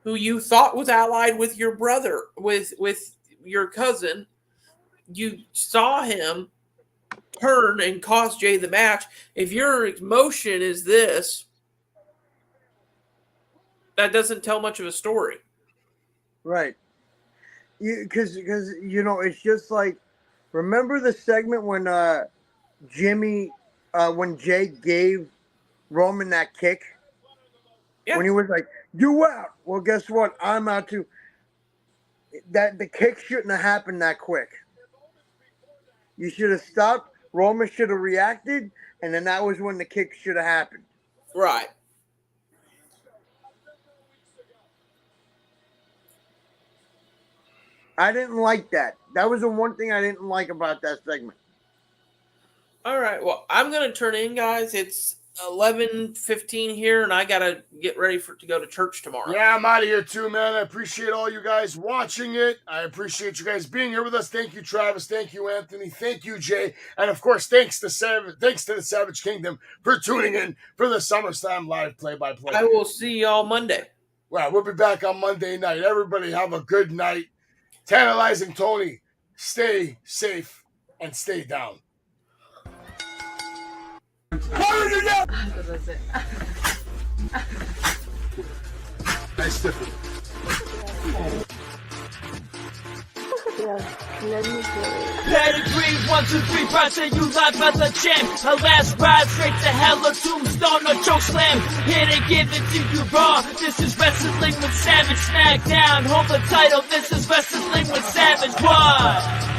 who you thought was allied with your brother, with your cousin, you saw him turn and cost Jey the match. If your emotion is this, that doesn't tell much of a story. Right. Because you know, it's just like, remember the segment when when Jey gave Roman that kick? Yeah. When he was like, you out. Well, guess what? I'm out too. That the kick shouldn't have happened that quick. You should have stopped. Roman should have reacted, and then that was when the kick should have happened. Right. I didn't like that. That was the one thing I didn't like about that segment. All right. Well, I'm going to turn in, guys. It's 11:15 here, and I got to get ready to go to church tomorrow. Yeah, I'm out of here too, man. I appreciate all you guys watching it. I appreciate you guys being here with us. Thank you, Travis. Thank you, Anthony. Thank you, Jay. And, of course, thanks to the Savage Kingdom for tuning in for the SummerSlam live play-by-play. I will see y'all Monday. Well, we'll be back on Monday night. Everybody have a good night. Tantalizing Tony, stay safe and stay down. Nice stiffy. Pedigree, 1, 2, 3, Project you live as a champ. Her last ride straight to hell, a tombstone, a choke slam. Here to give it to you raw. This is Wrestling with Savage. SmackDown, hold the title. This is Wrestling with Savage. What?